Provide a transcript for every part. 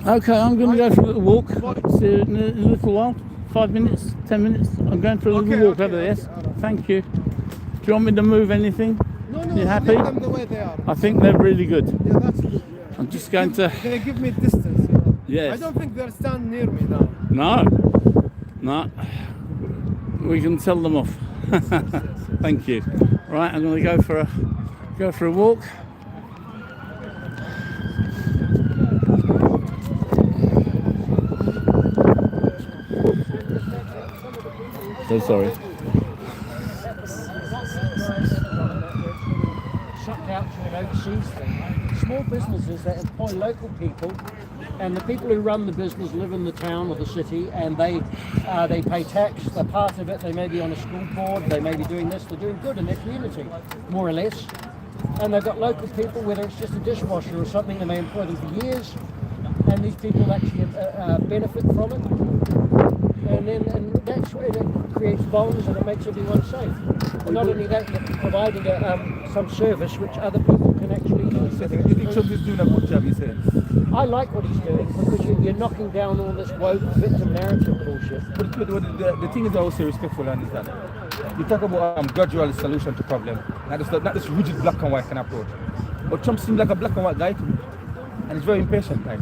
Okay, I'm going to go for a little walk. See you in a little while. 5 minutes, 10 minutes. I'm going for a little walk over there. Yes. Thank you. Do you want me to move anything? No, You happy? leave them the way they are. I think they're really good. Yeah, that's good. Yeah. I'm just going to. They give me distance. You know? Yes. I don't think they're standing near me now. No. We can tell them off. Thank you. Right, I'm going to go for a walk. So sorry. Shut out to an overseas thing. Small businesses that employ local people, and the people who run the business live in the town or the city, and they pay tax. They're part of it. They may be on a school board. They may be doing this. They're doing good in their community, more or less. And they've got local people, whether it's just a dishwasher or something. They may employ them for years, and these people actually benefit from it. And that's where it creates bonds and it makes everyone safe. And not only that, you're providing some service which other people can actually use. So you think Trump is doing a good job, you say? I like what he's doing because you're knocking down all this woke victim narrative bullshit. But the thing is also respectful and is that you talk about gradual solution to problem, not this rigid black and white kind of approach. But Trump seems like a black and white guy to me, and he's very impatient, right?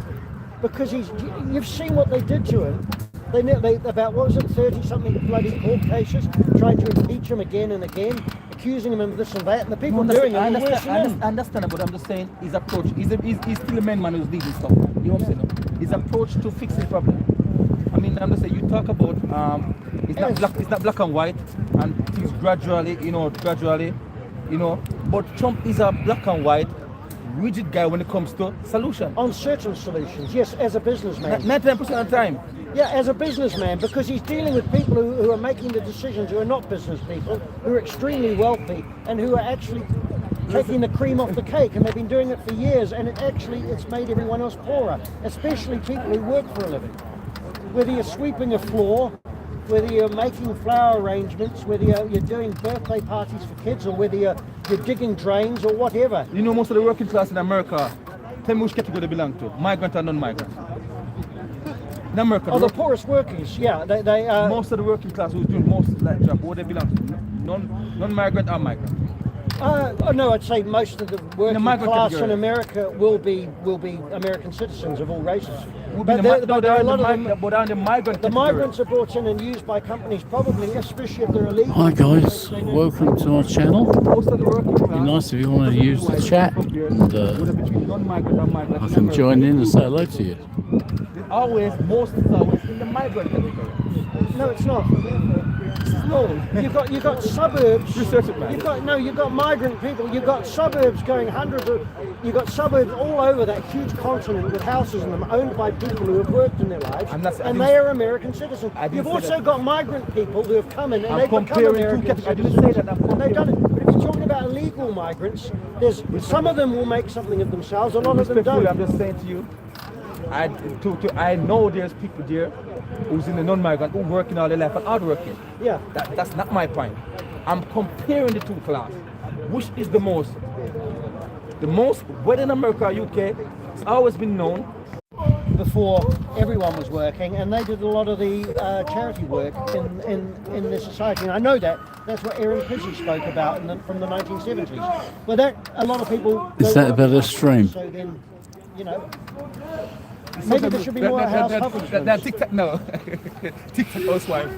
Because you've seen what they did to him. They about, what was it, 30-something bloody court cases, trying to impeach him again and again, accusing him of this and that, and the people doing it are worse than him. I understand, but I'm just saying his approach, he's still a man who's leading stuff. You know what I'm saying? His approach to fix the problem. I mean, I'm just saying, you talk about, it's not black and white, and things gradually, but Trump is a black and white, rigid guy when it comes to solution. On certain solutions, yes, as a businessman. 99% of the time. Yeah, as a businessman, because he's dealing with people who are making the decisions, who are not business people, who are extremely wealthy, and who are actually taking the cream off the cake, and they've been doing it for years, and it's made everyone else poorer, especially people who work for a living. Whether you're sweeping a floor, whether you're making flower arrangements, whether you're doing birthday parties for kids, or whether you're digging drains or whatever. You know, most of the working class in America, tell me which category they belong to, migrant or non-migrant. In America, the poorest workers, yeah, they most of the working class who's doing most of that job, what they belong to, non-migrant or migrant. No, I'd say most of the working class in America will be American citizens of all races. But there are a lot of them. But on the migrant the migrants are brought in and used by companies, probably, especially if they're illegal. Hi guys, welcome to my channel. Most of the working class, It'd be nice if you want to use the chat, and I can join in and say hello to you. Most is always in the migrant category. No, it's not. No, you've got suburbs. Research it, man. You've got migrant people. You've got suburbs going you've got suburbs all over that huge continent with houses in them owned by people who have worked in their lives, and they are American citizens. You've also got migrant people who have come in and they've become American citizens. I didn't say that. And they've done it. But if you're talking about illegal migrants, some of them will make something of themselves, a lot of them don't. I'm just saying to you, I know there's people there who's in the non-migrant who working all their life and hard working. Yeah. That's not my point. I'm comparing the two classes. Which is the most, whether in America or UK, it's always been known. Before everyone was working, and they did a lot of the charity work in the society. And I know that's what Aaron Pizzi spoke about from the 1970s. But that a lot of people. Is that a better stream? So then, maybe there should be more house husbands. That TikTok, no. TikTok housewife.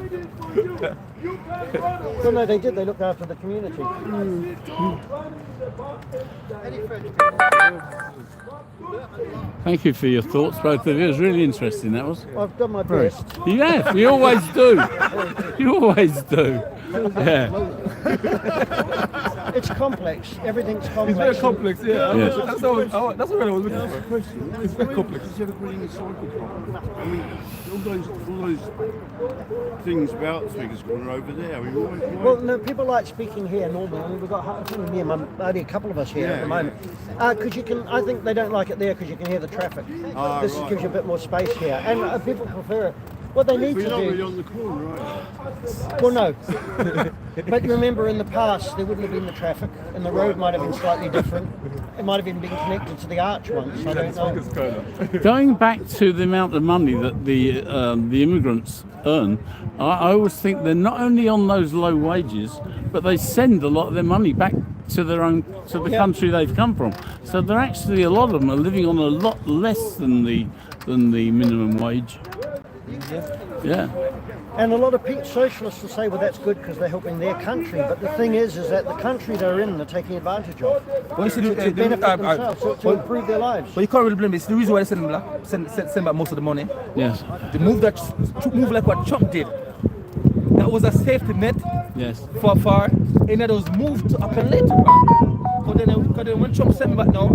Well, no, they did. They looked after the community. Thank you for your thoughts, both of you. It was really interesting, that was. I've done my best. You have. You always do. You always do. Yeah. It's complex. Everything's complex. It's very complex, yeah. Yeah. That's what I was looking for. It's very complex. Is everybody in the cycle problem? I mean, all those things about speakers corner over there. I mean, why? Well, no, people like speaking here normally. I mean, we've got only a couple of us here at the moment. Because I think they don't like it there because you can hear the traffic. This gives you a bit more space here, and people prefer it. What they need to do. You're not really on the corner, right? Well, no. But remember, in the past, there wouldn't have been the traffic, and the road might have been slightly different. It might have even been connected to the arch once. I don't know. Going back to the amount of money that the immigrants earn, I always think they're not only on those low wages, but they send a lot of their money back to the country they've come from. So they're actually, a lot of them are living on a lot less than the minimum wage. Yeah. And a lot of socialists will say, well, that's good because they're helping their country. But the thing is that the country they're in, they're taking advantage of Well, you see, to benefit themselves, to improve their lives. But you can't really blame it. It's the reason why they send back most of the money. Yes. They move like what Trump did. That was a safety net. Yes. For and it was moved to happen later on. But then when Trump sent back now,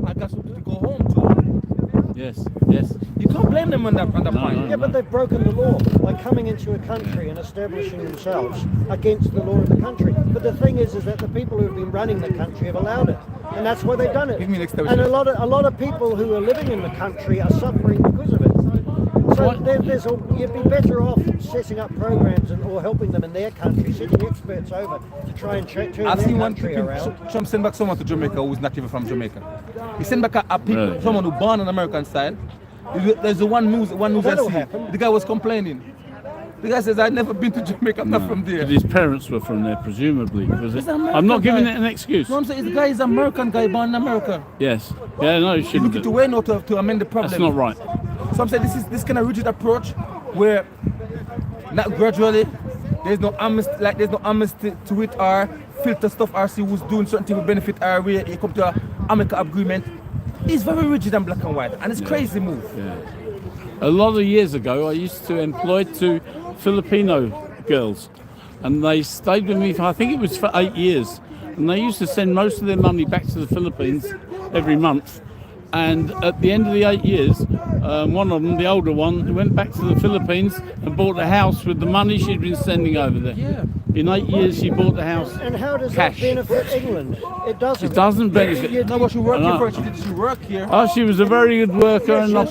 I got something to go home to. Yes. Yes. You can't blame them on that point. No. Yeah, but they've broken the law by coming into a country and establishing themselves against the law of the country. But the thing is that the people who have been running the country have allowed it, and that's why they've done it. Give me an And a lot of people who are living in the country are suffering because of it. So you'd be better off setting up programs or helping them in their country, sending experts over to try and turn I've their seen one country around. Trump sent back someone to Jamaica who's not even from Jamaica. He sent back someone who born on American side. There's the one news That'll I see. happen. The guy was complaining. The guy says, I've never been to Jamaica, I'm not from there. But his parents were from there, presumably. Was it? He's an I'm not American giving guy. it an excuse. No, I'm saying the guy is an American guy born in America. Yes. Yeah, no, you He's shouldn't looking to do. way now to amend the problem. That's not right. So I'm saying this kind of rigid approach where not gradually there's no amnesty to it or filter stuff or see who's doing certain things will benefit our way. You come to an amicable agreement. It's very rigid and black and white, and it's crazy move. Yeah. A lot of years ago, I used to employ two Filipino girls, and they stayed with me for, I think it was for 8 years, and they used to send most of their money back to the Philippines every month. And at the end of the 8 years, one of them, the older one, went back to the Philippines and bought a house with the money she'd been sending over there. Yeah. In 8 years, she bought the house. And how does cash. that benefit England? It doesn't. It doesn't benefit. No, but she worked I know. here for she work here. Oh, she was a very good worker, and I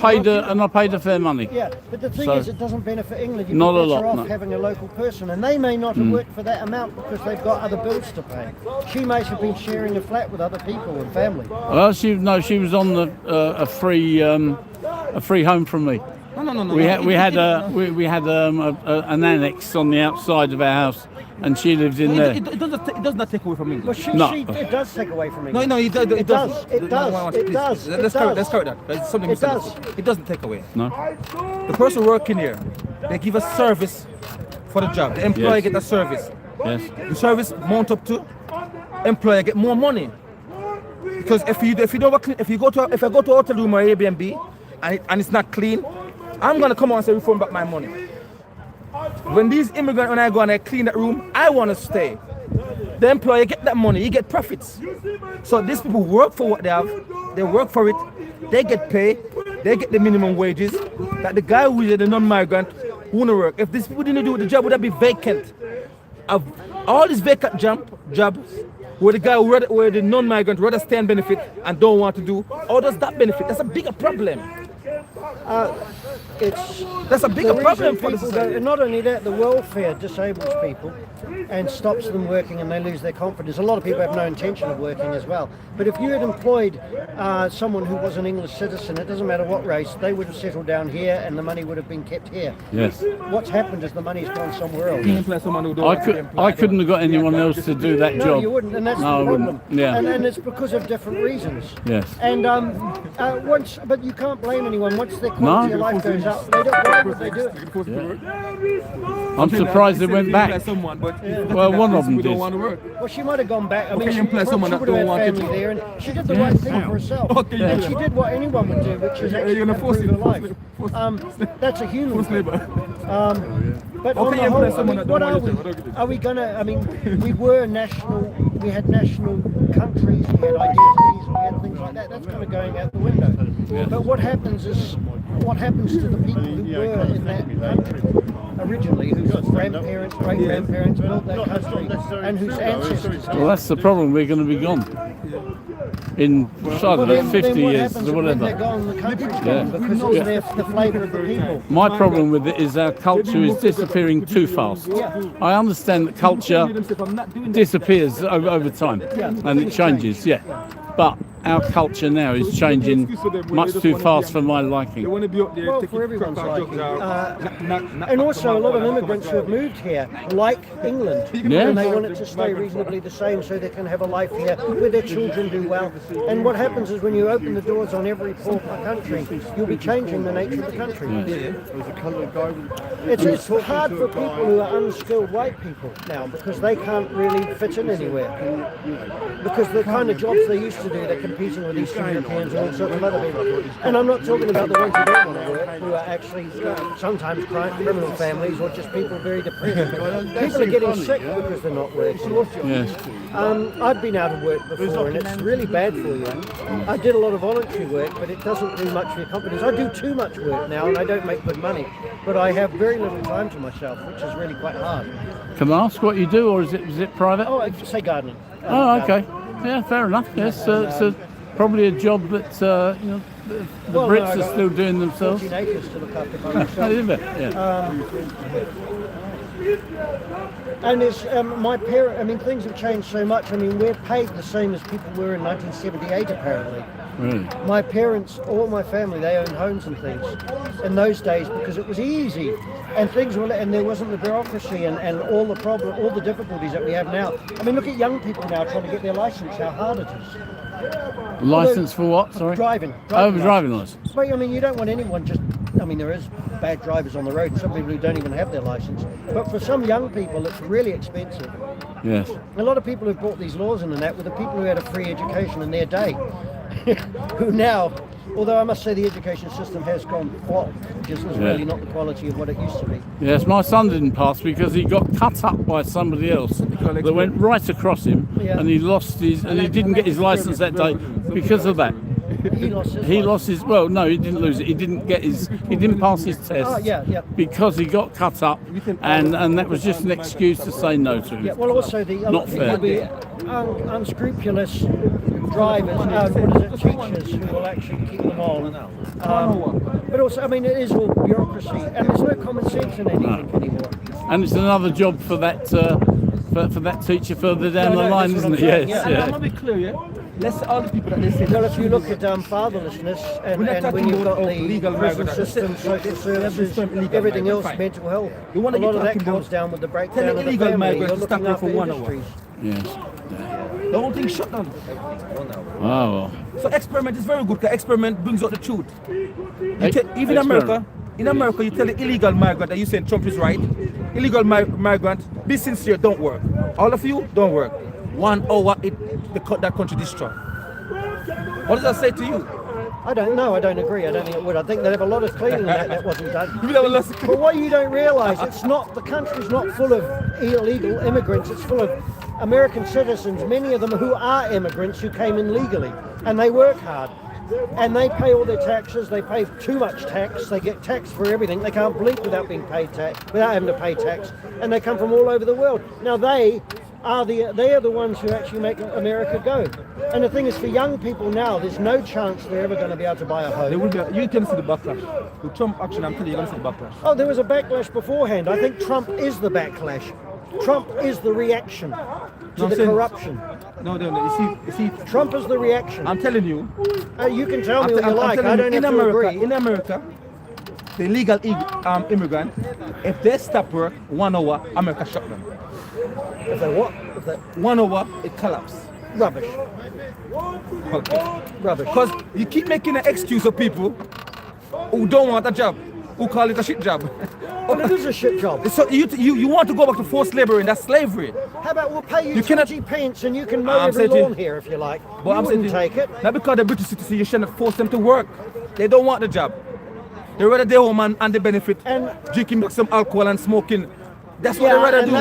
paid her fair money. Yeah, but the thing So- is, it doesn't benefit England. You'd Not be a better lot, off no. having a local person, and they may not have worked for that amount because they've got other bills to pay. She may have been sharing a flat with other people and family. Well, she was on a free home from me. No. We had an annex on the outside of our house, and she lived in there. It does not take away from England. Well, No. it does take away from No, England. it doesn't. It does. Let's cover that. There's something It does. It doesn't take away. No. The person working here, they give a service for the job. The employer Yes. get a service. Yes. The service mount up to employer get more money. Because if I go to a hotel room or Airbnb and it's not clean, I'm gonna come on and say refund back my money. When these immigrants, when I go and I clean that room, I want to stay. The employer get that money, he get profits. So these people work for what they have, they work for it, they get paid, they get the minimum wages. That the guy who is the non-migrant won't work. If these people didn't do the job, would that be vacant? Of all these vacant jobs, where the guy where the non-migrant rather stay and benefit and don't want to do, how does that benefit? That's a bigger problem. That's a bigger The problem reason for the people society. don't, not only that, the welfare disables people and stops them working and they lose their confidence. A lot of people have no intention of working as well. But if you had employed someone who was an English citizen, it doesn't matter what race, they would have settled down here and the money would have been kept here. Yes. What's happened is the money's gone somewhere else. You employ someone who don't want to employ I couldn't have got anyone else to do that No, job. you wouldn't, and that's No, I the wouldn't. problem. Yeah. And it's because of different reasons. Yes. And but you can't blame anyone. Once their quality of life goes up, they don't why would they do it? I'm surprised they went back. Someone, but Well, one of them who don't did. want to work. Well, she might have gone back. I mean, Okay, you employ someone she that would have don't had want to family do- there, and she did the right thing for herself. Okay, And yeah. she did what anyone would do, which is actually you're gonna force improve it, her force life. it, That's a human Forced thing. labor. But Okay, on the you whole, employ I someone mean, that what don't are want we? to do it. Are we gonna? I mean, we had national countries, we had identities, we had things like that. That's kind of going out the window. But what happens to the people who were in that country originally, whose grandparents, great grandparents built that country, and whose ancestors did? Well, that's the problem. We're going to be gone. in I don't know, 50 what years happens or when whatever. they go on the country's Yeah. gone? Because it's the flavour of the people. My problem with it is our culture is disappearing too fast. I understand that culture disappears over time and it changes, yeah. But our culture now is changing much too fast for my liking. want to be up there Well, for everyone's liking. And also a lot of immigrants who have moved here like England. Yeah. And they want it to stay reasonably the same so they can have a life here where their children do well. And what happens is when you open the doors on every port in the country, you'll be changing the nature of the country. It's hard for people who are unskilled white people now because they can't really fit in anywhere. Because the kind of jobs they used to do, they're competing with Eastern Europeans and all sorts of other people. And I'm not talking about the ones who don't want to work, who are actually sometimes criminal families or just people very depressed. People are getting sick because they're not working. Yes. I've been out of work before and it's really bad for you. I did a lot of voluntary work, but it doesn't do much for your confidence. I do too much work now and I don't make good money, but I have very little time to myself, which is really quite hard. Can I ask what you do, or is it private? Oh, I say gardening. Oh, okay. Yeah, fair enough. Yes, it's probably a job that you know the Brits are still doing themselves. 14 acres to look after by myself. Isn't it? Yeah. And it's my parent. I mean, things have changed so much. I mean, we're paid the same as people were in 1978, apparently. Really? My parents, all my family, they owned homes and things in those days because it was easy, and things were, and there wasn't the bureaucracy and all the difficulties that we have now. I mean, look at young people now trying to get their license. How hard it is. License for what? Sorry. Driving. Driving license. But I mean, you don't want anyone just. I mean, there is bad drivers on the road, and some people who don't even have their license. But for some young people, it's really expensive. Yes. A lot of people who brought these laws in and that were the people who had a free education in their day, who now, although I must say the education system has gone flop, which is really not the quality of what it used to be. Yes, my son didn't pass because he got cut up by somebody else that went right across him, and he lost his, and he didn't get his license that day because of that. He lost his. Well, no, he didn't lose it. He didn't pass his test. Oh, yeah. Because he got cut up, and that was just an excuse to say no to him. Yeah, well, also Not fair. the unscrupulous drivers, teachers who will actually keep them on. But also, I mean, it is all bureaucracy, and there's no common sense in anything anymore. And it's another job for that for that teacher further down the line, isn't it? Yes. And I'm gonna be clear, yeah. Let's say all the people that they say. Well, if you look at fatherlessness and when you've got the prison system, social services, everything else, mental health, a lot of that comes down with the breakdown of the family. You're looking after industries. Yes. The whole thing shut down. Oh well. So experiment is very good because experiment brings out the truth. Even in America, you tell the illegal migrant that you saying Trump is right. Illegal migrant, be sincere, don't work. All of you, don't work. 1 hour, that country destroyed. What does that say to you? I don't know. I don't agree. I don't think it would. I think they'd have a lot of cleaning that wasn't done. But what you don't realise, it's not, the country's not full of illegal immigrants. It's full of American citizens, many of them who are immigrants who came in legally, and they work hard. And they pay all their taxes. They pay too much tax. They get taxed for everything. They can't blink without being paid tax, without having to pay tax. And they come from all over the world. Now they are the ones who actually make America go. And the thing is, for young people now, there's no chance they're ever going to be able to buy a home. You can see the backlash. With Trump action, I'm telling you, you're going to see the backlash. Oh, there was a backlash beforehand. I think Trump is the backlash. Trump is the reaction to the corruption. No. You see, Trump is the reaction. I'm telling you. You can tell me what you like. I don't have to agree. In America, the illegal immigrant, if they stop work 1 hour, America shut them. If they what? If they 1 hour, it collapses. rubbish. Okay. Rubbish. Because you keep making an excuse of people who don't want a job, who call it a shit job. Well, it is a shit job. So you want to go back to forced labor, and that's slavery. How about we'll pay you, You cannot- 20 pence and you can mow I'm every saying to you- lawn here if you like. But You I'm saying wouldn't to you, take it. not because they're British citizens, you shouldn't force them to work. They don't want the job. They rather stay home and they benefit And- drinking some alcohol and smoking That's what they rather and do.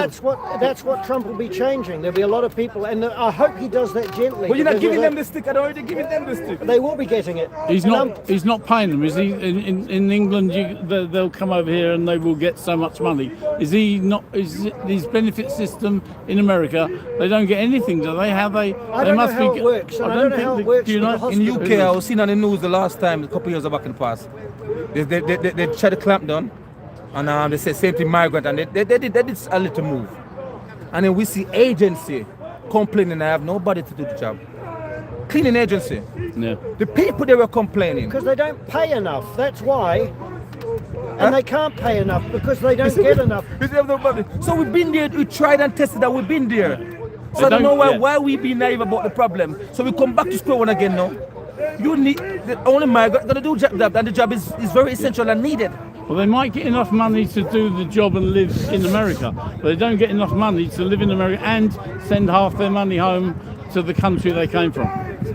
that's what Trump will be changing. There'll be a lot of people, and I hope he does that gently. But you're not because giving them the stick. I'm already giving them the stick. They will be getting it. He's And not. He's not paying them, is he? In England, they'll come over here and they will get so much money. Is he not? Is his benefit system in America? They don't get anything, do they? How they? I they don't must know how be. it works, and I don't know how it works Do you with know? the In hospital. UK, I was seen on the news the last time, a couple years back in the past. They tried to clamp down, and they said same thing migrant, and they did a little move. And then we see agency complaining, I have nobody to do the job. Cleaning agency. Yeah. The people they were complaining. Because they don't pay enough. That's why. And they can't pay enough because they don't get enough. So we've been there, we tried and tested that, we've been there. So I don't know why we be naive about the problem. So we come back to square one again now. You need, the only migrant gonna do job, and the job is very essential and needed. Well, they might get enough money to do the job and live in America, but they don't get enough money to live in America and send half their money home to the country they came from.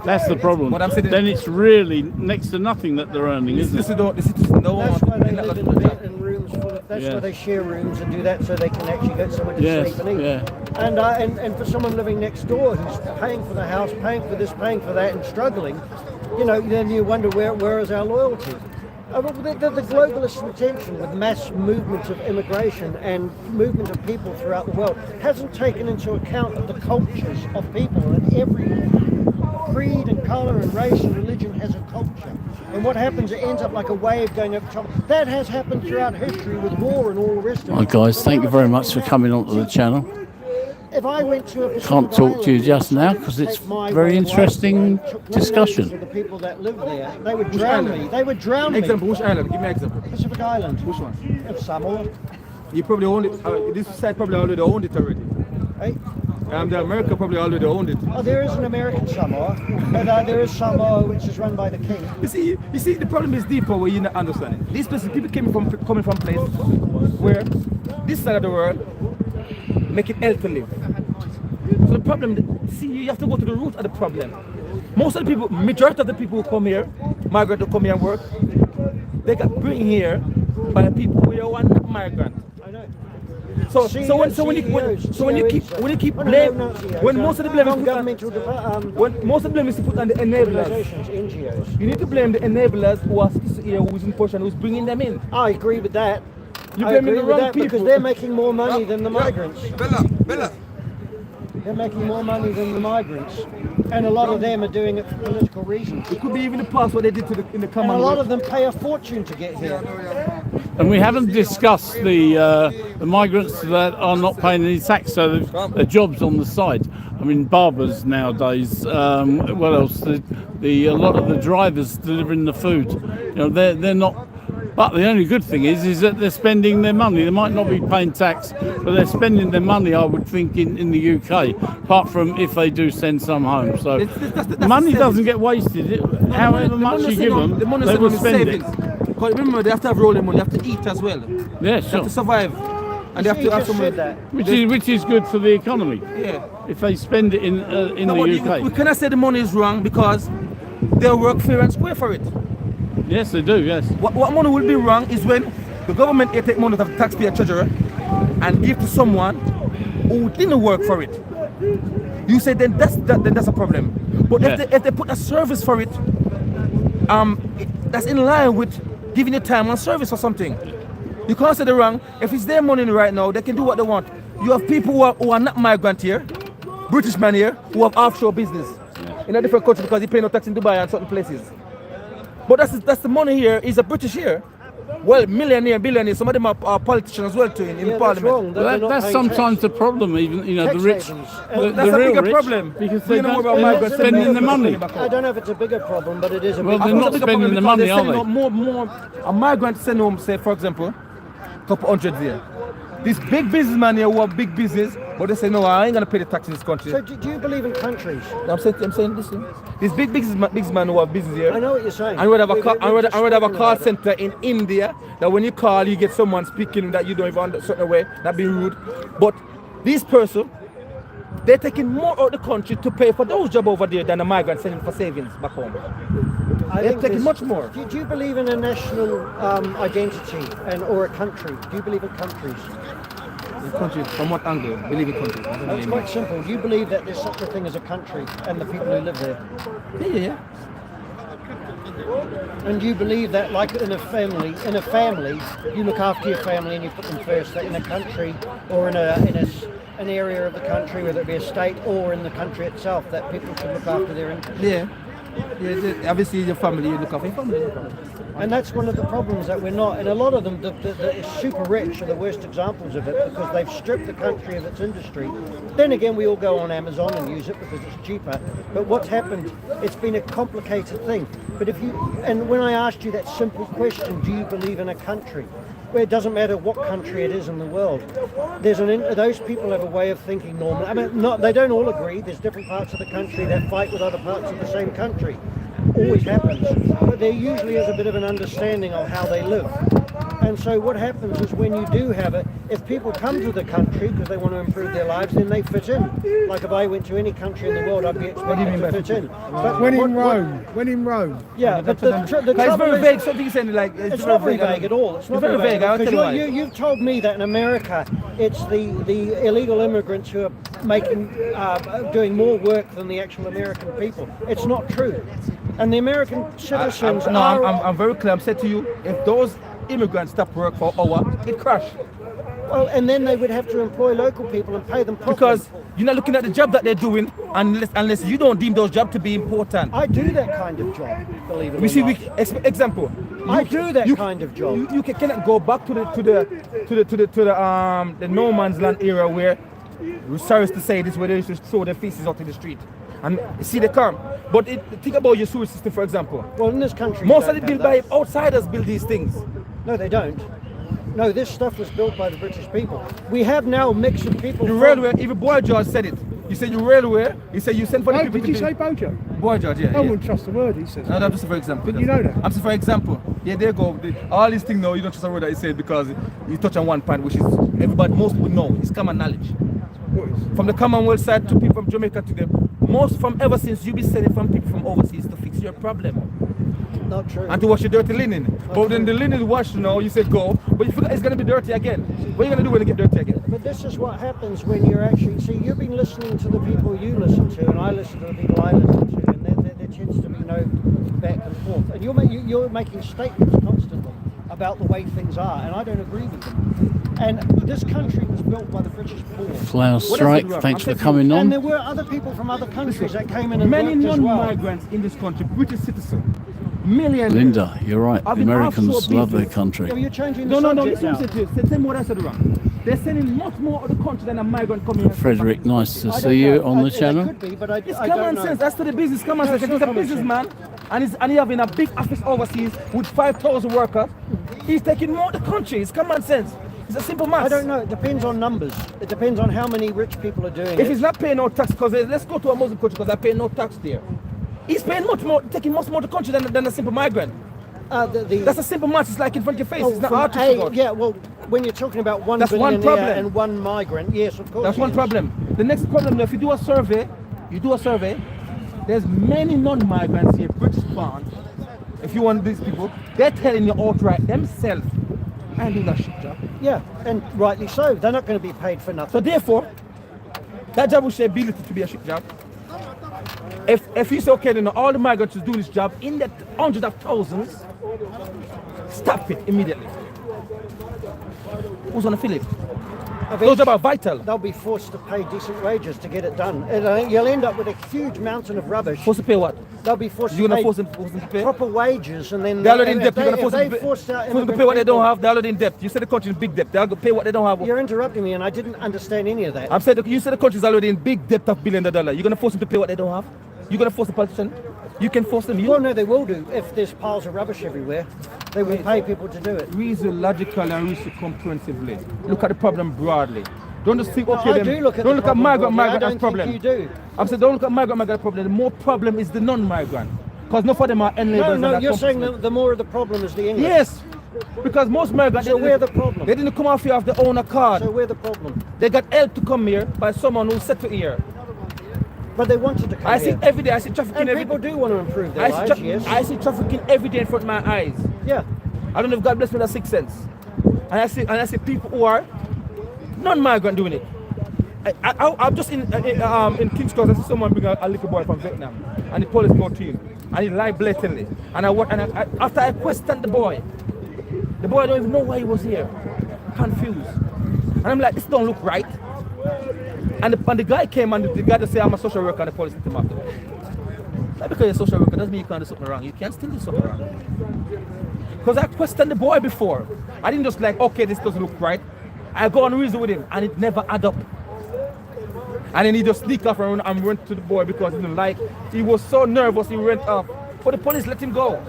That's the problem. What I'm saying is- Then it's really next to nothing that they're earning, isn't it? That's why they live in bed and rooms full of, that's Yeah. why they share rooms and do that so they can actually get somewhere to Yes, sleep and eat. yeah. And for someone living next door who's paying for the house, paying for this, paying for that and struggling, then you wonder where is our loyalty? The globalist intention with mass movements of immigration and movement of people throughout the world hasn't taken into account the cultures of people, and every creed and colour and race and religion has a culture. And what happens, it ends up like a wave going over top. That has happened throughout history with war and all the rest of it. Right, guys, thank you very much for coming onto the channel. If I went to a Pacific Can't talk to you island, just now I'd because it's take my very way of life interesting and took no discussion. notice of the people that live there, they would drown me. They would drown me. Example, which island? Give me an example. Pacific Island. Which one? Of Samoa. You probably own it, this side probably already owned it already. Hey? The America probably already owned it. Oh, there is an American Samoa, but there is Samoa which is run by the king. You see, the problem is deeper where you're not understanding. These places, people coming from places where this side of the world make it hell to live. So the problem, you have to go to the root of the problem. Most of the people, majority of the people who come here, migrant who come here and work, they got bring here by the people who are not migrant. I know. When you keep blame, when most of the blame is put on, when most of the blame is put on the enablers, organizations, NGOs. you need to blame the enablers who are here, who's in position, who's bringing them in. I agree with that. You're I blaming agree the with wrong that because people. they're making more money than the migrants. Bella. They're making more money than the migrants, and a lot of them are doing it for political reasons. It could be even the past what they did in the And common. a lot of them pay a fortune to get here. And we haven't discussed the migrants that are not paying any tax, so their jobs on the side. I mean, barbers nowadays. What else? A lot of the drivers delivering the food. They're not. But the only good thing is that they're spending their money. They might not be paying tax, but they're spending their money, I would think, in the UK, apart from if they do send some home. So That's money the doesn't get wasted. However much you give them, they will spend it. Because remember, they have to have rolling money, they have to eat as well. Yeah, They have sure. to survive. And they have You to have just some said that. Which is good for the economy. Yeah. If they spend it in No, the but we UK. cannot say the money is wrong because they work fair and square for it. Yes, they do. Yes. What money will be wrong is when the government take money out of the taxpayer treasurer and give to someone who didn't work for it. You say then that's a problem. But Yeah. if they put a service for it, that's in line with giving you time and service or something. You can't say they're wrong. If it's their money right now, they can do what they want. You have people who are not migrant here, British man here, who have offshore business in a different country because they pay no tax in Dubai and certain places. But that's the money here is a British here. Well, millionaire, billionaire, some of them are politicians as well too in Yeah, that's parliament. wrong. They're not That's paying sometimes tax. the problem. Even the Tax rich, havens. That's a real bigger rich, problem. because We they know more don't about migrants It's a spending bigger the money. I don't know if it's a bigger problem, but it is a Well, big they're not It's a bigger spending problem the because money, they're are sending they? out more. A migrant send home, say for example, a couple hundred there. This big businessman here who have big business, but they say no, I ain't gonna pay the tax in this country. So do you believe in countries? I'm saying this. This big businessman who have business here. I know what you're saying. I would have We've just a spoken call about it. center in India that when you call, you get someone speaking that you don't even understand certain way, not being rude. But this person, they're taking more out of the country to pay for those jobs over there than the migrants sending for savings back home. I They're think taking there's- much more. Do you believe in a national identity or a country? Do you believe in countries? country from what angle? Believe in country. I don't It's really quite simple. Do you believe that there's such a thing as a country and the people who live there? Yeah. And do you believe that, like in a family, you look after your family and you put them first? That in a country or in an area of the country, whether it be a state or in the country itself, that people should look after their interests? Yeah. Obviously, your family, you look after your family. And that's one of the problems that we're not. And a lot of them, the super rich are the worst examples of it because they've stripped the country of its industry. Then again, we all go on Amazon and use it because it's cheaper. But what's happened, it's been a complicated thing. But and when I asked you that simple question, do you believe in a country? Well, it doesn't matter what country it is in the world. Those people have a way of thinking normally. I mean, they don't all agree. There's different parts of the country that fight with other parts of the same country. Always happens. But there usually is a bit of an understanding of how they live. And so what happens is when you do have it, if people come to the country because they want to improve their lives, then they fit in. Like if I went to any country in the world, I'd be expected to fit in. But When in Rome. Yeah, but the It's trouble very is, vague. Something you saying like it's not very vague at all. It's not very vague. I'll tell you why. You've told me that in America, it's the illegal immigrants who are doing more work than the actual American people. It's not true. And the American citizens I'm very clear. I'm saying to you, if those immigrants stop work for an hour, it crash. Well, and then they would have to employ local people and pay them properly. Because you're not looking at the job that they're doing unless you don't deem those jobs to be important. I do that kind of job, believe it We or see, not. example. I do that kind of job. You cannot go back to the no man's land era where, we're sorry to say this, where they used to throw their faces out in the street and see they come. But think about your sewer system, for example. Well, in this country, Most you of don't it built have by outsiders build these things. that. No, they don't. No, this stuff was built by the British people. We have now a mix of people. The railway, even Boy George said it. He said your railway, he said you send for the Oh, people did to you do- say Bojo? Boy George, yeah. I wouldn't trust the word he says. No, that's just for example. Did you know that? I'm saying for example. Yeah, there you go. All these things now, you don't trust the word that he said because you touch on one point, which is most people know. It's common knowledge. What is? From the Commonwealth side to people from Jamaica to them, most from ever since you be sending from people from overseas to fix your problem Not true. and to wash your dirty linen. But then the linen is washed now, you say go, but you forget it's gonna be dirty again. What are you gonna do when it get dirty again? But this is what happens when you're actually, see, you've been listening to the people you listen to, and I listen to the people I listen to, and there tends to be no back and forth. And you're making statements constantly about the way things are, and I don't agree with them. And this country was built by the British poor. Flower Strike, wrong? thanks I'm for coming And on. there were other people from other countries that came in and Many worked as well. non-migrants in this country, British citizens, millions. Linda, you're right. I've The been Americans offshore love their business. country. So you're changing the No, subject listen now. to it. Tell me what I said wrong. They're sending much more of the country than a migrant coming here. Frederick, nice to I don't see you know. on the It channel. could be, but I It's don't common know. sense. That's to the business. Common No, sense. it's He's not a common businessman, and he having a big office overseas with 5,000 workers. He's taking more of the country. It's common sense. It's a simple math. I don't know. It depends on numbers. It depends on how many rich people are doing If it. he's not paying no tax, because let's go to a Muslim country because they're paying no tax there. He's paying much more, taking much more of the country than a simple migrant. That's a simple math. It's like in front of your face. It's not from hard to figure out. Yeah, well, when you're talking about one That's one billionaire problem. and one migrant, yes, of course. That's one yes. problem. The next problem, if you do a survey, there's many non-migrants here, British born. If you want these people, they're telling you outright themselves, I do that shit job. Yeah, and rightly so. They're not going to be paid for So nothing. therefore, that job will say ability to be a shit job. If you say, okay, then all the migrants who do this job in the hundreds of thousands, stop it immediately. Who's gonna fill it? Those jobs are vital. They'll be forced to pay decent wages to get it done. And you'll end up with a huge mountain of rubbish. Forced to pay what? They'll be forced You're to gonna pay force them to pay? proper wages, and then They're already in if debt. You're they- gonna force if them they to forced out pay what immigrant they don't people- have. They're already in debt. You said the country's in big debt. They're gonna pay what they don't have. You're interrupting me, and I didn't understand any of that. I'm saying you said the country's already in big debt of $billions. You're gonna force them to pay what they don't have. You're gonna force the politician. You can force them. Well, no, they will do if there's piles of rubbish everywhere. They will pay people to do it. Reason logically and reason comprehensively. Look at the problem broadly. Don't just think, No, okay, I then, do look at don't the look at problem migrant broadly. I as don't problem. think you do. I'm saying don't look at migrant as problem. The more problem is the non-migrant. Because none of them are enablers. No, and you're saying accomplishments. the more of the problem is the English. Yes. Because most migrants, So we're the problem. They didn't come off here of their own accord. So we're the problem. They got help to come here by someone who's set to here. But they wanted to come I see here. every day. I see trafficking And every people day. do want to improve their lives, yes. I see trafficking every day in front of my eyes. Yeah. I don't know if God bless me with a sixth sense. And I see people who are non-migrant doing it. I'm just in King's Cross. I see someone bring a little boy from Vietnam, and the police go to him, and he lied blatantly. And after I questioned the boy don't even know why he was here, confused. And I'm like, this don't look right. And the guy came, and the guy just say I'm a social worker, and the police let him after. Not because you're a social worker doesn't mean you can't do something wrong. You can still do something wrong. Because I questioned the boy before. I didn't just like, okay, this doesn't look right. I go and reason with him, and it never add up. And then he just sneaked off and went to the boy because he didn't like. He was so nervous, he went off. But the police let him go.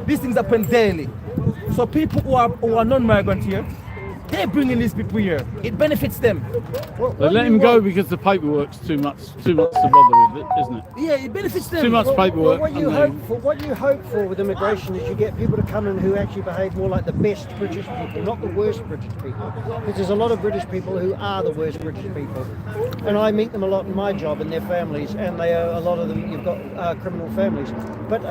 These things happen daily. So people who are non-migrant here, they're bringing these people here. It benefits them. They let him go because the paperwork's too much to bother with, isn't it? Yeah, it benefits them. Too much paperwork. What you hope for with immigration is you get people to come in who actually behave more like the best British people, not the worst British people. Because there's a lot of British people who are the worst British people, and I meet them a lot in my job and their families, and they are a lot of them. You've got criminal families, but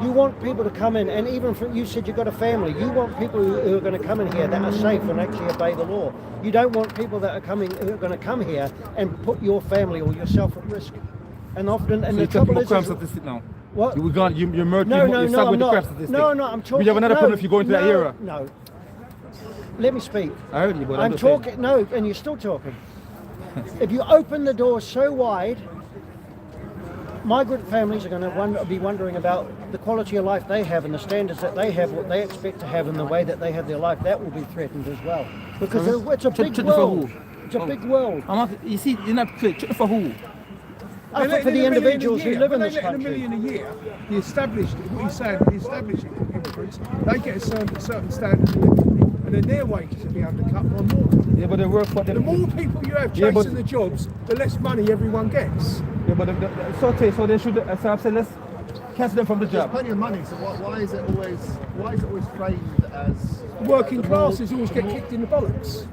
you want people to come in, and even you said you've got a family. You want people who are going to come in here that are safe and actually obey the law. You don't want people that are going to come here and put your family or yourself at risk. And often, and So the you're talking trouble about is, crime statistics now? what? You're murdering, No, you're I'm with the not. crime statistics. No, I'm talking. We have another problem if you go into that era. No. Let me speak. I heard you, but I'm just saying. talking. No, and you're still talking. If you open the door so wide, migrant families are going to be wondering about the quality of life they have and the standards that they have, what they expect to have, and the way that they have their life. That will be threatened as well, because it's a big world. It's a big world. You see, you're not clear. For who? For the individuals who live in this They let country. $1 million a year. The established, what he's saying, the established immigrants, they get a certain standard of living, and then their wages will be undercut by more. Yeah, but they work for The them. more people you have Yeah, chasing but- the jobs, the less money everyone gets. Yeah, but so they should. So I've said let's cancel them from the There's job. plenty of money, so why is it always framed as Working classes always get kicked in the bollocks.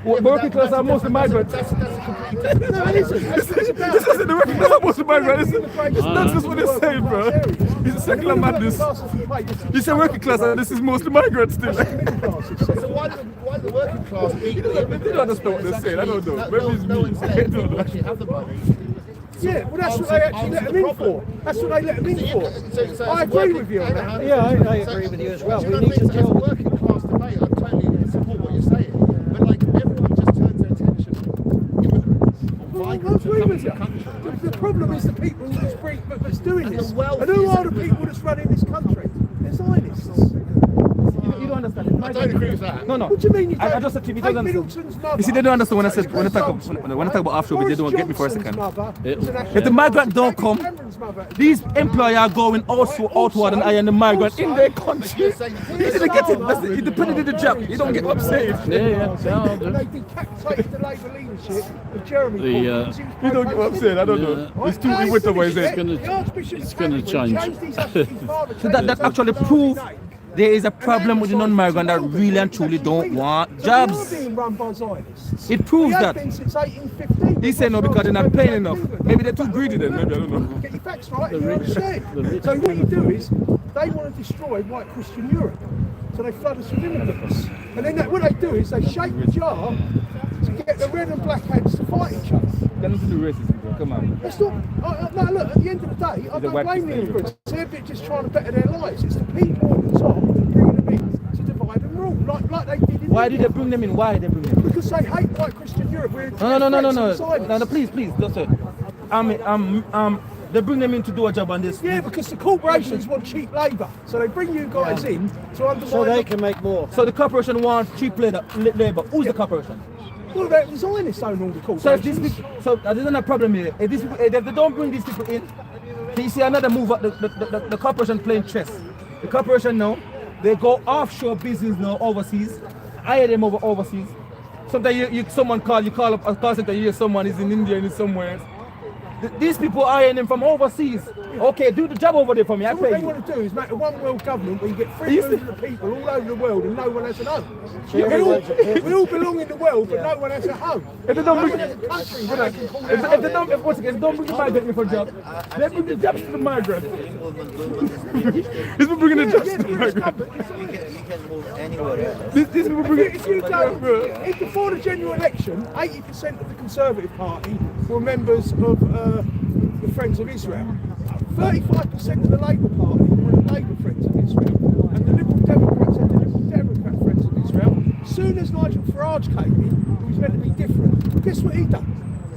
Working class are mostly migrants. That's a complete different. No, it isn't. This is about. This isn't the working class are mostly migrants. It's nonsense what they're saying, bro. It's a secular madness. You say working class, and this is mostly migrants still. So why do the working class beat the immigrants? They don't understand what they're saying. I don't know. Maybe it's No me. one's I letting don't people know. actually have the money. Yeah, well, that's what they actually let them in for. That's what they let them in for. So I agree with you on that. Yeah, I agree with you as well. Do We you need know to what I mean? So as a tell. working class debate, I totally support what you're saying, but like everyone just turns their attention on immigrants, Well, I migrants who agree come with to you. the country. The problem is the people that's doing And this. the wealth And who is- are the people that's running this country? They're Zionists. You don't understand. I don't agree with that. No. What do you mean you don't? I just said to you, you Kate don't understand. Middleton's mother. You see, they don't understand when I said when I talk Boris about offshore, they don't get me for a Johnson's second. mother was an If the migrant don't come, Cameron's mother. these employers are going outward and iron the migrant in their country. You didn't get it. That's it. It depended on the job. You don't get what I'm saying. Yeah. They decapitated the Labour leadership of Jeremy The, Corbyn because he was You don't get what I'm saying. I don't know. It's too. It went away. Is it? It's gonna change. So that actually proves there is a problem with the non-migrant that really and truly don't want jobs. Being run by Zionists. It proves We have that. been since 1815. He said no because they're not paying enough. Maybe they're too greedy then. Maybe I don't know. Get your facts right and you're upset. So what you do is, they want to destroy white Christian Europe. So they flood us with immigrants. And then what they do is they shape the jar to get the red and black heads to fight each other. They're not doing racism, bro. Come on. It's not, no, look, at the end of the day, I don't white blame the Christian immigrants. They're just trying to better their lives. It's the people at the top that are bringing them in to divide and rule, like they did in Why did India. they bring them in? Why did they bring them in? Because they hate white Christian Europe. We're No, please, don't say. They bring them in to do a job on this. Yeah, because the corporations want cheap labour, so they bring you guys in to undermine. So they can make more. So the corporation wants cheap labor. Who's the corporation? Well, the Zionists own all the corporations. So if these people, so there's not a problem here. If these people, if they don't bring these people in, can you see another move? The corporation playing chess. The corporation now, they go offshore business now overseas, hire them over overseas. Sometimes someone you call up a call center, you hear someone is in India and is somewhere. These people hiring them from overseas. Okay, do the job over there for me. I So what pay they you. want to do is make a one world government where you get 3 million people all over the world and no one has a home. So everyone's- We all belong in the world, but no one has a home. If they don't bring, No one has a country where they can call if their they don't, if they don't bring the migrant in for a job, they bring the jobs to the migrant. He's been bringing the jobs to the migrant. people anywhere else. These people bring If you go, before the general election, 80% of the Conservative Party were members of the Friends of Israel. 35% of the Labour Party were the Labour Friends of Israel. And the Liberal Democrats had the Liberal Democrat Friends of Israel. As soon as Nigel Farage came in, it was meant to be different. Guess what he done?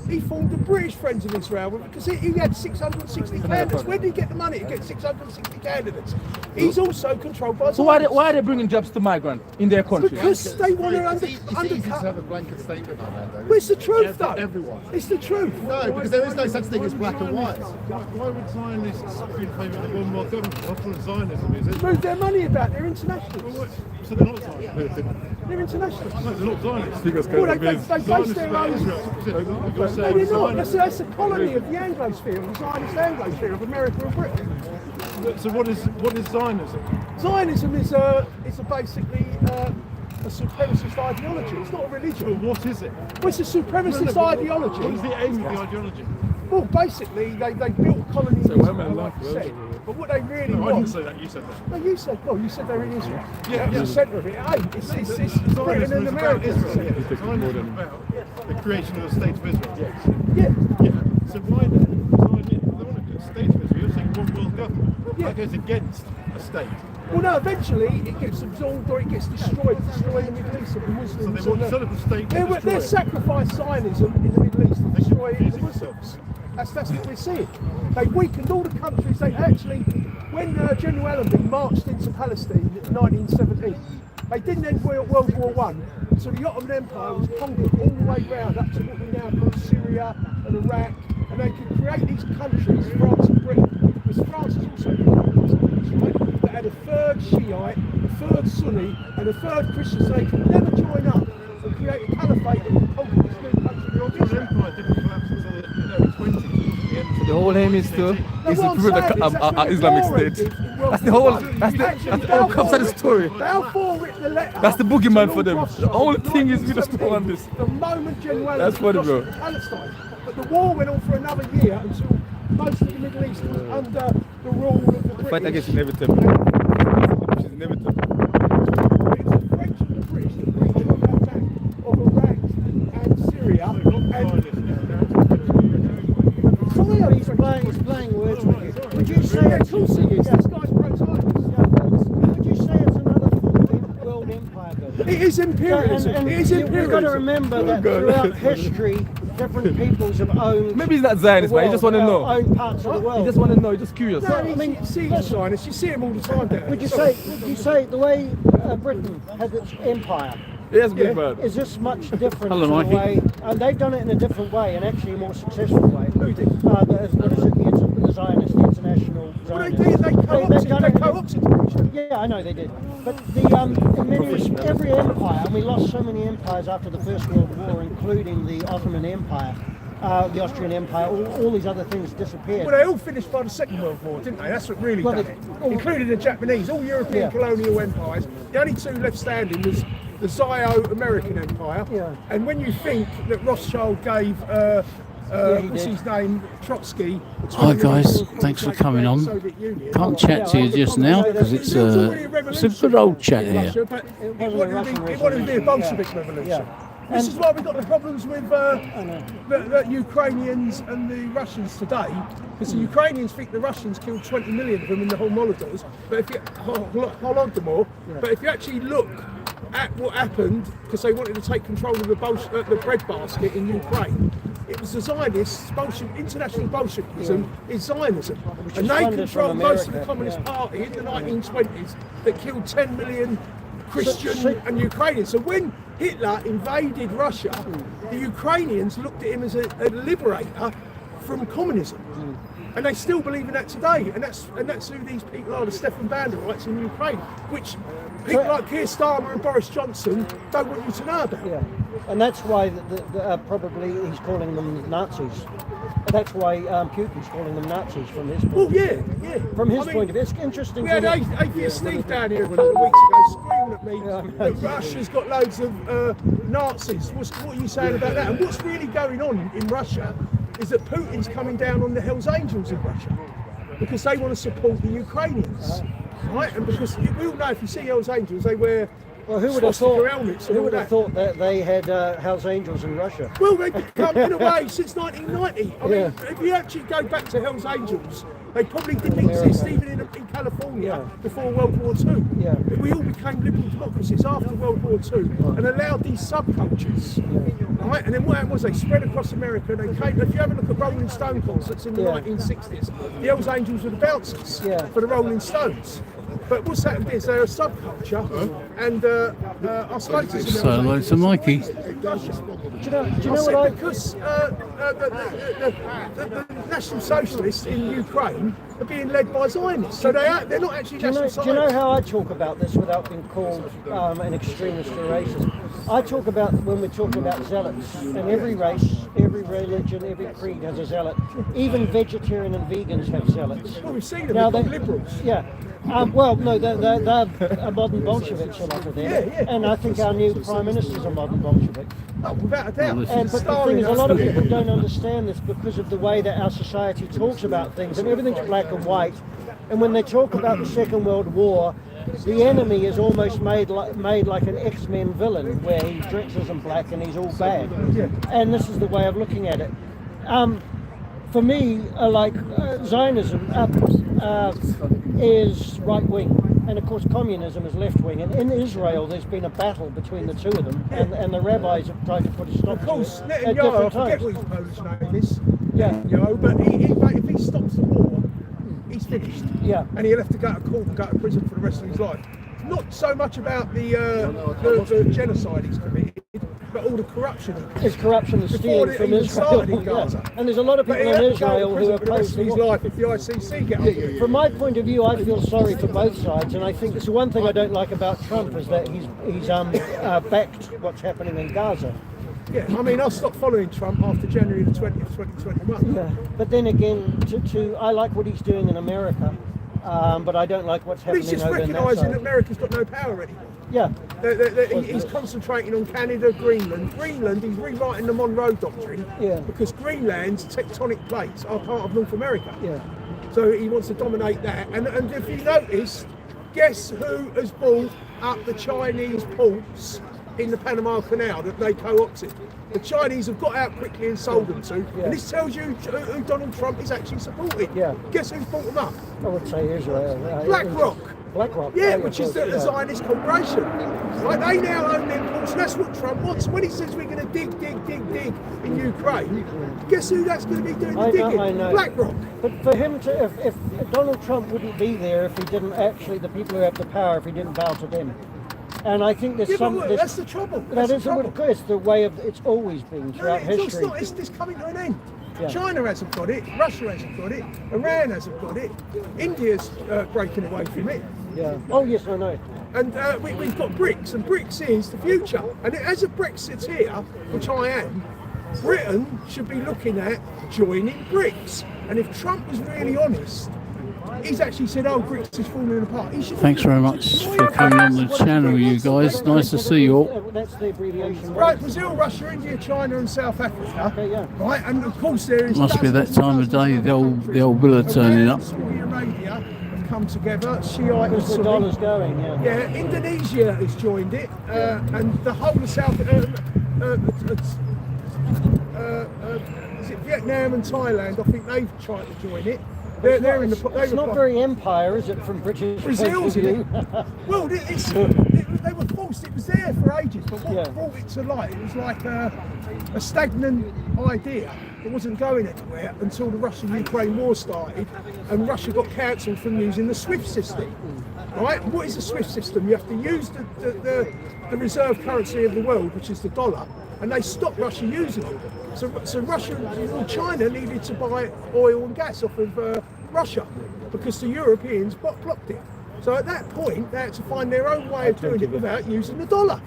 He formed the British Friends of Israel because he had 660 candidates. Where did he get the money to get 660 candidates? He's also controlled by. So why are they bringing jobs to migrants in their country? Because they want to It's easy to undercut. have a blanket statement on that, though. Well, it's the truth, though. Everyone. It's the truth. No, because there is no such thing as black and white. Why would Zionists be in favour of the one world government? Not for Zionism, is it? Move their money about. They're internationals. So they're not Zionists. They're internationals. No, they're not Zionists. Well, they base Zionists their about own. Israel. You're No, saying they're not. Zionists. That's a colony of the Anglosphere, the Zionist Anglosphere of America and Britain. So what is Zionism? Zionism is basically a supremacist ideology. It's not a religion. But what is it? Well, it's a supremacist ideology. What is the aim of the ideology? Well, basically, they built colonies, like you said. But what they really No, I didn't want. say that. You said that. No, you said, well, you said they're in Israel. Yeah, That's yeah. the centre of it. Hey, it's Britain Zionism and is about America. Israel. Zionism is about the creation of the state of Israel. Yeah. Yeah. So why then? They want a state of Israel. You're saying one world government. Yeah. That goes against a state. Well, no, eventually it gets absorbed or it gets destroyed the Middle East of the Muslims. So they want the son of the state to destroy They it. sacrifice Zionism in the Middle East and destroy it in the confusing Muslims. That's what we're seeing. They weakened all the countries. They actually, when General Allenby marched into Palestine in 1917, they didn't end World War I, so the Ottoman Empire was conquered all the way round up to what we now call Syria and Iraq, and they could create these countries, France and Britain, because France is also right, that had a third Shiite, a third Sunni, and a third Christian, so they could never join up and create a caliphate that would conquer this new country. The Ottoman Empire didn't collapse until the 20s. The whole aim is to No, prove the Islamic State. That's the whole comes of the story. Balfour wrote the letter. That's the boogeyman to for them. Lord The only Rothschild thing in is we just don't want 1917, this. The moment General That's funny, Allenby bro. crossed Palestine. But the war went on for another year until most of the Middle East was under the rule of the British. Fight against inevitable. Which is inevitable. It's the French and the British that breached the attack of Iraq and Syria. He's playing words with you. Would you say Yeah, of it's, course he is. This guy's pro-Zionist. would you say it's another form of world empire building? It is imperialism. And It is you've got to imperialism. remember that throughout history, different peoples have owned. Maybe he's not Zionist, but he just want to know. Own parts of the world. He just want to know. He's just curious. No, I mean, you see the Zionists, you see them all the time there. Would you say the way Britain had its empire Yes, good man. is this much different Hello, to the Mikey. way, and they've done it in a different way, and actually a more successful way. Who did? What is it? The Zionists, the international Well, they Zionists. did. They co-opted the region. Yeah, I know they did. But in many respects, every empire, and we lost so many empires after the First World War, including the Ottoman Empire, the Austrian Empire, all these other things disappeared. Well, they all finished by the Second World War, didn't they? That's what really Well, done it. Including the Japanese, all European Yeah. colonial empires. The only two left standing was the Zio-American Empire. Yeah. And when you think that Rothschild gave, he what's did. his name, Trotsky... Hi guys, thanks for coming on. Can't chat to you just now because it's a good old chat here. Russia, but it wanted to be a Bolshevik revolution. Yeah. This is why we've got the problems with the Ukrainians and the Russians today, because the Ukrainians think the Russians killed 20 million of them in the Holodomor. But if you but if you actually look at what happened, because they wanted to take control of the breadbasket in Ukraine, it was the Zionists. International Bolshevism is Zionism, and they funded controlled from most of the America, Communist Party in the 1920s that killed 10 million Christian and Ukrainians. So when Hitler invaded Russia, the Ukrainians looked at him as a liberator from communism. And they still believe in that today. And that's who these people are, the Stefan Banderites in Ukraine, which people like Keir Starmer and Boris Johnson don't want you to know about. Yeah, and that's why probably he's calling them Nazis. That's why Putin's calling them Nazis from his point. Well, yeah. From his I mean, point of view, it's interesting. We had atheist Steve down here a couple of weeks ago screaming at me that Russia's got loads of Nazis. What are you saying about that? And what's really going on in Russia is that Putin's coming down on the Hells Angels in Russia because they want to support the Ukrainians. right? And because we all know if you see Hell's Angels, they wear Well, who would have swastika thought? helmets and Who all would have that. thought that they had Hell's Angels in Russia? Well, they've become, in a way, since 1990. I Yeah. mean, if you actually go back to Hell's Angels, they probably didn't exist even in California before World War II. Yeah. We all became liberal democracies after World War II and allowed these subcultures. Right? And then what happened was they spread across America. They came, if you have a look at Rolling Stone concerts in the 1960s, the Hells Angels were the bouncers for the Rolling Stones. But what's happened is they're a subculture, and I spoke to some So hello to Mikey. Do you know what I? because the National Socialists in Ukraine are being led by Zionists, so they're not actually Do you National know Zionists. how I talk about this without being called an extremist or racist? I talk about when we're talking about zealots, and every race, every religion, every creed has a zealot. Even vegetarian and vegans have zealots. Well, we've seen them, Now they're they- liberals. Yeah. Well, no, they're modern Bolsheviks, a lot of them. Yeah. And I think our new Prime Minister's a modern Bolshevik. Oh, without a doubt. Well, And, but the thing is, a lot of people don't understand this because of the way that our society talks about things, and everything's black and white. And when they talk about the Second World War, the enemy is almost made like an X-Men villain, where he dresses in black and he's all bad. And this is the way of looking at it. For me, Zionism is right wing, and of course communism is left wing. And in Israel, there's been a battle between the two of them, and the rabbis have tried to put a stop Of course, to it at Netanyahu, I different forget times. what his Polish name is. Yeah. Netanyahu, but if he stops the war, he's finished. Yeah. And he'll have to go to court and go to prison for the rest of his life. Not so much about the genocide he's committed, but all the corruption. It's corruption and Before stealing it from even started in Israel. Gaza. And there's a lot of But people he'll in have to go to Israel who prison are for the rest opposed of to his war. life if the ICC get hold of him. From my point of view, I feel sorry for both sides, and I think it's the one thing I don't like about Trump is that he's backed what's happening in Gaza. Yeah, I mean, I stopped following Trump after January the 20th, 2021. Yeah. But then again, I like what he's doing in America, but I don't like what's But happening he's just over in that recognising that side. America's got no power anymore. Yeah. He's concentrating on Canada, Greenland. Greenland, he's rewriting the Monroe Doctrine because Greenland's tectonic plates are part of North America. Yeah. So he wants to dominate that. And if you noticed, guess who has bought up the Chinese ports in the Panama Canal that they co-opted? The Chinese have got out quickly and sold them to. Yeah. And this tells you who Donald Trump is actually supporting. Yeah. Guess who's bought them up? I would say Israel. BlackRock. BlackRock. Yeah, Oh, which of is the course, yeah. Zionist corporation. Right, they now own their ports, and that's what Trump wants. When he says we're going to dig in Ukraine, guess who that's going to be doing the digging? I know. BlackRock. But for him to, if Donald Trump wouldn't be there if he didn't actually, the people who have the power, if he didn't bow to them. And I think there's Yeah, some. but look, there's- that's the trouble. That That's the is trouble. it's the way of it's always been No, throughout it's history. not. It's coming to an end. Yeah. China hasn't got it. Russia hasn't got it. Iran hasn't got it. India's breaking away from it. Yeah. Oh yes, I know. And we've got BRICS, and BRICS is the future. And as a Brexiteer, which I am, Britain should be looking at joining BRICS. And if Trump was really honest, he's actually said, "Oh, BRICS is falling apart." He should Thanks very much for coming on the channel, you guys. Nice to see you all. That's the abbreviation. Right, Brazil, Russia, India, China, and South Africa. Okay, yeah. Right, and of course there is. Must be that dozens time of day, the old villa turning up. Saudi Arabia have come together. Shiite and Because the Sunni. dollar's going. Yeah. Yeah, Indonesia has joined it, and the whole of South. Is it Vietnam and Thailand? I think they've tried to join it. They're in the. It's not very empire, is it, from British Brazil's point in of it. view? Well, they were forced. It was there for ages, but what brought it to light? It was like a stagnant idea. It wasn't going anywhere until the Russia-Ukraine war started, and Russia got cancelled from using the SWIFT system. Right? What is the SWIFT system? You have to use the reserve currency of the world, which is the dollar, and they stopped Russia using it. So China needed to buy oil and gas off of Russia because the Europeans blocked it. So at that point, they had to find their own way of doing it without using the dollar.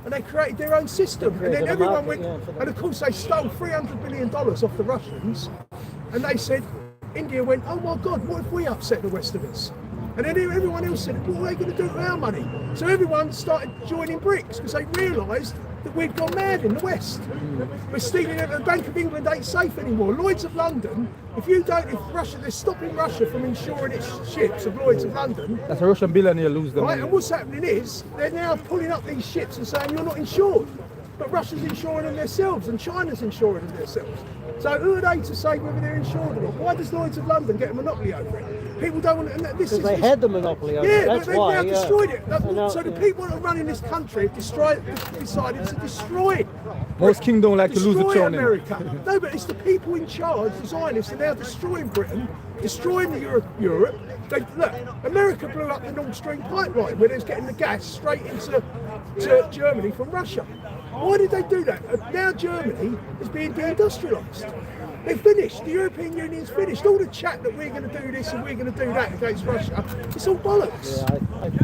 And they created their own system. And then everyone went, and of course they stole $300 billion off the Russians. And they said, India went, oh my God, what if we upset the Westerners? And then everyone else said, what are they going to do with our money? So everyone started joining BRICS because they realised that we've gone mad in the West. We're stealing it. The Bank of England ain't safe anymore. Lloyd's of London, if Russia, they're stopping Russia from insuring its ships of Lloyd's of London. That's a Russian billionaire lose them. Right, and what's happening is they're now pulling up these ships and saying you're not insured. But Russia's insuring them themselves and China's insuring them themselves. So who are they to say whether they're insured or not? Why does Lloyd's of London get a monopoly over it? People don't want to, and this is... They had the monopoly over it, yeah, that's but they've why. now destroyed it. So the yeah. people that are running this country have decided to destroy it. Most kings don't like to lose the Destroy throne. America. No, but it's the people in charge, the Zionists, are now destroying Britain, destroying Europe. Look, America blew up the Nord Stream pipeline where they was getting the gas straight into Germany from Russia. Why did they do that? Now Germany is being deindustrialised. They're finished. The European Union's finished. All the chat that we're going to do this and we're going to do that against Russia, it's all bollocks.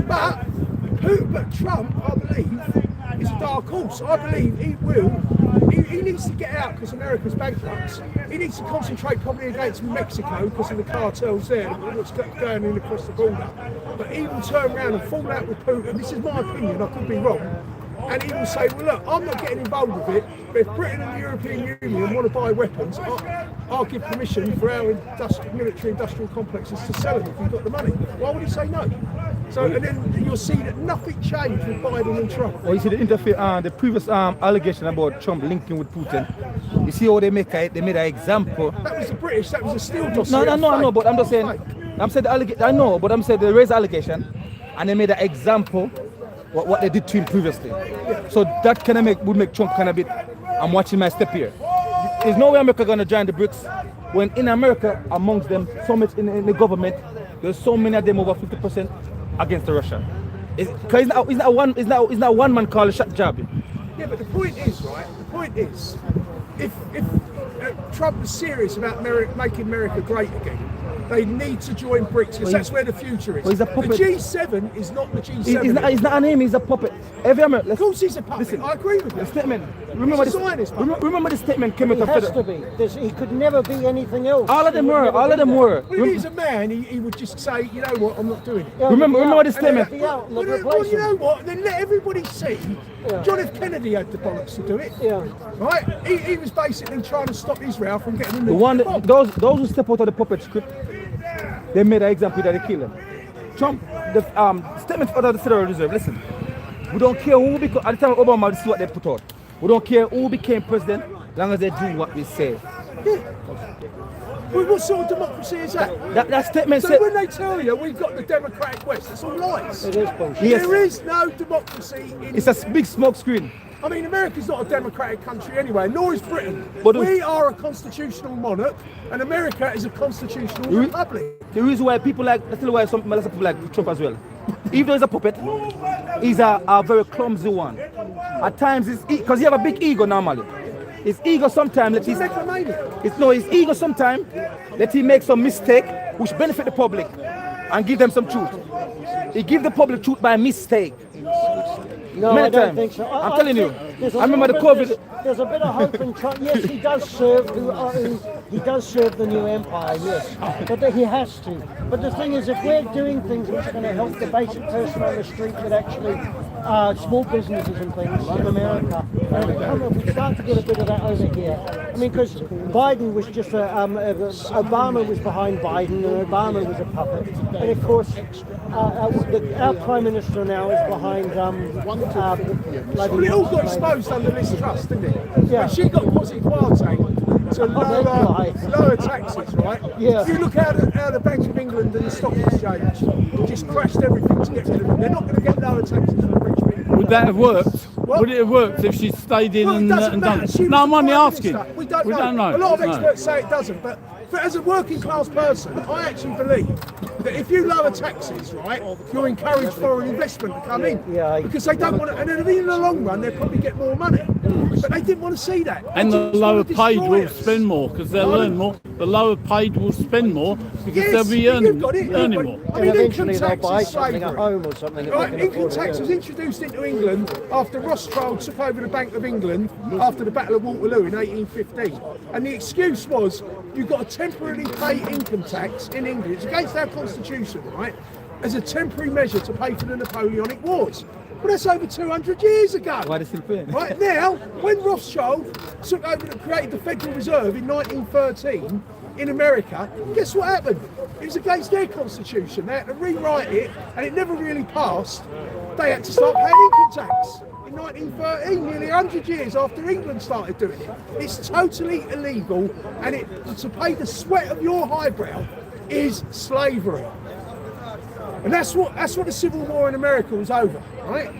But Trump, I believe, is a dark horse. I believe he will. He needs to get out because America's bankrupt. He needs to concentrate probably against Mexico because of the cartels there, what's going on across the border. But he will turn around and fall out with Putin. This is my opinion. I could be wrong. And he will say, well, look, I'm not getting involved with it, but if Britain and the European Union want to buy weapons, I'll give permission for our military-industrial complexes to sell them if we've got the money. Why would he say no? So, and then you'll see that nothing changed with Biden and Trump. Well, you see the previous allegation about Trump linking with Putin. You see how they made an example. That was the British, that was a Steele dossier. No, but I'm just saying, I know, but I'm saying they raised allegation and they made an example what they did to him previously. So that kind of would make Trump kind of bit, I'm watching my step here. There's no way America going to join the BRICS when in America, amongst them, so much in the government, there's so many of them over 50% against Russia. Because it's not one man call a shot job. Yeah, but the point is, right, the point is, if Trump was serious about making America great again, they need to join BRICS because that's where the future is. The G7 is not the G7. He's not an enemy, he's a puppet. Of course he's a puppet. Listen, I agree with you. The statement. Remember the statement came out He has to be. He could never be anything else. All of them were. Well, if he's a man, he would just say, you know what, I'm not doing it. Yeah, remember the statement. Well, you know what? Then let everybody see. Yeah. John F. Kennedy had the bollocks to do it. Yeah. Right? He was basically trying to stop Israel from getting a the one that, those who step out of the puppet script, they made an example that they kill him. Trump, the statement out of the Federal Reserve, listen, we don't care who became, at the time of Obama, this is what they put out. We don't care who became president, as long as they do what we say. Yeah. Well, what sort of democracy is that? That statement so said... when they tell you we've got the democratic West, it's all lies. It is bullshit. Yes. There is no democracy in... It's a big smoke screen. I mean, America's not a democratic country anyway, nor is Britain. But we are a constitutional monarch, and America is a constitutional republic. The reason why people like, that's why some people like Trump as well. Even though he's a puppet, he's a very clumsy one. At times, because he have a big ego normally. His ego sometimes his ego sometimes let him make some mistake which benefit the public and give them some truth. He give the public truth by mistake. No, I don't think so. I'm telling you. I remember the COVID. There's a bit of hope in Trump. Yes, he does serve. He does serve the new empire. Yes, but he has to. But the thing is, if we're doing things which are going to help the basic person on the street, that actually small businesses and things in America, and if we start to get a bit of that over here. I mean, because Biden was just Obama was behind Biden, and Obama was a puppet. And of course, our prime minister now is behind. Well, it all got exposed under Liz Truss, didn't it? Yeah. When she got Quasi-Quasi to lower taxes, right? Yeah. If you look how the Bank of England and the Stock Exchange just crashed everything to get rid of them, they're not going to get lower taxes for rich people. Would that have worked? What? Would it have worked if she stayed in and done it? No, I'm only asking. We don't know. A lot of experts say it doesn't, but as a working class person, I actually believe that if you lower taxes, right, you'll encourage foreign investment to come in. Yeah, because they don't want to, and in the long run, they'll probably get more money. But they didn't want to see that. And the lower paid will spend more because they'll earn more. The lower paid will spend more because they'll be earning more. I mean, eventually income they'll buy tax is something at slavery. home or something. Right, income tax was introduced into England after Rothschild took over the Bank of England after the Battle of Waterloo in 1815. And the excuse was, you've got to temporarily pay income tax in England. It's against our constitution, right? As a temporary measure to pay for the Napoleonic Wars. Well, that's over 200 years ago. Why are they still paying? Right now, when Rothschild took over and created the Federal Reserve in 1913 in America, guess what happened? It was against their constitution. They had to rewrite it, and it never really passed. They had to start paying income tax in 1913, nearly 100 years after England started doing it. It's totally illegal, and to pay the sweat of your highbrow is slavery. And that's what the Civil War in America was over, right?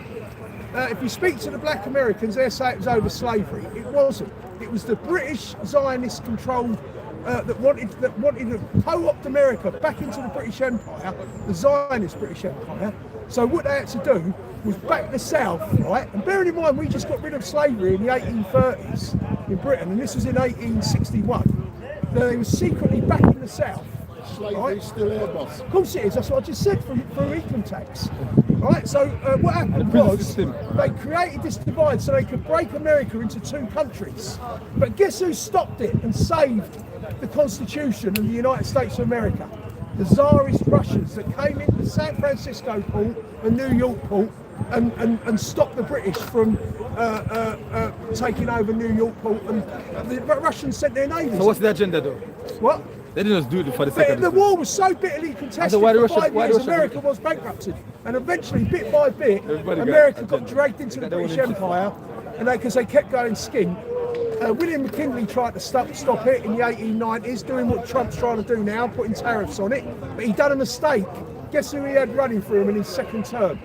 If you speak to the black Americans, they say it was over slavery. It wasn't. It was the British Zionist controlled that wanted to co-opt America back into the British Empire, the Zionist British Empire. So what they had to do was back the South, right? And bearing in mind, we just got rid of slavery in the 1830s in Britain, and this was in 1861. They were secretly backing the South. Slavery's still here, boss. Of course it is. That's what I just said for income tax. Right. So what happened was they created this divide so they could break America into two countries. But guess who stopped it and saved the Constitution of the United States of America? The Tsarist Russians that came into San Francisco port and New York port and stopped the British from taking over New York port. And the Russians sent their navies. So what's the agenda though? What? They didn't just do it for the sake of The war was so bitterly contested So why for Russia- 5 why years, Russia- America was bankrupted. And eventually, bit by bit, Everybody America got- got dragged into the they British wanted- Empire, and because they kept going skint. William McKinley tried to stop it in the 1890s, doing what Trump's trying to do now, putting tariffs on it. But he done a mistake. Guess who he had running for him in his second term?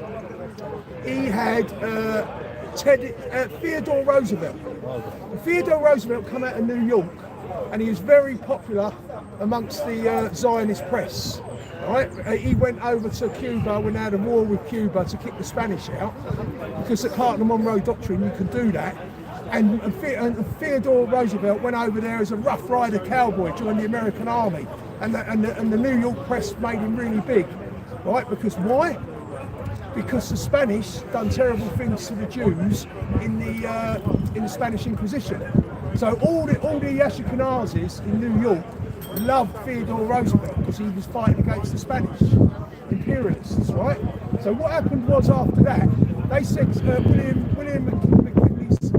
He had Theodore Roosevelt. And Theodore Roosevelt come out of New York, and he was very popular amongst the Zionist press. Right? He went over to Cuba when they had a war with Cuba to kick the Spanish out, because the Carter and Monroe Doctrine, you could do that. And Theodore Roosevelt went over there as a Rough Rider cowboy, joined the American Army, and the New York press made him really big, right? Because why? Because the Spanish done terrible things to the Jews in the Spanish Inquisition. So all the Ashkenazis in New York loved Theodore Roosevelt because he was fighting against the Spanish imperialists, right? So what happened was after that, they said William McKinley's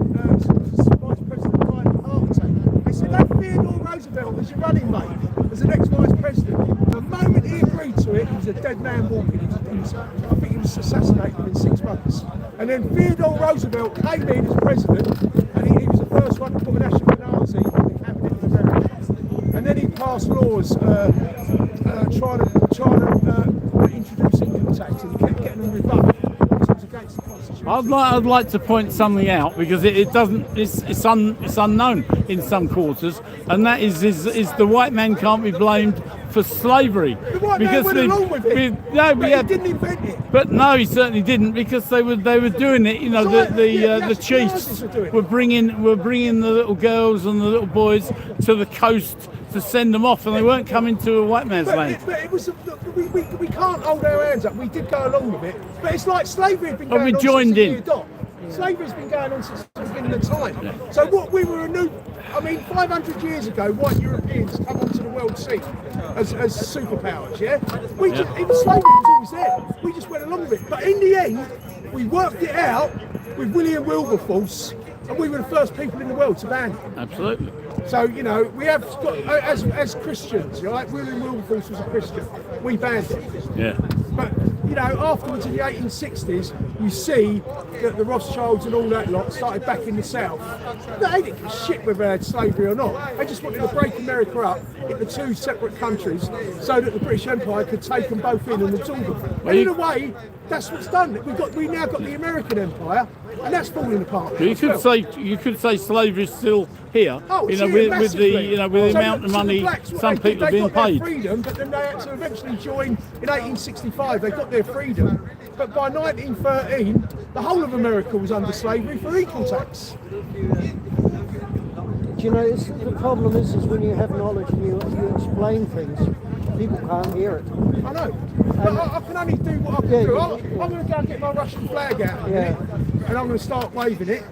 vice president died of a heart attack. They said, have Theodore Roosevelt as your running mate, as the next vice president. The moment he agreed to it, he was a dead man walking. I think he was assassinated in 6 months. And then Theodore Roosevelt came in as president, and he was the first one to put an Ashkenazi in the cabinet of America. And then he passed laws trying to introduce income tax, and he kept getting them rebuffed. It was against the Constitution. I'd like to point something out because it's unknown in some quarters, and that is the white man can't be blamed for slavery. The white man went along with it. He didn't invent it. But no, he certainly didn't, because they were doing it. You know, the chiefs were bringing the little girls and the little boys to the coast to send them off, and they weren't coming to a white man's land. But it was we can't hold our hands up. We did go along with it, but it's like slavery had been going on joined since the in. year dot. Slavery's been going on since the beginning of time. So what we were 500 years ago, white Europeans come onto the world scene as superpowers, yeah? Even slavery was always there. We just went along with it. But in the end, we worked it out with William Wilberforce, and we were the first people in the world to ban it. Absolutely. So, we have got, as Christians, right? William Wilberforce was a Christian. We banned it. Yeah. But, afterwards in the 1860s, you see that the Rothschilds and all that lot started back in the South. They didn't give a shit whether they had slavery or not. They just wanted to break America up into two separate countries so that the British Empire could take them both in and absorb them. And in a way, that's what's done. We now got the American Empire, and that's falling apart. But you could say slavery is still here. Oh, it's with massively. the amount of money some people are being paid. Freedom, but then they had to eventually join in 1865. They got their freedom, but by 1913, the whole of America was under slavery for income tax. Do you know, the problem is when you have knowledge and you explain things, people can't hear it. I know. But I can only do what I can do. I'm going to go and get my Russian flag out in a minute, and I'm going to start waving it.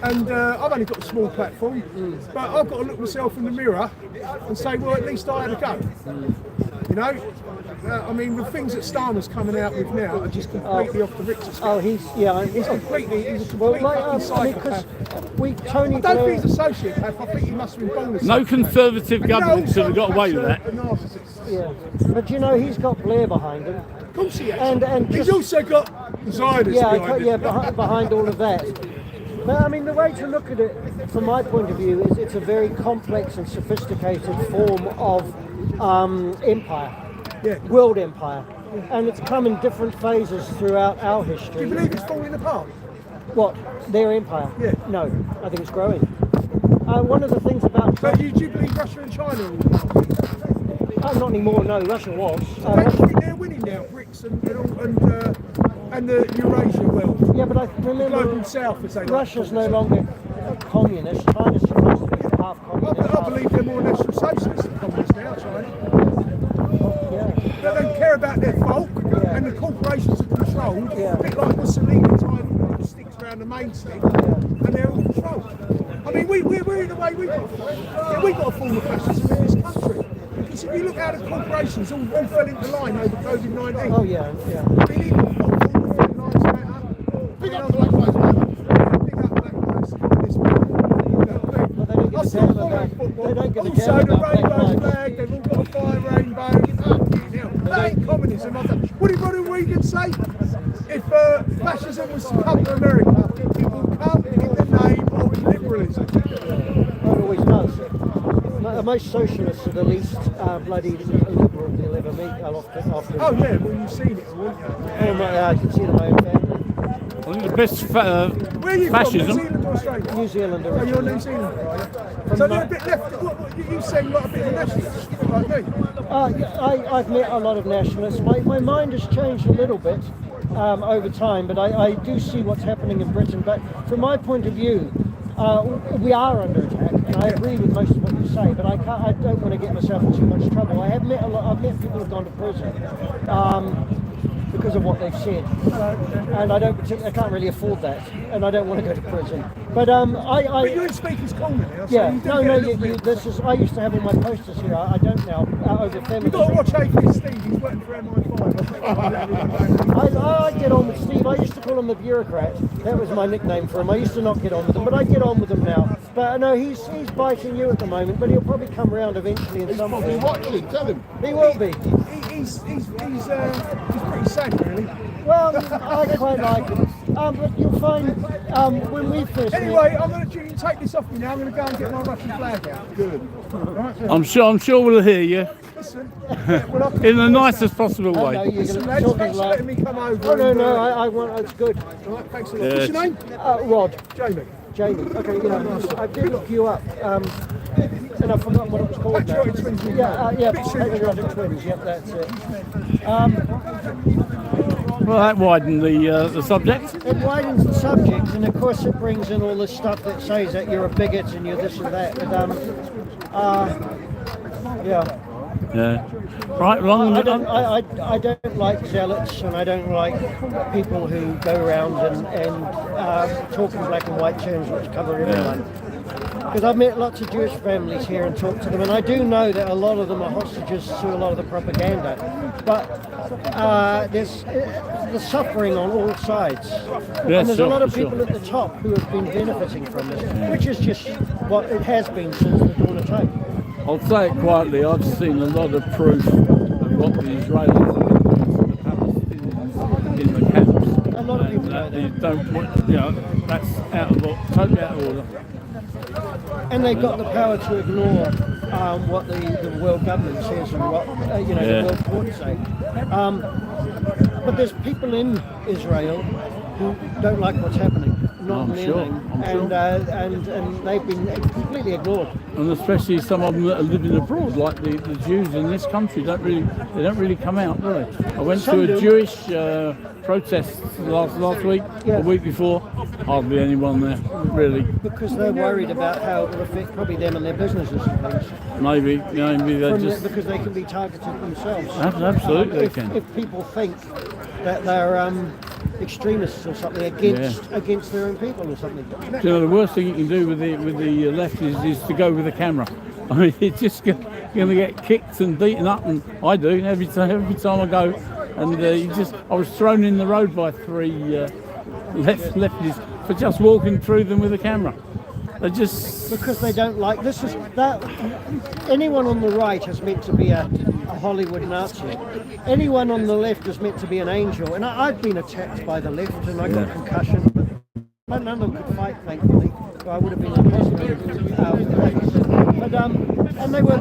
And I've only got a small platform, but I've got to look myself in the mirror and say, well, at least I had a go. You know, I mean, the things that Starmer's coming out with now are just completely off the Richter scale. Oh, he's He's a complete well, like, fucking psychopath. Tony I don't Blair. think he's a sociopath. I think he must have been born as No Conservative government should have got away with that. A narcissist. Yeah, but you know he's got Blair behind him. Of course he has. And he's just- also got Zionists behind him. behind all of that. But I mean, the way to look at it, from my point of view, is it's a very complex and sophisticated form of empire, Yeah. world empire, and it's come in different phases throughout our Do history. you believe it's falling apart? What? Their empire? Yeah. No, I think it's growing. One of the things about So do you believe Russia and China are not anymore. No, Russia was. Don't you think they're winning now, BRICS and the Eurasia world? Yeah, but I remember Global South, as they like. Russia's no longer communist. China's supposed to be half communist. I believe they're more national socialist than communists now, China. Yeah. They don't care about their folk, and the corporations are controlled, Yeah. a bit like Mussolini tied all the sticks around the main stick, and they're all controlled. I mean, we're in a way, we've got a form of fascism in this country. Because if you look how the corporations all fell into line over COVID-19. Oh yeah, yeah. I mean, even the Black Lives Matter. Big up Black Lives Matter. Big up Black Lives Matter. But they don't give a damn about. They don't give a Also, damn the about black rainbow lives. flag, they've all got a fire rainbow. That ain't communism. What did Ronald Reagan say? If fascism was to come to America, it will come in the name of liberalism. It always does. Most socialists are the least bloody liberal you'll ever meet. Often. Oh yeah, well you've seen it, haven't you? Oh, I can see it in my own family. I think the best Where are you from? New fascism. Zealand or Australia? New Zealand Oh, you're originally. New Zealand, are you? So they're a bit left. You seem like a bit of a nationalist, like me. I've met a lot of nationalists. My mind has changed a little bit over time, but I do see what's happening in Britain. But from my point of view, we are under attack, and I agree with most of what you say. But I don't want to get myself in too much trouble. I've met people who've gone to prison because of what they've said, and I can't really afford that, and I don't want to go to prison. But But you're in Speaker's Corner now, so yeah, you do no, get a no. little bit. This is. I used to have all my posters here. I don't now. Over You've feminism. got to watch Atheist Steve, he's working for MI5. I get on with Steve. I used to call him the bureaucrat. That was my nickname for him. I used to not get on with him, but I get on with him now. But no, he's biting you at the moment, but he'll probably come round eventually in some Probably form. watching, tell him. He will be. He's pretty sad, really. Well, I quite like him. But you'll find when we first Anyway, you can take this off me now. I'm going to go and get my Russian flag out. Good. Right, I'm sure we'll hear you listen. in the nicest possible met. way. No, you're Listen, going lads, to talk thanks for like. letting me come over. Oh no, and, no, I want. It's good. Right, thanks a lot. Yes. What's your name? Rod, Jamie. Jamie. Okay, yeah. I did look you up. And I forgot what it was called. now. Patriotic Twins. Yeah, Bit super Patriotic Twins. Yep, that's it. Well, that widened the subject. It widens the subject, and of course it brings in all this stuff that says that you're a bigot and you're this and that. But yeah, Yeah. Right, long. I don't like zealots, and I don't like people who go around and talk in black and white terms which cover everyone. Because I've met lots of Jewish families here and talked to them, and I do know that a lot of them are hostages to a lot of the propaganda. But there's the suffering on all sides, and there's a lot of people at the top who have been benefiting from this, which is just what it has been since the dawn of time. I'll say it quietly. I've seen a lot of proof of what the Israelis are doing to the Palestinians in the camps. A lot of people know And that. you don't want, that's totally out of order. And they've got the power to ignore what the world government says and what the world courts say. But there's people in Israel who don't like what's happening, not I'm in their sure, name, I'm and sure. and they've been completely ignored. And especially some of them that are living abroad, like the Jews in this country, don't really come out, do they? I went Some to do. a Jewish protest last week, Yeah. a week before. Hardly anyone there, really. Because they're worried about how it will affect probably them and their businesses and things. Maybe they just. Because they can be targeted themselves. Absolutely they can. If people think that they're extremists or something against their own people or something. You know, the worst thing you can do with the left is to go with the camera. I mean, you're just going to get kicked and beaten up, and I do every time I go. And I was thrown in the road by 3 lefties for just walking through them with a camera. They just because they don't like this. Is that anyone on the right is meant to be a Hollywood Nazi. Anyone on the left is meant to be an angel. And I've been attacked by the left, and I got concussion. But none of them could fight, thankfully. So I would have been in hospital. And they were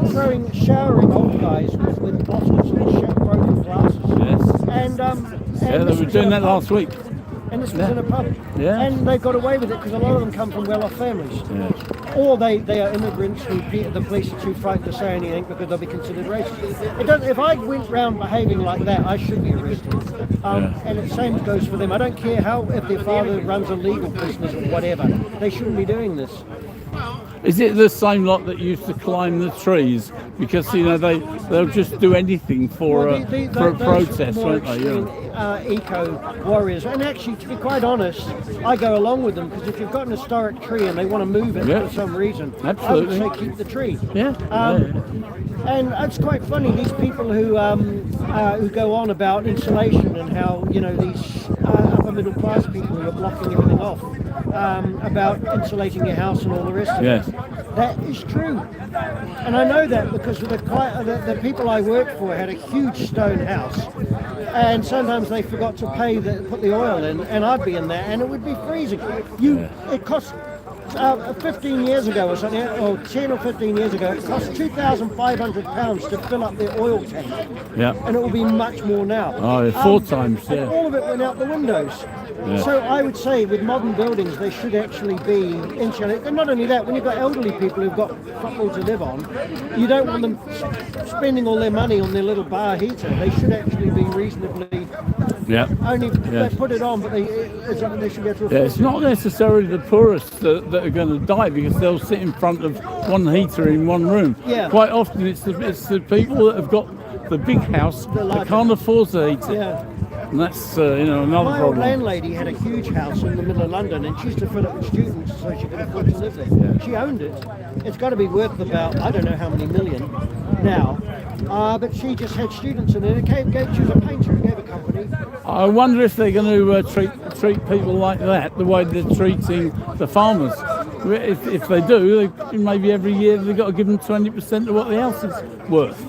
showering old guys with bottles and broken glasses. Yes. And they were doing that last week. And this was in a pub. Yeah. And they got away with it because a lot of them come from well-off families. Yeah. Or they are immigrants who the police are too frightened to say anything because they'll be considered racist. If I went round behaving like that, I should be arrested. And the same goes for them. I don't care if their father runs a legal business or whatever. They shouldn't be doing this. Is it the same lot that used to climb the trees? Because they'll just do anything for a protest, won't they? Eco warriors, and actually, to be quite honest, I go along with them because if you've got an historic tree and they want to move it for some reason, absolutely. I would say keep the tree. Yeah. And it's quite funny, these people who go on about insulation and how these upper middle class people who are blocking everything off about insulating your house and all the rest of it. That is true, and I know that because the people I worked for had a huge stone house, and sometimes they forgot to put the oil in, and I'd be in there, and it would be freezing. It cost 15 years ago or something, or 10 or 15 years ago, it cost £2,500 to fill up their oil tank. Yeah. And it will be much more now. Oh, 4 times, yeah. And all of it went out the windows. Yeah. So I would say with modern buildings, they should actually be insulated. And not only that, when you've got elderly people who've got football to live on, you don't want them spending all their money on their little bar heater. They should actually be reasonably... They put it on, but they should be able to... it's not necessarily the poorest that are going to die because they'll sit in front of one heater in one room. Yeah. Quite often it's the people that have got the big house that can't afford to heat it. Yeah. And that's another problem. My old landlady had a huge house in the middle of London, and she used to fill it with students so she could afford to live there. Yeah. She owned it. It's got to be worth about, I don't know how many million now, but she just had students in it. She was a painter and gave a company. I wonder if they're going to treat people like that the way they're treating the farmers. If they do, maybe every year they've got to give them 20% of what the house is worth.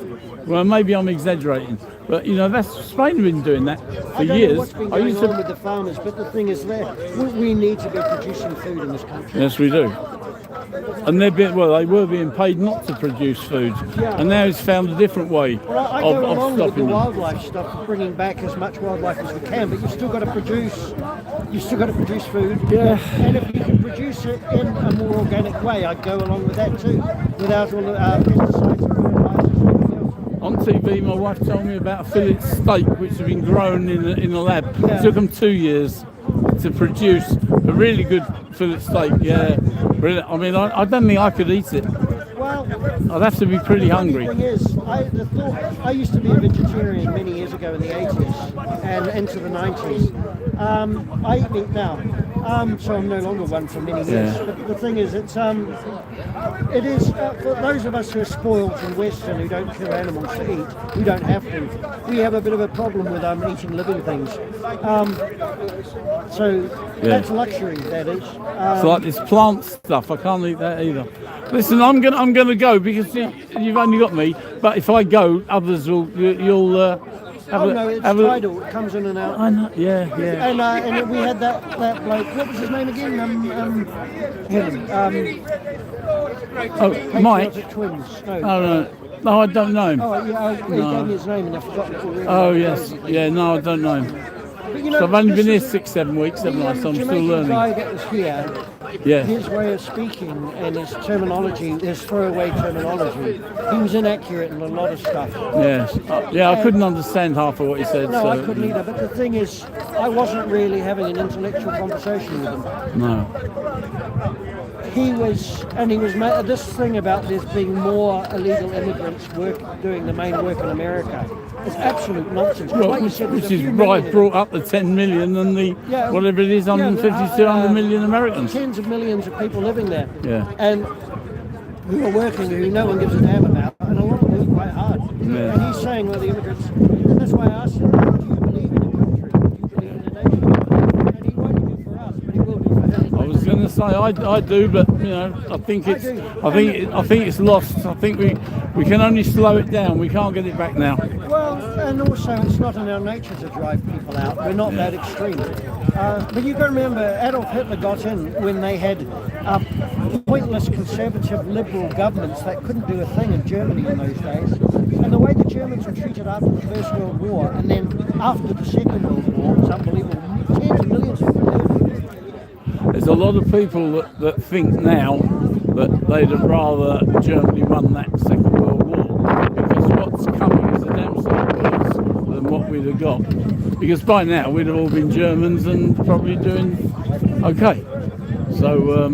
Well, maybe I'm exaggerating, but that's Spain have been doing that for years. I don't know what's been going on with the farmers, but the thing is we need to be producing food in this country. Yes, we do. And they were being paid not to produce food, and now it's found a different way I go along with the wildlife stuff, bringing back as much wildlife as we can, but you've still got to produce food. Yeah. And if you can produce it in a more organic way, I'd go along with that too, without all the pesticides and fertilizers and everything else. On TV, my wife told me about a fillet steak which had been grown in a lab. It took them 2 years to produce a really good fillet steak. Yeah, brilliant. I mean, I don't think I could eat it. Well, I'd have to be pretty hungry. The thing is, I used to be a vegetarian many years ago in the 80s and into the 90s. I eat meat now, so I'm no longer one for many years. Yeah. But the thing is, it is for those of us who are spoiled and Western who don't kill animals to eat, we don't have to. We have a bit of a problem with eating living things. That's luxury. That is. It's like this plant stuff. I can't eat that either. Listen, I'm gonna go because you've only got me. But if I go, others you'll. It's tidal. It comes in and out. I know. Yeah. And we had that bloke. What was his name again? Mike. Twins. No. Oh no. No, I don't know him. Oh yeah, he gave me his name and I forgot it already. Oh yes. Yeah. No, I don't know him. But, so I've only been here 6-7 weeks, haven't I? So I'm still learning. The guy that was here, his way of speaking and his terminology, his throwaway terminology, he was inaccurate in a lot of stuff. Yes. I couldn't understand half of what he said. No, I couldn't either. But the thing is, I wasn't really having an intellectual conversation with him. No. He was this thing about there's being more illegal immigrants doing the main work in America. It's absolute nonsense. Well, which is right, brought up the 10 million and the whatever it is, 150, 200 million Americans. Tens of millions of people living there. Yeah. And who are working, who no one gives a damn about, and a lot of them work quite hard. Yeah. And he's saying, well, the immigrants, and that's why I asked him, do you believe in a country? Do you believe in a nation? And he won't do for us, but he will do for him. I was going to say I do, but you know, I think it's lost. I think we can only slow it down. We can't get it back now. Well, and also it's not in our nature to drive people out. We're not that extreme. But you've got to remember, Adolf Hitler got in when they had pointless conservative liberal governments that couldn't do a thing in Germany in those days. And the way the Germans were treated after the First World War and then after the Second World War was unbelievable. Tens of millions of people. There's a lot of people that think now that they'd have rather Germany won that Second World War, because what's coming is a damn sight worse than what we'd have got. Because by now we'd have all been Germans and probably doing okay. So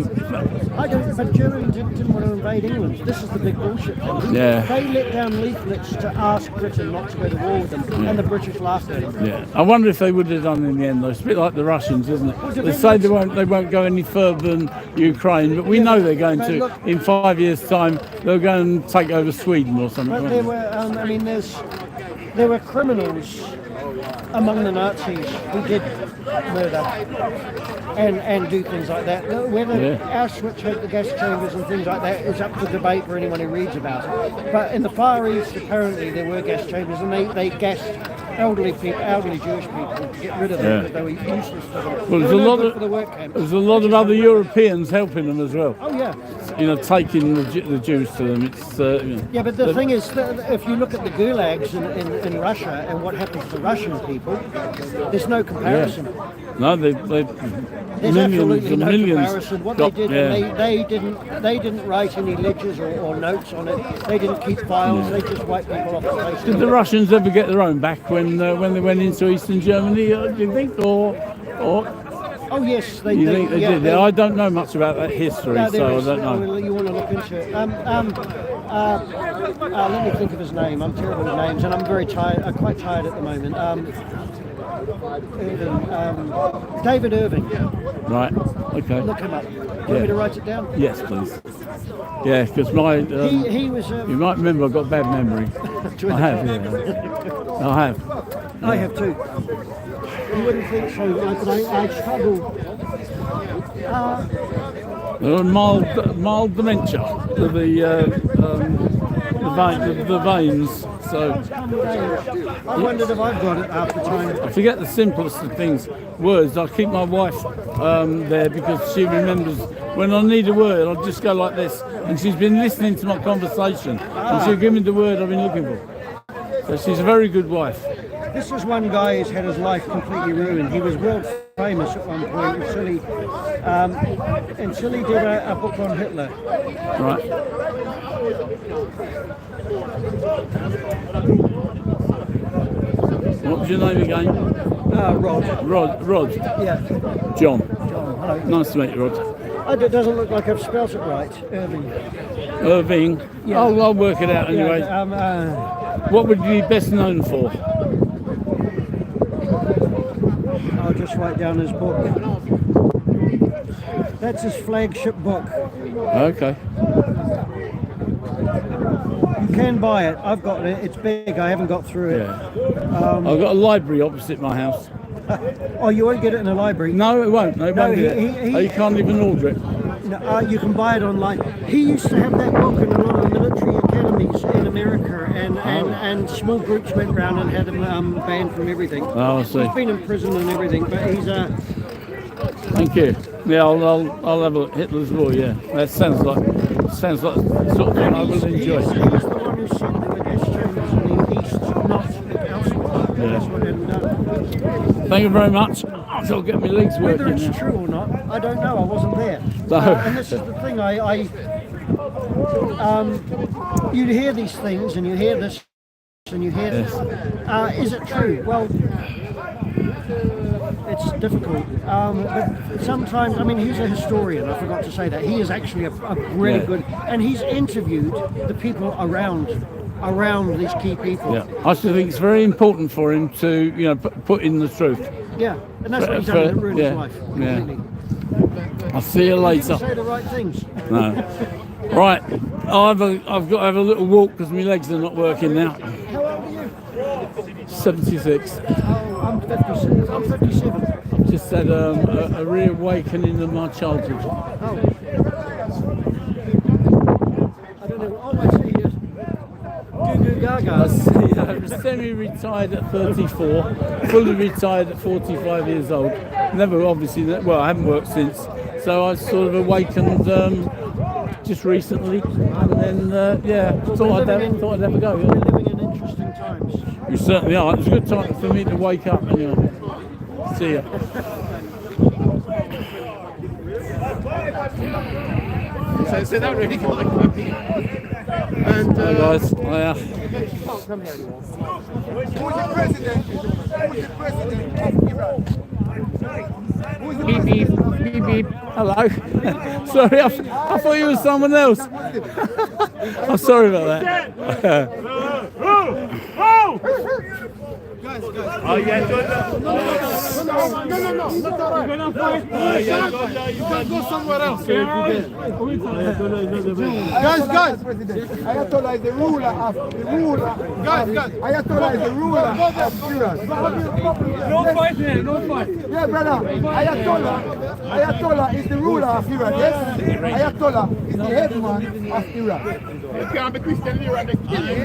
but Germany didn't want to invade England. This is the big bullshit thing. Yeah. They let down leaflets to ask Britain not to go to war with them, and the British laughed at them. yeah, I wonder if they would have done in the end though. It's a bit like the Russians, isn't it? They say they won't go any further than Ukraine, but we know they're going to. Look, In 5 years' time, they'll go and take over Sweden or something. But won't there they? were, there were criminals among the Nazis who did murder and do things like that. Whether Auschwitz had the gas chambers and things like that is up for debate for anyone who reads about it. But in the Far East, apparently there were gas chambers, and they gassed elderly Jewish people to get rid of them because they were useless for them. Well, there's a lot of other Europeans helping them as well. Oh yeah. You know, taking the Jews to them. It's you know, Yeah, but the thing is, if you look at the gulags in Russia and what happens to Russian people, there's no comparison. no, they There's millions absolutely and no millions. comparison. What they did, they didn't write any ledgers or notes on it. They didn't keep files. They just wiped people off the face. Did the Russians ever get their own back when they went into Eastern Germany? Do you think, or Oh yes, they you did. think they did? I don't know much about that history, No, so I is, don't know. You want to look into it. Let me think of his name. I'm terrible with names, and I'm very tired. I'm quite tired at the moment. David Irving. Right. Okay. Look him up. Do you want me to write it down? Yes, please. Yeah, because my He was. you might remember I've got bad memory. I have. Yeah. I have. I have too. You wouldn't think so, but I struggle. Mild dementia to the veins. So I wondered if I've got it half the time. I forget the simplest of things, words. I keep my wife there because she remembers when I need a word, I'll just go like this. And she's been listening to my conversation and she'll give me the word I've been looking for. So she's a very good wife. This is one guy who's had his life completely ruined. He was world famous at one point until he did a book on Hitler. Right. What was your name again? Rod. Rod. Yeah. John. Hello. Nice to meet you, Rod. It doesn't look like I've spelled it right. Irving. Yeah. I'll work it out anyway. Yeah, What would you be best known for? I'll just write down his book. That's his flagship book. Okay. You can buy it. I've got it. It's big. I haven't got through it. Yeah. I've got a library opposite my house. Oh, you won't get it in a library? No, it won't. No, it won't get it. he- You can't even order it. No, you can buy it online. He used to have that book in a lot of the military academies in America, and small groups went round and had him banned from everything. Oh, I see. He's been in prison and everything, but he's Thank you. Yeah, I'll have a look. Hitler's Law. Yeah, that sounds like the sort of thing I will enjoy. He's the one who said there were gas chambers in the east, not elsewhere. That's what hadn't done. Thank you very much. I'll get my legs Whether working it's now. true or not, I don't know. I wasn't there. No. And this is the thing. You hear these things, and you hear this, and you hear this. Is it true? Well, it's difficult. But sometimes, I mean, he's a historian. I forgot to say that. He is actually a really good, and he's interviewed the people around these key people. Yeah, I still think it's very important for him to, put in the truth. Yeah, and that's what he's done. It ruined his life completely. I'll see you He later. didn't say the right things. No. Right, I've got to have a little walk because my legs are not working now. How old are you? 76. Oh, I'm 56. I'm 57. I've just had a reawakening of my childhood. Oh. I don't know. All I see is Goo Goo Gaga. I was semi-retired at 34, fully retired at 45 years old. Never, obviously, well, I haven't worked since. So I sort of awakened just recently, and then thought I'd have a go. We're living in interesting times. You certainly are. It's a good time for me to wake up. Anyway, see ya. So that really got like and Hi guys. Hiya. come here. Who's the president? Who's the president of Iran? Who's the Beep beep beep beep. Hello. Sorry, I thought you were someone else. I'm sorry about that. Guys. Oh, yeah, good. No, not that right. You can go somewhere else. Guys. Ayatollah is the ruler of the ruler. Guys. Ayatollah is the ruler of Iran. No fight here, no fight. Yeah, brother. Ayatollah is the ruler of Iran. Yes. Ayatollah is the headman of Iran. You can't be Christian in Iran, they kill you. You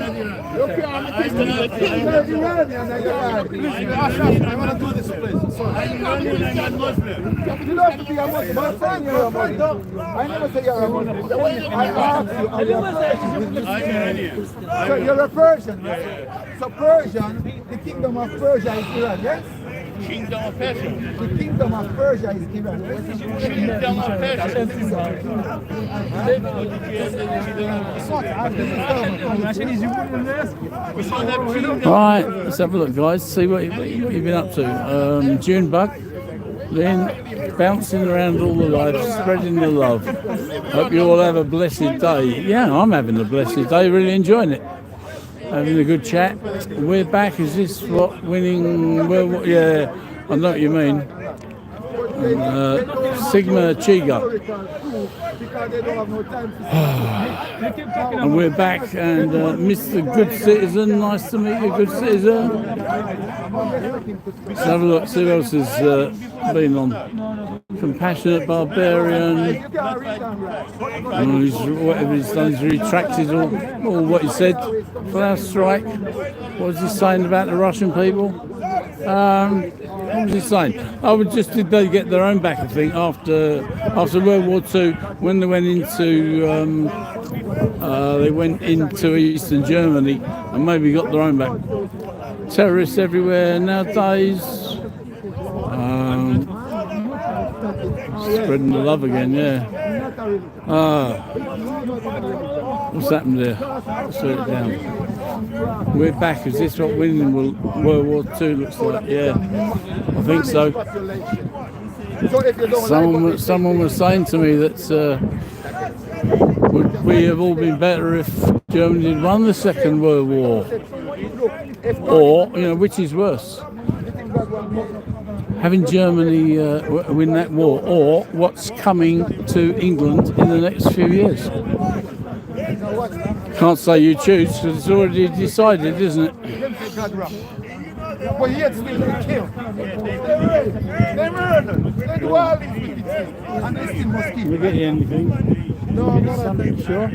can't be Christian in Iran, they kill you. Listen, Ashraf, I want to do this, please. Sorry. You don't have to be a Muslim. I'm saying you're a Muslim. I never say you're a Muslim. I ask you, are you a Persian? So you're a Persian. So Persian, the kingdom of Persia is Iran, yes? Kingdom of Persia. The kingdom of Persia is Iran. Kingdom of Persia. Right, let's have a look, guys. See what you've been up to. June bug, then bouncing around all the lives, spreading the love. Hope you all have a blessed day. Yeah, I'm having a blessed day. Really enjoying it. Having a good chat. We're back. Is this what winning? Well, yeah, I know what you mean. Sigma Chiga. And we're back, and Mr. Good Citizen, nice to meet you, Good Citizen. Let's have a look, see who else has been on. Compassionate Barbarian. Whatever he's done, he's retracted all what he said. Flower Strike. What was he saying about the Russian people? What was he saying? Did they get their own back, I think, after World War II, when they went into Eastern Germany and maybe got their own back. Terrorists everywhere nowadays. Spreading the love again, yeah. What's happened there? Slow it down. We're back. Is this what winning World War II looks like? Yeah, I think so. Someone was saying to me that would we have all been better if Germany had won the Second World War, or which is worse, having Germany win that war, or what's coming to England in the next few years? Can't say you choose because it's already decided, isn't it? But yet still they kill. They murder. They do all these things. And they still must keep. Did we get you anything? No, I'm not Something sure?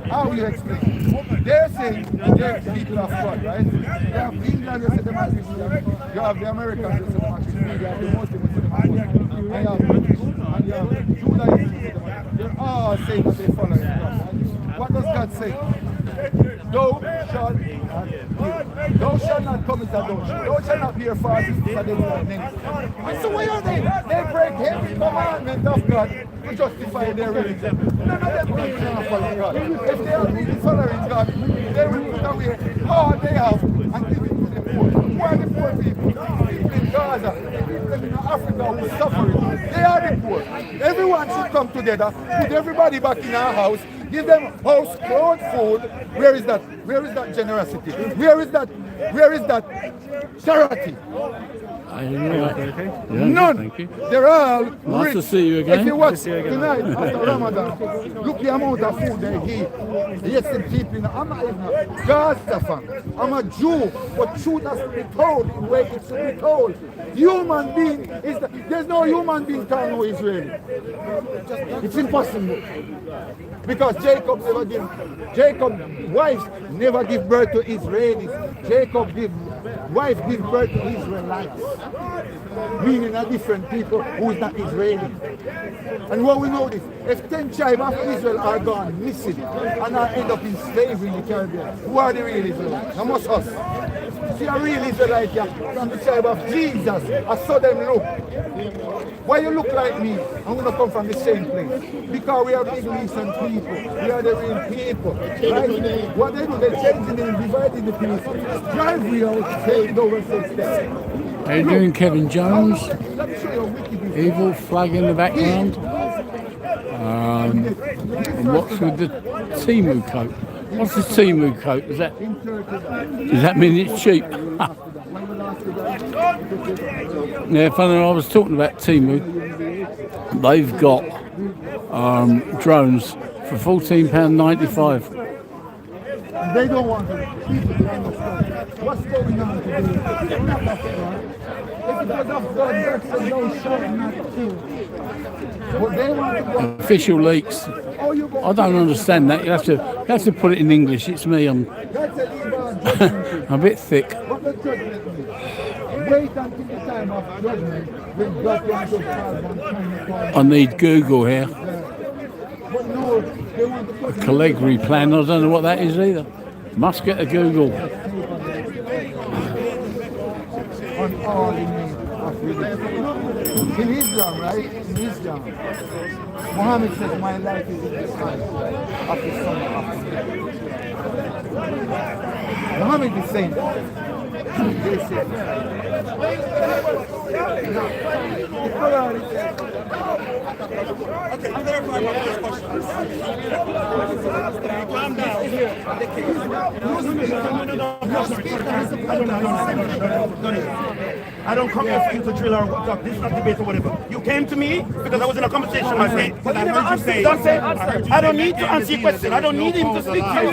How will you explain? They're saying they're people of God, right? You have England, they say them are Christian. You have the Americans, they say them are Christian. You have the Muslims, they say them are Muslim. And you have British, and you have Judaism. They're all saying that they follow God. What does God say? Thou shalt not commit adultery. Thou shalt not bear false witness against thy neighbor. And so why are they? They break every commandment of God to justify their religion. None of them think they are following God. If they are really following God, they will put away all they have and give it to the poor. Who are the poor people? People in Gaza, people in Africa who are suffering. They are the poor. Everyone should come together, put everybody back in our house, give them house, clothes, food. Where is that? Where is that generosity? Where is that charity? Yeah, None. Thank you. They're all Nice rich. to see you again. If you watch tonight after Ramadan, look the amount of food they eat. Yes, the people. I'm not even a Gaza fan. I'm a Jew, but truth has to be told in the way it should be told. Human being is there's no human being called no Israeli. It's impossible. Because Jacob's wife never give birth to Israelis. Jacob's wife give birth to Israelites. Meaning a different people who is not Israeli. And what we know is, if 10 tribes of Israel are gone missing and are end up in slavery in the Caribbean, who are the real Israelites? How much us? See a real Israelite here from the tribe of Jesus. I saw them look. Why you look like me? I'm going to come from the same place. Because we are the innocent people. We are the real people. Right? What they do, they change the name, dividing the people. Drive we out, take it over 6 steps. How you doing, Kevin Jones? Let me show you a wicked Evil flag in the background. And what's with the Timu coat? What's the Timu coat? Does that mean it's cheap? Yeah, funny, I was talking about Timu. They've got drones for £14.95. They don't want to people to understand what's going on today. If it was of God, that's a no shot, not true. But they want to go. Official leaks. I don't understand that. You have to put it in English. It's me. I'm That's a legal judgment. a bit thick. What the judgment means? Wait until the time of judgment when God wants to call I need Google here. But no, they want to put Calligraphy plan. I don't know what that is either. Must get a Google. on all in need of religion. In Islam, right? In Islam, Muhammad says, my life is in the hand of the son of God. Muhammad is saying that. They say the Quran says, Okay, I'm clarifying my first question. Calm down. I don't come here for you to drill or talk. This is not debate or whatever. You came to me because I was in a conversation, my friend. But I heard you say, I don't need to answer your question. I don't need him to speak to you.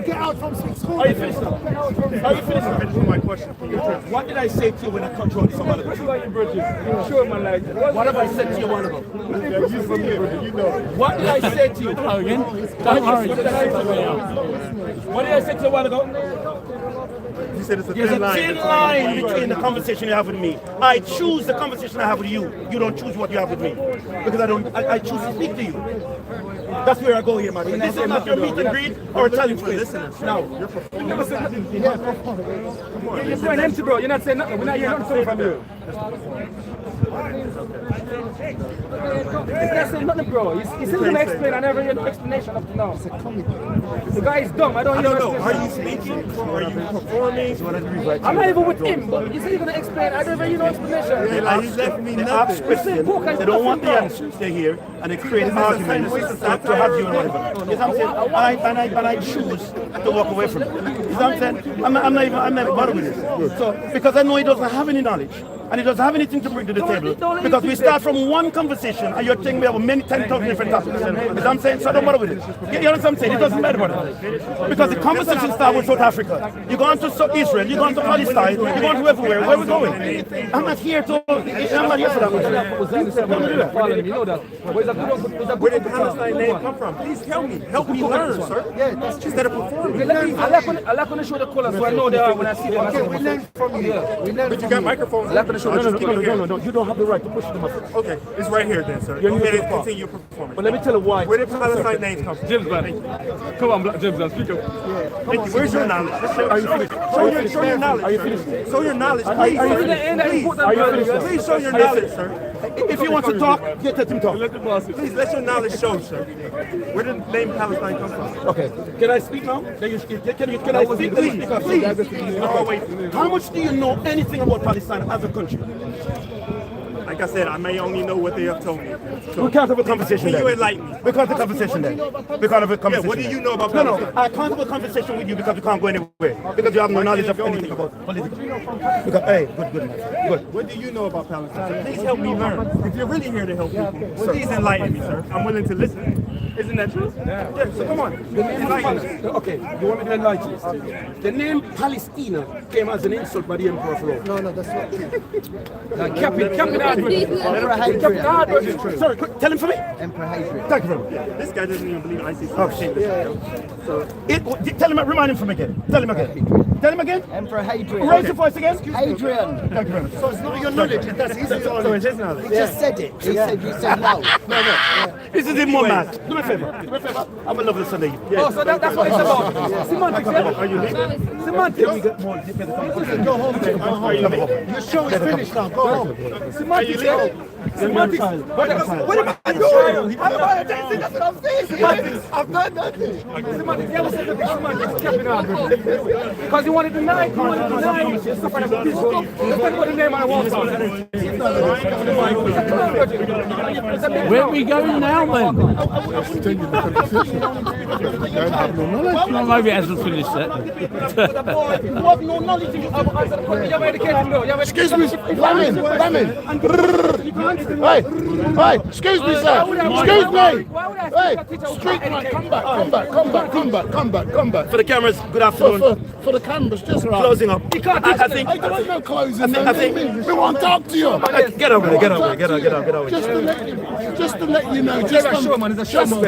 get out from school. Are you finished now? Are you finished now? My question. What did I say to you when I controlled this a while ago? What have I said to you a while ago? What did I say to you? Hello again. Don't worry. What did I say to you a while ago? You said it's a There's thin a line. thin line between the conversation you have with me. I choose the conversation I have with you. You don't choose what you have with me. Because I choose to speak to you. That's where I go here, man. This is not your meet and greet or a challenge place. Now, You never said nothing. You're going empty, bro. You're not saying nothing. We're not hearing nothing from you. He's not saying nothing, bro. He's still going to explain. I never heard no explanation up to now. The guy is dumb. I don't hear no Are you speaking? Are you performing? I'm not even with him, but you said you're going to explain. I never hear no explanation. He left me they ask questions, they don't want the answer. answers they hear, and they create arguments to have you and whatever. You know what I'm saying? And I choose to walk away from it. You know what I'm saying? I'm not even bothered with this. So, because I know he doesn't have any knowledge. And he doesn't have anything to bring to the table. Because we start from one conversation and you're saying we have many 10,000 different topics. You know what I'm saying? So I don't bother with it. You know what I'm saying? It doesn't matter about it. Because the conversation starts with South Africa. You're going to Israel, you're going to Palestine, you're going to everywhere. Where are we going? I'm not here to, I'm not here for that. Where did Palestine name come from? Please tell me. Help me learn, sir. Yeah, that's just instead of performing. I like when they show the colors so I know they are when I see them. Okay, we learn from you. But you got microphones. No, you don't have the right to push them up. Okay, it's right here then, sir. Go ahead and continue your performance. But let me tell you why. Where did Palestine names come from? James, man. Come on, Black James, man. Speak up. Thank you. Where's your knowledge? Are you finished? Show your knowledge. Are you finished? Show your knowledge, please. Are you finished? Are you finished? Please show your knowledge, sir. If you want to talk, get let him talk. Please let your knowledge show, sir. Where did the name Palestine come from? Okay. Can I speak now? Can I speak? Please. No, wait. How much do you know anything about Palestine as a country? I like I said, I may only know what they have told me. So We can't have a conversation can then. you enlighten me? We can't have a conversation then. We can't have a conversation. what do you then. know about No, Palestine? I can't have a conversation with you because you can't go anywhere. Because you have no knowledge of anything about politics. Because, hey, good, man. Good. What do you know about Palestine? Please help me learn. If you're really here to help people, please enlighten me, sir. I'm willing to listen. Isn't that true? Yeah. So come on. Enlighten me. Okay, you want me to enlighten you? The name Palestina came as an insult by the Emperor of Rome. No, that's not true. Captain Hardware. Sorry, quick, tell him for me. Emperor Hyde. Thank you very much. This guy doesn't even believe ICC. Oh, shit. Tell him, remind him from again. Tell him again. Tell him again. Emperor Hadrian. Raise your voice again. Hadrian. Thank you very much. So it's not your knowledge, that's his knowledge. So it's his knowledge. He just said it. He said you said no. This is even more mad. Do me a favor. Do me a favor. Have a lovely Sunday. Oh, so that's what it's about. Semantics, Are you leaving? Semantics. Go home, then. Are you leaving? Your show is finished now. Go home. Semantics, Semantics. What about the child? That's what I'm saying. Semantics. I've done nothing. Semantics. You ever said that semantics Captain Hardware? Because you wanted to deny. You wanted to deny. Let's talk about the name I want. Where are we going now then? Well, maybe it hasn't finished yet. Excuse me, Lemon. Hey, excuse me, sir. Excuse me. Hey, street man, come back. For the cameras, good afternoon. For the cameras, just right. Closing up. I think. There was no closing. I think. We want to talk to you. Get over there. Get over Just to let you know,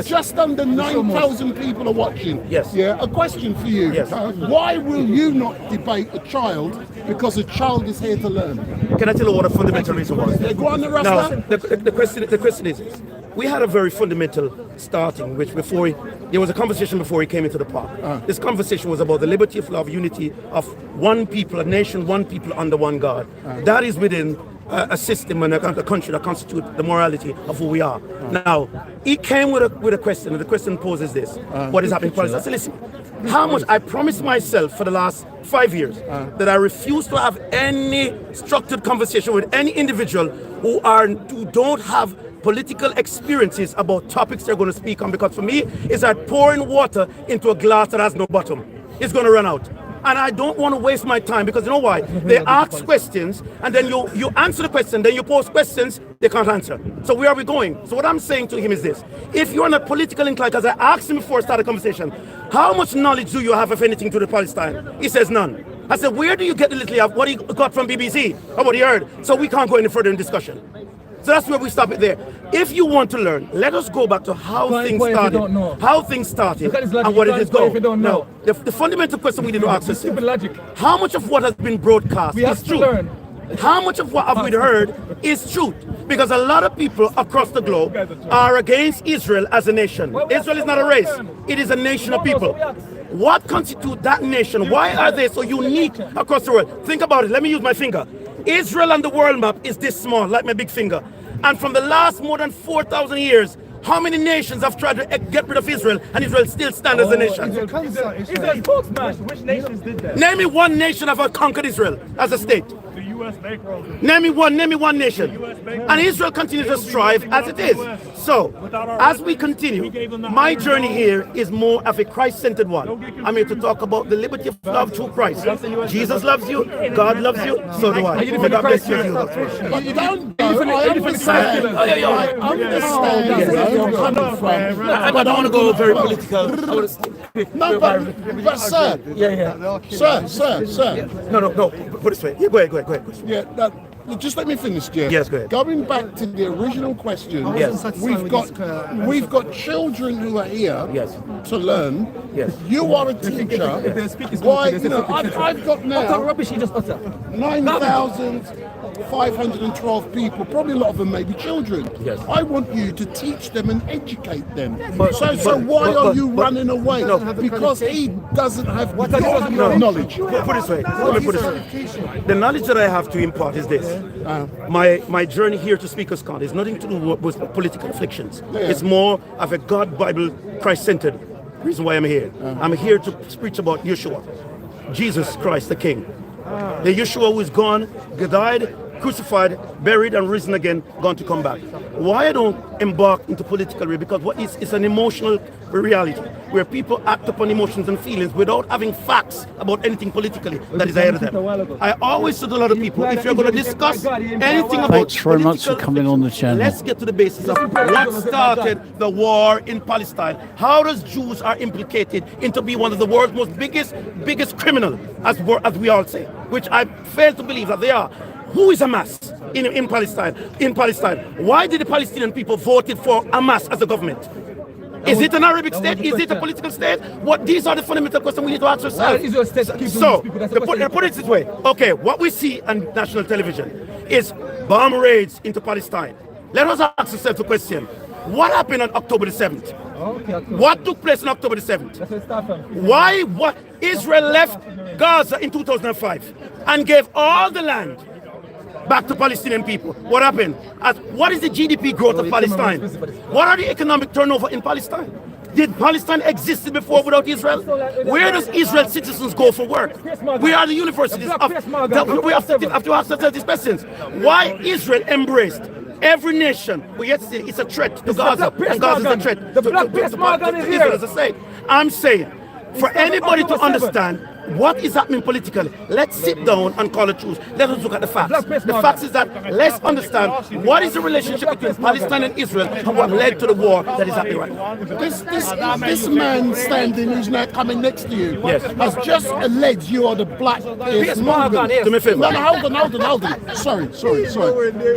just under 9,000 people are watching. Yes. Yeah. A question for you. Yes. Why will you not debate a child? Because a child is here to learn. Can I tell you what a fundamental reason was? Go on, the rest Now, of the question is this. We had a very fundamental starting, which there was a conversation before he came into the park. This conversation was about the liberty of love, unity of one people, a nation, one people under one God. That is within a system and a country that constitutes the morality of who we are. Now, he came with a question, and the question poses this. What is happening in Palestine? I said, listen, how much I promised myself for the last 5 years that I refuse to have any structured conversation with any individual who don't have political experiences about topics they're going to speak on, because for me, it's like pouring water into a glass that has no bottom. It's going to run out. And I don't want to waste my time, because you know why? They ask questions, and then you answer the question, then you pose questions they can't answer. So where are we going? So what I'm saying to him is this. If you're not politically inclined, because I asked him before I started the conversation, how much knowledge do you have, if anything, to the Palestine? He says none. I said, where do you get the little of what he got from BBC or what he heard? So we can't go any further in discussion. So that's where we stop it there. If you want to learn, let us go back to how things started, and what it is going. Now, the fundamental question we need to ask is, how much of what has been broadcast is true? How much of what have we heard is truth? Because a lot of people across the globe are against Israel as a nation. Israel is not a race. It is a nation of people. What constitutes that nation? Why are they so unique across the world? Think about it. Let me use my finger. Israel on the world map is this small, like my big finger. And from the last more than 4,000 years, how many nations have tried to get rid of Israel, and Israel still stands as a nation? Which nations did that? Name me one nation that have conquered Israel as a state. The U.S. bankrolled. Name me one nation. And Israel continues to strive as it is. So, as we continue, my journey here is more of a Christ-centered one. I'm here to talk about the liberty of love through Christ. Jesus loves you, God loves you, so do I. May God bless you. You don't know. I understand where you're coming from. I don't want to go very political. No, but sir. Sir. No. Put it straight. Yeah, go ahead. Yeah, just let me finish, Jeff. Yes, go ahead. Going back to the original question, Yes. we've got children who are here Yes. to learn. Yes. You are a teacher. Why? I've got now 9,512 people. Probably a lot of them may be children. Yes. I want you to teach them and educate them. So why are you running away? Because he doesn't have knowledge. Put it this way. Let me put it this way. The knowledge that I have to impart is this. My journey here to Speakers Con is nothing to do with political afflictions. Yeah. It's more of a God, Bible, Christ-centered reason why I'm here. I'm here to preach about Yeshua, Jesus Christ the King. The Yeshua who is gone, died, crucified, buried, and risen again, going to come back. Why I don't embark into political reality? Because what is it's an emotional reality where people act upon emotions and feelings without having facts about anything politically that is ahead of them. I always tell a lot of people, if you're going to discuss anything about Thanks very much for coming on the channel. let's get to the basis of what started the war in Palestine. How does Jews are implicated into be one of the world's most biggest criminal, as we all say, which I fail to believe that they are. Who is Hamas in Palestine? Why did the Palestinian people voted for Hamas as a government? Is it an Arabic state? Is it a political state? These are the fundamental questions we need to ask ourselves. So, to put it this way, okay, what we see on national television is bomb raids into Palestine. Let us ask ourselves the question, what happened on October the 7th? What took place on October the 7th? What Israel left Gaza in 2005 and gave all the land back to Palestinian people. What happened? What is the GDP growth of Palestine? What are the economic turnover in Palestine? Did Palestine exist before without Israel? Where does Israel citizens go for work? Where are the universities? We have to ask ourselves these questions. Why Israel embraced every nation? We yet say it's a threat to Gaza. And Gaza is a threat to Israel as I say. I'm saying, for anybody to understand what is happening politically, let's sit down and call the truth. Let us look at the facts. The facts is that let's understand what is the relationship between Palestine and Israel and what led to the war that is happening right now. This man standing who's now coming next to you has just alleged you are the black smuggler. Do me a favor. No, hold on. Sorry.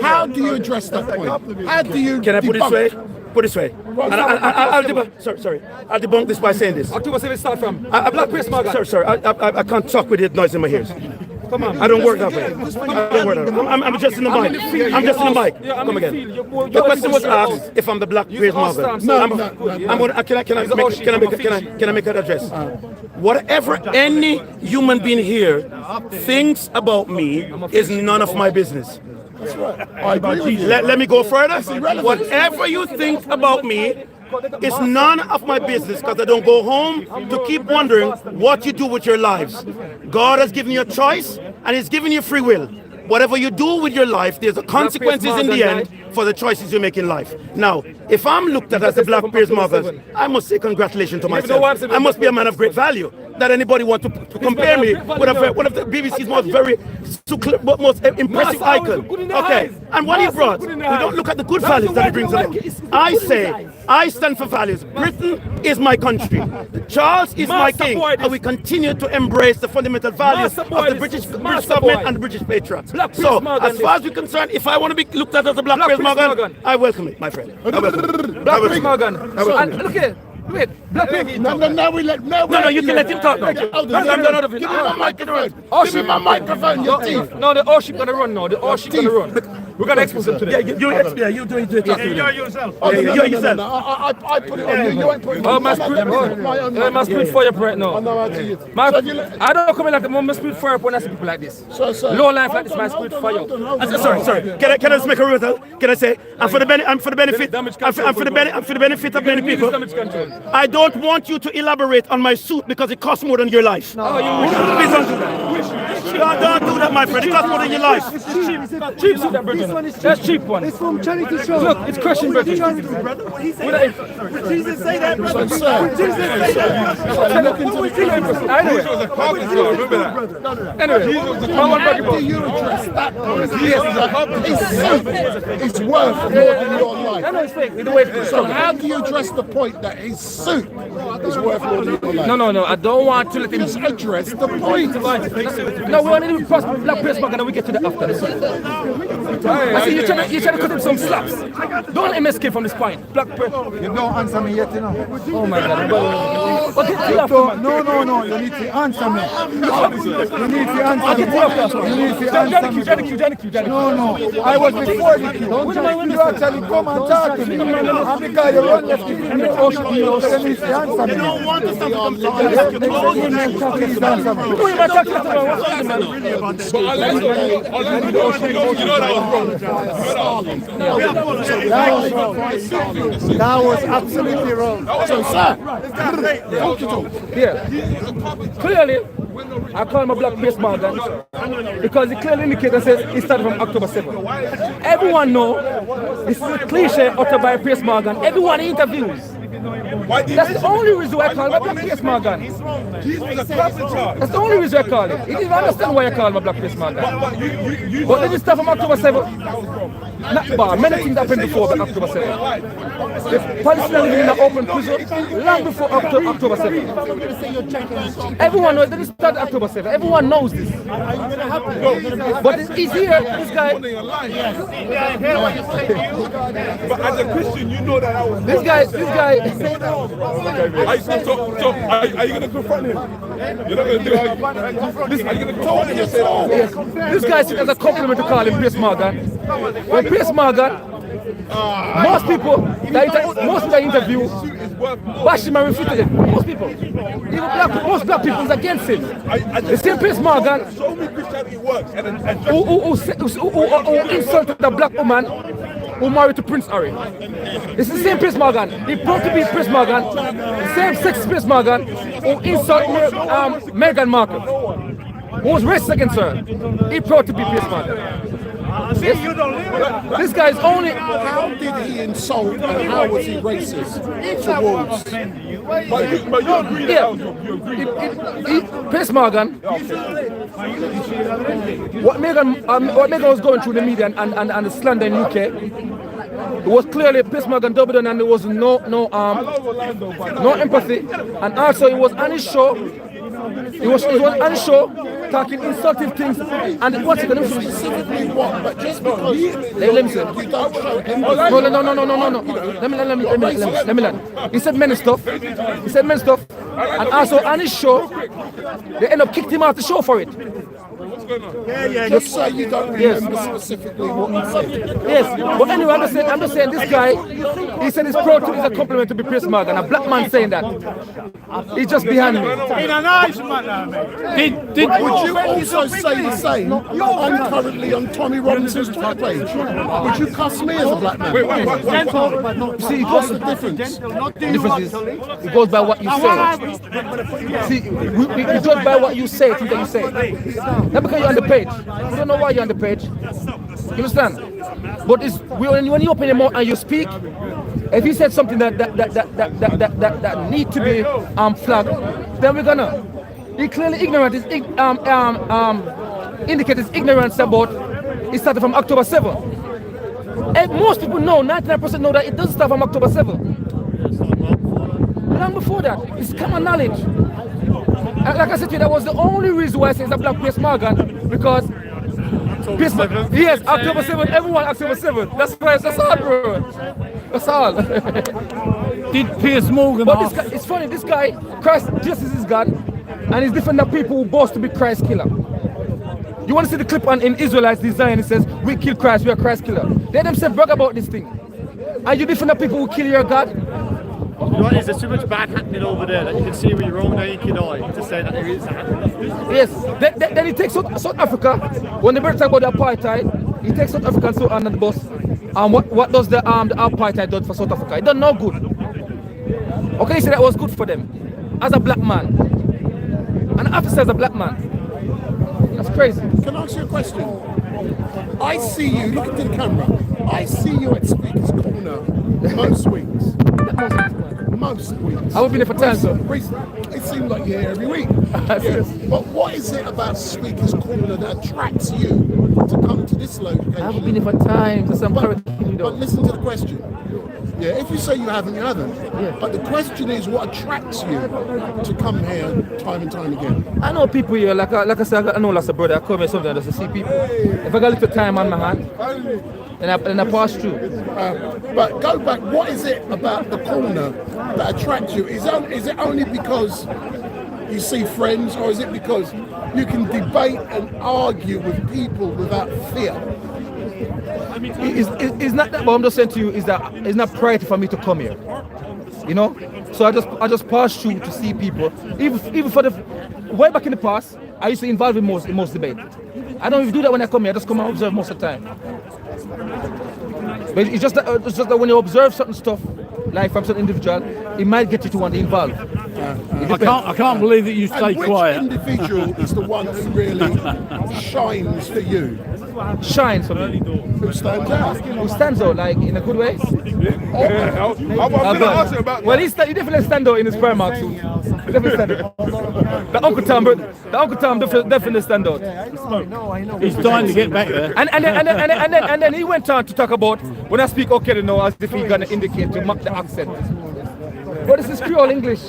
How do you address that point? How do you Can I put it this way? Put it this way. I'll debunk this by saying this. October 7th start from. Black Chris Morgan. Sorry. I can't talk with the noise in my ears. Come on. I don't work that way. I'm just in the mic. Come again. The question was asked if I'm the Black Chris Morgan. Can I make an address? Whatever any human being here thinks about me is none of my business. That's right. I agree with you. Let me go further. Whatever you think about me is none of my business, because I don't go home to keep wondering what you do with your lives. God has given you a choice and He's given you free will. Whatever you do with your life, there's consequences in the end for the choices you make in life. Now, if I'm looked at as a Black Piers Morgan, I must say congratulations to myself. I must be a man of great value. That anybody want to compare me with one of the BBC's most impressive icon. Okay, and what he brought, we don't look at the good values that he brings along. I say, I stand for values. Britain is my country. Charles is my king, and we continue to embrace the fundamental values of the British government and the British patriots. So, as far as we're concerned, if I want to be looked at as a Black Piers Morgan, I welcome it, my friend. Black Piers Morgan. Look here. Wait, Black Pig. No, you can let him talk now. Give me my microphone. Give me my microphone, your teeth. No, the Orship gonna run now. The Orship gonna run. We're gonna expose them today. You do it yourself. You're yourself. I put it on you. You ain't putting it on my spirit fire up right now. I know how to use it. I don't come in like the my spirit fire up when I see people like this. Low life like this, my spirit fire up. Sorry. Can I just make a rebuttal? Can I say? And for the benefit of many people, I don't want you to elaborate on my suit because it costs more than your life. Please don't do that. Don't do that, my friend. It costs more than your life. Cheap suit, that Britain. That's cheap one. It's from Charity Show. Look, it's Christian Britain. Jesus say that, brother. Jesus say Anyway, how do you address that point? His suit is worth more than your life. So how do you address the point that his suit is worth more than your life? No, I don't want to let him Just address the point. No, we want to do first Black Piers Morgan and we get to the after this. I see you're trying to cut him some slaps. Don't let him escape from this point. Black Piers. You don't answer me yet, you know. Oh my God. No, you need to answer me. You need to answer me. No, I was before the queue. You actually come and talk to me. And because you run left, you need to answer me. You don't want to stop from talking. Please answer me. That was absolutely wrong. So, sir, Clearly, I call him a black Piers Morgan because he clearly indicates and says he started from October 7th. Everyone knows this is a cliche uttered by Piers Morgan. Everyone he interviews. That's the only reason why I call him a black Piers Morgan. That's the only reason I call him. He didn't even understand why I call him a black Piers Morgan. But this is stuff from October 7th. Not bad. Many things happened before October 7th. The Palestinians living in an open prison long before October 7th. Everyone knows that it started October 7th. Everyone knows this. But he's here, this guy. But as a Christian, you know that I was. This guy. Are you going to confront him? You're not going to do it. Are you going to confront him? Yes. This guy said as a compliment to call him Piers Morgan. When Piers Morgan, most people that interview bash him and refuted him. Most people. Even most black people is against him. The same Piers Morgan who insulted the black woman who married to Prince Harry. It's the same Piers Morgan. He proved to be Piers Morgan, same sex Piers Morgan who insulted Meghan Markle, who was racist against her. He proved to be Piers Morgan. This guy is only. How did he insult and how was he racist towards? But you agree that Piers Morgan, what Meghan was going through the media and the slander in UK, it was clearly Piers Morgan doubled down and there was no empathy, and also he was on his show. He was on his show talking insulting things and what's it going to Specifically what? But just because let me say. you don't show empathy. No. Let me learn. He said many stuff. And also on his show, they end up kicked him off the show for it. Just say you don't remember specifically what he said. Yes, but anyway, I'm just saying this guy, he said his pro is a compliment to be Piers Morgan. A black man saying that. He's just behind me. Would you also say the same? I'm currently on Tommy Robinson's Twitter page. Would you cuss me as a black man? See, What's the difference? The difference is, it goes by what you say. See, we judge by what you say, things that you say. Not because you're on the page. We don't know why you're on the page. You understand? But it's when you open your mouth and you speak, if you said something that need to be flagged, then we're gonna. He clearly ignorant. Indicate his ignorance about it started from October 7th. And most people know, 99% know that it doesn't start from October 7th. Long before that, it's common knowledge. And like I said to you, that was the only reason why I say it's a black Piers Morgan, because yes, October 7th, everyone October 7th. That's all, bro. That's all. Did Piers Morgan But this guy, it's funny, this guy, Christ, justice is God, and he's different than people who boast to be Christ killer. You want to see the clip in Israelites design, it says, we kill Christ, we are Christ killer. They themselves brag about this thing. Are you different than people who kill your God? Right, is there too much bad happening over there that you can see with your own naked eye to say that there is happening? Yes. Then he takes South Africa. When the Brits talk about the apartheid, he takes South Africa and so on the bus. What does the apartheid do for South Africa? It done no good. Okay, he said that was good for them as a black man, an officer as a black man. That's crazy. Can I ask you a question? I see you, look into the camera. I see you at Speaker's Corner most weeks. Most weeks. I would be there for time, so. It seems like you're here every week. But what is it about Speaker's Corner that attracts you to come to this location? I haven't been there for time. But listen to the question. Yeah, if you say you haven't, you haven't. Yeah. But the question is, what attracts you to come here time and time again? I know people here, like I said, I know lots of brother. I come here sometimes just to see people. If I got a little time on my hand, and I pass through. But go back, what is it about the corner that attracts you? Is it only because you see friends, or is it because you can debate and argue with people without fear? It's not that, but I'm just saying to you, is that it's not priority for me to come here. You know? So I just pass through to see people. Even for the way back in the past, I used to involve in most debate. I don't even do that when I come here, I just come and observe most of the time. But it's just that when you observe certain stuff, like from some individual, it might get you to want to involve. I can't believe that you stay And which quiet. individual is the one who really shines for you? Shines for me. Who stands out? Who stands out, like in a good way? I'm going to ask you about Well, that. he definitely stand out in his Primark suit. He definitely stand out. The Uncle Tom definitely stand out. He's dying to get back there. And then he went on to talk about when I speak okay now, as if he's gonna indicate to mock the accent. But this is Creole English.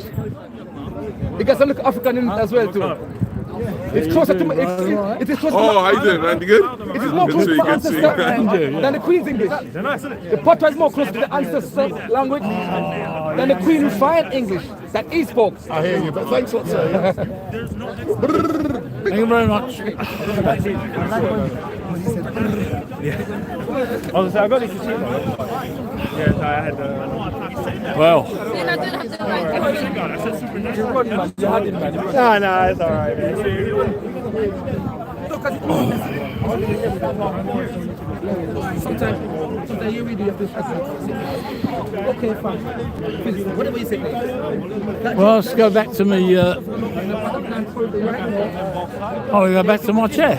It got some African in it as well too. It's closer to it is closer Oh, how you doing, man? You good? it is more close to the Good to see you. ancestor than the Queen's English. The Patois is more close to the ancestor language than the Queen's fine English that he spoke. I hear you, but thanks a lot, sir. Thank you very much. I got this to see. Yes, I had Well, No, it's alright, man. Sometimes you really have to okay, fine. Whatever you say. well, let's go back to me. I'll go back to my chair.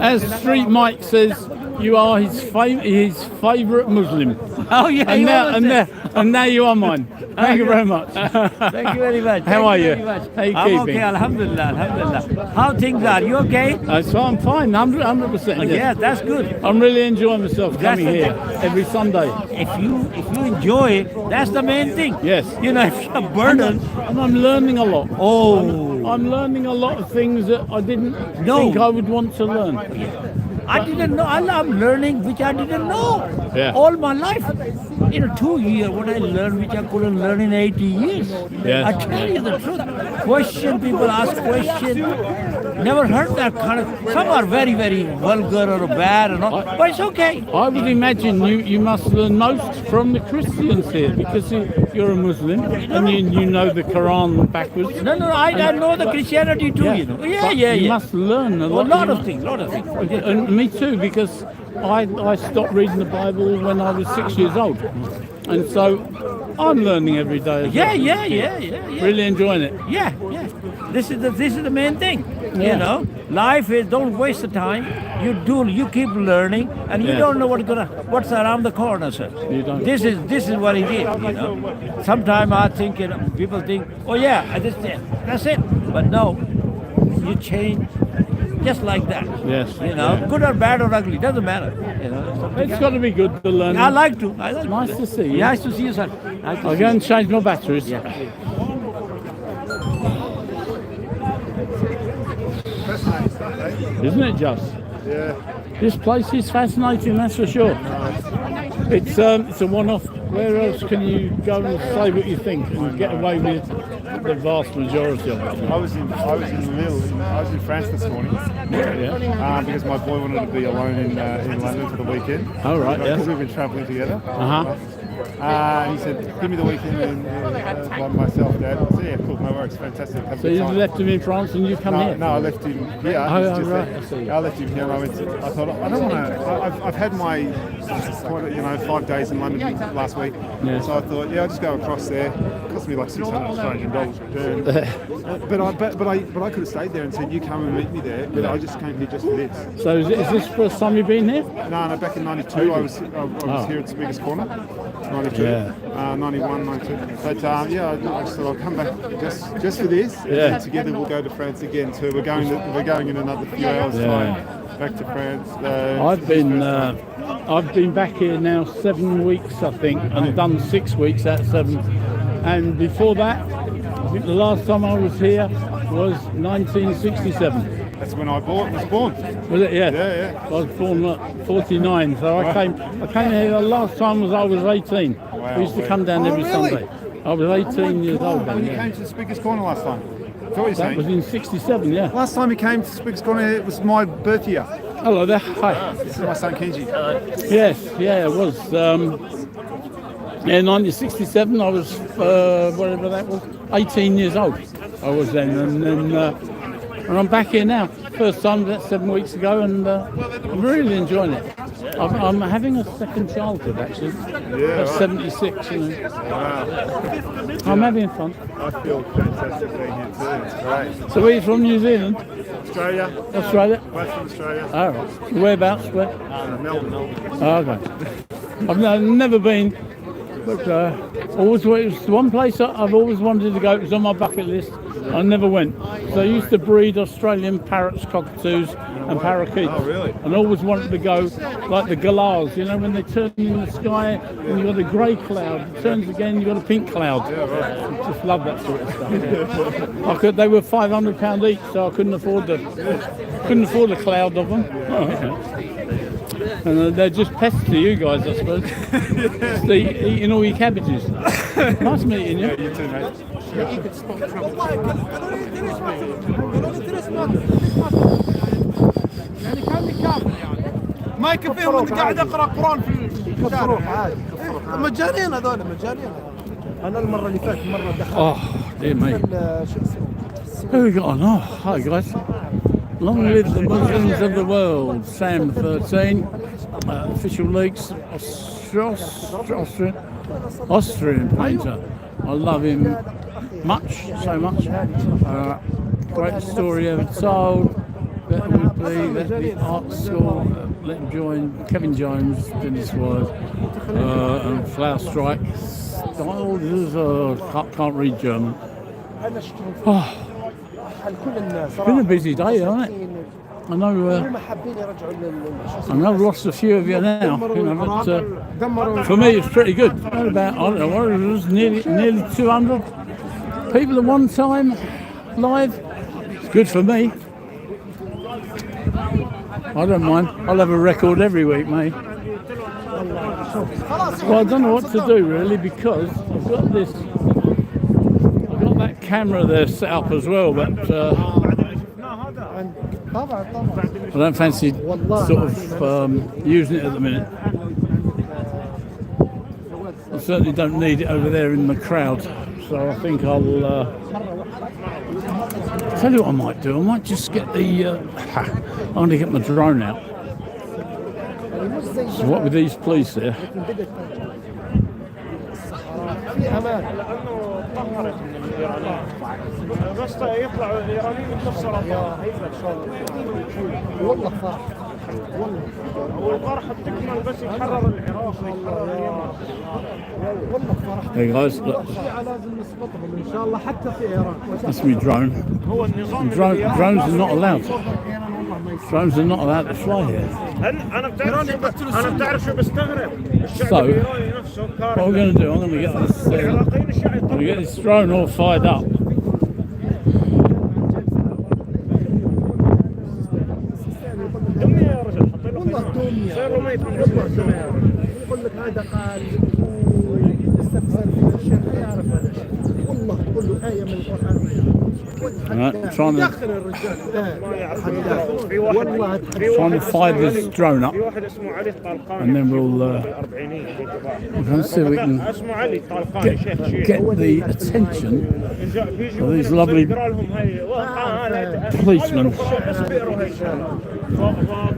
As Street Mike says, you are his favourite Muslim. Oh yeah, And now you are mine. Thank you very much. Thank you very much. How are you? How you I'm keeping? okay, alhamdulillah. How things are? You okay? So I'm fine, 100%. Yeah, that's good. I'm really enjoying myself coming That's here every Sunday. If you enjoy it, that's the main thing. Yes. You know, if you're burdened. And I'm learning a lot. Oh. I'm learning a lot of things that I didn't think I would want to learn. I didn't know. I'm learning which I didn't know. Yeah. All my life. In 2 years, what I learned, which I couldn't learn in 80 years. Yeah. I tell you the truth. People ask questions. Never heard that kind of. Some are very, very vulgar or bad and all, but it's okay. I would imagine you must learn most from the Christians here because you're a Muslim and you know the Quran backwards. No, I know the Christianity too, you know. Yeah, But yeah. You must learn a lot of things. And me too, because I stopped reading the Bible when I was 6 years old. And so I'm learning every day as well. Yeah. Really enjoying it. Yeah. This is the main thing. You know, life is don't waste the time. You keep learning, and you don't know what's around the corner, sir. You don't. This is what it is. You know, sometimes I think people think, oh yeah, that's it. But no, you change just like that. Yes. You know, good or bad or ugly, doesn't matter. You know, It's got to be good to learn. I like to. Nice to see you. Nice to see you, sir. I'll go and change my batteries. Yeah. Isn't it just? Yeah. This place is fascinating, that's for sure. It's a one-off. Where else can you go and say what you think and get away with the vast majority of it? I was in Lille. I was in France this morning. Yeah. Because my boy wanted to be alone in London for the weekend. Oh right, yeah. Because we've been travelling together. Uh-huh. He said, "Give me the weekend by myself, Dad." I said, "Yeah, cool, no worries, fantastic." Have a So good you time. left him in France and you come here? No, I left him here. Oh, He's right, there. I see. I left him here and I thought, I don't want to, I've had my, 5 days in London last week. Yeah. So I thought, I'll just go across there. It cost me like $600 Australian return. But I could have stayed there and said, you come and meet me there. But I just came here just for this. So is this the first time you've been here? No, back in 92, I was here at Speaker's Corner. 92, Yeah. 91, 92. But I just thought I'll come back just for this. And Yeah. then together we'll go to France again too. We're going in another few hours time back to France. I've been back here now 7 weeks, I think, and done 6 weeks out of 7. And before that, I think the last time I was here was 1967. That's when I was born. Was it? Yeah. Yeah. I was born at 49, so I came here. The last time I was 18. Wow, I used to come down every Sunday. I was 18 years old then. When you came to the Speaker's Corner last time? Is that what you're That saying? was in 67, yeah. Last time you came to Speaker's Corner, it was my birth year. Hello there. Hi. This is my son Kenji. Yes, yeah, it was. In 1967, I was, whatever that was, 18 years old. I was then, and I'm back here now. First time, that's 7 weeks ago, and I'm really enjoying it. I'm having a second childhood actually. Yeah, At right. 76, you know. Wow. I'm having fun. I feel fantastic being here too. It's great. So where are you from? New Zealand? Australia. Australia? Western Australia. Oh, right. Whereabouts? Where? Melbourne. Oh, okay. I've never been, but always it was one place I've always wanted to go. It was on my bucket list. I never went. So I used to breed Australian parrots, cockatoos, and parakeets. Oh, really? And always wanted to go like the galahs. You know, when they turn in the sky and you got a grey cloud, it turns again, you got a pink cloud. Yeah, right. I just love that sort of stuff. They were £500 each, so I couldn't afford the cloud of them. And they're just pests to you guys, I suppose. Just eating all your cabbages. Nice meeting you. Yeah, you too, mate. ما يكفيهم انك قاعد اقرا قران في الشارع. مجانين هذول مجانين. انا المره اللي فاتت مره دخلت Oh, dear me. شو اسمه Who we got on? Oh, hi guys. Long live the Muslims of the world. Sam 13. Official leaks. Austrian painter. I love him much, so much. Great story ever told. That would be the art school. Let him join. Kevin Jones, Dennis Wise, and Flower Strike. Can't read German. Oh, it's been a busy day, hasn't it? I know. I know I've lost a few of you now, you know, but for me it's pretty good. About I don't know what it was, nearly 200 people at one time live. It's good for me. I don't mind. I'll have a record every week, mate. Well, I don't know what to do really because I've got that camera there set up as well, but I don't fancy sort of using it at the minute. I certainly don't need it over there in the crowd, so I think I'll tell you what I might do. I might just get the I'm going to get my drone out. So what with these police here? بس يطلعوا الايرانيين مثل سرطان والله فرح والله والفرحه بتكمل بس يتحرر العراق والله فرح. Hey guys, look, لازم نسقطهم ان شاء الله حتى في ايران. that's my drone. هو النظام Drones are not allowed. Drones are not allowed to fly here. انا بتعرف شو بستغرب الشعب So, الايراني نفسه what we're going to do, I'm going to get this drone all fired up. دمي يا رجل حط له والله دنيا صار رميت يقول لك هذا قال ويستفسر في الشيخ لا يعرف هذا الشيء. والله تقول له آية من القرآن Trying دخل الرجال والله to fire this drone up, في واحد اسمه علي الطالقاني and then we'll see if we can اسمه علي الطالقاني شيخ get the attention of these lovely policemen.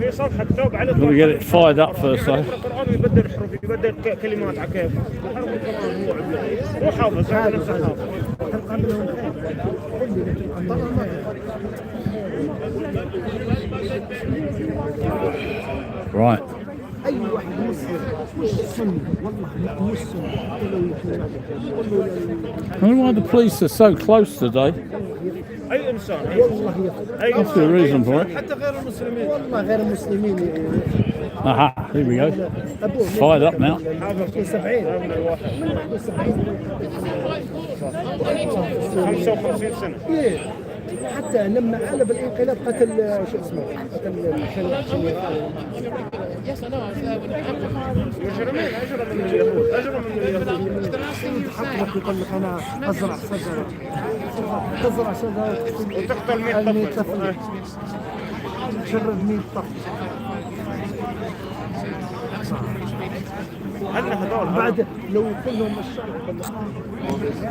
في صفحه ثوب علي We'll get it fired up first, though. القرآن يبدل حروف يبدل كلمات على كيف حرف القرآن هو حافظ هذا نفسه حافظ Right. اي واحد مسلم مش سني والله مسلم I wonder why the police are so close today. اي انسان That's the reason for it. حتى غير المسلمين والله غير المسلمين. Aha, here we go. Fired up now. في 70 55 سنه حتى لما قلب الانقلاب قتل شو اسمه قتل مجرمين اجرم من اليهود اجرم من اليهود حقك يقول لك انا ازرع شجره تزرع شجره وتقتل 100 طفل تشرد 100 طفل. هل هذول بعد لو كلهم الشرق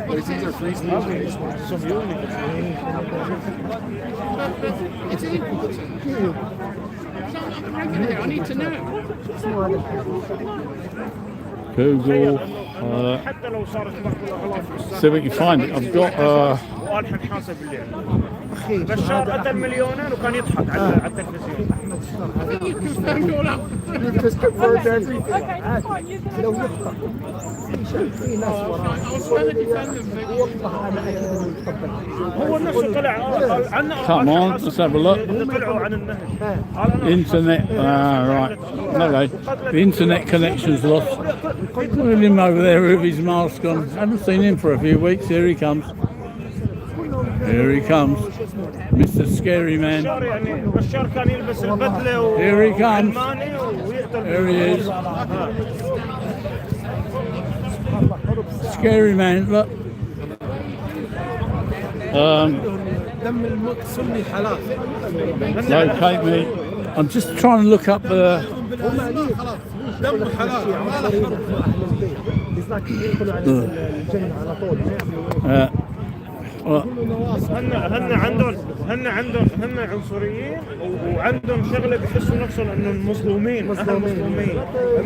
But these are free speech. It's equal to. I need to know. Google. حتى لو صارت بعض الاغلاط See what you find. I've got. والحين حاسب الليل بشار قتل مليونين وكان يضحك على التلفزيون. just convert everything. لو يخطأ في ناس وراه والله انا اكيد انه يتقبل. هو نفسه طلع عنا Come on, let's have a look. طلعوا عن النهج. Internet. Right. Okay. The internet connection's lost. Look at him over there with his mask on. Haven't seen him for a few weeks. Here he comes. Here he comes. Mr. Scary Man. يعني بشار كان يلبس البدله Here he comes. Here he is. Scary Man, look. Locate me. I'm just trying to look up the. هن عنصريين وعندهم شغله بيحسوا نفسهم انهم مظلومين مظلومين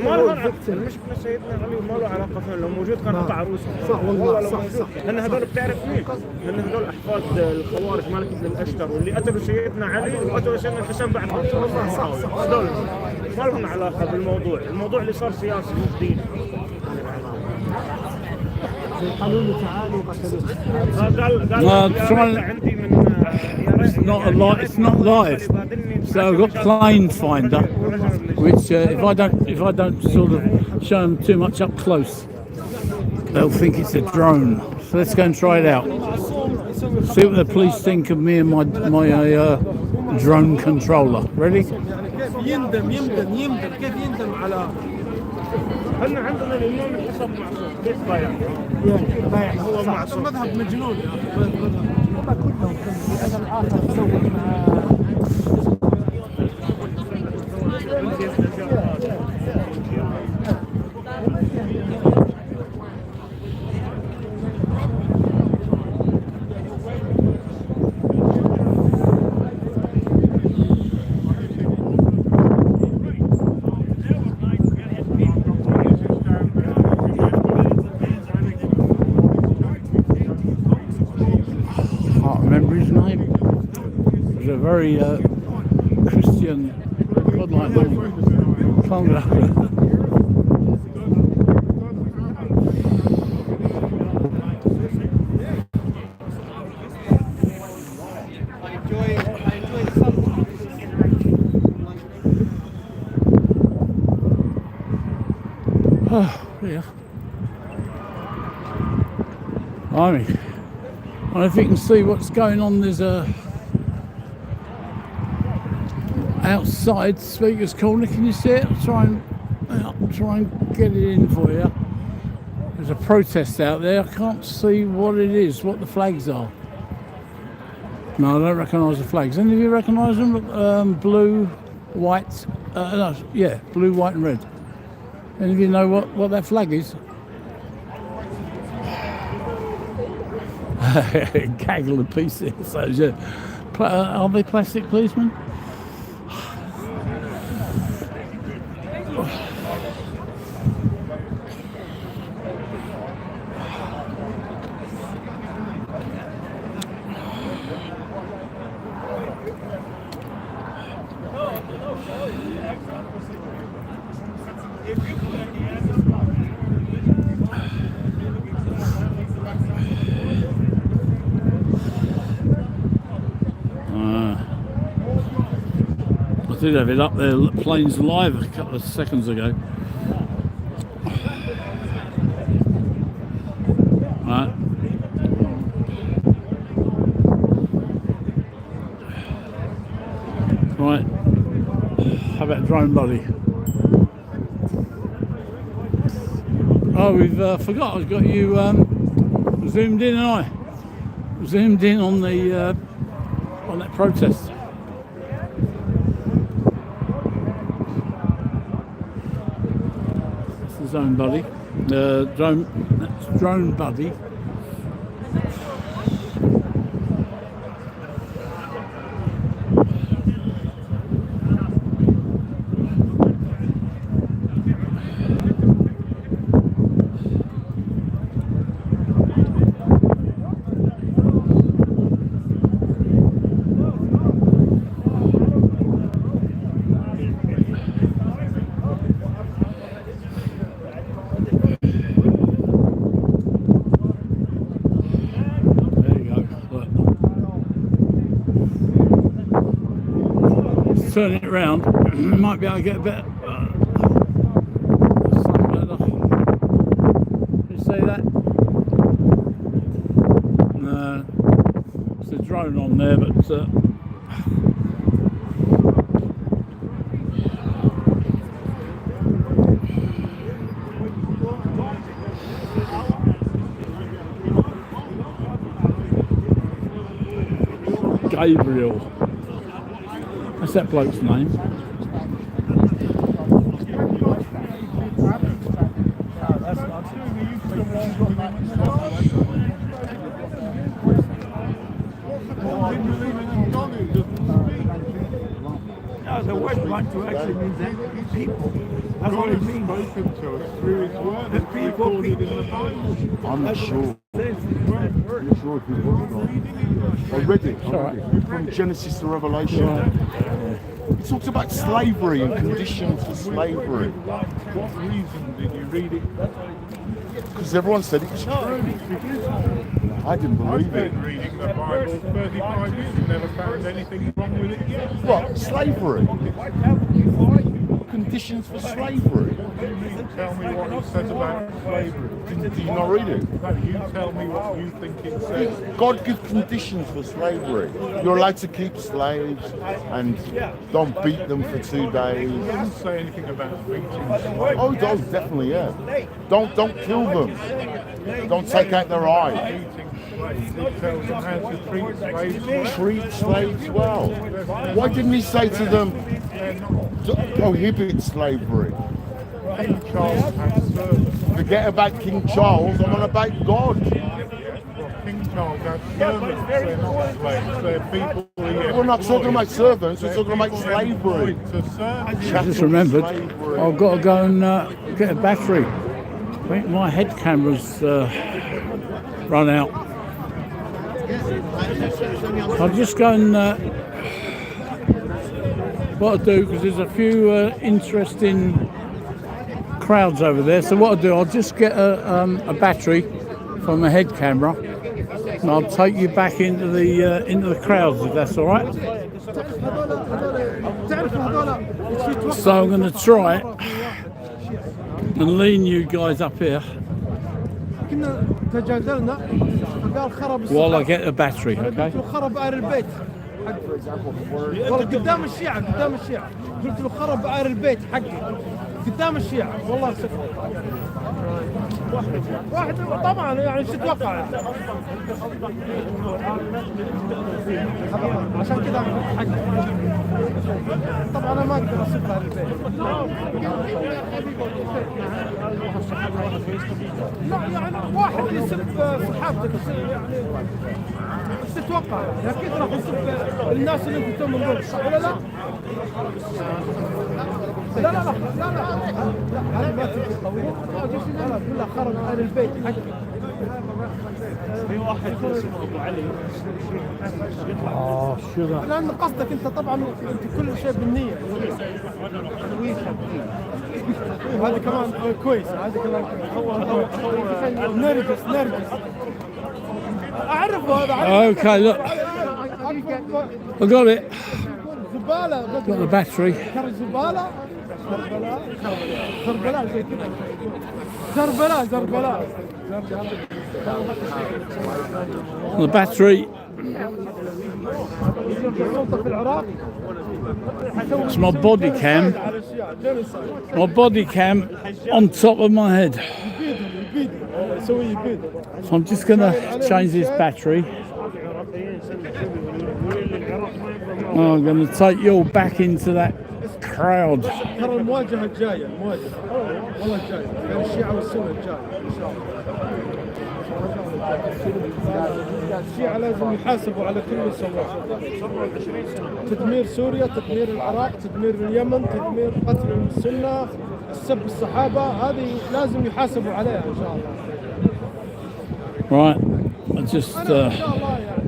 ما لهم المشكله سيدنا علي وما له علاقه فيهم لو موجود كان قطع رؤوسهم صح والله صح لان هذول بتعرف مين؟ لان هذول احفاد الخوارج مالك بن الاشتر واللي قتلوا سيدنا علي وقتلوا سيدنا الحسين بعد ما صح هذول ما لهم علاقه بالموضوع الموضوع اللي صار سياسي مش ديني قالوا له تعالوا قال عندي من It's not a live. It's not live. So I've got Plane Finder, which if I don't sort of show them too much up close, they'll think it's a drone. So let's go and try it out. See what the police think of me and my drone controller. Ready? يندم كيف يندم على هن عندنا الامام الحسب معصوم كيف بايع هو معصوم مذهب مجنون والله كلهم انا الاخر سوي مع very Christian godlike Oh, yeah. I don't know if you can see what's going on. There's a outside speaker's corner. Can you see it? I'll try and get it in for you. There's a protest out there. I can't see what it is, what the flags are. No, I don't recognise the flags. Any of you recognise them? Blue, white, no, yeah, blue, white and red. Any of you know what that flag is? Gaggle of pieces. So, yeah. Are they plastic policemen? I did have it up there, planes live a couple of seconds ago. Right. Right. How about drone buddy? Oh, we've forgot. I've got you zoomed in, and I zoomed in on the on that protest. That's the zone buddy. That's Drone Buddy. Turn it around, might be able to get a bit sun better. You see that? No, it's a drone on there, but Gabriel. That's that bloke's name. No, the word want to actually means that people. That's what it means. The people. I'm not sure. I'm not sure if it was. I read it. From Genesis to Revelation. It talks about slavery and conditions for slavery. What reason did you read it? Because everyone said it was true. I didn't believe it. I've been reading the Bible 35 years and never found anything wrong with it yet. What? Slavery? Conditions for slavery? You tell me what it says about slavery. Did you not read it? No, you tell me what you think it says. God gives conditions for slavery. You're allowed to keep slaves and don't beat them for 2 days. It doesn't say anything about beating slaves. Oh, definitely, yeah. Don't kill them. Don't take out their eye. It tells them how to treat slaves well. Treat slaves well. Why didn't he say to them, prohibit slavery? King Charles had servants. Forget about King Charles, I'm on about God. Well, King Charles had servants. They're not slaves. They're people here. We're not talking about servants, we're talking about slavery. I just remembered I've got to go and get a battery. I think my head camera's run out. I'll just go and what I do, because there's a few interesting crowds over there. So what I'll do, I'll just get a battery from a head camera, and I'll take you back into the crowds, if that's all right. So I'm going to try it and lean you guys up here while I get a battery, okay? والله قدام الشيعة قلت له خرب بقر البيت حقي قدام الشيعة والله صفر واحد طبعا يعني شو تتوقع عشان كذا حقي طبعا انا ما اقدر اصف بقر البيت لا يعني واحد يسب صحابتك يعني ايش تتوقع؟ اكيد راح يسب الناس اللي انت تؤمن بهم صح ولا لا؟ لا هذه ما تجي قوية لا كلها خرب اهل البيت حقي في واحد اسمه ابو علي شو ذا؟ لان قصدك انت طبعا انت كل شيء بالنية وهذا كمان كويس هذا كمان هو نرجس اعرفه هذا Okay, look, I got it. زبالة Got the battery. زبالة زربلاء زي كذا زربلاء The battery. في العراق It's my body cam. My body cam on top of my head. So I'm just gonna change this battery. I'm gonna take you all back into that crowd. ترى المواجهة الجاية والله الجاية بين الشيعة والسنة الجاية إن شاء الله. الشيعة لازم يحاسبوا على كل اللي سووه. تدمير سوريا، تدمير العراق، تدمير اليمن، تدمير قتل السنة، السب الصحابة، هذه لازم يحاسبوا عليها إن شاء الله. Right, I just إن شاء الله يعني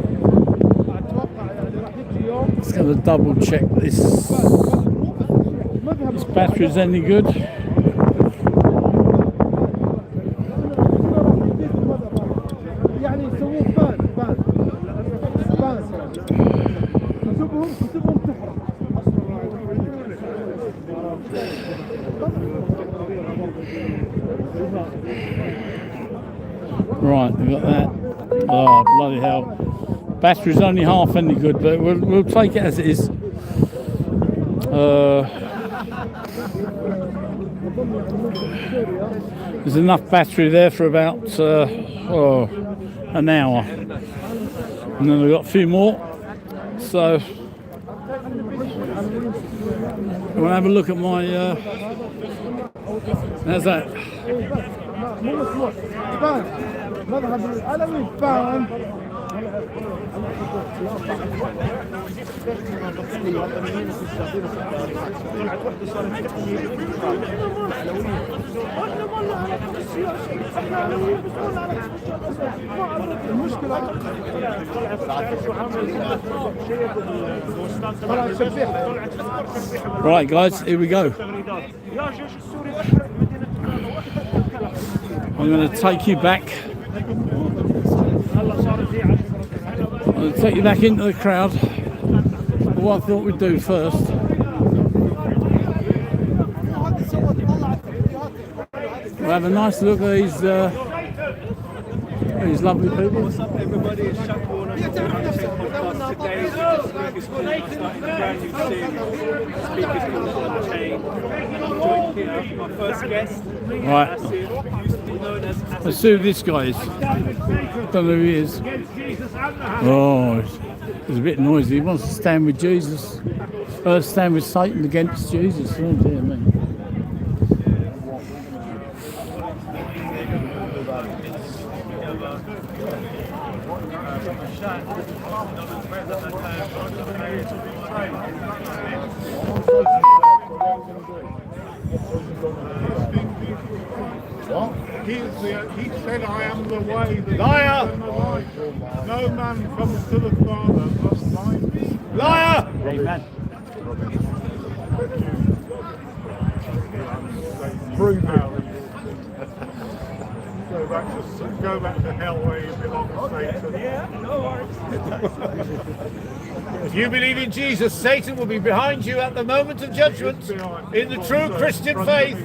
أتوقع يعني راح يجي يوم. just going to double check this battery's any good. يعني يسوون بان كتبهم تحرق. Right, we got that. Oh, bloody hell. Battery's only half any good, but we'll take it as it is. There's enough battery there for about an hour. And then we've got a few more. So we'll have a look at my how's that? مو مسموح بان مذهب العلوي بان. Right guys, here we go. I'm going to take you back. I'm going to take you back into the crowd. What I thought we'd do first. We'll have a nice look at these lovely people. What's up, everybody? It's Chuck Warner from the podcast today. This week we're starting a brand new series. Speakers from the Chain. Joined here, my first guest. Right. Let's see who this guy is. Don't know who he is. Oh, he's a bit noisy. He wants to stand with Jesus. Stand with Satan against Jesus. Oh dear me. He said, I am the way, the Liar! truth, and the life. No man comes to the Father but by me. Liar! Amen. Prove it. Go back to hell where you belong, Satan. Yeah, no worries. If you believe in Jesus, Satan will be behind you at the moment of judgment in the true Christian faith.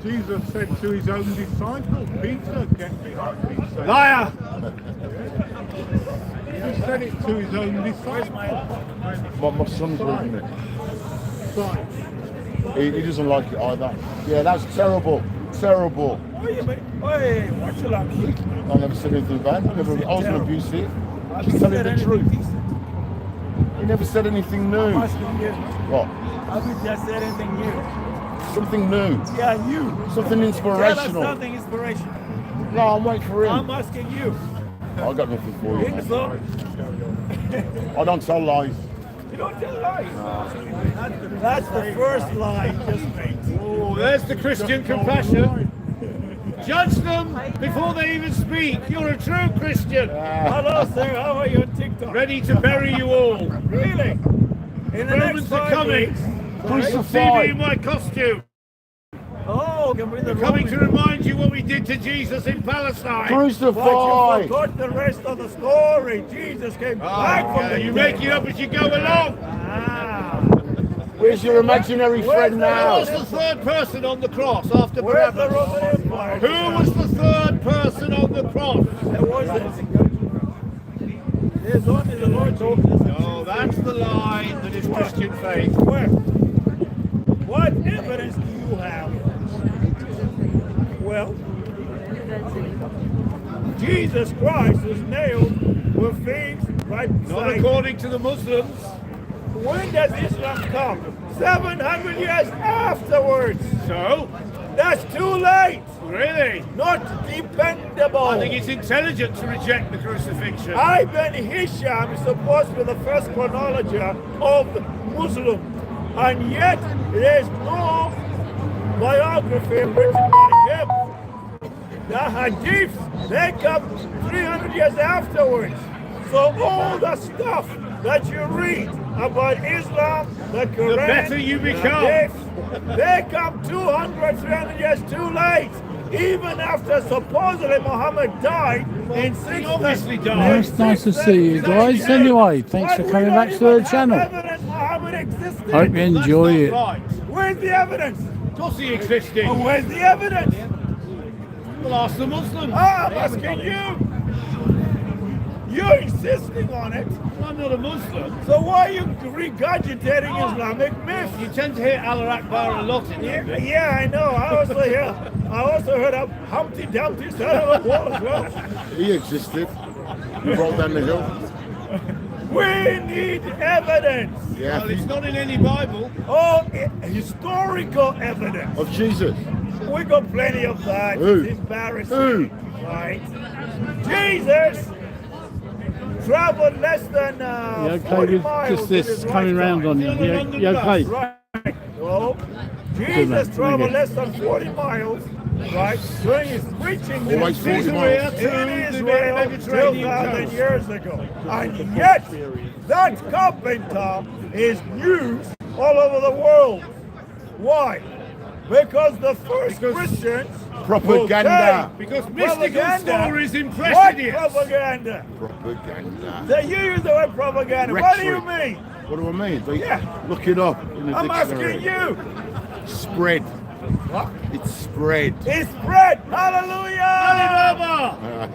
Jesus said to his own disciple, Peter, get behind me, Satan. Liar! He said it to his own disciple. My son's reading it. Right. He doesn't like it either. Yeah, that's terrible. Terrible. Hey, what's your luck? I never said anything bad. I wasn't abusive. He's telling the truth. He never said anything new. What? I think just said anything new. Something new. Yeah, you. Something inspirational. Tell us something inspirational. No, I'm waiting for him. I'm asking you. I got nothing for you. So, I don't tell lies. you don't tell lies. That's the first lie you just made. Oh, there's the Christian compassion. Judge them before they even speak. You're a true Christian. Hello, sir. How are you on TikTok? Ready to bury you all. Really? In the Romans are coming. See me in my costume. Oh, we're coming to remind you what we did to Jesus in Palestine. Crucify. But you forgot the rest of the story. Jesus came back from the You make it up as you go along. Where's your imaginary friend now? Who was the third person on the cross after Barabbas? Who was the third person on the cross? There wasn't. There's only the Lord talking. No, that's the lie that is Christian faith. Where? What evidence do you have? Well, Jesus Christ was nailed with things right. Not according to the Muslims. when does Islam come? 700 years afterwards. So? That's too late. Really? Not dependable. I think it's intelligent to reject the crucifixion. Ibn Hisham is supposed to be the first chronologer of Muslim, and yet there's no biography written on him. The hadiths, they come 300 years afterwards. So all the stuff that you read about Islam, the Quran, the better you become. Hadith, they come 200, 300 years too late. Even after supposedly Muhammad died in 6 obviously died. Well, it's nice to see you guys. Anyway, thanks for coming back to the channel. Hope you enjoy it. Right. Where's the evidence? Of course he existed. Oh, where's the evidence? We'll ask the Muslims. I'm asking you. You're insisting on it. I'm not a Muslim. So why are you regurgitating Islamic myths? You tend to hear Allah Akbar a lot in there. Yeah, I know. I also heard of Humpty Dumpty sat on the wall as well. He existed. He brought down the hill. We need evidence. Yeah. Well, it's not in any Bible. Oh, historical evidence. Of Jesus. We got plenty of that. Who? It's embarrassing. Who? Right. Jesus traveled less than You okay 40 with miles. just in this his coming round on lifetime. you? You okay? Right. Well, Good Jesus man. traveled Okay. less than 40 miles, right, during his preaching Always 40 miles. in Israel 2,000 years ago. And yet, that carpenter is used all over the world. Why? Because the first Christians Propaganda. Because mystical stories impress What idiots. propaganda? Propaganda. So you use the word propaganda. What do you mean? What do I mean? They Yeah. Look it up in the I'm dictionary. asking you. Spread. What? It's spread. It's spread. Hallelujah.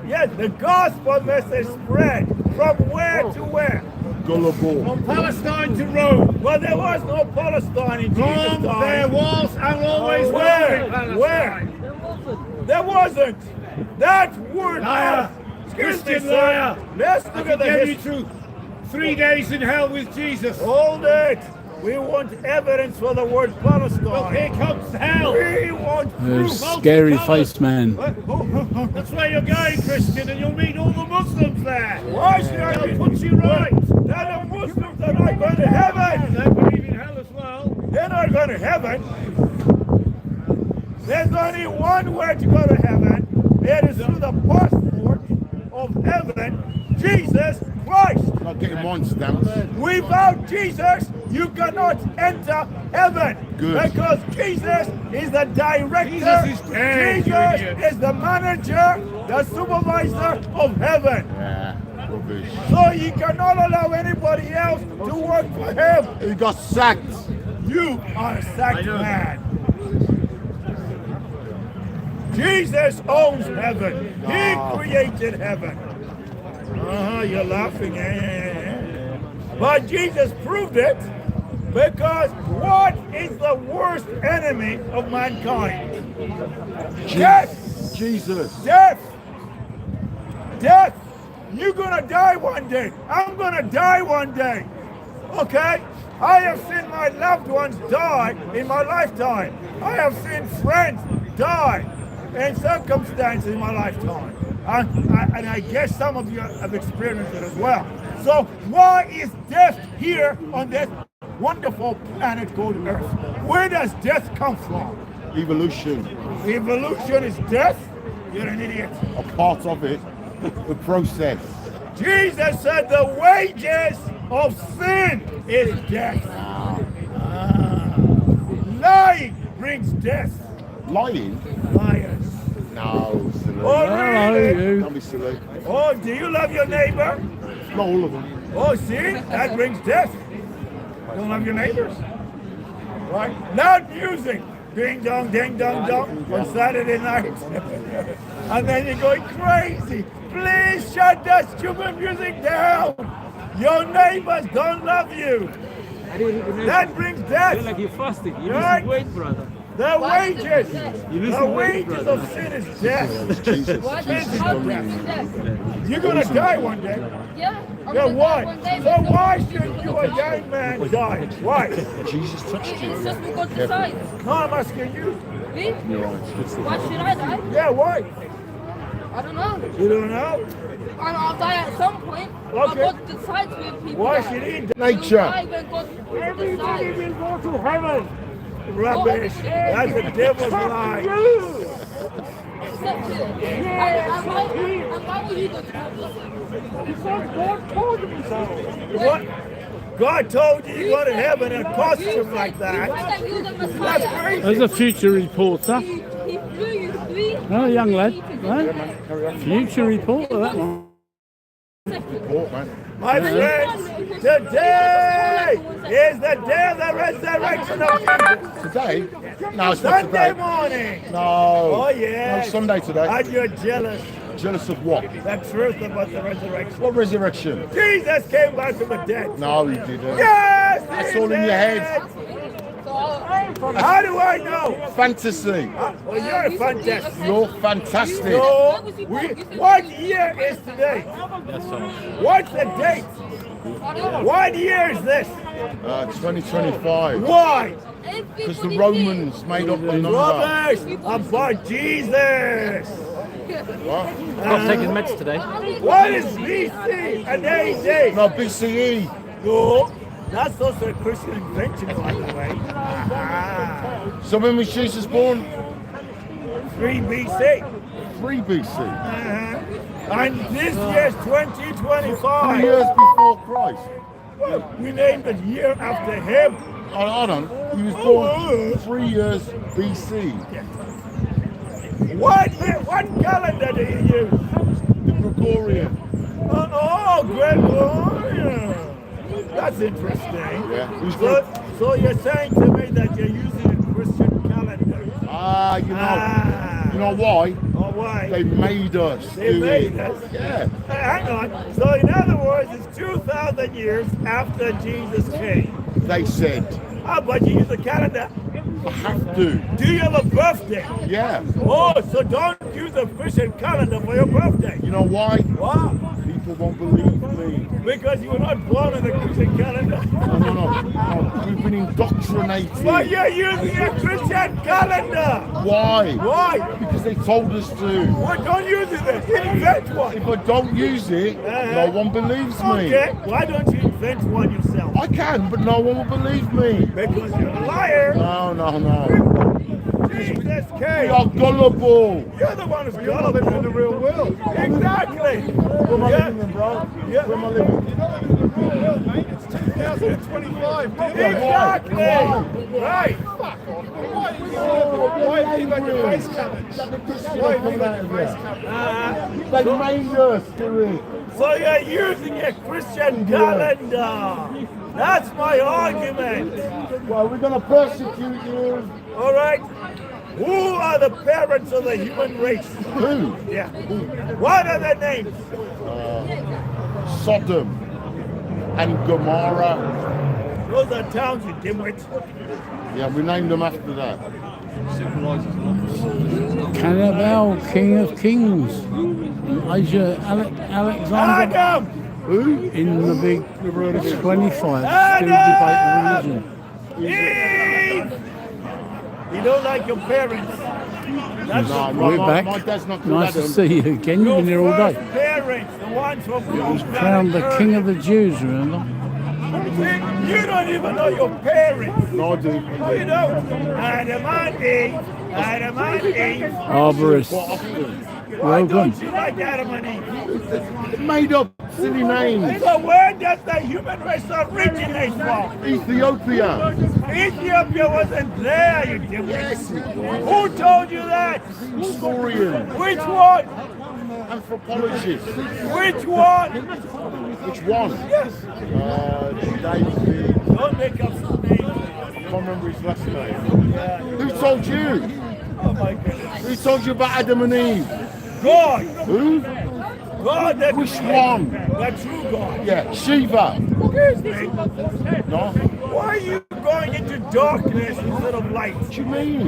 Yes, the gospel message spread from where to where? Gullible. From Palestine to Rome. Well, there was no Palestine in Jesus' From time. there was and always will be Palestine. Where? There wasn't. That word. Liar. Excuse me, Christian sir. liar. Let's I look can at the give you history. truth. 3 days in hell with Jesus. Hold it. We want evidence for the word Palestine. Well, here comes hell. We want proof. Scary face man. That's where you're going, Christian, and you'll meet all the Muslims there. Why should I They'll put you right. Now the Muslims are not going to heaven. They believe in hell as well. They're not going to heaven. There's only one way to go to heaven. It is through the passport of heaven, Jesus Christ. Not getting mine stamped. Without Jesus, you cannot enter heaven. Good. Because Jesus is the director. Jesus is dead, you Jesus idiot. is the manager, the supervisor of heaven. Yeah. Rubbish. So he cannot allow anybody else to work for him. He got sacked. You are a sacked man. Jesus owns heaven. He created heaven. You're laughing. But Jesus proved it, because what is the worst enemy of mankind? Death. Jesus. Death. Death. You're gonna die one day. I'm gonna die one day. Okay? I have seen my loved ones die in my lifetime. I have seen friends die in circumstances in my lifetime. And I guess some of you have experienced it as well. So why is death here on this wonderful planet called Earth? Where does death come from? Evolution. Evolution is death? You're an idiot. A part of it. The process. Jesus said the wages of sin is death. Lying brings death. Lying? Liars. No, silly. Oh, really? Don't be silly. Oh, do you love your neighbor? Not all of them. Oh, see? That brings death. Don't love your neighbors. Right? Loud music. Ding dong, ding dong, dong on Saturday night. And then you're going crazy. Please shut that stupid music down. Your neighbors don't love you. I didn't even know. That brings death. Like you're fasting. You Right? lose weight, brother. The wages! You The wages of sin is death. You're gonna die one day. Yeah. Yeah, why? So why should you, a young man, die? Why? Jesus touched you. It's just because decides. No, I'm asking you. Me? Why should I die? Yeah, why? I don't know. You don't know? I'll die at some point. Okay. God decides when people Why die. should he die? Nature. Why when God Everybody decides? will go to heaven. Rubbish. That's the devil's lie. Accept it. And why will you go to heaven? Because God told me so. What? God told you you go to heaven in a costume like that. That's crazy. There's a future reporter. He flew you 3 Oh, young lad. Right? Future reporter, that one. My friends, today is the day of the resurrection of Jesus. Today? No, it's not Sunday today. morning. No. Oh, yeah. No, it's Sunday today. And you're jealous. Jealous of what? The truth about the resurrection. What resurrection? Jesus came back from the dead. No, he didn't. Yes! That's he all in your did. head. How do I know? Fantasy. Well, you're fantastic. You're fantastic. No, what year is today? What's the date? What year is this? 2025. Why? Because the Romans made up the number. Rubbish about Jesus. What? Not taking meds today. What is BC and AD? No, BCE. No, that's also a Christian invention, by the way. So when was Jesus born? 3 BC. 3 BC. And this year's 2025. 3 years before Christ. Well, we named it year after him. Hold on. He was born 3 years BC. What calendar do you use? The Gregorian. Oh, Gregorian. That's interesting. Yeah. So you're saying to me that you're using a Christian calendar? You know why? Oh, why? They made us. They do made it. us? Yeah. Hang on. So in other words, it's 2,000 years after Jesus came. They said. But you use a calendar? I have to. Do you have a birthday? Yeah. Oh, so don't use a Christian calendar for your birthday. You know why? Why? People won't believe me. Because you were not born on a Christian calendar. No. We've been indoctrinated. But you're using a Christian calendar. Why? Why? Because they told us to. Well, don't use it then. Invent one. If I don't use it, no one believes me. Okay, why don't you invent one yourself? I can, but no one will believe me. Because you're a liar. No. Jesus We came. are gullible. You're the one who's gullible in the real world. Exactly. Where am I living in, bro? Yeah. Where am I living? It's 2025. Yeah, Exactly. why? Right. Why have you got your face covered? Why have you got your face covered? They made us do it. So you're using a Christian calendar. That's my argument. Well, we're going to persecute you. All right. Who are the parents of the human race? Who? Yeah. What are their names? Sodom and Gomorrah. Those are towns, you dimwit. Yeah, we named them after that. Cannibal, King of Kings. Asia, Alexander. Adam! Who? In the big 25. Still Adam! debate religion. Eve! You don't like your parents. That's No, We're back. My dad's not called Nice to Adam. see you again. You've been here all first day. parents, the ones from He was crowned the King of the Jews, remember? You don't even know your parents. No, I do. No, you don't. Adam and Eve. Adam and Eve. Arborist. Why Welcome. don't you like Adam and Eve? Made up silly names. So where does the human race originate from? Ethiopia. Ethiopia wasn't there, you dimwit. Who told you that? Historian. Which one? Anthropologist. Which one? Which one? Yes. David. Don't make up some names. I can't remember his last name. Who told you? Oh my goodness. Who told you about Adam and Eve? God. Who? God, the Which one? The true God. Yeah, Shiva. Excuse me. No? Why are you going going into darkness instead of light. What do you mean?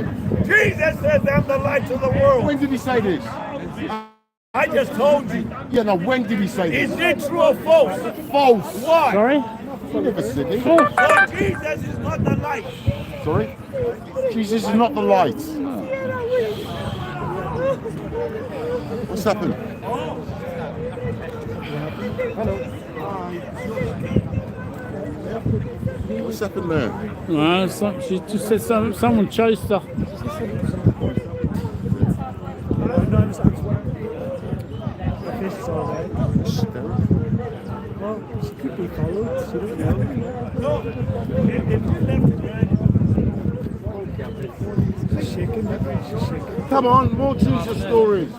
Jesus says, I'm the light of the world. When did he say this? I just told you. Yeah, no, when did he say this? Is it true or false? False. Why? Sorry? You never said it. So Jesus is not the light. Sorry? Jesus is not the light. What's happened? What's happened there? No, she just said someone chased her. Well, she could be followed. She don't know. She's shaking. She's shaking. Come on, more Jesus stories.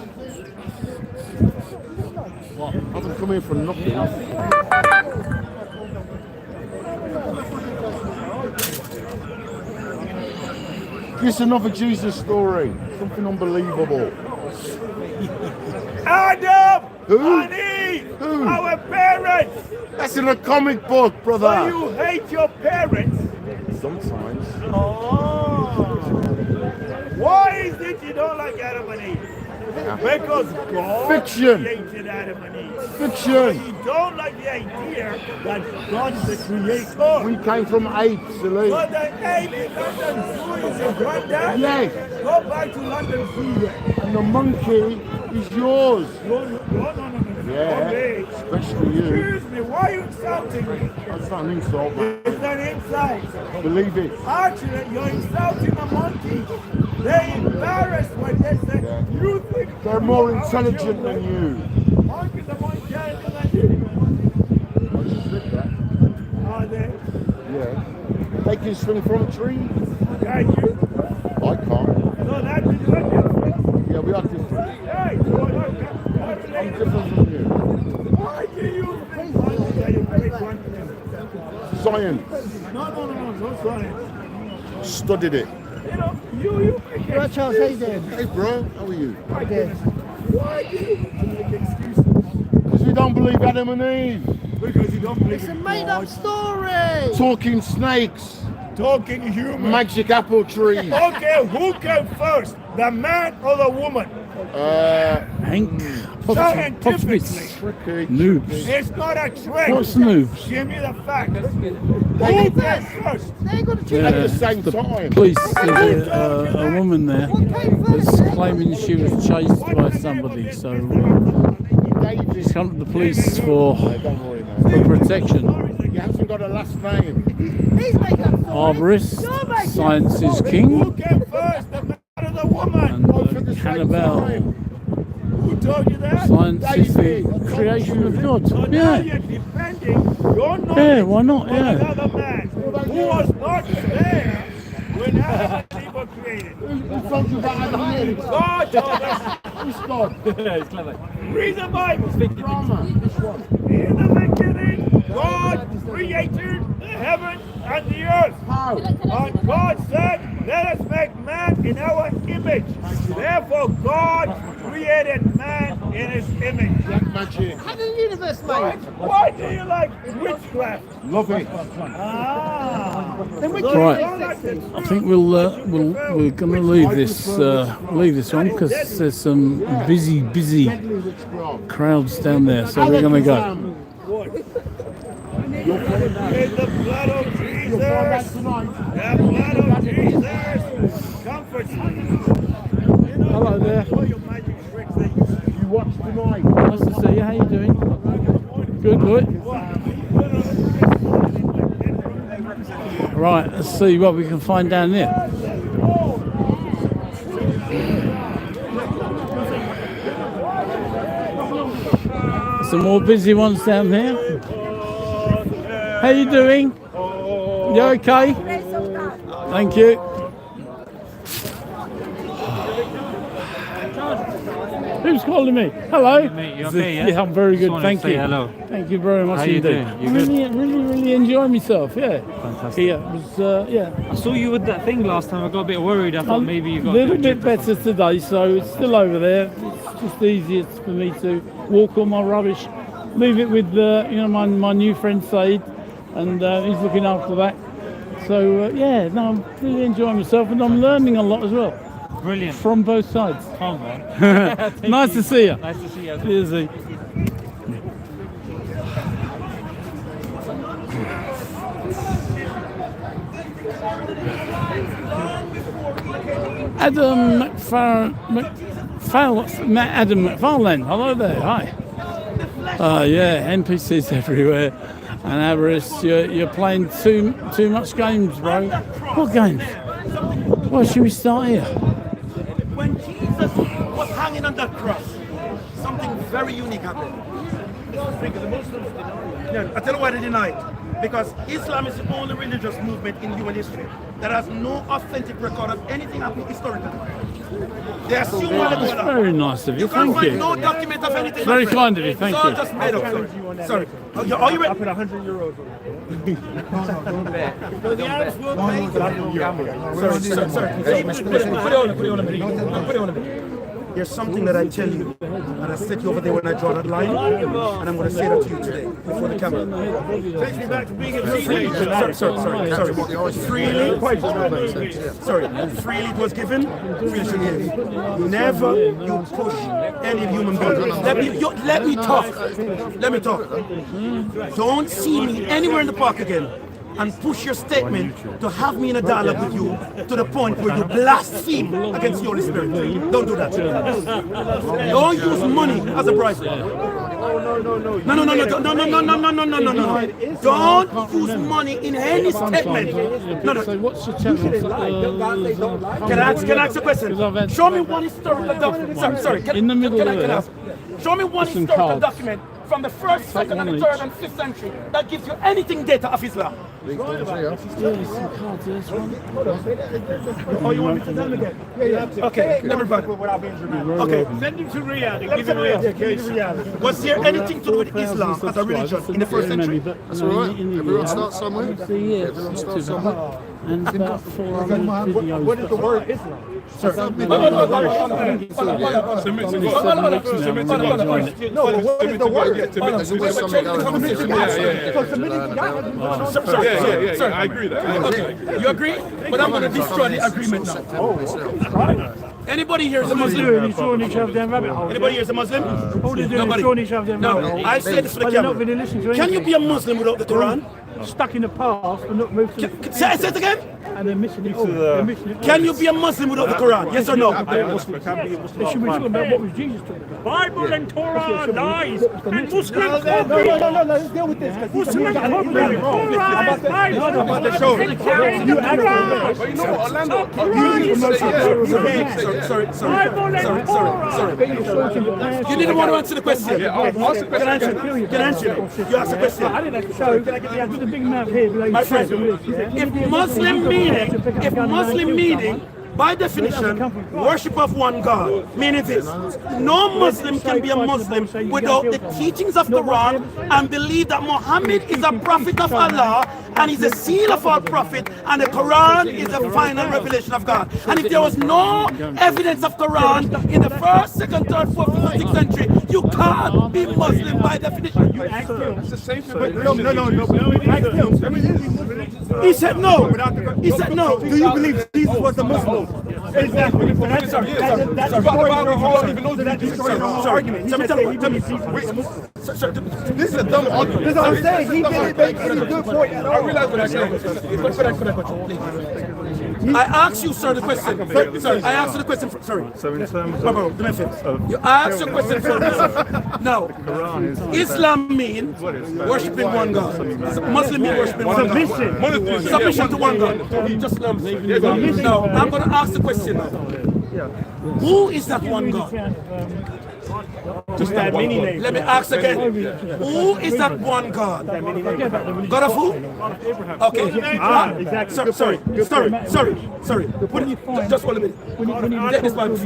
I haven't come here for nothing. Just another Jesus story. Something unbelievable. Adam! Who? And Eve! Who? Our parents! That's in a comic book, So brother. you hate your parents? Sometimes. Oh. Why is it you don't like Adam and Eve? Because God Fiction. created Adam and Eve. Fiction. So you don't like the idea that God is the creator. We came from apes, silly. So the ape in London Zoo is your granddad? Yes. Go back to London Zoo. And the monkey is yours. No. Yeah. Okay. Especially you. Excuse me, why are you insulting me? That's not an insult, man. It's an insult. Believe it. Actually, you're insulting a monkey. They're embarrassed when they say, you think They're more intelligent than you. monkeys are more intelligent than you. I just said that. Are they? Yeah. They can swing from a tree. Can you? I can't. So that is what you're Yeah, we are different. Hey, I'm different from you. why do you think monkeys are your great grandparents? Science. No science. Studied it. You know, you Right, Charles, how you doing? Hey, bro. How are you? why do you make excuses? Because we don't believe Adam and Eve. Because you don't believe It's a in made-up God. story. Talking snakes. Talking human. Magic apple trees. Okay, who came first, the man or the woman? Hank. Scientifically, Noobs. it's not a trend. What's noobs? Give me the facts. Who came first? They got to At the same time. Police, there's a woman there that's claiming she was chased by somebody, so she's come to the police for Don't worry, man. protection. You haven't got a last name. He's made up Arborist, science is king, Who came first, the man or the woman? and cannibal. Who told you that? Science is the creation of God. So now Yeah, you're defending your knowledge yeah, why not? of Yeah. another man who was not there when Adam and Eve were created. Who told you about Adam and Eve? God told us. Who's God? It's clever. Read the Bible. Drama. In the beginning, God created the heaven and the earth. How? And God said, let us make man in our image. Therefore, God created man in his image. Black magic. How did the universe made? Why do you like witchcraft? Love it. Ah. Then we Right. don't like the I think we're going to leave this one because there's some busy Deadly witchcraft. crowds down there, so we're going to go. With the blood of Jesus, the blood of Jesus comforts you. Hello there. All your magic tricks that you You watch tonight. Nice to see you. How you doing? Good, good. Right, let's see what we can find down there. Some more busy ones down there. How you doing? You okay? Thank you. Who's calling me? Hello. Mate, you okay, yeah? Yeah, I'm very good. Just wanted Thank to say you. hello. Thank you very much How you indeed. doing? You I good? really enjoy myself. Yeah. Fantastic. Yeah, it was, yeah. I saw you with that thing last time. I got a bit worried. I thought maybe you got a little bit better today, so it's still over there. It's just easier for me to walk all my rubbish, leave it with my new friend Said, and he's looking after that. So yeah, no, I'm really enjoying myself, and I'm learning a lot as well. Brilliant. From both sides. Come on. Nice to see you. Nice to see you. Cheers, Z. Adam Adam McFarlane. Hello there. Hi. Yeah, NPCs everywhere. And Avarice, you're playing too much games, bro. What games? Well, should we start here? When Jesus was hanging on that cross, something very unique happened. Because the Muslims deny it. I tell you why they deny it. Because Islam is the only religious movement in human history that has no authentic record of anything happening historically. They assume what they're That's very nice of you. You can't Thank find you. no document of anything. Very kind of you. Thank It's all you. just made up. Sorry. Are you ready? I put 100 euros on it. Sorry. Put it on a minute. There's something that I tell you, and I set you over there when I draw that line, and I'm going to say that to you today before the camera. Takes me back to being a Freely it was given, freely should give. Never you push any human being. Let me talk. Don't see me anywhere in the park again and push your statement to have me in a dialogue with you to the point where you blaspheme against the Holy Spirit. Don't do that. Don't use money as a bribe. No. Don't use money in any statement. No. What's your channel? Can I ask a question? Show me one historical document. Sorry. In the middle can I there. ask? Show me one Some historical cards. document from the 1st, 2nd, and the 3rd, and 5th century that gives you anything data of Islam. Some cards, this one. Oh, you want me to tell them again? Yeah. Okay, never mind. Okay. Send him to Riyadh and give him Riyadh. Was there anything to do with Islam as a religion in the 1st century? That's all right. Everyone starts somewhere. Everyone starts somewhere. And about 400 videos. What is the word Islam? Sir. No, but what is the word? There's always something going on. Yeah, I agree with that. You agree? But I'm going to destroy the agreement now. Anybody here is a Muslim? Anybody here is a Muslim? Nobody. No, I say this for the camera. Can you be a Muslim without the Quran? Stuck in the past and not moved to the Say it again. and they're missing it all. They're missing it all. Can you be a Muslim without the Quran? Yes or no? They should be talking about what was Jesus talking about. Bible and Torah lies, and Muslims No, let's deal with this. Muslim problem. Torah is Bible. Sorry. You didn't want to answer the question. Can I answer? You asked the question. I didn't have to show. With a big mouth here. My friend, if Muslim meaning, by definition, worship of one God, meaning this, no Muslim can be a Muslim without the teachings of the Quran and believe that Muhammad is a prophet of Allah and is the seal of all prophet and the Quran is the final revelation of God. And if there was no evidence of Quran in the 1st, 2nd, 3rd, 4th, 5th, 6th century, you can't be Muslim by definition. It's the same thing. He said no. He said no. Do you believe Jesus was a Muslim? Exactly. That's sorry. That's argument. Tell me. This is a dumb argument. That's what I'm saying. He didn't make any good point at all. I realize what I'm saying. I asked you, sir, the question. Sorry, I asked you the question. Sorry. So in terms You asked your question first. Now, Islam means worshiping one God. Muslim means worshiping one God. Submission to one God. Just now, I'm going to ask the question now. Who is that one God? Just that many names. Let me ask again. Who is that one God? God of who? Okay. Exactly. Sorry. Just 1 minute. Get this Bible.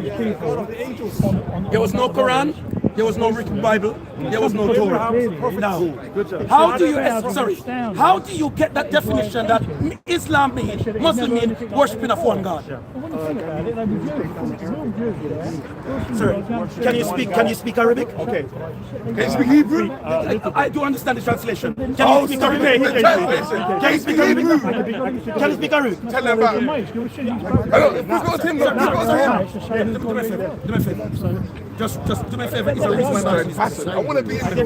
There was no Quran. There was no written Bible. There was no Torah. Now, how do you how do you get that definition that Islam means, Muslim means worshiping a foreign god? Sir, can you speak Arabic? Okay. Can you speak Hebrew? I do understand the translation. Can you speak Arabic? Can you speak Arabic? Can you speak Arabic? Tell them about it. Do me a favor. Just do me a favor. It's a reason why I want to be in the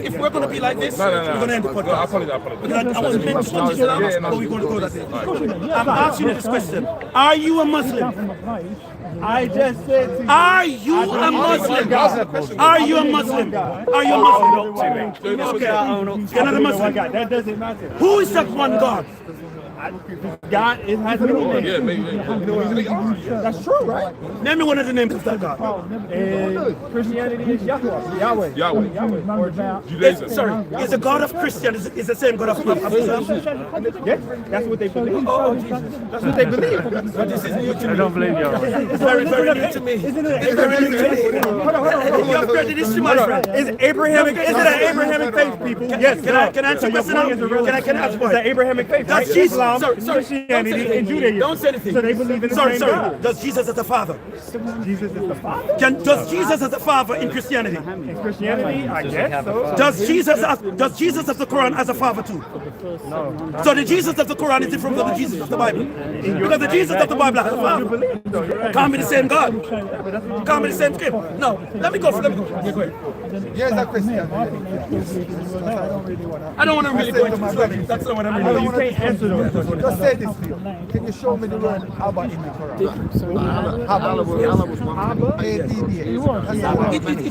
If we're going to be like this, we're going to end the podcast. I wasn't meant to touch Islam, but we're going to go that way. I'm asking you this question. Are you a Muslim? I just said to you, are you a Muslim? Are you a Muslim? Are you a Muslim? Okay. You're not a Muslim. That doesn't matter. Who is that one God? God, it has many names. That's true, right? Name me one of the names of that God. Christianity is Yahweh. Sorry, is the God of Christians is the same God of Islam? Yes, that's what they believe. That's what they believe. But this is new to me. I don't believe you. It's very, very new to me. It's very new to me. You have prejudice to my friend. Is it Abrahamic? Is it an Abrahamic faith, people? Yes. Can I answer a question now? Can I ask what? The Abrahamic faith. That's Jesus. Christianity and Judaism. Don't say anything. So they believe in the same God. Does Jesus as the Father? Jesus is the Father. Does Jesus as the Father in Christianity? In Christianity, I guess so. Does Jesus of the Quran as a father too? No. So the Jesus of the Quran is different from the Jesus of the Bible. Because the Jesus of the Bible has a father. Can't be the same God. Can't be the same script. No. Let me go. Yes, a Christian. I don't want to really go into this. That's not what I'm really. You can't answer those. Just say this to you. Can you show me the word Abba in the Quran? Abba was one. It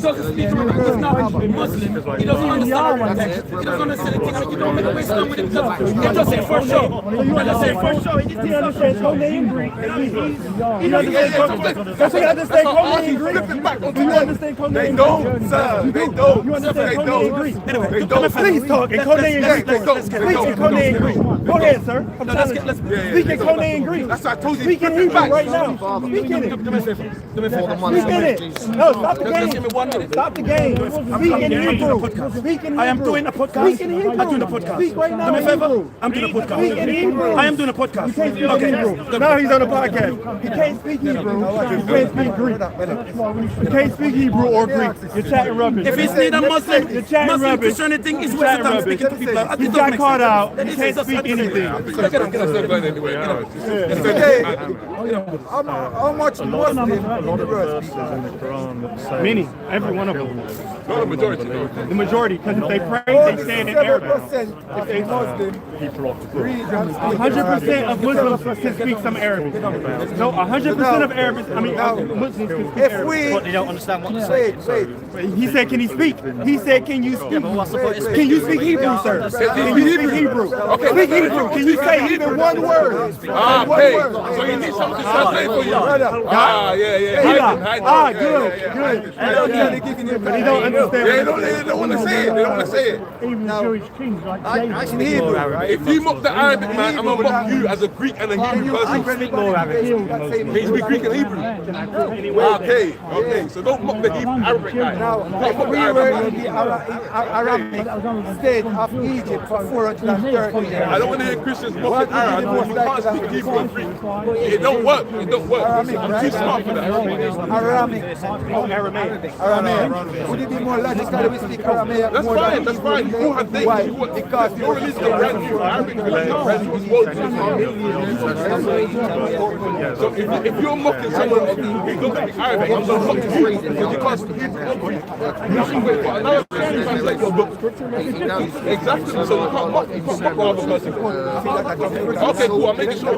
doesn't speak Arabic. He's not Muslim. He doesn't understand Arabic. He doesn't understand the thing. You don't make a waste time with him. He just say for sure. He just say for sure. He understands only in Greek. He understands Does he understand Koine in Greek? Do you understand Koine in Greek? They don't, sir. They don't. You understand Koine in Greek? Anyway, please talk in Koine in Greek. Please in Koine in Greek. Go ahead, sir. I'm telling you. Speak in Koine in Greek. That's what I told you. Speak in Hebrew right now. Speak in it. Speak in it. No, stop the game. Stop the game. Speak in Hebrew. Speak in Hebrew. I am doing a podcast. Speak in Hebrew. I'm doing a podcast. Speak right now. Do me a favor. I'm doing a podcast. Speak in Hebrew. I am doing a podcast. You can't speak Hebrew. Now he's on a podcast. He can't speak Hebrew. He can't speak Greek. You can't speak Hebrew or Greek. You're chatting rubbish. If it's neither Muslim, rubbish. Christianity is waste of time speaking to people. He got caught out. He can't speak anything. How much Muslim in the world? Many. Every one of them. The majority. The majority. Because if they pray, they stand in Arabic. If they Muslim, 100% of Muslims can speak some Arabic. No, 100% of Arabics, Muslims can speak Arabic. But they don't understand what to say. He said, can he speak? He said, can you speak? Can you speak Hebrew, sir? Can you speak Hebrew? Speak Hebrew. Can you say even one word? Okay. So you need something to translate for you. Yeah. Good. But he don't understand. They don't want to say it. They don't want to say it. Even Jewish kings like David. If you mock the Arabic man, I'm gonna mock you as a Greek and a Hebrew person. speak more Arabic. Can you speak Greek and Hebrew? Okay. So don't mock the Hebrew Arabic guy. Now, we were in the Arabic state of Egypt for 430 years. I don't want to hear Christians mocking Arab. You can't speak Hebrew and Greek. It don't work. I'm too smart for that. Aramaic. Would it be more logical if we speak Aramaic? That's fine. You all have things. Why? Because you're releasing a brand new Arabic So if you're mocking someone who doesn't speak Arabic, I'm going to mock you because you can't speak Hebrew or Greek. You should wait for another person to translate your book. Exactly. So you can't mock the other person. Okay, cool. I'm making sure.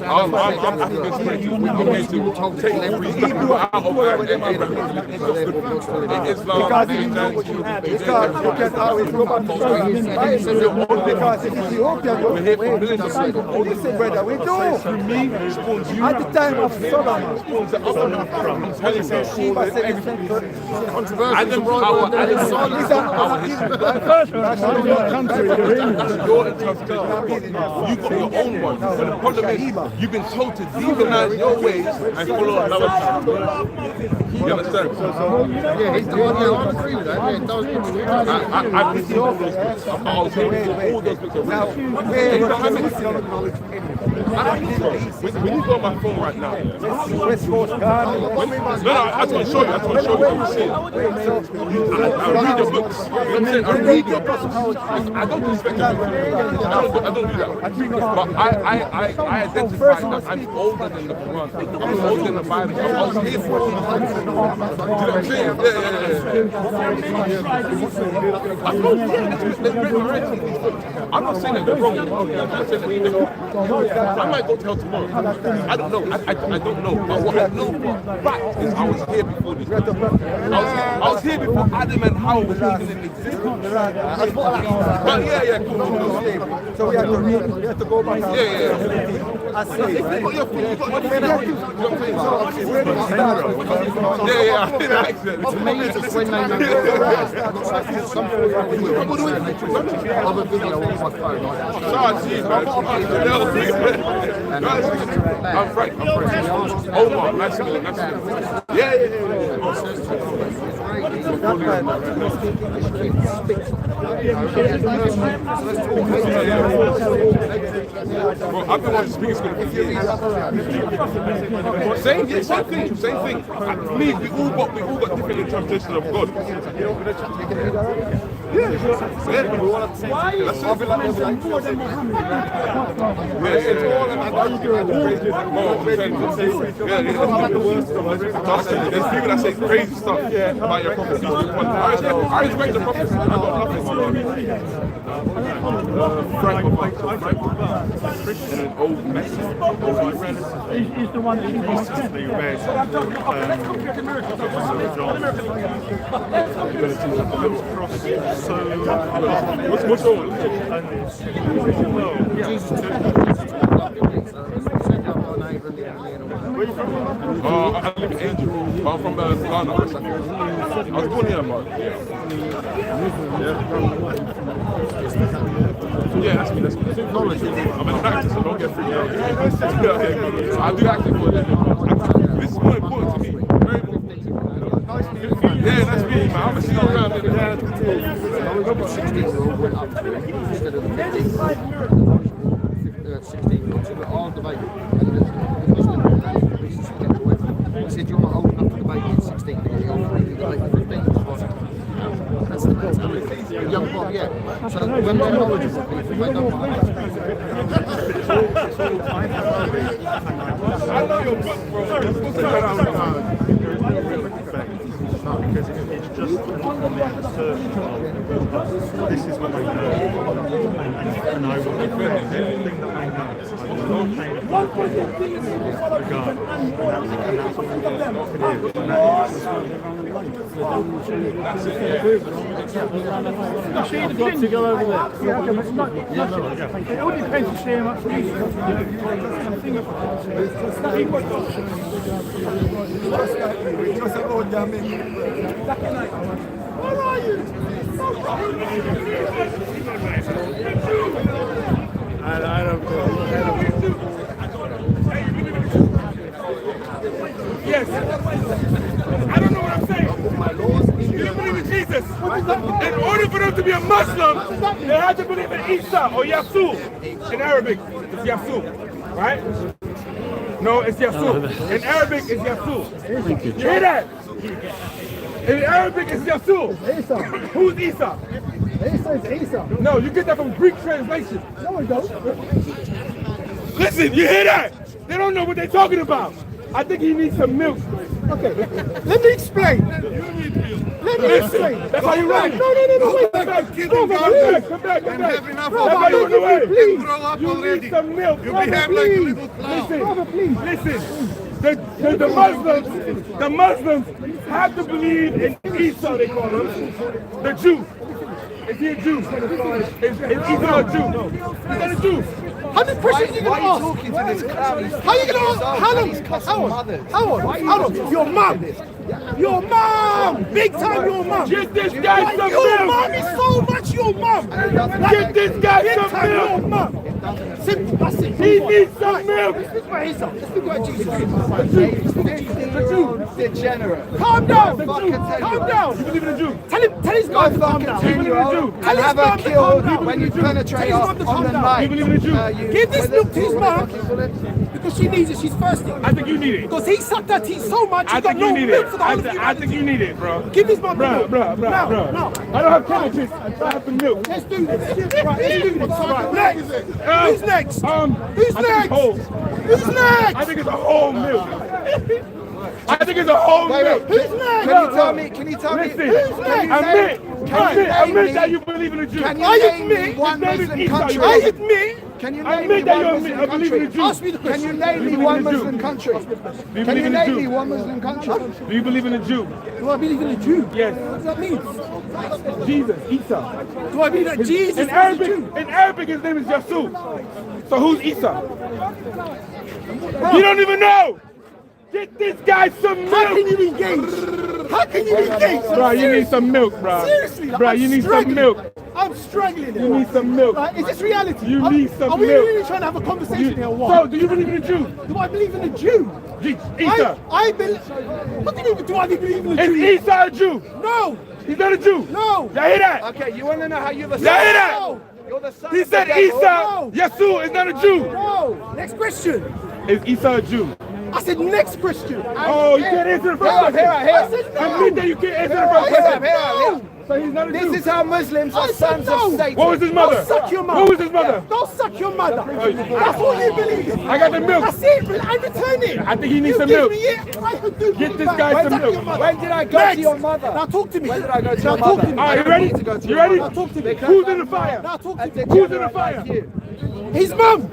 I'm African spirit. I'm here to take every Hebrew out of Islam. Because if you know what you have, it's because you can always go back to because in Ethiopia, listen, brother, we do. At the time of Solomon, Sheba said it's controversial. Adam power, Adam power. That's your interpretation. You've got your own one. But the problem is, you've been told to demonize your ways and follow another path. You understand? Yeah, I agree with that. Yeah, it does. I pity all those bits. I'll say all those bits. When you go on my phone right now, no, I just want to show you. I just want to show you what I'm saying. I read your books. You know what I'm saying? I read your books. I don't do speculation. I don't do that. But I identify that I'm older than the Quran. I'm older than the Bible. I was here for it. You know what I'm saying? Yeah. I'm not saying that they're wrong. I might go to hell tomorrow. I don't know. I don't know. But what I know for a fact is I was here before this. I was here before Adam and Hyde was even in existence. But yeah, cool. So we have to go back. Yeah. I see. You got your food. You got your Yeah. To me, it's when they make some other video on my phone. I'm Frank. Omar, nice to meet you. Yeah. Bro, I've been watching speaking school for years. Same thing. Please, we all got different interpretations of God. Yeah. There's people that say crazy stuff about your prophet. I respect the prophet. I got nothing. Frank and an old message. He's the one that recently read What's on? Where you from? I live in Angel. I'm from Ghana. I was born here, man. Yeah, that's me. Knowledge. I'm an actor, so don't get freaked out. I do acting for a living. This is more important to me. Very important. Yeah, that's me, man. I'm a CEO around here. Instead of the 16 years, but I'll debate. I said, you're not old enough to debate at 16, you're old enough to debate at 15. That's the young boy, yeah. So when they're knowledgeable people, they don't like I know your book, bro. Because it's just on the surface this is what I know, and I will defend everything that I know. I will not change my regard, and that's what it is. Got to go over there. It all depends on how much where are you? I don't know. Yes. I don't know what I'm saying. You don't believe in Jesus. In order for them to be a Muslim, they had to believe in Isa or Yasu. In Arabic, it's Yasu, right? No, it's Yasu. In Arabic, it's Yasu. You hear that? In Arabic, it's Yasu. Isa. Who's Isa? Isa is Isa. No, you get that from Greek translation. No, I don't. Listen, you hear that? They don't know what they're talking about. I think he needs some milk. Okay, let me explain. Let me explain. That's how you run. No, wait. Come back. Come back. Please. You need some milk. Brother, please. Listen. The Muslims have to believe in Isa, they call him. The Jew. Is he a Jew? Is Isa a Jew? Is that a Jew? How many questions are you going to ask? How are you going to ask? How on? Your mum. Your mom! Big time your mom! Get this guy some Your milk! mom is so much your mom! Get this guy Big some time your milk! mom! Simple, that's it. He needs some milk! Let's speak about Isa. Let's speak about Jesus. Degenerate. Calm down! Fucking Calm down! You believe in a Jew? Tell his guy to calm down. 10-year-old Tell his have mum her to killed calm down. when you penetrate Tell his her mum to on calm the down. night. You believe in a Jew? Give this milk to his mum because she needs it. She's thirsty. I think you need it. Because he sucked her teeth so much, I he's got think you no need milk it. for the whole of I think you need it, bro. Give his mum the Bruh, milk. bruh, bruh, Now, bruh. now. I don't have chemicals. I have some milk. Let's do this. Right, let's do this. Right, next. Who's next? Who's I think next? it's whole. Who's next? I think it's a whole milk. I think it's a whole milk. Who's next? Can you tell me? Listen, Who's next? admit that you believe in a Jew. Can you I name admit- me one His name is Muslim Isa, country? I admit. Can you name me Admit that one you Muslim believe in a country? Jew. Ask me the Can question. you name me believe one in a Jew? Muslim country? Do you Can you believe in a name me Jew? one Muslim country? Do you believe in a Jew? Do I believe in a Jew? Yes. What does that mean? Jesus, Isa. Do I believe that Jesus In is a Arabic, Jew? his name is Yasu. So who's Isa? You don't even know. Get this guy some milk. How can you engage? How can you engage? Bro, you need some milk, bro. Seriously, Bro, I'm you need some struggling. milk. I'm struggling. You need some milk. Is this reality? You need some Are we milk. really trying to have a conversation here or So, what? do you believe in a Jew? Do I believe in a Jew? Isa. I believe. What do you mean? Do I believe in a Jew? Is Isa a Jew? No. He's not a Jew. No. Y'all hear that? Okay, you want to know how you're the Y'all hear that? No. You're the son He of the said devil. Isa, Yasu is not a Jew. No. Next question. Is Isa a Jew? I said next question. Oh, you can't answer the first question. I said no. Admit that you can't answer the first question. No. So he's not a Jew. This is how Muslims are I said sons no. of Satan. What was his mother? Don't suck your mother. What was his mother? Don't suck your mother. That's all you believe. I got the milk. That's it. I return it. I think he needs You some give milk. me it, I could do Get it this back. guy some Suck milk. your mother. When did I go Next. to your mother? Now talk to me. When did I go to Now your talk mother? to me. All right, you ready? You ready? Now talk to me. Who's in the fire? Now talk to me. Who's in the fire? His mum.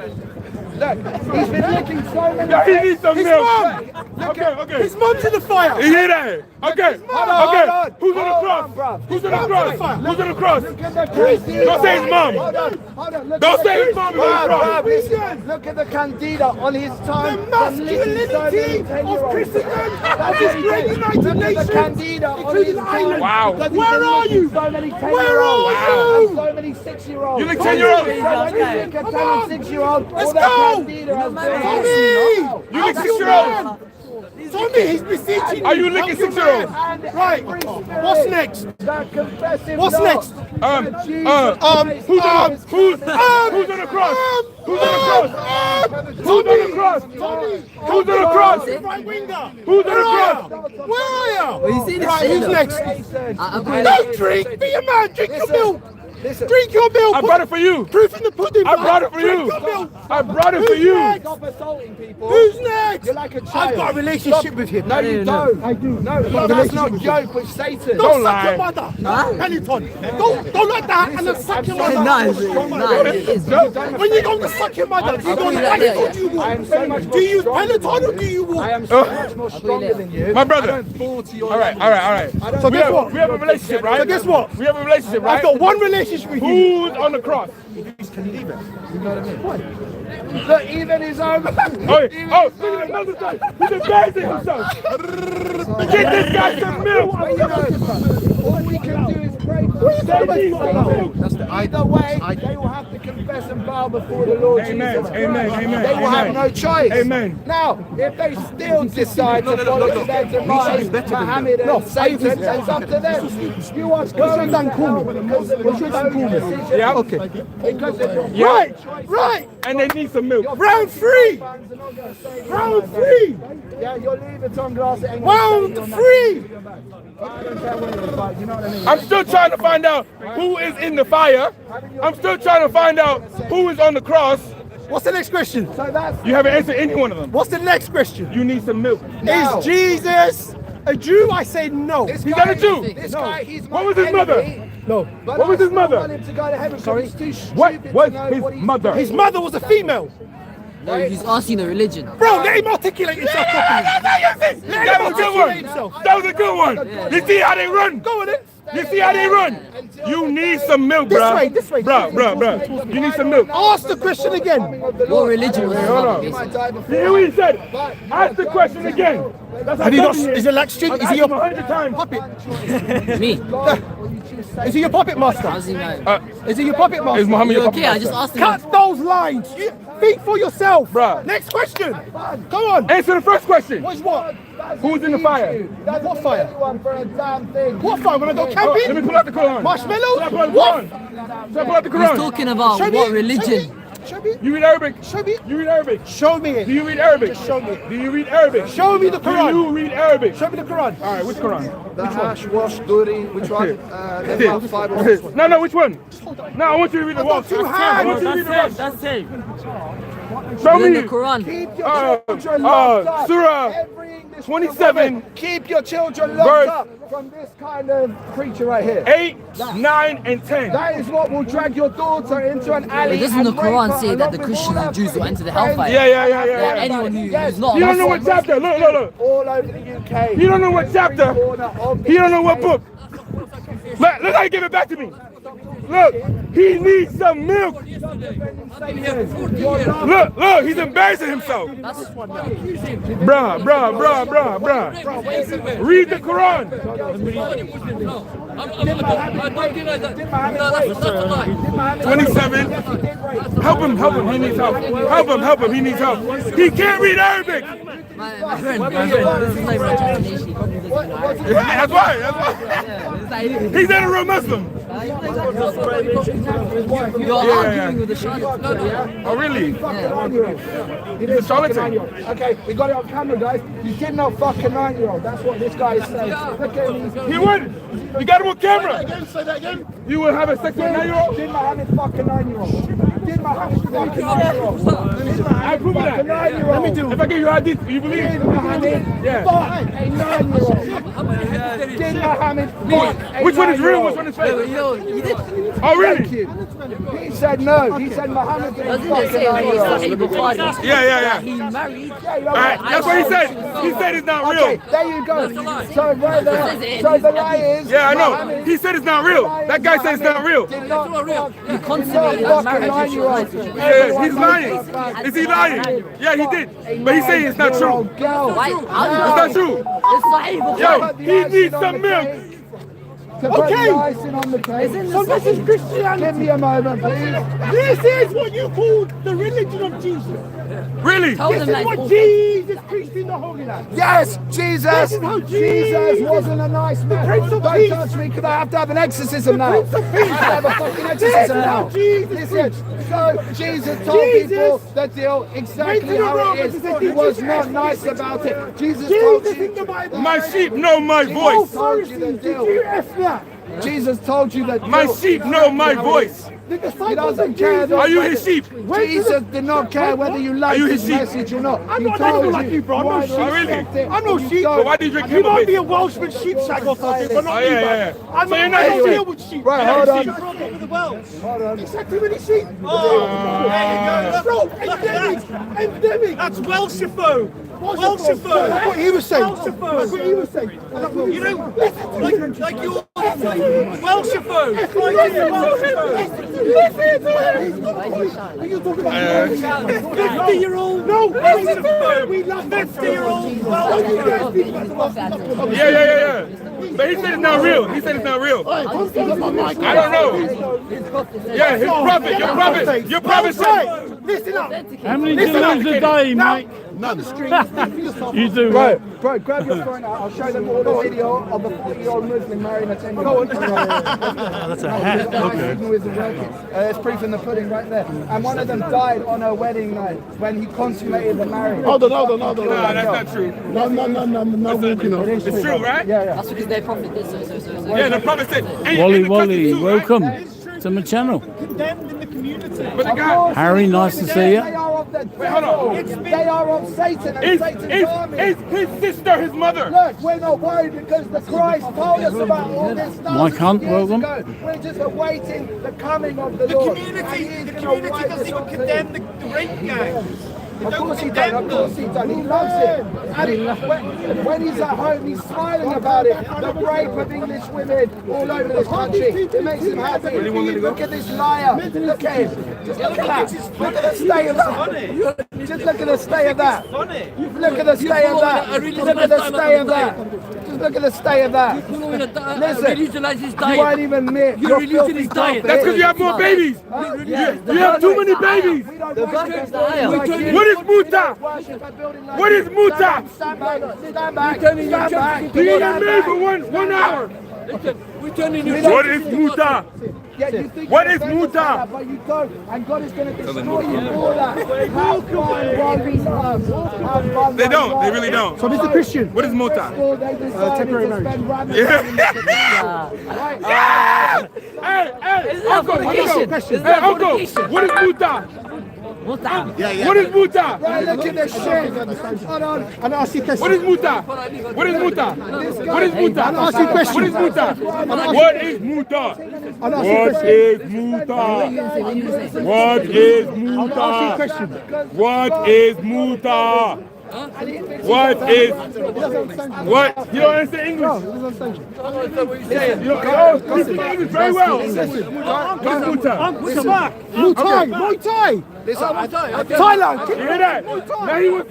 Look, he's been licking so many. Yeah, he needs some His milk. mum. Okay. His mum's in the fire. You hear that? Okay. Hold on. Who's on the Hold cross? on, bruv. Who's on the His cross? mum's Who's on the cross? Look at the candida. Don't say his mom. Hold on. Look Don't at say the- his mom is on the cross. Bruv, listen. Look at the candida on his tongue. The masculinity of Christendom has destroyed the United Look at the Nations, candida on his including tongue. Ireland. Wow. Where are you? So many 10-year-olds. Where are you? And so many 6-year-olds. You lick 10-year-olds? So when you lick a Come 10 on. and 6-year-old, Let's all that go. candida has been Tommy! You lick 6-year-olds? Tommy, he's beseeching Are you licking 6-year-olds? Right. What's next? What's next? Who's on the cross? Who's on the cross? Who's on the cross? Who's on the cross? Right winger. Who's on the cross? Where are you? Well, you see this Right, shit, who's though. next? Don't drink. Be a man. Drink your milk. Listen. Drink your milk. I brought it for you. Proof in the pudding. I brought it for Drink you. your milk. I brought it for Who's you. next? Stop assaulting people. Who's next? You're like a child. I've got a relationship with him. No, you don't. I do. No, that's not joke with Satan. Don't suck lie. your mother. Peloton. Don't like that and then suck your mother. Nah, it is. When you go to suck your mother, do you go to Peloton or do you walk? I am so much Do you use Peloton or do you I walk? am so much more stronger than you. My brother. I don't fall to your All right. So guess what? We have a relationship, right? So guess what? We have a relationship, right? I've got one relationship with you. Who's on the cross? Look, even his own. Look at another guy. He's embarrassing himself. Get this guy some milk. All we can do is pray for Satan. Either way, they will have to confess and bow before the Lord Amen, Jesus Christ. amen, amen, They will have amen. no choice. Amen. Now, if they still decide to follow their demise, Muhammad and Satan, it's up to them. You are going to hell because of your decision. Yeah. Okay. Because of Yeah. Right. And they need some milk. Round three. Round three. Yeah, you'll leave it on glass. It ain't Round gonna stay three. I don't care what it is, but you know what I mean. I'm still trying to find out who is in the fire. I'm still trying to find out who is on the cross. What's the next question? So that's You haven't answered any one of them. What's the next question? You need some milk. Now. Is Jesus a Jew? I say no. this He's guy, not a Jew. This No. guy, he's What my was his mother? enemy, No. but What was I his still mother? want him to go to heaven. Sorry? He's too stupid What to was know his what he's mother? His mother was a female. No, he's asking the religion. Bro, let him articulate himself properly. That was a good one. That was a good one. You see how they run? Go on then. You see how they run? You need some milk, bro. This way. Bro. You need some milk. Ask the question again. What religion was Hold on. Hear what he said. Ask the question again. That's Have you got? Is it like string? Is he your 100 times. puppet? Me? Is he your puppet master? How's he know? Is he your puppet master? Is Muhammad your You puppet okay? I master? just asked him. Cut those lines. You think for yourself, Bruh. Next question. Go on. Answer the first question. What's what? Who's in the fire? What fire? What fire? When I go Let camping? me pull out the Quran. Marshmallows? Should I pull out the What? Quran? Should I pull out the He's Quran? talking about Show me what it. religion. Show me. You read Arabic? Show me. You read Arabic? Show me it. Do you read Arabic? Just show me. Do you read Arabic? Show me the Do Quran. you read Arabic? Show me the Quran. All right, which Quran? The hash, wash, duri, which one? Then about 5 or 6 one. No, which one? No, I want you to read the one. two I hands. want you to read the one. That's safe. Show In me. the Quran. Keep your children locked up. Surah Every English 27. Keep your children locked Verse. up from this kind of creature right here. 8, 9, and 10. That is what will drag your daughter into an alley. But doesn't and the rape Quran her say along that the with Christians all and her Jews will enter the friends. hellfire? Yeah. Like anyone who's not. You don't know what chapter. Look. All over the UK. You don't know what chapter. corner of the He don't know what UK. book. Look how you give it back to me. Look, he needs some milk. Look, he's embarrassing himself. Bruh. Read the Quran. I don't deny that. No, that's a lie. 27. Help him, he needs help. Help him, he needs help. He can't read Arabic. My friend, this is not even a translation. He probably doesn't know Arabic. That's why. He's not a real Muslim. You're arguing with the charlatan. Oh, really? He's a charlatan. Okay, we got it on camera, guys. You did not fuck a 9-year-old. That's what this guy is saying. Look at him. He would. You got him on camera. Say that again. You would have a sex with a 9-year-old? Did Muhammad fuck a 9-year-old? Did Muhammad fuck a 9-year-old? I prove that. Let me do. If I give you hadith, you believe it? Did Muhammad fuck a 9-year-old? Did Muhammad fuck a Which one is real? 9-year-old? Which one is fake? You did. Oh, really? Thank you. He said no. He said Muhammad didn't Doesn't fuck it a say on his 9-year-old. Sahih Bukhari? Yeah. He married. All right, that's what he said. He said it's not real. Okay, there you go. So right there. So the lie is. Yeah, I know. Muhammad He said it's not real. That guy said it's not real. did not fuck You consummated that fuck a marriage. 9-year-old. Yeah, he's lying. Is he lying? Yeah, he did. But he's saying it's not true. Girl. Why? It's not true. It's Sahih Bukhari. Yo, he needs some milk. To put the icing on the cake. So this is Christianity. Give me a moment, please. This is what you call the religion of Jesus. Really? Tell This them is that. what Jesus preached in the Holy Land. Yes, Jesus. This is how Jesus wasn't a nice man. Prince of Don't Peace. touch me because I have to have an exorcism now. Prince of I Peace. have to have a fucking This exorcism is how now. Jesus Listen, so Jesus told people the deal Went exactly to the how it Romans is. and said, He "Did was you not ever nice listen about it. Jesus told Jesus you. in the Bible. My sheep know my Oh, voice. Pharisees, did you F that? Jesus told you that. My sheep know my voice. The He disciples doesn't of care. Jesus. Are you his sheep? Jesus did not care whether you liked you his his sheep? message or not. I'm He not told animal like you, bro. I'm no either sheep. Oh, really? accept it I'm no or you sheep. don't. But why do you drink You might camel be a piss? Welshman sheep shag or something, but not Oh, me, yeah. I'm So you're not not going to sheep? deal with sheep. Right, hold on. Problem with the Welsh. Hold on. Exactly many sheep. Bro, endemic. That's Welshifo. Welshifo. That's what he was saying. Welshifo. That's what he was saying. You know, like you're Welshifo. Are you talking about 50-year-old. No, Welshifo. We love 50-year-old Welshifo. Yeah. But he said it's not real. He said it's not real. I don't know. Yeah, his prophet. Your prophet said. Listen up. How many deliveries a day, mate? None. You do, Right, right? bro, grab your phone out. I'll show them all the video of a 40-year-old Muslim marrying a 10-year-old. That's a hat. Okay. There's proof in the pudding right there. And one of them died on her wedding night when he consummated the marriage. Hold on. No, that's not true. No walking on. It's true, right? Yeah. That's because their prophet did so. Yeah, the prophet said. and Wally, the cousin too, right? welcome to my channel. Condemned in the community. But the guy. Harry, nice to see you. They are are of the devil. They are of Satan and Satan's army. Is his sister his mother? Look, we're not worried because the Christ told us about all this stuff. My cunt, welcome. We're just awaiting the coming of the Lord. The community doesn't even condemn the rape gangs. Of course he does, of course he does. He loves it. And when he's at home, he's smiling about it. The rape of English women all over this country. It makes him happy. Look at this liar. Look at him. Just look at that. Look at the state of that. Just look at the state of that. Look at the state of that. Look at the state of that. Just look at the state of that. Listen, you won't even admit you're filthy That's because you have more babies. You have too many babies. What is muta? What is muta? Stand back. Stand back. Stand back. You need to move for 1 hour. What is muta? Yeah, you think What you're is better muta? than that, but you don't, and God is going to destroy you for that. Have fun while we love. Have fun They while don't. we They really don't. So, Mr. Christian, What is muta? temporary marriage. Hey, uncle, Hey, uncle, what is muta? What is muta? Right, look at this shit. Hold on. And ask you a question. What is muta? What is muta? What is muta? And ask you a question. What is muta? What is muta? And ask you a What question. is muta? What is muta? What is muta? What is what? You don't understand English? You speak English very well. What is muta? Muay Thai. Thailand. You hear that? Now he wants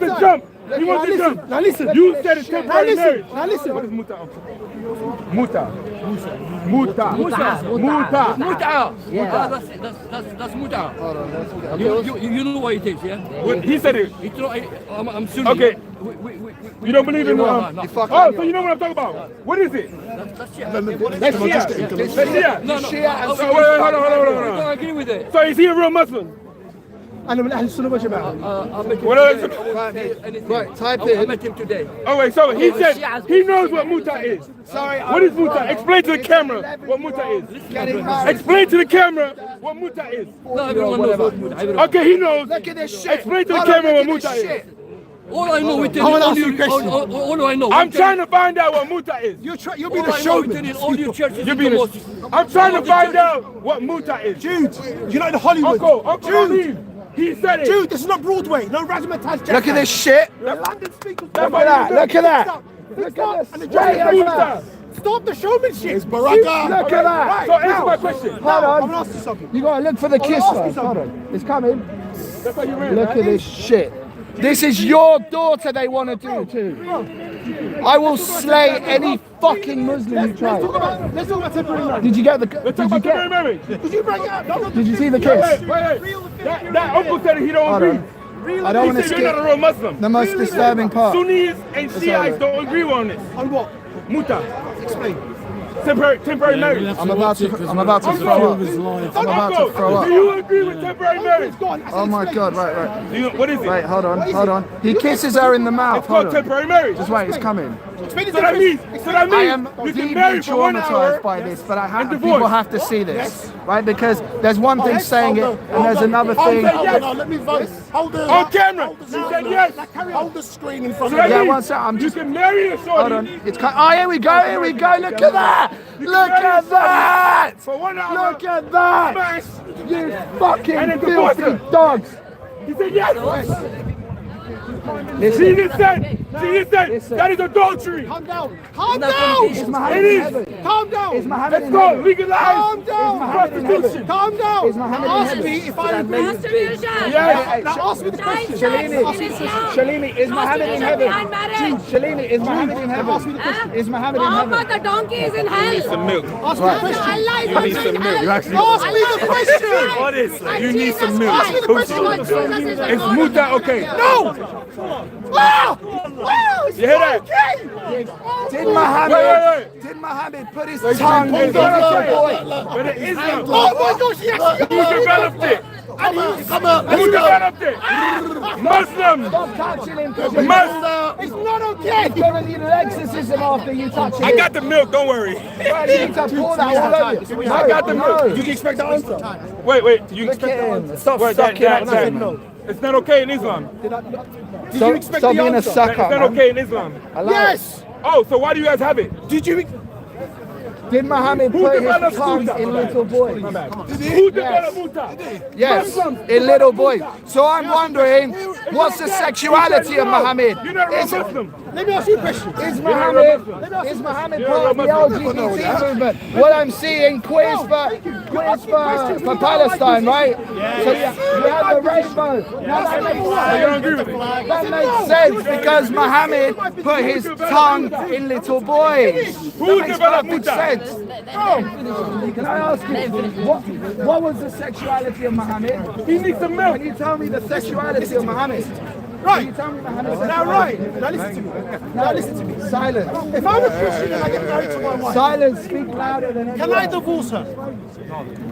to jump. He wants to jump. Now listen. You said it's temporary marriage. Now listen. What is muta? Muta. Muta. Muta. That's muta. You know what it is, yeah? What, he said it. It's not, I'm Sunni. Okay. You don't believe in No. oh, so you know what I'm talking about? What is it? That's Shia. That's Shia. That's Shia. No. So wait, hold on. I don't agree with it. So is he a real Muslim? أنا من أهل السنة والجماعة. I met him What today. else? Right, type I in. met him today. Oh wait, so he said he knows what muta is. Sorry. What is muta? Explain to the camera what muta is. Getting married. Explain to the camera what muta is. No, everyone knows what muta is. Okay, he knows. Look at this shit. Explain to the Hold on, camera what look at muta this is. shit. All I know with I wanna ask you a question. all I know. I'm trying to find out what muta is. You'll be All the I know showman. with all your churches. You're being I'm trying to find out what muta is. Jude, you know the Hollywood. Uncle, Jude, leave. He said it. Jude, this is not Broadway. No razzmatazz. Look at this shit. The London speakers. Look at that. Look at that. Look at this. And the Right, judge look at that. Stop the showmanship. It's Look at that. So answer my question. Hold I'm on. gonna ask you something. You gotta look for the kiss ask you first. Hold something. on. It's coming. That's how you read. Look at this shit. This is your daughter they want to do too. I will slay any fucking Muslim you try. Let's talk about temporary marriage. Did you get the? Let's Did talk you about temporary get? marriage. Did you bring it up? No, Did you see the kiss? Wait. That uncle said he don't Hold agree. on. I don't want He to said you're not a skip real Muslim. the most disturbing part. Sunnis and Shiites don't agree on this. On what? Muta. Explain. Temporary marriage. I'm about to throw up. I'm about to throw Do up. you agree with temporary marriage? Oh my god! Right. What is it? Wait, hold on. He kisses her in the mouth. It's called Hold on. temporary marriage. Just wait, it's coming. So that means I am you deeply can marry for 1 hour. traumatized by this, but and divorce. people have to see this, right? Because there's one thing saying it, and there's another thing. Let me vote. Hold the On camera. You said yes. Hold the screen in front So of that you. Yeah, means one sec. I'm you just. can marry a Hold shorty on. It's oh, here we go. Look at that. Look at that. for 1 hour. Look at that. Smash. You And fucking then divorce filthy her. dogs. He said yes. Listen. She just said that is adultery. Calm down. Is Muhammad in heaven? Calm down. Is Muhammad Let's in go. heaven? Legalize Calm down. prostitution. Calm down. Is Muhammad in Ask heaven? me if I agree. Yes. Now ask me the question. Shalini, is Muhammad in heaven? Shalini, is Muhammad in heaven? Is Muhammad in heaven? Muhammad, the donkey is in hell. Some milk. Ask me the question. Allah is in hell. Ask me the question. Honestly, you need some milk. Ask me the question. It's muta okay. No. Ah! You hear that? Did Muhammad put his tongue in the boy? But it is not. Oh my gosh, yes. Who developed it? Come on. Who developed it? Muslims. Stop touching him. Muslims. It's not okay. You're going to need an exorcism after you touch him. I got the milk, don't worry. You need to pour that all over you. I got the milk. You can expect the answer. Wait, you Look expect at him. Stop Wait, sucking that- up that- to him. It's not okay in Islam. Did you expect stop being a sucker, It's not okay in Islam. Yes! Oh, so why do you guys have it? Did Muhammad put his tongue in little boys? Who developed Muta? Yes, in little boys. So I'm wondering, what's the sexuality of Muhammad? Let me ask you a question. Is Muhammad part of the LGBT movement? What I'm seeing, quiz for Palestine, right? So you have the rainbow. Now that makes sense because Muhammad put his tongue in little boys. Who That makes developed perfect Muta? sense. Can I ask you, what was the sexuality of Muhammad? He needs some milk. Can you tell me the sexuality of Muhammad? Right. Can you tell me Muhammad's Now, right. Now listen to me. Now listen to me. Silence. If I'm a Christian and I get married to my wife, Silence. Speak louder than anyone. can I divorce her?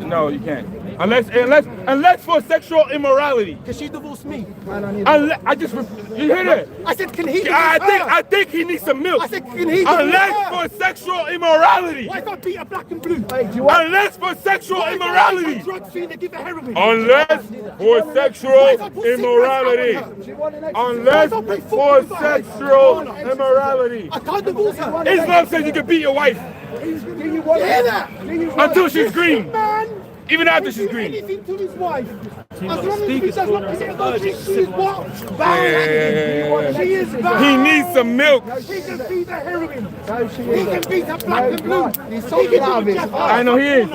No, you can't. Unless for sexual immorality. Can she divorce me? You hear that? I said, can he divorce her? I think he needs some milk. I said, can he divorce Unless her? for sexual immorality. What if I beat her black and blue? Unless for sexual immorality. Drug fiend and give her heroin. Unless for sexual immorality. Unless for sexual immorality. I can't divorce her. Islam says you can beat your wife You hear that? until she's green. Even after she's green. Anything to his wife. As long as he does not commit adultery, she is what? Yeah. She is bad. He needs some milk. He can beat her heroin. He can beat her black and blue. He's talking out of his heart. I know he is. I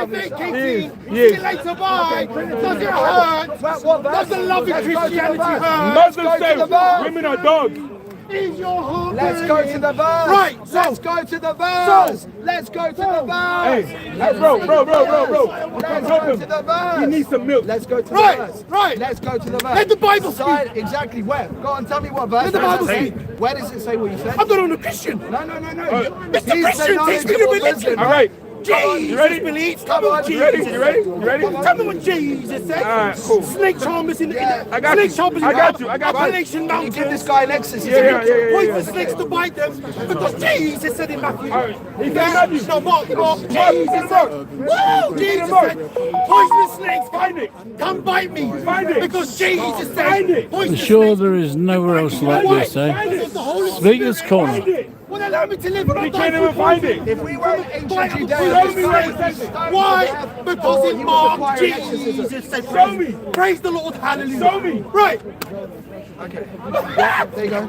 think Katie, see you later, bye. Does it hurt? Does the love in Christianity hurt? Muslims say women are dogs. Is your heart Let's go to the verse. Right, Let's go to the verse. Let's go to the verse. Hey, bro. Let's go to the verse. He needs some milk. Let's go to the verse. Right. Let's go to the verse. Let the Bible speak. Exactly where? Go on, tell me what verse. Let the Bible speak. Where does it say what you said? I'm not on a Christian. No. Mr. Christian, teach me the religion. All right. Jesus ready? believes. Come on, You ready? You ready? You ready? Tell me what Jesus said. All right, cool. Snake charmers in the I got snake you. charmers I in got the you. I got you. Appalachian Mountains. Give this guy an exorcism. Yeah. Poison snakes to bite them because Jesus said in Matthew. All right. He said Matthew. No, Mark. Jesus said. Woo! Jesus said, poisonous snakes, Find it. come bite me. Find it. Because Jesus Find said, it. I'm poisonous sure snakes. there is nowhere else like this, eh? Speaker's Corner. Well, allow me to live. He can't even find it. If we were ancient Judaism, Why? Because in Mark, Jesus said, praise the Lord, hallelujah. Show me. Right. Okay. Yeah, there you go.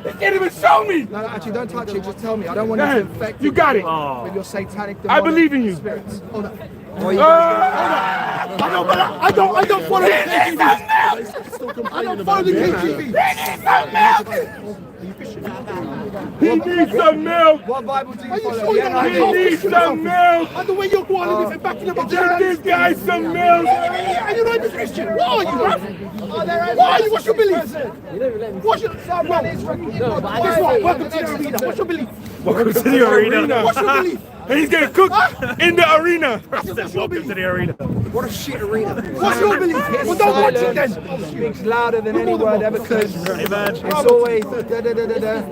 He can't even show me. No, actually, don't touch it. Just tell me. I don't want Go you ahead. to infect You got it. with your satanic. I believe in you. Spirits. Hold on. I don't follow the KGB. I don't follow the KGB. He needs some milk. What Bible do you Are you follow? sure you don't He have needs some milk. And the way you're going with it back in the book. Give this guy some milk. And you're not a Christian. What are you, bruv? What are you? What's your belief? What's your Someone is Guess what? Welcome to the arena. What's your belief? Welcome to the arena. What's your belief? And he's gonna cook in the arena. Welcome to the arena. What a shit arena. What's your belief? Well, don't watch it then. Speaks louder than any word ever could. It's always da-da-da-da-da,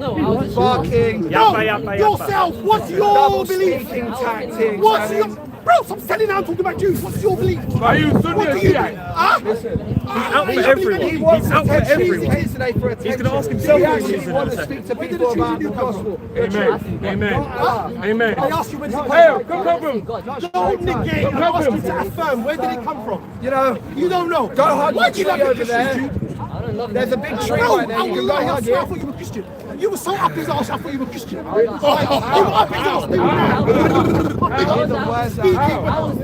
barking. No, yourself. What's your Double belief? speaking tactics. What's your... Bro, stop selling out talking about Jews. What's your belief? Are you Sunni What or do you Shiite? believe? Huh? out for everyone. He wants He's out for attention. everyone. He's today for attention. He's gonna ask him So he to actually do wants to it. speak to people about the gospel. Amen. I asked you when Hey, come help him. Don't negate and ask you to affirm. Where did it come from? You know, You don't know. go hug Why the do you tree love over the there. Christians? There's a big tree No, right there. I You will can go lie. I hug swear I it. thought you were Christian. You were so up his ass, I thought you were Christian. You were up his ass. You was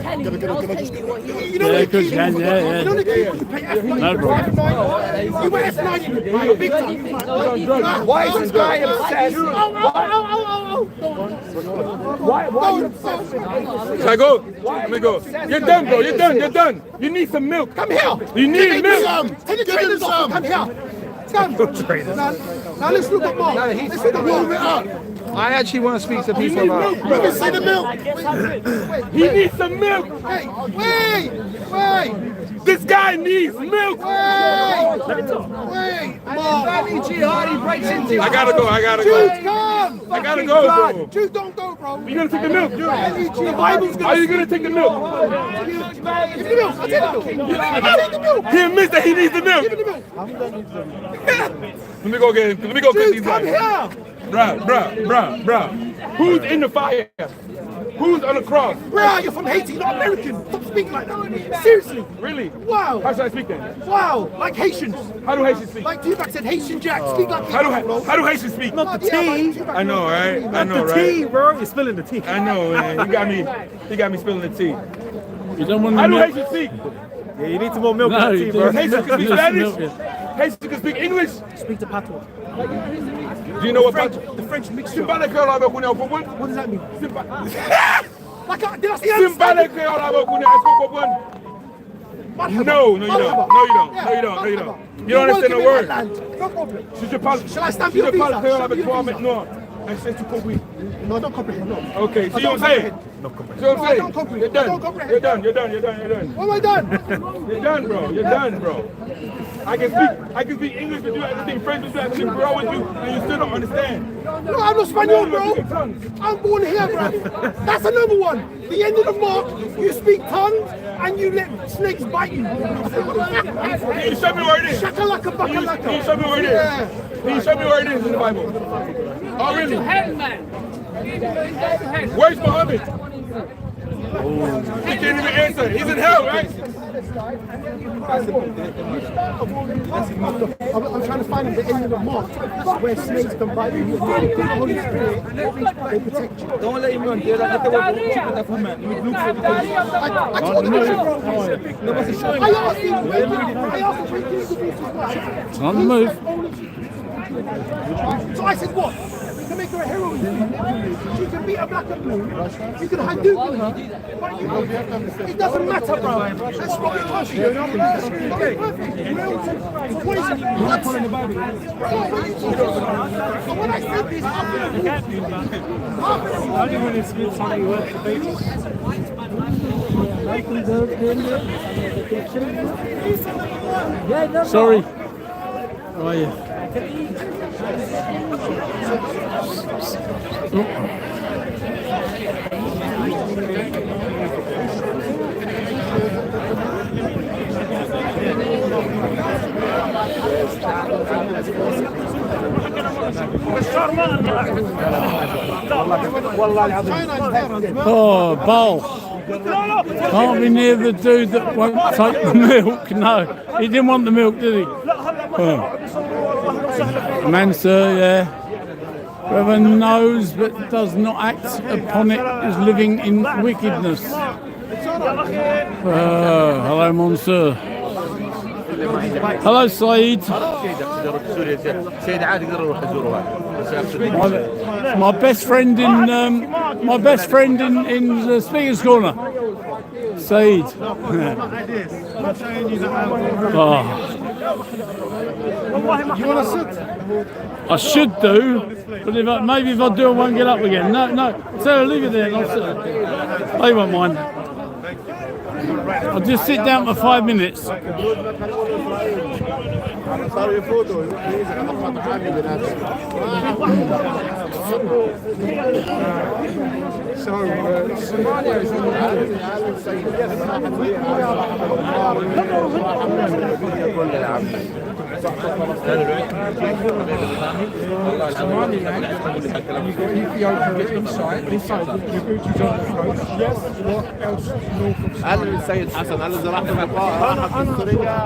telling you what he was. You know Yeah, the good, key. yeah. You know the key when you pay F9. No problem. You were F9. You big time. Why is this guy obsessed? Why are you obsessed with this? Shall I go? Let me go. You're done, bro. You're done. You're done. You need some milk. Come here. You need milk. Take the trainers off. Come here. Come. Now let's look at Mark. Let's look at Mark. I actually want to speak to people about. Let me see the milk. He needs some milk. Hey, wait. This guy needs milk. Wait, Mark. Danny Jihadi breaks into I gotta go. Jews, come. I gotta go, bro. Jews don't go, bro. You gonna take the milk, dude? The Bible's gonna. Are you gonna take the milk? Give me the milk. I'll take the milk. I'll take the milk. He admits that he needs the milk. Give me the milk. Let me go get. Let me go get Jews, these come guys. here. Bruh. Who's in the fire? Who's on the cross? Bro, you're from Haiti, you're not American. Stop speaking like that. Seriously. Really? Wow. How should I speak then? Wow. Like Haitians. How do Haitians speak? Like T-Back said, Haitian Jack. Speak like How do Haitians speak? Not the T. I know, right? I know, The right? T, bro. You're spilling the tea. I know, man. You got me spilling the tea. You don't want How do milk? Haitians speak? Yeah, you need some more milk No, in that you tea, bro. don't. Haitians can speak Just Spanish. milk Haitians can speak English. Speak to patois. Do you know what The French mixture. Symbolic girl I work with now, What does that mean? Symbolic. Did I say Symbolic girl I work with now, No, you don't. You don't understand the word. No problem. Shall I stamp your visa? No. I said to comprehend. No, I don't comprehend. No. Okay, see what I'm saying? See what I'm saying? I don't comprehend. You're I don't comprehend. You're done. What am I done? You're done, bro. I can speak English with you, I can speak French with you, I can speak bro with you, and you still don't understand. No, I'm not Spanish, bro. I'm born here, bro. That's another one. The end of the mark, you speak tongues and you let snakes bite you. Can you show me where it is? Shakalaka bakalaka. Can you show me where it is? Can you show me where it is in the Bible? Oh, really? Where's Muhammad? He can't even answer. He's in hell, right? I'm trying to find the end of the mark where snakes can bite you. The Holy Spirit, they protect you. Don't let him run. I On the move. So I said, what? You can make her a heroine. She can beat a black and blue. You can Hadouken her. But it doesn't matter, bro. That's what we're talking about. What is it? So when I said this, Only when it's good something worth the baby. Sorry. How are you? Oh, Bol. Can't be near the dude that won't take the milk. No, he didn't want the milk, did he? Oh. Mansur, yeah. Whoever knows but does not act upon it is living in wickedness. Hello, Monsieur. Hello, Saeed. My best friend in the speaker's corner. Saeed. Oh. You want to sit? I should do, but maybe if I do, I won't get up again. No. So leave it there and I'll sit there. They won't mind. I'll just sit down for 5 minutes. Somalia is قال السيد حسن قال زراعة البقاء راحت السورية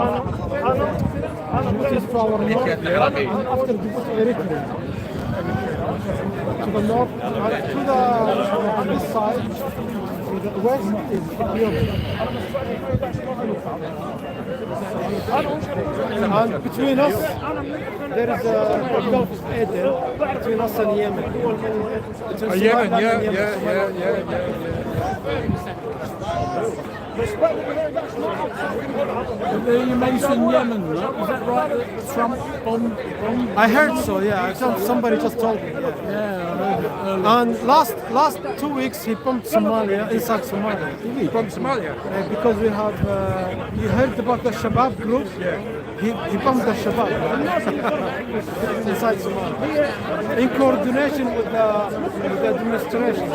to the north, to the on this side, to the west is Ethiopia. And between us, there is a Gulf of Aden, between us and Yemen. Yemen, yeah. You mentioned Yemen, right? Is that right? That Trump bombed? I heard so, yeah. Somebody just told me. Yeah, I heard it earlier. And last 2 weeks he bombed Somalia, inside Somalia. From Somalia? Because we have, you heard about the Shabab group? Yeah. he bombed the Shabab inside Somalia in coordination with the administration.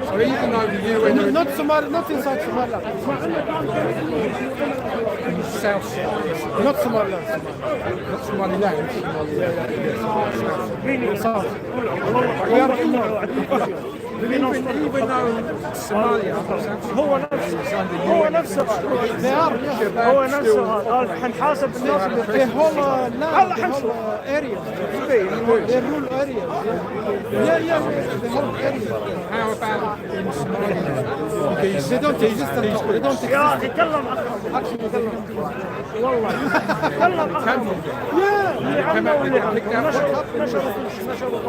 So even though the UN... Not Somalia, not inside Somalia. South Somalia. Not Somaliland. Not Somaliland. South. Even though Somalia هو نفسه هو نفسه قال حنحاسب الناس the whole land, the whole areas, the rural areas. Yeah, the whole area. How about in Somalia? They don't exist at all. They don't يا exist. أخي كلم Actually, والله كلم yeah. اللي عمله واللي نشروا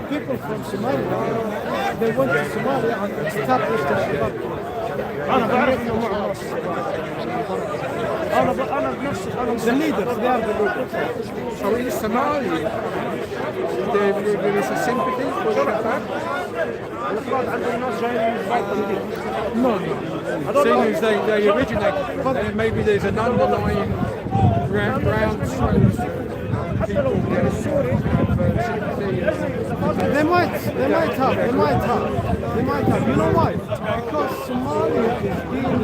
People from Somalia, they went to Somalia and established the Shabab. أنا بعرف إنه معه ناس أنا بنفسي The leaders, they are the leaders. So in Somalia, there is a sympathy for Shabab. الأفراد عندهم ناس جايين من البيت الجديد No. Seeing as they originate, maybe there's an underlying grounds حتى لو كان السوري They might have. You know why? Because Somalia is being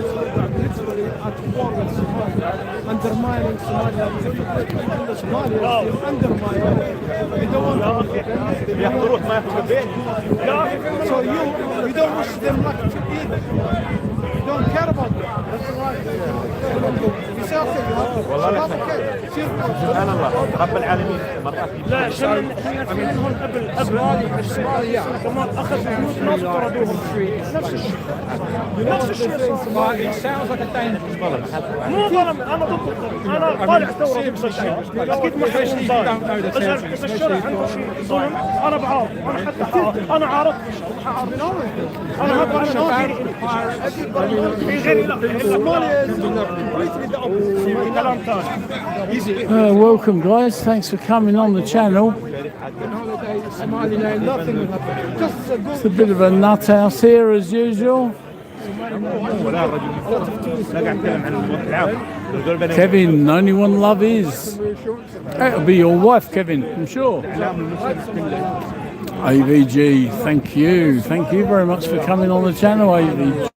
literally at war with Somalia, undermining Somalia. Somalia is undermining. They don't want to يحضروك ما يحضروا البيت So you don't wish them luck either. You don't care about them. That's right. You say okay, okay. سبحان الله رب العالمين لا احنا منهم قبل الصومالية كمان اخذوا فلوس ناس طردوهم نفس الشيء It sounds like a dangerous ظلم. مو ظلم انا ضد انا طالع ثوره ضد الشيء اكيد مش اذا الشرع عنده شيء ظلم انا بعارض انا حتى انا عارضت انا ما بعرف في غيري لا كلام ثاني Welcome, guys. Thanks for coming on the channel. It's a bit of a nut house here, as usual. Kevin, only one love is. That'll be your wife, Kevin, I'm sure. AVG, thank you. Thank you very much for coming on the channel, AVG.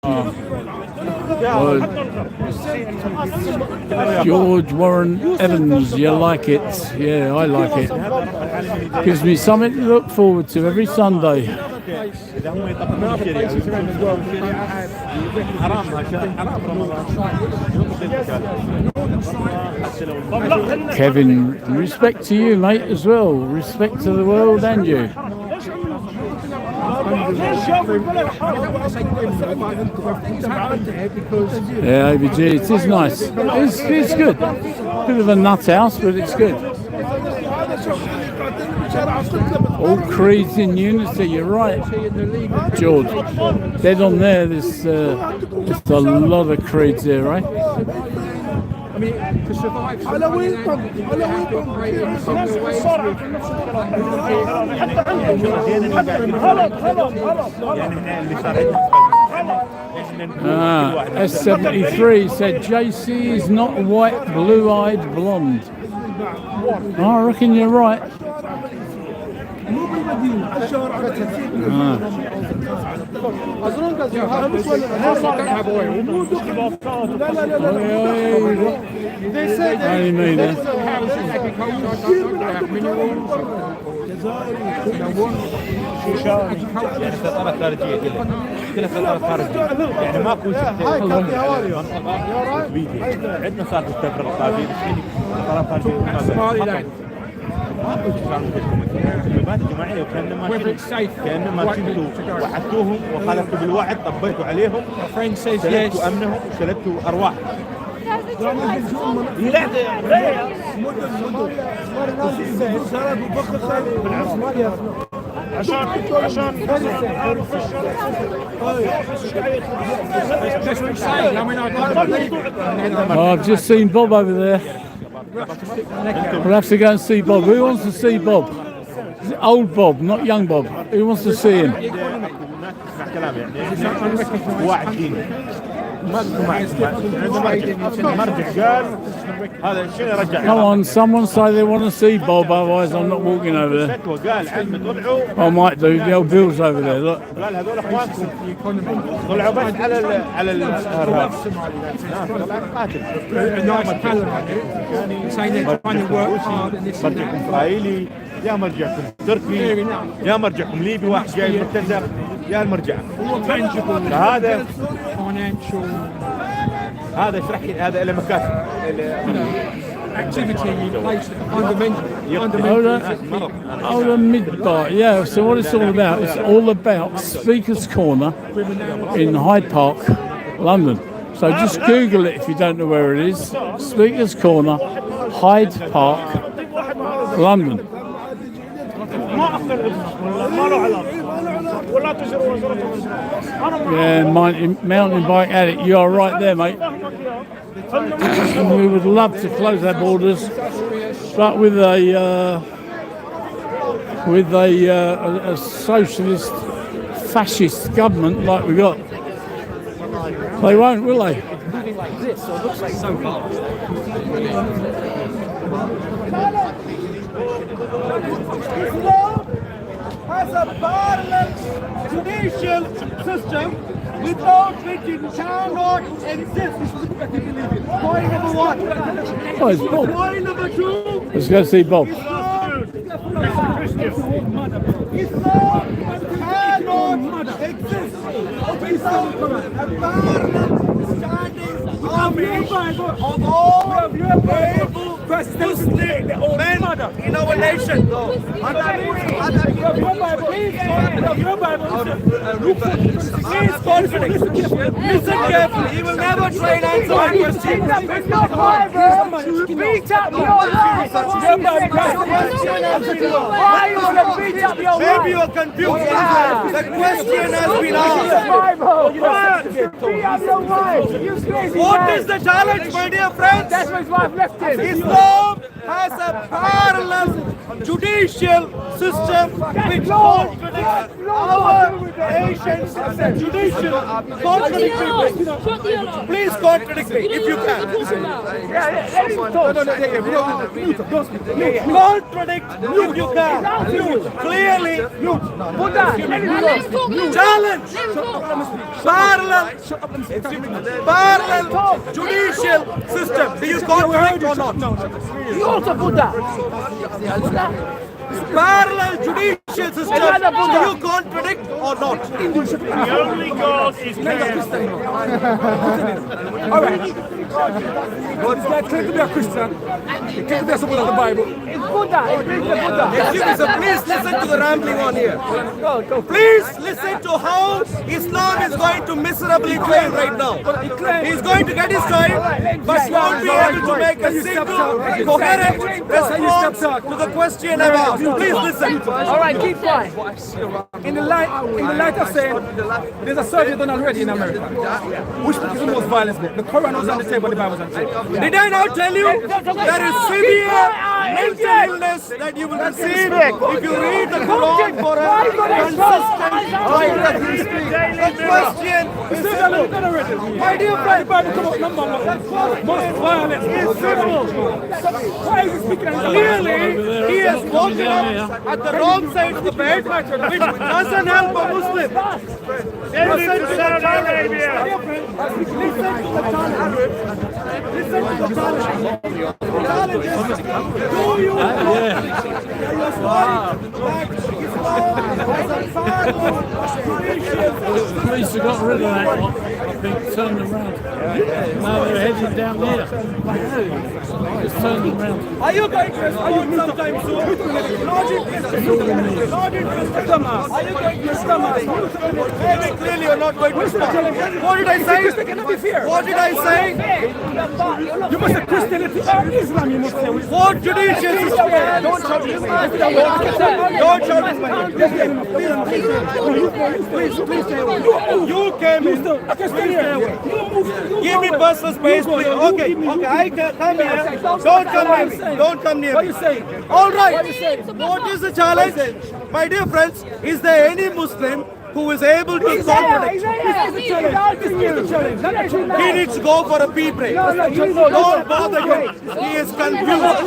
George Warren Evans, you like it? Yeah, I like it. Gives me something to look forward to every Sunday. Kevin, respect to you, mate, as well. Respect to the world and you. Yeah, ABG, it is nice. It's good. Bit of a nut house, but it's good. All creeds in unity, you're right, George. Dead on there, there's just a lot of creeds there, right? I mean, to survive Somalia, S73 said JC is not white, blue-eyed, blonde. Oh, I reckon you're right. As long as you have they say سيطرة خارجية كلها سيطرة خارجية يعني ماكو عندنا صار التفرقة القابلة سيطرة خارجية مبادئ جماعية وكأنما شلتوا وعدتوهم وخالفتوا بالوعد طبيتوا عليهم سلبتوا أمنهم وسلبتوا أرواحهم Oh, I've just seen Bob over there. We'll have to go and see Bob. Who wants to see Bob? Old Bob, not young Bob. Who wants to see him? Come on, someone say they want to see Bob, otherwise I'm not walking over there. I might do, the old Bill's over there, look. قال هذول اخوانكم طلعوا بس على الارهاب مرجعكم اسرائيلي يا مرجعكم تركي يا مرجعكم ليبي واحد جاي مرتزق يا المرجع هذا اشرح لي هذا له مكاسب Oh, the mid-bar. Yeah, so what it's all about, it's all about Speaker's Corner in Hyde Park, London. So just Google it if you don't know where it is. Speaker's Corner, Hyde Park, London. Yeah, mountain bike addict, you are right there, mate. And we would love to close our borders, but with a socialist, fascist government like we got, they won't, will they? Moving like this, so it looks like so fast. Has a parallel judicial system without which it cannot exist. Point number one. Oh, it's Bob. Point number two. Let's go see Bob. Islam cannot exist without a parallel standing army of all able Muslim men in our nation. Please contradict. Listen carefully. He will never try and answer my question. It's not Bible. Beat up your life. Why you want to beat up your life? Maybe you're confused. The question has been asked. What is the challenge, my dear friends? That's why his wife left him. Islam has a parallel judicial system which contradicts our nation's judicial. Contradict me. Please contradict me if you can. Contradict if you can. Clearly, challenge parallel judicial system. Do you contradict or not? You also put that. Parallel judicial system. Do you contradict or not? The only God is chaos. All right. God is not claim to be a Christian. He claims to be someone of the Bible. It's Buddha. Excuse me, sir. Please listen to the rambling on here. Please listen to how Islam is going to miserably fail right now. He's going to get his time, but won't be able to make a single coherent response to the question I've asked. Please listen. All right, keep quiet. In the light of saying there's a survey done already in America, which book is the most violent book? The Quran was on the table, the Bible was on the table. Did I not tell you there is severe mental illness that you will receive if you read the Quran for a consistent time? The question is simple. My dear friend, most violent is simple. Why is he speaking? Clearly, he has woken up at the wrong side of the bed, which doesn't help a Muslim. Listen to Saudi Arabia. Listen to the challenge. Listen to the challenge. The challenge is, do you know that Islam has a parallel judicial The police have got rid of that lot. I think turned them round. Now they're heading down here. Just turn them round. Are you going to respond sometime soon? Are you going to respond? Very clearly you're not going to respond. What did I say? What did I say? You must have Christianity or Islam, you must say. What judicial system? Don't shout at me. Don't shout at me. Please stay away. You came in. Give me personal space, please. Okay, I can come here. Don't come near me. Don't come near me. What are you saying? All right. What is the challenge? My dear friends, is there any Muslim who is able to stop it. He needs to go for a pee break. Don't bother him. He is confused.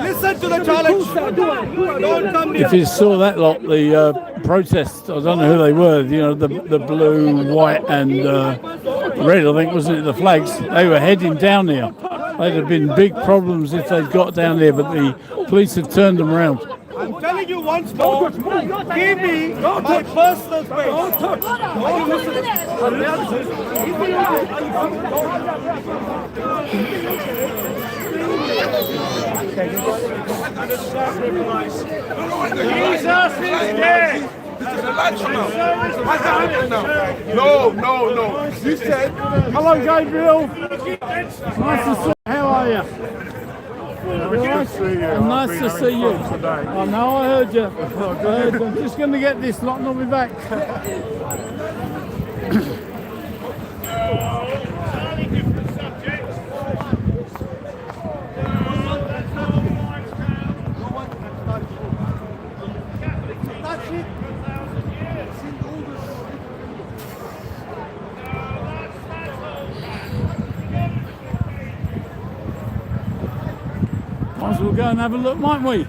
Listen to the challenge. Don't come If you saw that lot, the protest, I don't know who they were, you know, the blue, white and red, I think, wasn't it, the flags, they were heading down there. They'd have been big problems if they'd got down there, but the police had turned them around. I'm telling you once more, give me my personal space. Jesus is dead. No. You said. Hello, Gabriel. Nice to see you. How are you? Nice to see you. I know, I heard you. I'm just going to get this lot and I'll be back. Might as well go and have a look, mightn't we?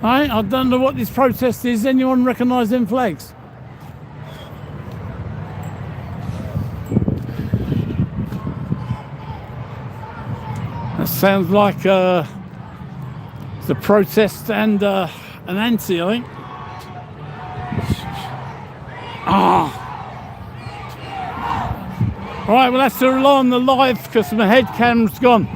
I don't know what this protest is. Anyone recognise them flags? That sounds like the protest and an anti, I think. Right, we'll have to rely on the live because my head cam's gone.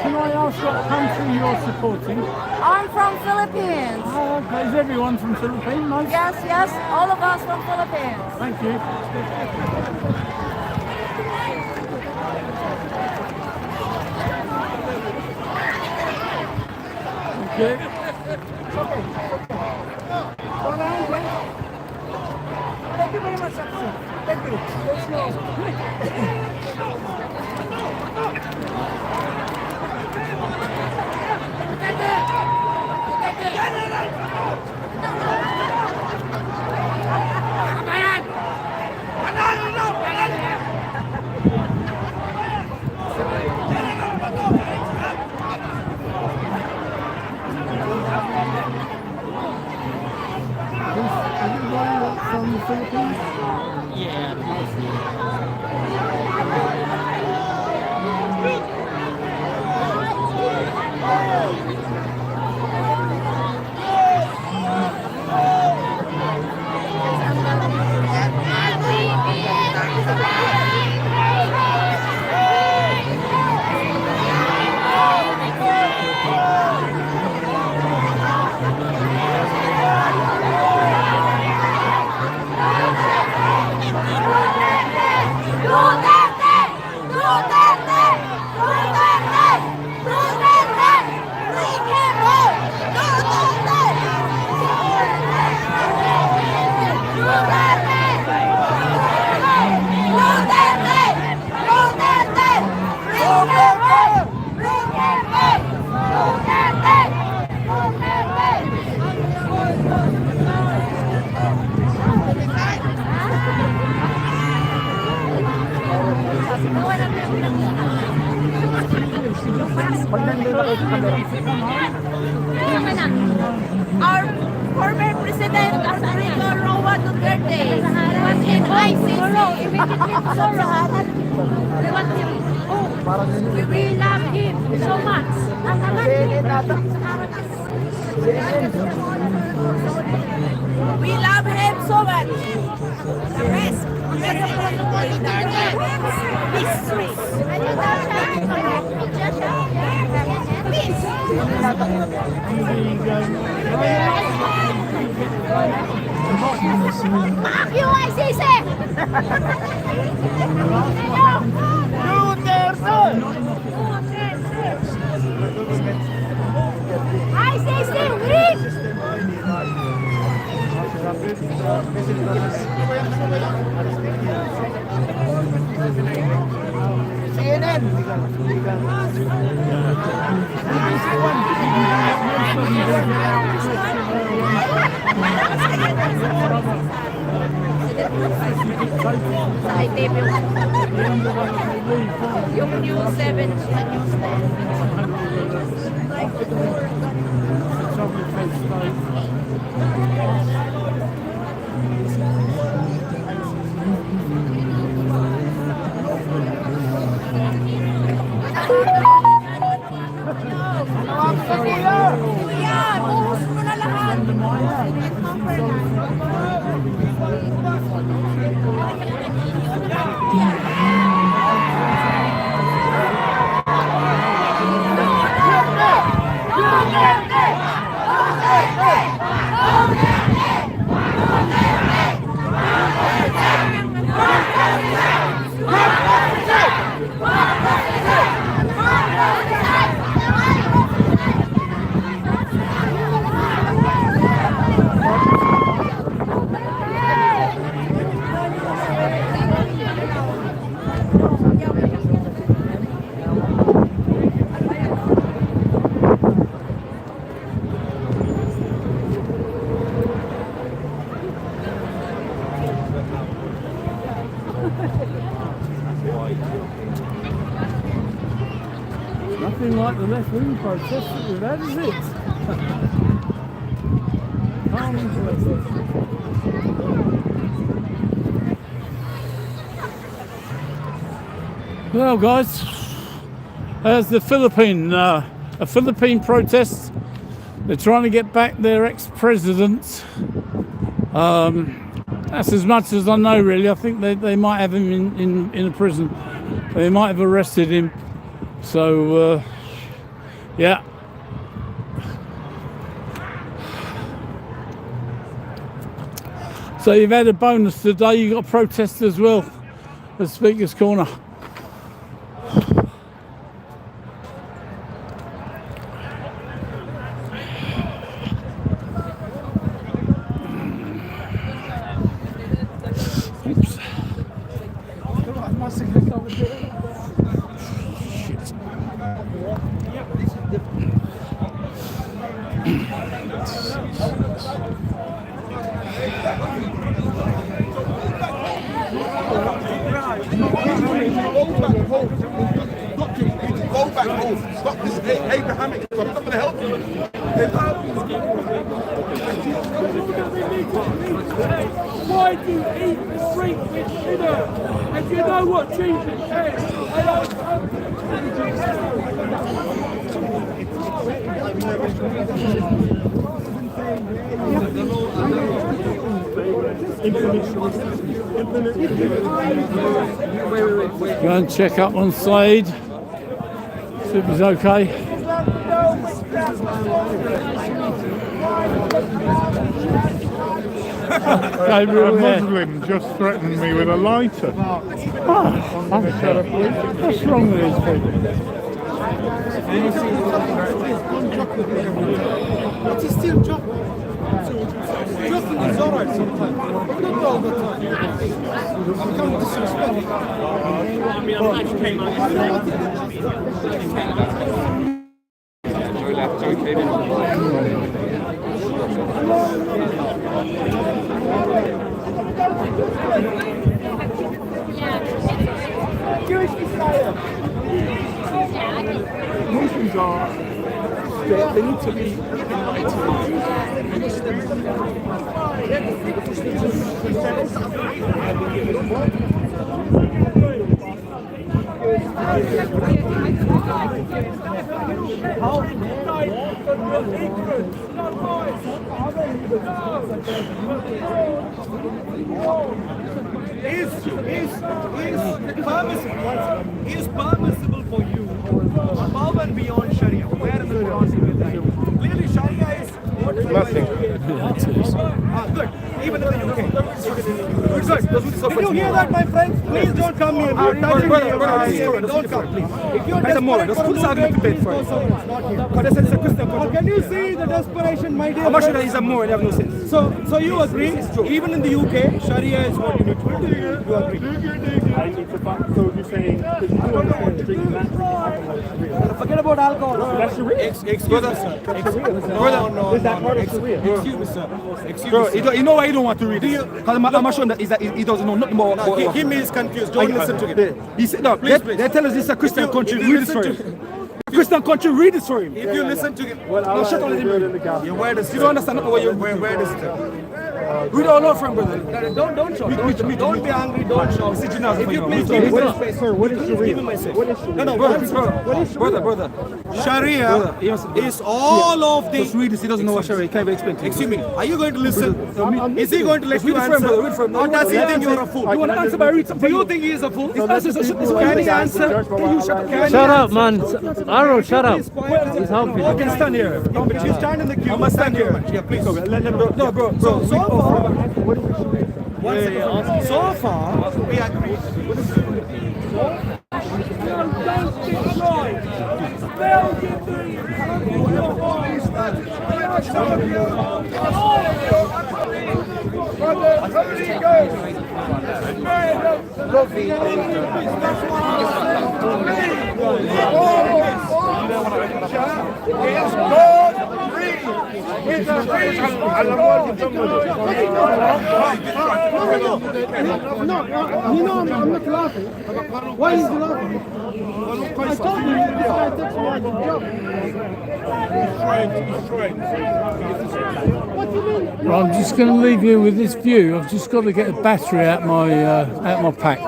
Can I ask what country you're supporting? I'm from Philippines. Oh, okay. Is everyone from Philippines? Most? Yes, all of us from Philippines. Thank you. Okay. Thank you very much, officer. Thank you. Let's go. From the Philippines? Yeah, Our former president, Rico Roa Duterte, was in ICC. We love him so much. We love him so much. The rest. History. Fuck you, ICC! ICC, weak! CNN. Yung News 7 siya, News 10. Kuya, buhos mo na lahat. Nothing like the left wing protest that we've had, is it? Well, guys, there's the a Philippine protest. They're trying to get back their ex-president. That's as much as I know, really. I think they might have him in a prison. They might have arrested him. So, yeah. So you've had a bonus today. You've got a protest as well at Speaker's Corner. Oops. Go back home. Stop this Abrahamic stuff. I'm not going to help you. Why do you eat the street with dinner? And you know what Jesus says? Go and check up on Slade. See if he's okay. A Muslim just threatened me with a lighter. What's wrong with these people? But he's still jumping. Jumping is alright sometimes, but not all the time. I'm kind of disrespectful. Muslims are, they need to be enlightened. Is permissible for you above and beyond Sharia? Where in the Quran is that? Clearly, Sharia is what is Nothing. good. Even in the UK. Good. Did you hear that, my friends? Please don't come here. You're touching me. Don't come, please. If you're desperate for a movement, can you see the desperation, my dear? Amashura is a more, you have no sense. So you agree? Even in the UK, Sharia is what you need to do. You agree? So you're saying, because you do understand drinking that. Forget about alcohol. That's Sharia. Excuse us, sir. No. Is that part of Sharia? Excuse me, sir. Bro, you know why you don't want to read this? Because Amashura is that he doesn't know nothing about. He is confused. Don't listen to him. He said, no, they tell us this is a Christian country. Read this for him. Christian country, read this for him. If you listen to him, No, shut up. you wear this. You don't understand what you're. Where does it? Read all over from brother. Don't shout. Don't be angry. Don't shout. If you please give me space. Sir, what is Sharia? Give me my space. What is Sharia? No, Brother. Sharia is all of the. Just read this. He doesn't know what Sharia. He can't even explain to you. Excuse me. Are you going to listen? Is he going to let you answer? Or does he think you're a fool? You want to answer by read something? Do you think he is a fool? Can he answer? Shut up, man. Aaron, shut up. He's helping. You can stand here. If you stand in the queue, must stand here. Yeah, please. No, bro. So far, we agree. No, I'm not laughing. Why is he laughing? I told you this guy takes my job. What do you mean? Well, I'm just going to leave you with this view. I've just got to get a battery out my pack.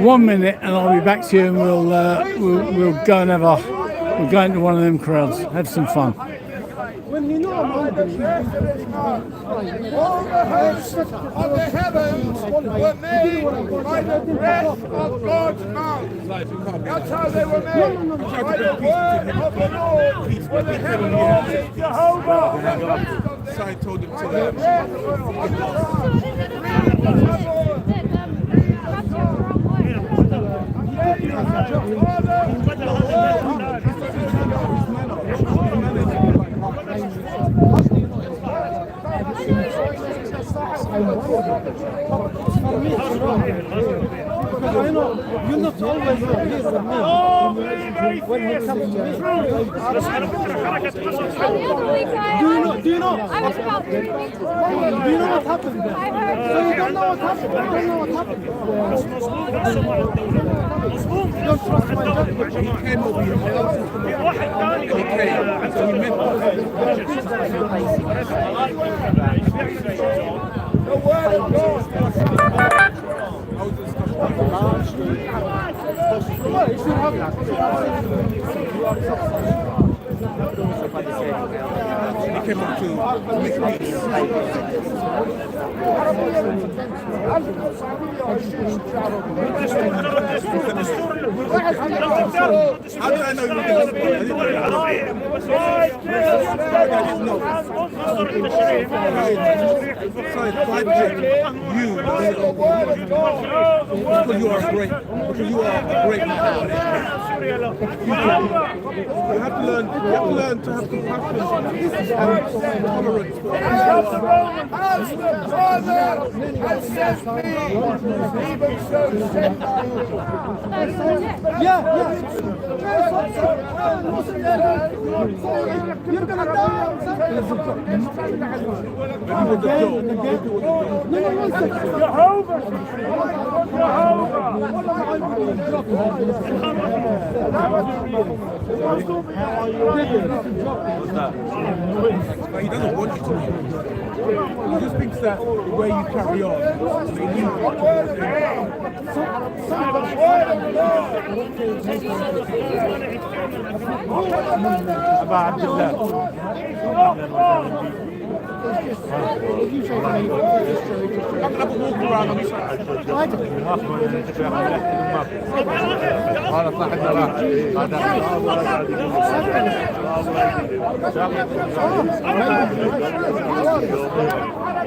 1 minute, and I'll be back to you, and we'll go and we'll go into one of them crowds, have some fun. When you know I'm hungry, All the hosts of the heavens were made by the breath of God's mouth. That's how they were made. By the word of the Lord were the heavens. Jehovah. So I told him By the breath of the Lord. I know you're not always here with me. When it comes to me. Do you know what happened there? So you don't know what happened. You don't know what happened. You don't trust my judgment. he came over here. He came. So he The word of God. He came up to make peace. How did I know you were going to speak? I didn't know. Sorry, you, because you are great. Because you are a great man. You have to learn to have compassion and tolerance. As the Father has sent me, even so send I you. Yeah. You're gonna die. He doesn't want you to. He just thinks that the way you carry on,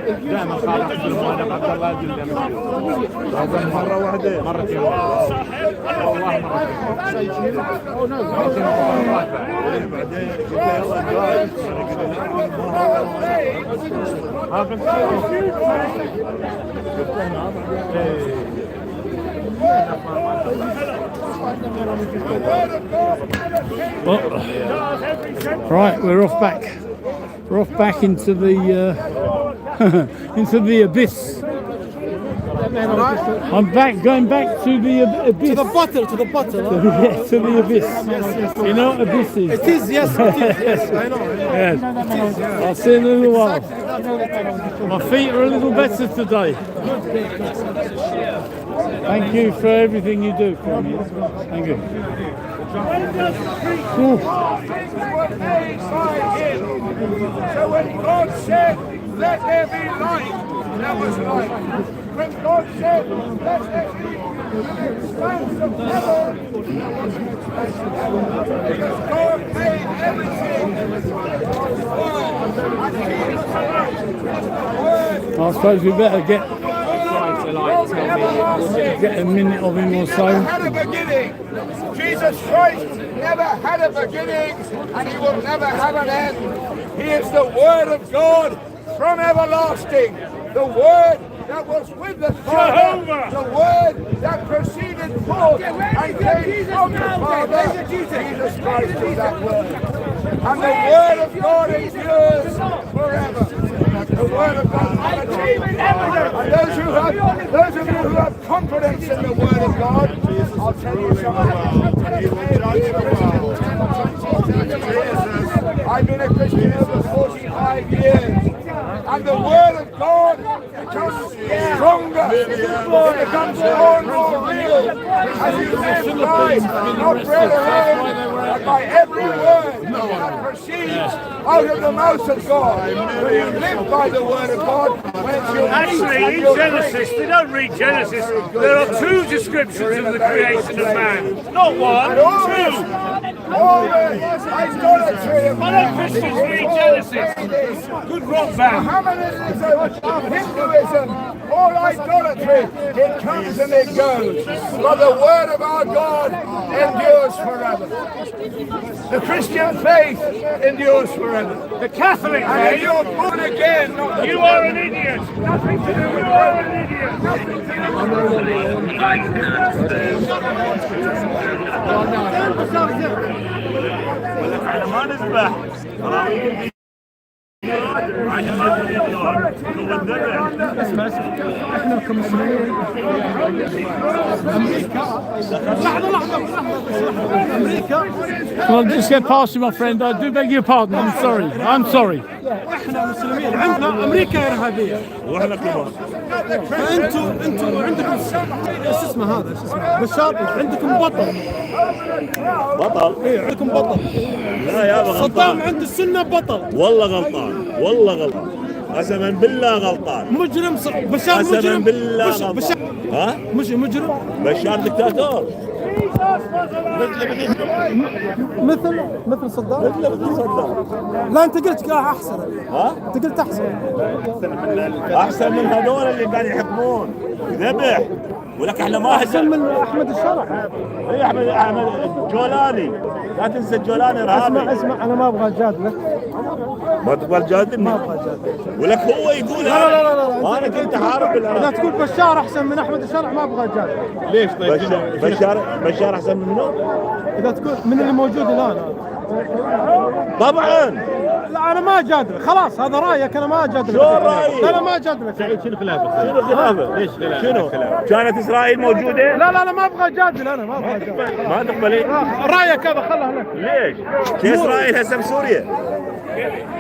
دائما خالد عبد المؤمن عبد الله مرة واحدة مرتين والله Right, we're off back. We're off back into the into the abyss. I'm going back to the abyss. To the bottle, to the bottle. Huh? Yeah, to the abyss. You know what abyss is? It is, yes, it is, yes, I know. Yes. I'll see you in a little while. My feet are a little better today. Thank you for everything you do. Thank you. Ooh. So when God said, let there be light, there was light. When God said, let there be expanse of heaven, because God made everything. I suppose we better get a minute of him or so. Never had a beginning. Jesus Christ never had a beginning, and he will never have an end. He is the Word of God from everlasting. The Word that was with the Father. The Word that proceeded forth and came from the Father. Jesus Christ is that Word. And the Word of God endures forever. The Word of God. And those of you who have confidence in the Word of God, I'll tell you something. I've been a Christian over 45 years, and the Word of God becomes stronger. It becomes more and more real as you live life, not bread alone, but by every word that proceeds out of the mouth of God. When you live by the Word of God, when it's your actually, in Genesis, they don't read Genesis. There are two descriptions of the creation of man. Not one, two. All the idolatry of Why don't Christians read Genesis? Good rock band. Mohammedanism, Hinduism, all idolatry, it comes and it goes. But the Word of our God endures forever. The Christian faith endures forever. The Catholic faith, and you're born again. You are an idiot. Nothing to do. You are an idiot. Nothing to Well, just get past you, my friend. I do beg your pardon. I'm sorry. I'm sorry. احنا مسلمين عندنا امريكا ارهابيه واحنا كمان. فانتوا عندكم ايش اسمه هذا ايش اسمه بشار عندكم بطل ايه عندكم بطل لا يا غلطان صدام عند السنه بطل والله غلطان والله غلطان قسما بالله غلطان مجرم بشار مجرم قسما بالله غلطان ها مش مجرم بشار دكتاتور مثل صدام لا انت قلت احسن ها انت قلت احسن من هذول اللي قاعد يحكمون ذبح ولك احنا ما احسن من احمد الشرع اي احمد جولاني لا تنسى جولاني ارهابي اسمع انا ما ابغى اجادلك ما تبغى تجادلني ما ابغى اجادلك ولك هو يقول لا انا كنت حارب بالارهاب اذا تقول بشار احسن من احمد الشرع ما ابغى اجادلك ليش طيب بشار احسن منه اذا تقول من اللي موجود الان طبعا لا انا ما اجادلك خلاص هذا رايك انا ما اجادلك. شو رايك؟ لا لا ما اجادلك. سعيد شنو خلافه؟ شنو خلافه؟ ليش خلافه؟ شنو؟ كانت اسرائيل موجوده؟ لا لا انا ما ابغى اجادل انا ما ابغى اجادل. ما تقبلي؟ رايك هذا خله لك. ليش؟ اسرائيل هسه بسوريا.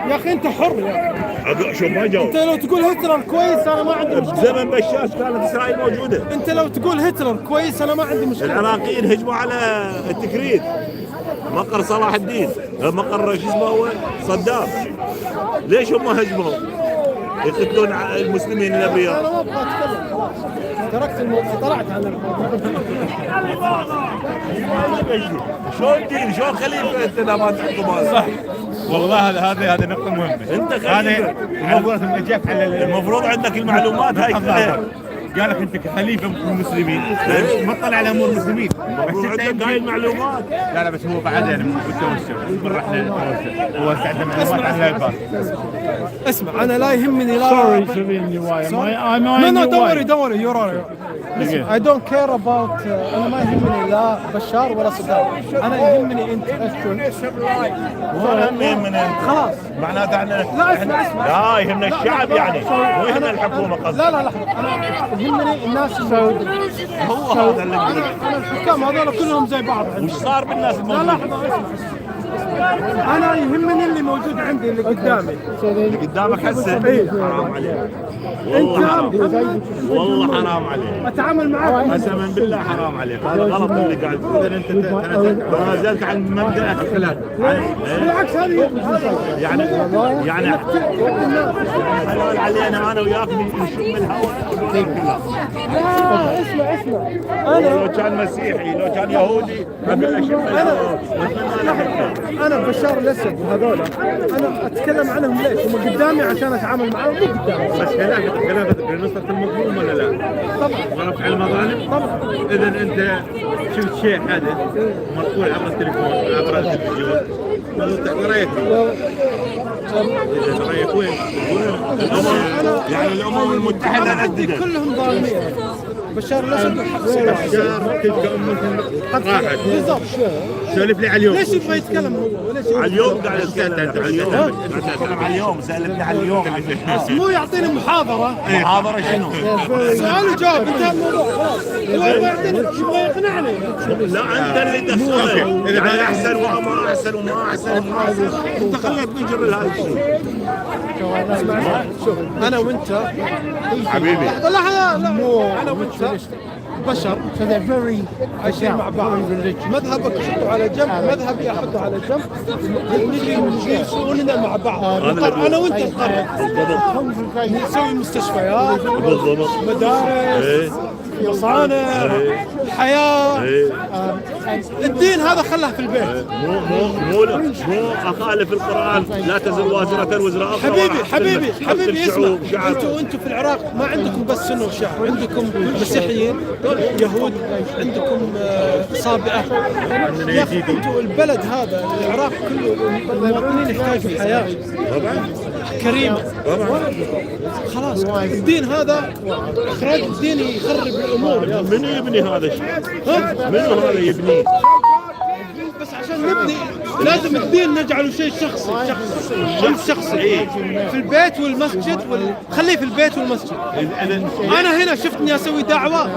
يا اخي انت حر يا اخي. شو ما جاوب؟ انت لو تقول هتلر كويس انا ما عندي مشكله. بزمن بشار كانت اسرائيل موجوده. انت لو تقول هتلر كويس انا ما عندي مشكله. العراقيين هجموا على التكريت، مقر صلاح الدين، مقر شو اسمه هو صدام. ليش هم هجموا؟ يقتلون المسلمين الابرياء. انا ما ابغى اتكلم خلاص تركت الموضوع طلعت عن شلون دين شلون خليفه انت لا ما تحكم هذا؟ صح والله هذه نقطة مهمة. انت خليفه المفروض عندك المعلومات هاي كلها. قالك انت كخليفه المسلمين ما تطلع على امور المسلمين. المفروض عندك هاي المعلومات. لا بس هو بعدين بالتوسع بالرحله للتوسع هو استعد معلومات عن الباب. اسمع انا لا يهمني لا Sorry to be in your way. No, don't worry, you're alright. Listen, I don't care about انا ما يهمني لا بشار ولا صدام. انا يهمني انت يهمني خلاص معناته احنا لا اسمع لا يهمنا الشعب يعني مو يهمنا الحكومه قصدي. لا لحظه انا يهمني الناس هو هذا اللي انا الحكام هذول كلهم زي بعض. وش صار بالناس لا لحظه انا يهمني اللي موجود عندي اللي قدامي. اللي قدامك هسه حرام عليك. والله حرام عليك. اتعامل معك قسما بالله حرام عليك. هذا غلط اللي قاعد تقول. انت تنازلت عن مبدأك الخلاف. بالعكس هذه يعني حلال علينا انا وياك نشم الهواء. لا اسمع انا لو كان مسيحي لو كان يهودي اقول له شم الهواء. انا بشار الاسد وهذول انا اتكلم عنهم ليش؟ هم قدامي عشان اتعامل معهم مو قدامي. بس خلافة بنصرة المظلوم ولا لا؟ طبعا. ورفع المظالم؟ طبعا. اذا انت شفت شيء حدث مرفوع عبر التليفون عبر التلفزيون تعطي رايك. اذا رايك وين؟ يعني الامم المتحده نددت كلهم ظالمين. بشار الاسد بشار تلك امه راحت. بالضبط. سولف لي على اليوم. ليش يبغى يتكلم هو؟ ليش على اليوم قاعد اتكلم على اليوم. على اليوم سالتني على اليوم. بس مو يعطيني محاضره. محاضره شنو؟ سؤال وجواب انتهى الموضوع خلاص. هو يبغى يعطيني يبغى يقنعني. لا انت اللي دخلت. يعني احسن وما احسن وما احسن وما احسن. انت خليتني نجر هذا الشيء. شوف انا وانت حبيبي لا انا وانت بشر عايشين مع بعض. مذهبك احطه على جنب مذهبي احطه على جنب نجي شؤوننا مع بعض. انا وانت نقرر نسوي مستشفيات مدارس مصانع حياة. الدين هذا خله في البيت. مو اخالف القران لا تزر وازره وزر اخرى. حبيبي اسمع انتم في العراق ما عندكم بس سنه وشعب عندكم مسيحيين يهود عندكم صابئه. يا اخي انتم البلد هذا العراق كله المواطنين يحتاجوا حياه كريمه. خلاص الدين هذا اخراج الدين يخرب الامور. من يبني هذا الشيء؟ منو هذا يبنيه؟ بس عشان نبني لازم الدين نجعله شيء شخصي شخصي في البيت والمسجد خليه في البيت والمسجد. انا هنا شفتني اسوي دعوه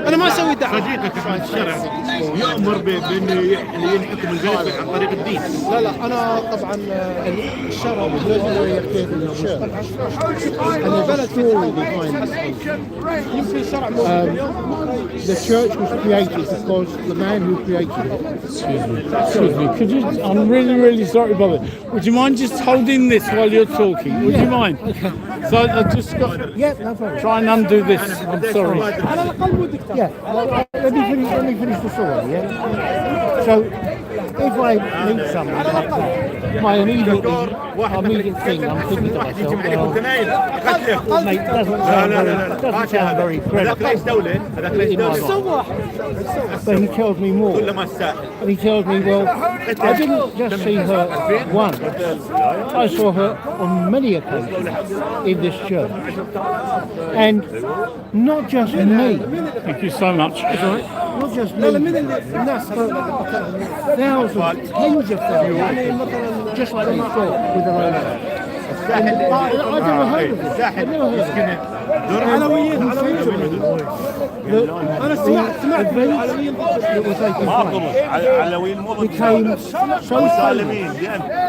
انا ما اسوي دعوه. صديقك في الشرع يأمر بانه ينحكم البلد عن طريق الدين. لا انا طبعا الشرع البلد يمكن شرع موجود اليوم. The church was created because the man who created it. Excuse me. Could you? I'm really sorry to bother. Would you mind just holding this while you're talking? Would you mind? So I just got. Yeah, no problem. Try and undo this. I'm sorry. Yeah, let me finish the story. Yeah. So, if I meet someone, my immediate thing, I'm thinking to myself, well, mate, doesn't sound very credible. But he tells me more. And he tells me, well, I didn't just see her once. I saw her on many occasions in this church. And not just me. Thank you so much. not just me, thousands, tens of thousands, just like we thought with the road. I've never heard of this. I've never heard of it. علويين انا سمعت العلويين علويين مو became so مسالمين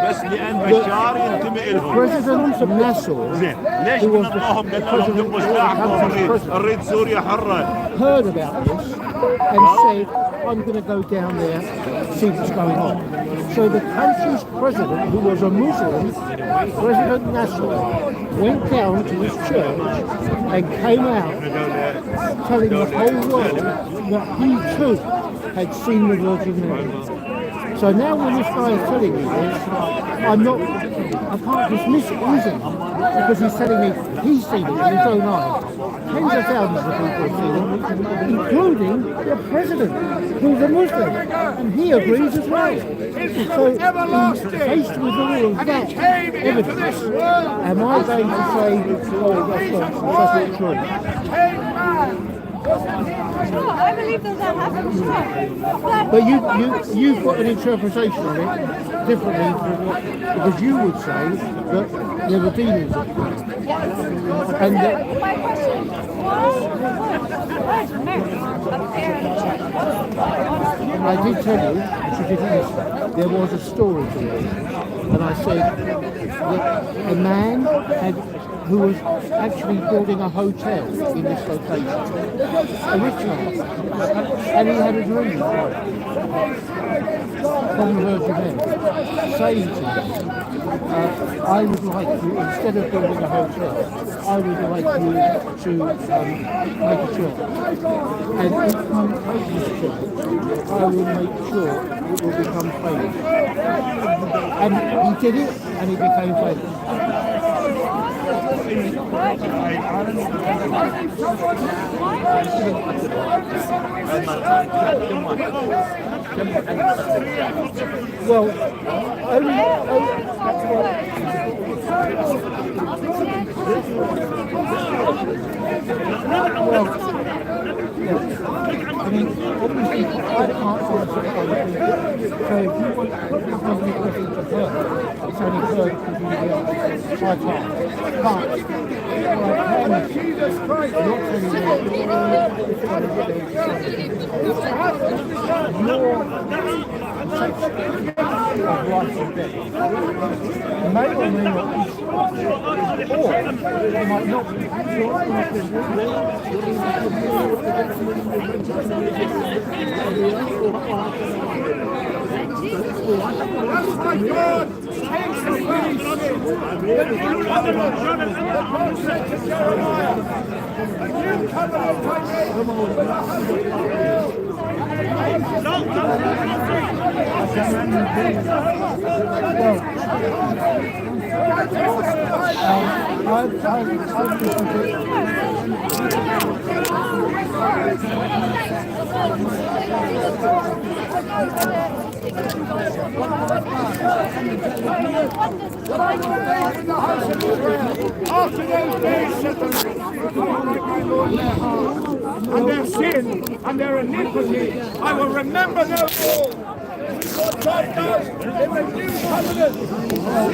بس لان بشار ينتمي لهم. President Nasser, زين ليش نطاهم قال لهم دبوا سلاحكم نريد سوريا حره. heard about this and said, I'm going to go down there and see what's going on. So the country's president, who was a Muslim, President Nasser, went down to his church and came out telling the whole world that he too had seen the Virgin Mary. So now when this guy is telling me this, I can't dismiss it easily, because he's telling me he's seen it in his own eyes. Tens of thousands of people have seen it, including the president, who's a Muslim, and he agrees as well. So, faced with all of that evidence, am I going to say, oh, that's not true? I believe that happened. But you've got an interpretation of it differently from what, because you would say that there were demons. And that, My question is, why is Mary I did tell you, which you didn't listen, there was a story to it, and I said that a man who was actually building a hotel in this location, a rich man, and he had a dream from the Virgin Mary, saying to him, I would like you, instead of building a hotel, I would like you to make a church. And if you take this church, I will make sure it will become famous. And he did it, and it became famous. Well, I mean, obviously, I can't answer other people. So if you want to question to her, it's only her because you the answer. I can't. But what I can not telling you of life and death may or may not be true, or it might not be. After those days, said the Lord, and their sin and their iniquity, I will remember no more. This is what God does in the new covenant. New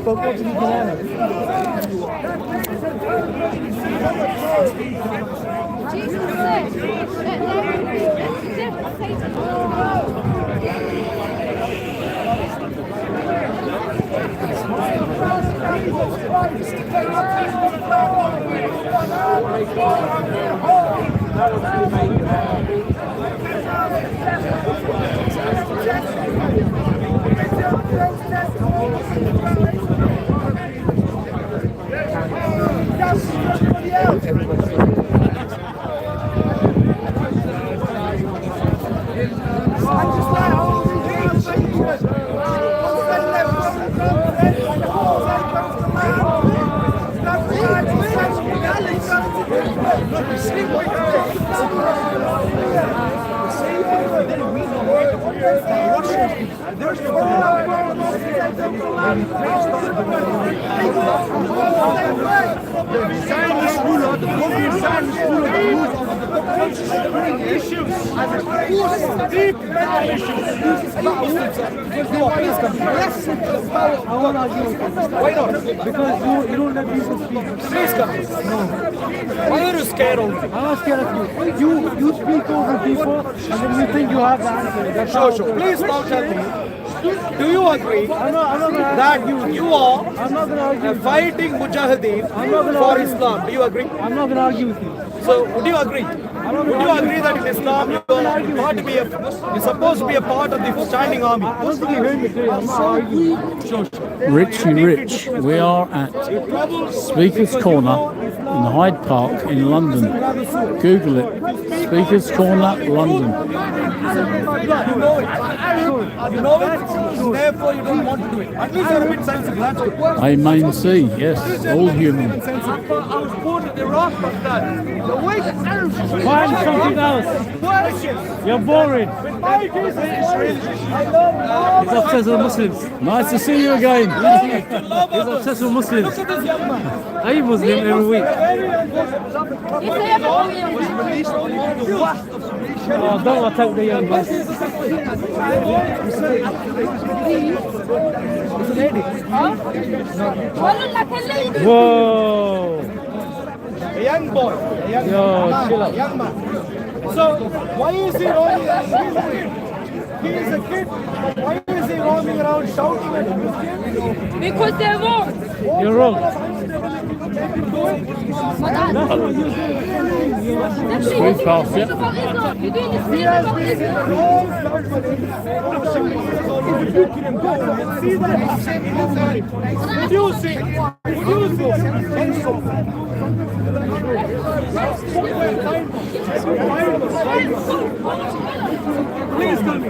But what did you get out of it? Jesus said Zionist ruler, the Muslim Zionist ruler, the ruler of the issues, deep mental issues. I won't argue with you. Why not? Because you don't let people speak. Please come. No. Why are you scared of me? I'm not scared of you. You speak over people and then you think you have the answer. That's Sure. Please now tell me, do you agree that you are a fighting mujahideen for Islam? Do you agree? I'm not going to argue with you. So, would you agree? Would you agree that in Islam you're supposed to be a part of the standing army? I don't think you heard me clearly. I'm not arguing. Richie Rich, we are at Speaker's Corner in Hyde Park in London. Google it. Speaker's Corner, London. You know it. You know it, therefore you don't want to do it. At least you're a bit sensible, that's good. A main C, yes, all human. I was born in Iraq, but the way the Arabs Find something else. You're boring. He's obsessed with Muslims. Nice to see you again. He's obsessed with Muslims. Look at this young man. I eat Muslim every week. Oh, don't attack the young man. Whoa. A young boy. A young man. Young man. So, why is he roaming around? He is a kid. Why is he roaming around shouting at Christians? Because they're wrong. You're wrong. Sweet pass, yeah. You're doing the same about Please tell me.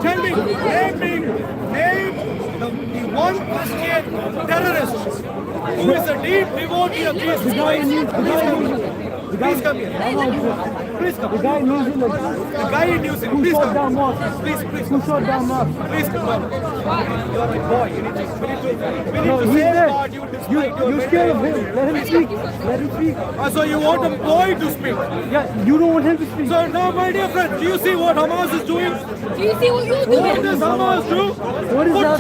Tell me, name the one Christian terrorist who is a deep devotee of Jesus Christ. Please come here. Please come. The guy in New Zealand. The guy in New Zealand. Please Who shot come. down Mark? Please. Who shot down Mark? Please come. You are my boy. You need to No, he's say dead. God, you You're scared of him. Let him speak. Let him speak. So you want a boy to speak? Yeah, you don't want him to speak. So now, my dear friend, do you see what Hamas is doing? Do you see what you're doing? What does Hamas do? What is Put that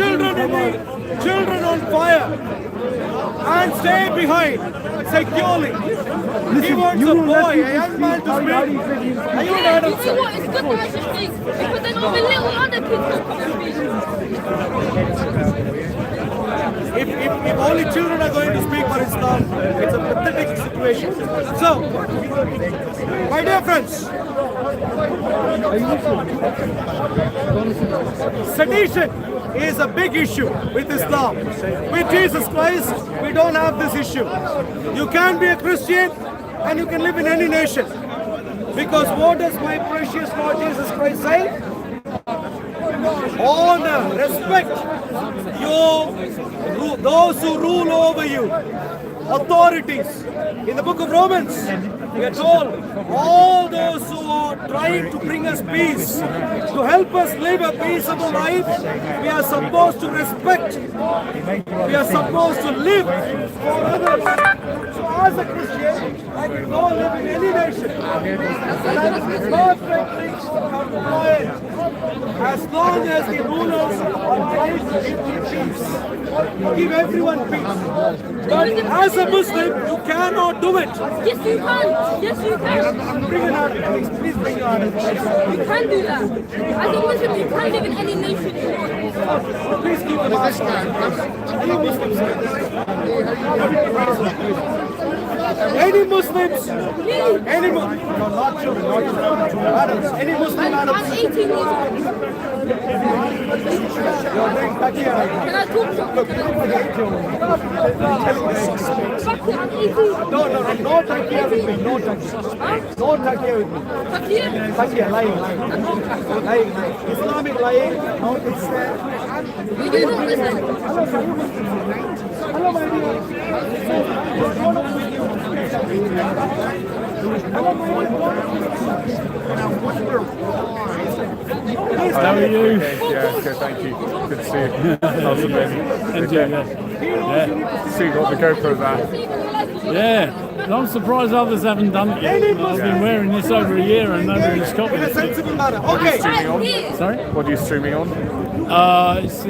children on fire and stay behind securely. He wants a boy, a young man to speak. Are you an You adult? see what? It's good that I should speak. Because then all the little other kids can come and speak. If only children are going to speak for Islam, it's a pathetic situation. So, my dear friends, sedition is a big issue with Islam. With Jesus Christ, we don't have this issue. You can be a Christian and you can live in any nation. Because what does my precious Lord Jesus Christ say? Honor, respect those who rule over you, authorities. In the book of Romans, we are told all those who are trying to bring us peace, to help us live a peaceable life, we are supposed to respect. We are supposed to live for others. So as a Christian, I can go live in any nation. And I will be perfectly compliant as long as the rulers are trying to give me peace. Give everyone peace. But as a Muslim, you cannot do it. Yes, you can. Yes, you can. Bring an article, please. Please bring your article. You can do that. As a Muslim, you can live in any nation you want. Please keep the mask on. Any Muslims? Any Muslims? Any Muslims? No, not children, not children. Adults. Any Muslim adults? I'm 18 years old. You're doing takia right now. Can I talk to you? I'm 18. No takia with me. No takia. No takia with me. Takia? Takia, lying. Islamic lying. No, it's You do not listen. Hello, my dear. Please How are you? Yeah, good, thank you. Good to see you. How's it been? And you, yeah. See you got the GoPro there. Yeah. I'm surprised others haven't done it yet. I've been wearing this over a year and nobody's copied it. What are you streaming on? Sorry? What are you streaming on? It's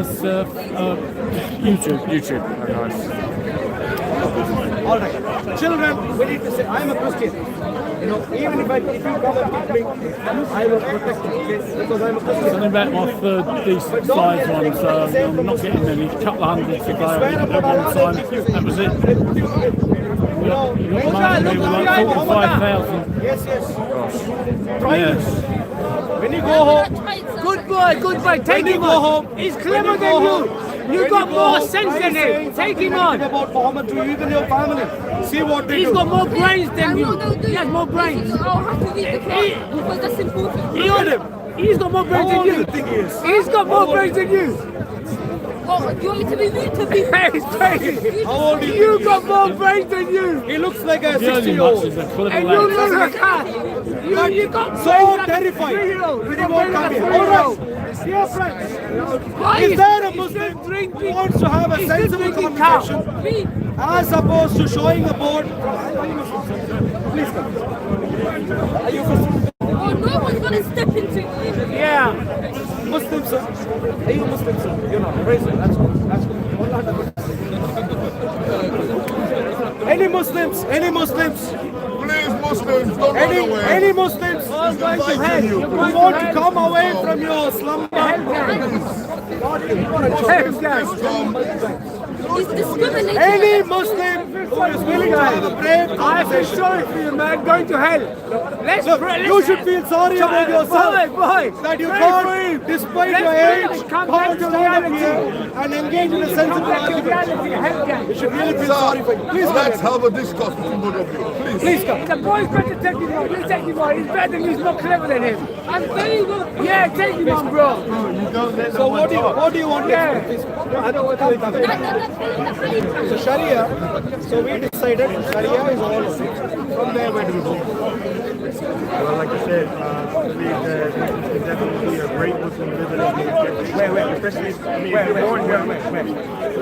YouTube. YouTube. Oh, nice. All right. Children, we need to say, I'm a Christian. You know, even if you come and pick me, I will protect you, okay? Because I'm a Christian. It's only about my third decent sized one, so I'm not getting many. A couple of hundred to go at one time. That was it. You got money with like 45,000. Yes. Yeah. When you go home, good boy, take him on. He's clever than you. You got more sense than him. Take him on. About Muhammad to you and your family. See what they do. He's got more brains than you. He has more brains. I'll have to read the Quran because that's important. He on him. He's got more brains than you. He's got more brains than you. Oh, do you want me to be rude to be? He's crazy. You got more brains than you. He looks like a 60-year-old. And you look like a You got so terrified. When you won't come here. All right. Dear friends, is there a Muslim who wants to have a sensible conversation as opposed to showing a board? Please come. Are you Muslim? Oh, no one's going to step into you. Yeah. Muslim, sir. Are you Muslim, sir? You're not. Raise it. That's good. That's good. Any Muslims? Any Muslims? Please, Muslims, don't run away. Any Muslims who want to come away from your slumber? He's discriminating. Any Muslim who is willing to have a brave I feel sorry for you, man. Going to hell. You should feel sorry about yourself. Boy, that you can't, despite your age, come to stand up here and engage in a sensible argument. You should really feel sorry for you. Please let's have a discussion between both of you. Please come. The boy's better take him on. You take him on. He's better than you. He's more clever than him. I'm very good. Yeah, take him on, bro. So what do you want? I don't want to. So Sharia, so we decided Sharia is all from there. Where do we go? Well, like I said, I believe that it's definitely a great Muslim privilege. Where? Especially, I mean, if you're born here, where?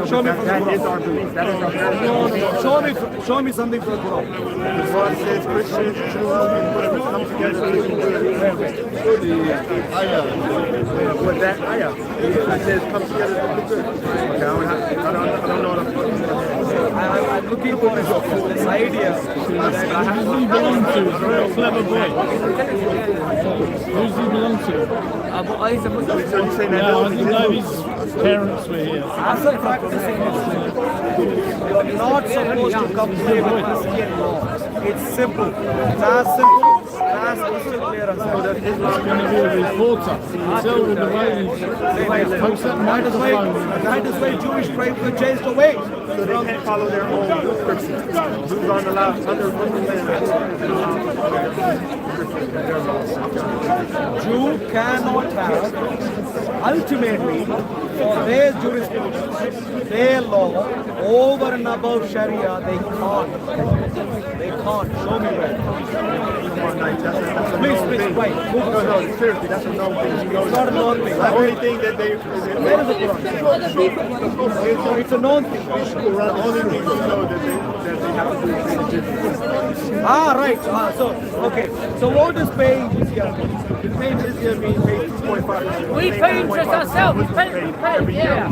Show me from the That Quran. is our belief. That is our heritage. Show me something from the Quran. The Quran says Christians, Jews, whatever, come together to with that ayah. It says come together to do good. Okay, I don't know what I'm looking for this idea that I have Who's he belong to? He's a very clever boy. Who's he belong to? He's a Muslim. Yeah, I didn't know his parents were here. As a practicing Muslim, you're not supposed to comply with Christian law. It's simple. It's as simple as crystal clear as that. He's going to be a reporter. You can tell with the way he pokes that microphone. That is why Jewish tribes were chased away. So they can't follow their own scriptures. Who's on the last under Jew cannot have, ultimately, for their jurisprudence, their law, over and above Sharia, they can't. They can't. Show me where. Please, wait. No, seriously, that's a known thing. It's not a known thing. The only thing that they... Where is the Quran? It's a known thing. The only thing you know that they have to do is pay jizya. Right. So what is paying jizya? Paying jizya means paying 2.5%. We pay interest ourselves. We pay, yeah.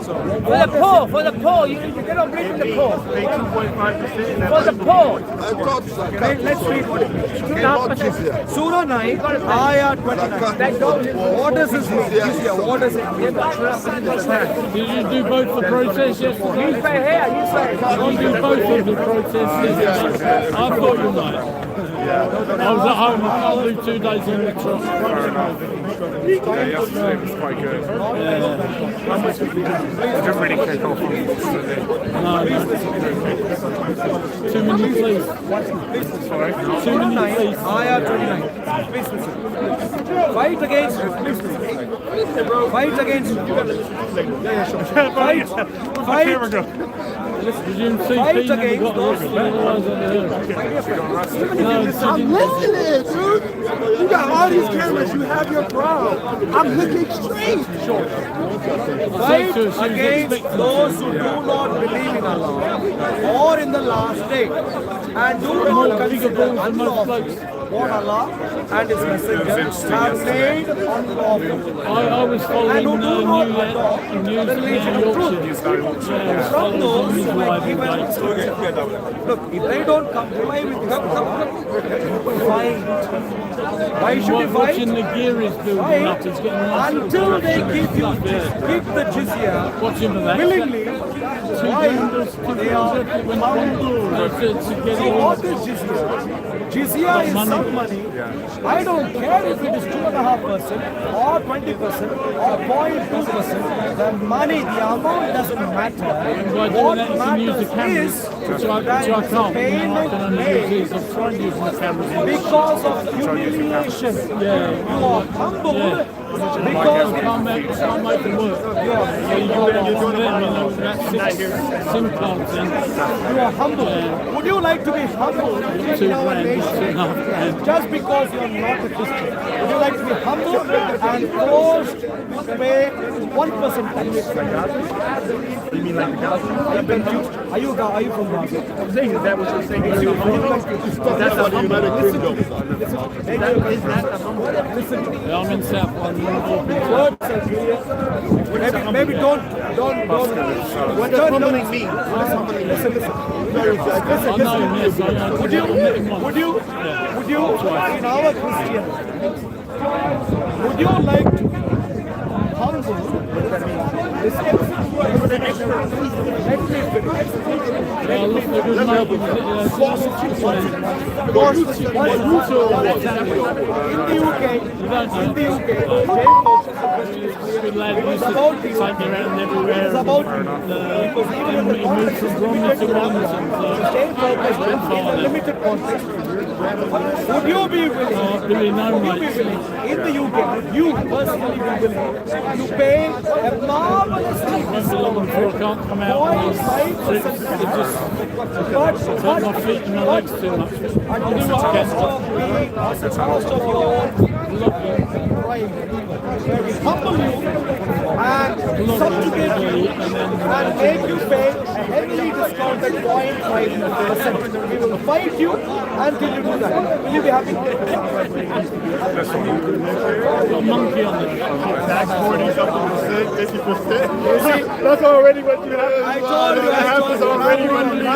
For the poor. You cannot bring in the poor. Pay 2.5%. For the poor. Let's read what it means. Surah 9, Ayah 29. What does this mean? Jizya, what does it mean? Did you do both the protests yesterday? You pay here, you pay. You do both of the protests yesterday. I thought you might. I was at home. I can't do 2 days in the truck. Yeah, yesterday was quite good. I didn't really kick off on yesterday. No. 2 minutes, please. Sorry? 2 minutes, please. Ayah 29. Please listen. Fight against Fight against Fight Presume CP never got arrested, otherwise I'd have heard. I'm living it, dude. You got all these cameras, you have your crowd. I'm looking straight. Fight against those who do not believe in Allah or in the last day and do not consider unlawful what Allah and His Messenger have made unlawful. I was following and who do not adopt news the religion of truth. Yeah, From those who have given, look, if they don't comply with Islam, fight. Why should you fight? Watching the gear is building up, it's getting nice. Until they give the jizya willingly. Why? They are humble. See, what is jizya? Jizya is some money. I don't care if it is 2.5% or 20% or 0.2%. The money, the amount doesn't matter. What matters is that the payment made because of humiliation. You are humbled. Because can't make it work. So you go down from them, that SIM card thing. You are humble. Would you like to be humble in our nation? Just because you are not a Christian. Would you like to be humble and forced to pay 1% tax? You mean like the Gaza? Are you from Gaza? I'm saying, is that what you're saying? That's a humble. Listen. I'm in South London. Maybe don't. What does humbling mean? Listen. Would you, in our Christianity, would you like to be humble? Would you be willing, in the UK, would you personally be willing to pay a marvelous can't come out and just my feet and my legs too much. Humble you and subjugate you and make you pay a heavily discounted 0.5%. We will fight you until you do that. Will you be happy? A monkey on the That's 40-something%, 50%. That's already what you have. I told you. That's already what you have.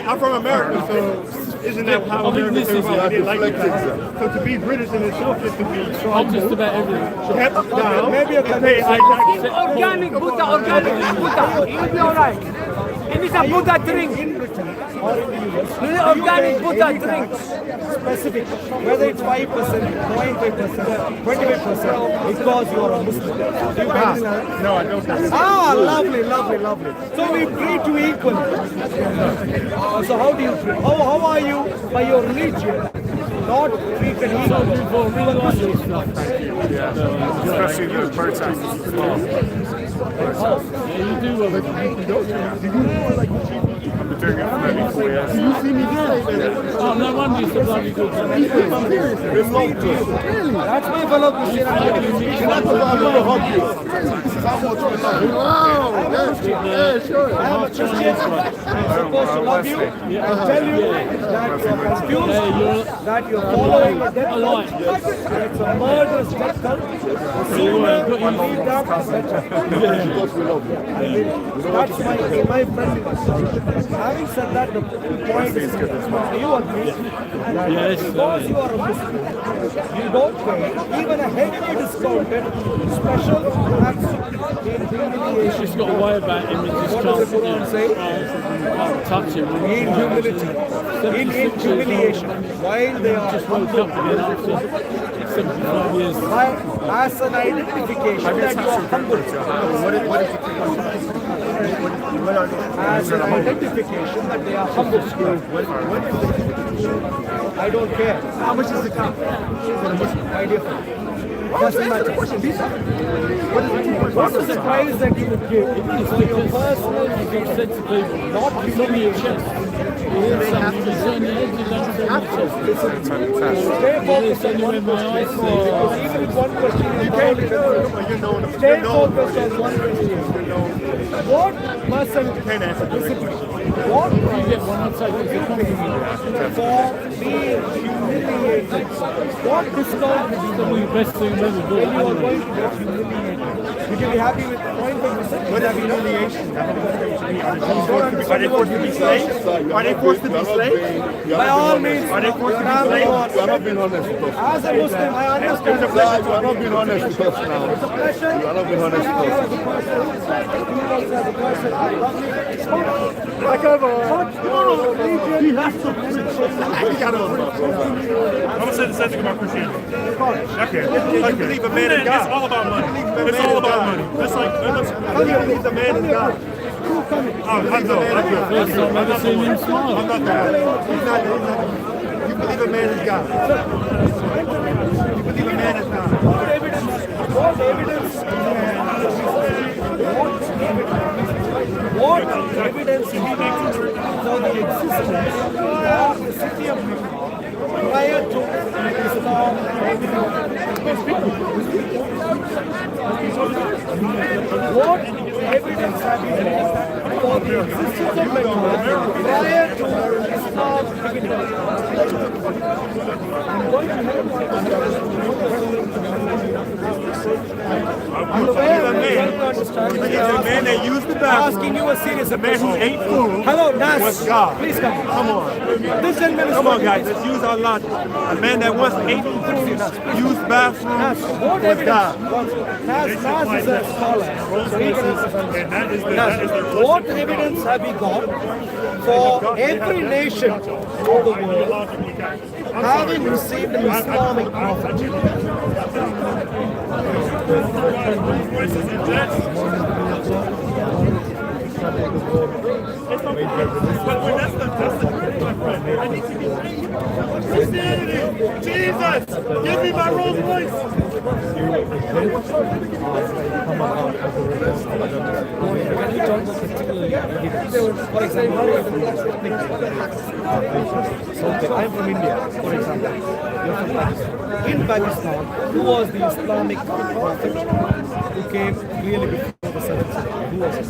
I'm from America, so isn't that how Americans like that? So to be British in itself is to be strong. just about everything. Maybe Organic Buddha. You'll be alright. And it's a Buddha drink. Organic Buddha drink. Specific, whether it's 5%, 0.5%, 25%, because you are a Muslim. Do you understand? No, I don't. Lovely. So we treat you equally. So how do you treat? How are you by your religion? Not treated equally. Especially the protesters as well. You do well. I've been doing it for maybe 4 years. You see me there? Oh, no wonder you're so bloody good. That's my fellow Christian. I'm a Christian. I'm supposed to love you and tell you that you're confused, that you're following a death cult, and it's a murderous death cult. The sooner you leave that, the better. That's my friend. Having said that, the point is, you agree that because you are a Muslim, you don't pay even a heavily discounted special tax in humiliation. She's got a way about him. What does the Quran say? Touch him. In humility, in humiliation, while they are just woke up again after 75 years. As an identification that you are humble. As an identification that they are humble. I don't care. How much is the car? My dear friend. Doesn't matter. What is the price that you would give for your personal said to people, not on your chest? Stay focused on one question. Even if one question is stay focused on one question. What person what price for being humiliated? What discount would you best thing ever do? When you are going to get humiliated, would you be happy with 0.5%? Would that be humiliation? Are they forced to be slaves? Are they forced to be slaves? By all means, are they forced to be slaves? We are not being honest with us. As a Muslim, I understand. We are not being honest with us now. It's a pleasure. We are not being honest with us. Like over. I'm gonna say the same thing about Christianity. Okay. Like believe a man in God. It's all about money. It's all about money. That's like how do you believe the man in God? Oh, I know. I'm not the one. I'm not that. He's not. You believe a man is God. You believe a man is God. What evidence? What evidence is for the existence of the city of Mecca prior to Islam? What evidence have you for the existence of Mecca prior to Islam? I'm man that used the bathroom. Asking you a serious man who ate food. Hello, Nas. Was God. Please come. Come on. This gentleman is Come on, guys. Let's use our logic. A man that once ate food, used bathroom, was God. Nas is a scholar. So he can answer. What evidence have we got for every nation of the world having received an Islamic prophet? Jesus, give me my Rolls Royce. For example, I'm from India, for example. You're from Pakistan. In Pakistan, who was the Islamic prophet who came really before the 7th century? Who was it?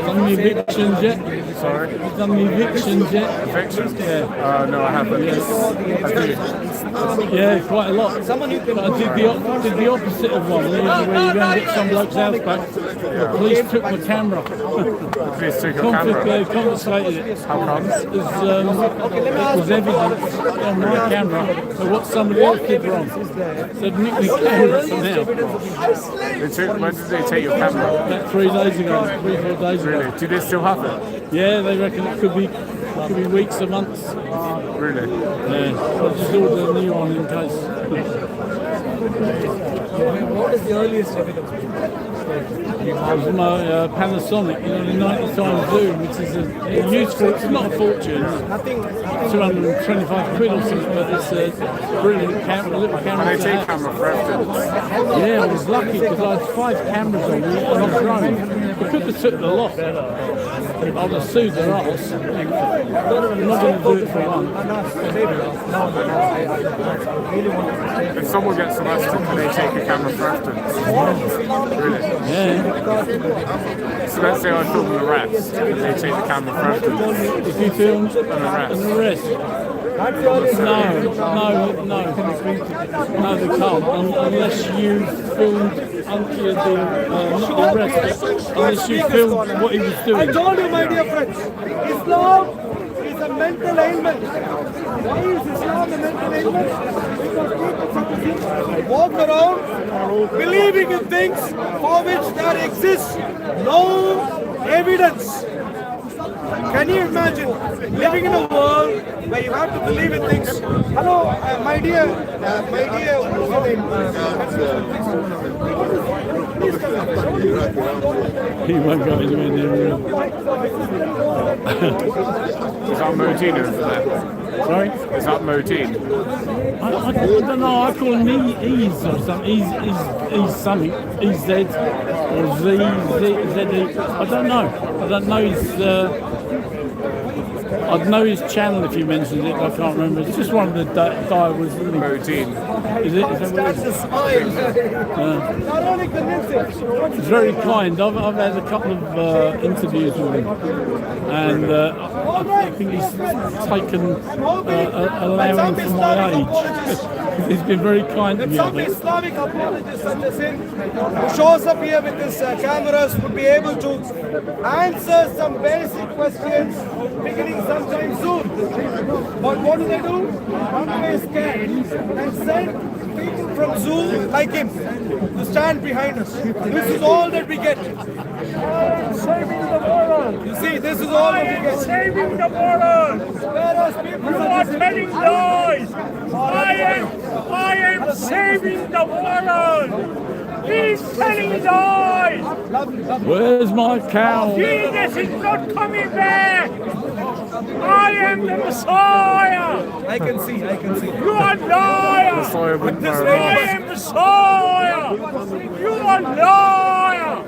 Done the evictions yet? Sorry? You've done the evictions yet? Evictions? Yeah. No, I haven't. Yeah, quite a lot. But I did the opposite of one, where you go and get some bloke's house back. The police took my camera. The police took your camera? Confiscated it. How comes? It was evidence on my camera of what somebody else did wrong. So they nicked my camera for now. When did they take your camera? About 3 days ago, 3-4 days ago. Really? Do they still have it? Yeah, they reckon it could be weeks or months. Really? Yeah. I'll just order a new one in case. What is the earliest evidence? It was my Panasonic, the 90 times zoom, which is a useful, it's not a fortune, 225 quid or something, but it's a brilliant camera, little camera. And they take camera for evidence? Yeah, I was lucky because I had 5 cameras on me on the drone. I could have took the lot. I'd have sued their arse. I'm not going to do it for one. If someone gets arrested, can they take a camera for evidence? Really? Yeah. So let's say I film an arrest, can they take the camera for evidence? If you filmed an arrest? No, they can't, unless you filmed not the arrest, unless you filmed what he was doing. I told you, my dear friends, Islam is a mental ailment. Why is Islam a mental ailment? Because people walk around believing in things for which there exists no evidence. Can you imagine living in a world where you have to believe in things? Hello, my dear, what's your name? He won't go anywhere near him. Is that Modine over there? Sorry? Is that Modine? I don't know, I call him Ease or something. He's something. EZ or ZE. I don't know. I don't know his... I'd know his channel if you mentioned it, I can't remember. It's just one of the divers, isn't it? Modine. Is it? Is that what it is? Not only convincing. He's very kind. I've had a couple of interviews with him, and I think he's taken allowing for my age. He's been very kind to me. Some Islamic apologists such as him who shows up here with his cameras would be able to answer some basic questions beginning sometime soon. But what do? They scan and send people from Zoom like him to stand behind us. This is all that we get. Saving the world. You see, this is all that we get. Saving the world. Whereas people You are telling lies. I am saving the world. He's telling lies. Where's my cow? Jesus is not coming back. I am the Messiah. I can see. You are liar. Messiah wouldn't know I about am Messiah. You are liar.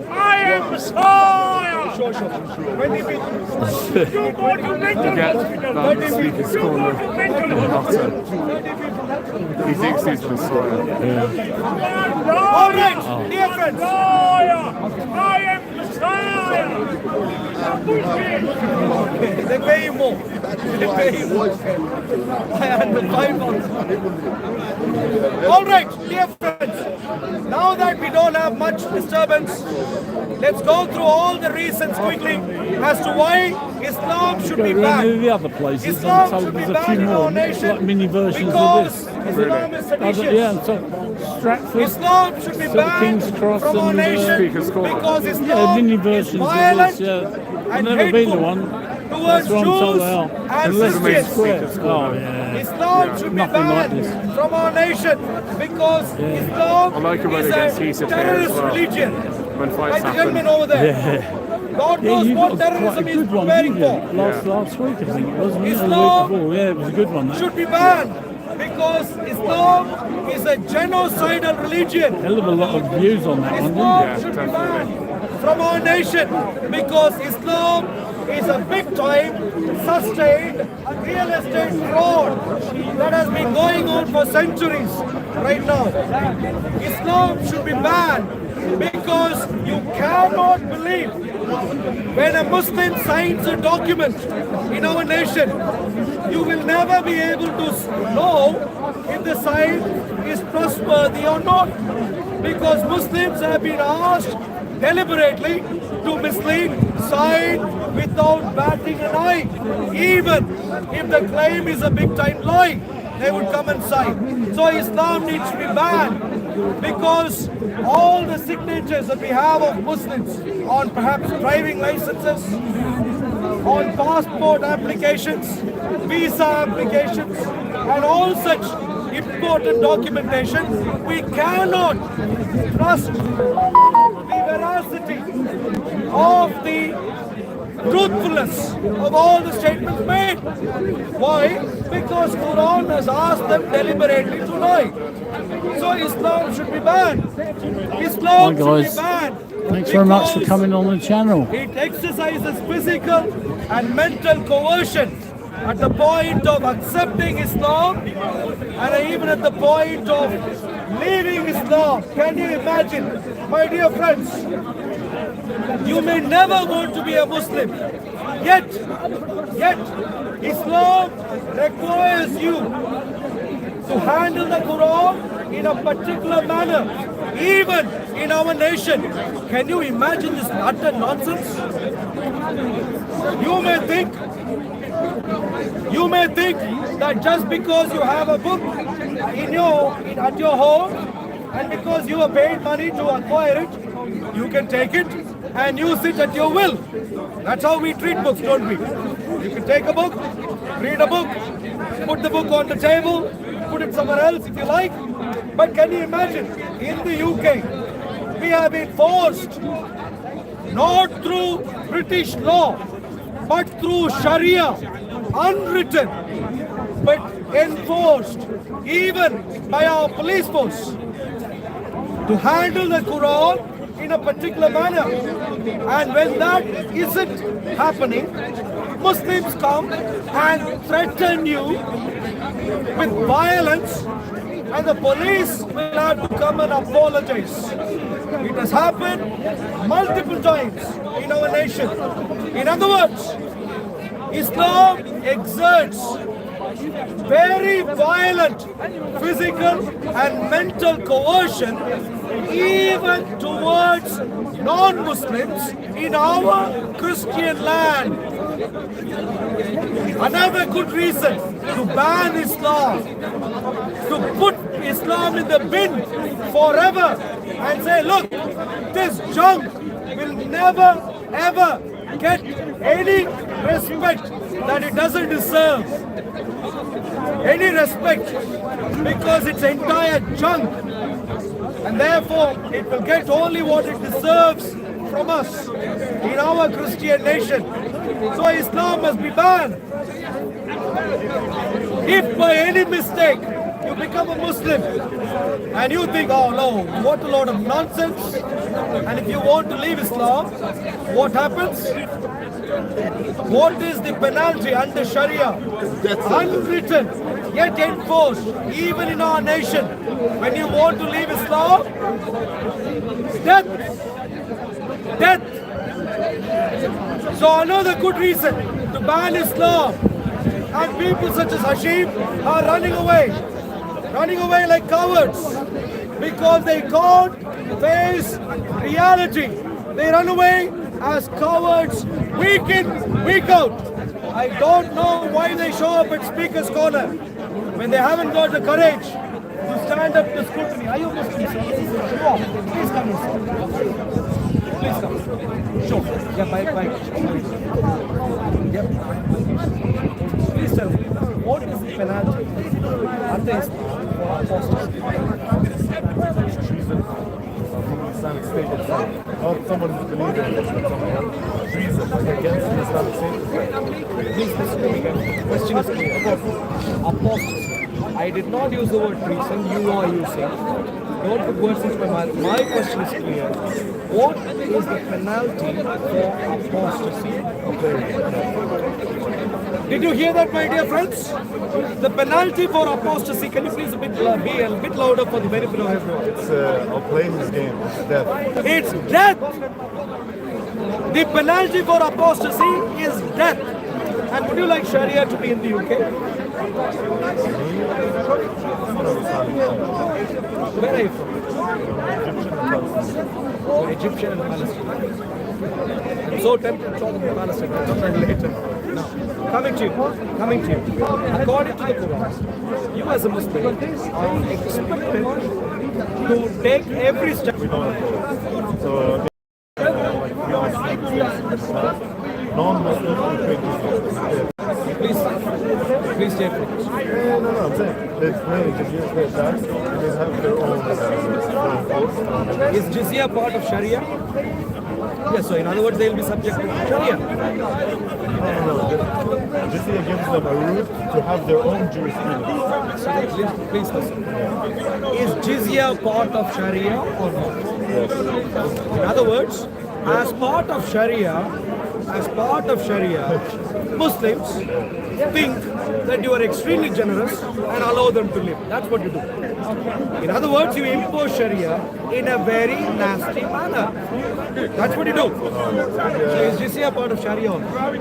I am Messiah. When did we... You go to mental hospital. that speaker's You go corner to mental in the hospital. Nutter. He thinks he's Messiah. All right, dear friends. I am Messiah. They pay you more. I had the 5 months. All right, dear friends. Now that we don't have much disturbance, let's go through all the reasons quickly as to why Islam should be Go around banned. the other places. Islam I'm told should be there's a banned few in our more, nation like mini versions because of this. Islam is seditious. Yeah, and so Stratford, Islam should be banned King's Cross from our and nation because yeah, Islam mini is versions of violent this. Yeah, I've and never been to hateful one. towards That's what I'm told Jews they are. and Unless it's Christians. Square. Oh yeah. Islam should be Nothing like banned this. from our nation because Islam I like it when is it gets a heated here as terrorist well. religion. When fights Like the happen. gentleman over there. Yeah. God Yeah, knows you what got terrorism quite a is good one, preparing didn't for. you? Last week, I think it was, wasn't it? Or the Islam week before. Yeah, it was a good one. That. Should be banned because Islam is a genocidal religion. Hell of a lot of views on that one, Islam didn't should you? be banned from our nation because Islam is a big time sustained real estate fraud that has been going on for centuries right now. Islam should be banned because you cannot believe when a Muslim signs a document in our nation, you will never be able to know if the sign is trustworthy or not because Muslims have been asked deliberately to mislead, sign without batting an eye. Even if the claim is a big time lie, they would come and sign. So Islam needs to be banned because all the signatures that we have of Muslims on perhaps driving licenses, on passport applications, visa applications, and all such important documentation, we cannot trust the veracity of the truthfulness of all the statements made. Why? Because Quran has asked them deliberately to lie. So Islam should be banned. Islam Hi should guys. be banned. Thanks very much for because coming on the channel. it exercises physical and mental coercion at the point of accepting Islam and even at the point of leaving Islam. Can you imagine, my dear friends? You may never want to be a Muslim, yet Islam requires you to handle the Quran in a particular manner, even in our nation. Can you imagine this utter nonsense? You may think that just because you have a book at your home and because you have paid money to acquire it, you can take it and use it at your will. That's how we treat books, don't we? You can take a book, read a book, put the book on the table, put it somewhere else if you like. But can you imagine, in the UK, we have been forced, not through British law, but through Sharia, unwritten, but enforced, even by our police force, to handle the Quran in a particular manner. And when that isn't happening, Muslims come and threaten you with violence, and the police will have to come and apologize. It has happened multiple times in our nation. In other words, Islam exerts very violent physical and mental coercion even towards non-Muslims in our Christian land. Another good reason to ban Islam, to put Islam in the bin forever and say, look, this junk will never ever get any respect that it doesn't deserve. Any respect, because it's entire junk, and therefore it will get only what it deserves from us in our Christian nation. So Islam must be banned. If by any mistake you become a Muslim and you think, oh no, what a lot of nonsense, and if you want to leave Islam, what happens? What is the penalty under Sharia? Unwritten, yet enforced, even in our nation. When you want to leave Islam, death. Death. So another good reason to ban Islam. And people such as Hashim are running away like cowards, because they can't face reality. They run away as cowards week in, week out. I don't know why they show up at Speaker's Corner when they haven't got the courage to stand up to scrutiny. Are you Muslim, sir? You are. Please come in, sir. Please come. Sure. Yeah, bye. Yep. Please tell me, what is the penalty under Islam for apostasy? Islamic State itself, not someone who's believing in something else. Treason, like against the Islamic State. Please listen to me again. Question is clear. Apostasy. I did not use the word treason, you are using. Don't put words into my mouth. My question is clear. What is the penalty for apostasy? Did you hear that, my dear friends? The penalty for apostasy, can you please be a bit louder for the benefit of everyone? It's, I'll play his game. It's death. It's death. The penalty for apostasy is death. And would you like Sharia to be in the UK? Where are you from? Egyptian and Palestine. I'm so tempted to talk about Palestine. I'll come back later. Now, coming to you. According to the Quran, you as a Muslim are expected to take every step. So, non-Muslims Please stay focused. No, I'm saying it's really just use their tax and they have their own. Is jizya part of Sharia? Yes, so in other words, they will be subject to Sharia. No. Jizya gives them a route to have their own jurisprudence. Please listen. Is jizya part of Sharia or not? Yes. In other words, as part of Sharia, Muslims think that you are extremely generous and allow them to live. That's what you do. In other words, you impose Sharia in a very nasty manner. That's what you do. So is jizya part of Sharia or not?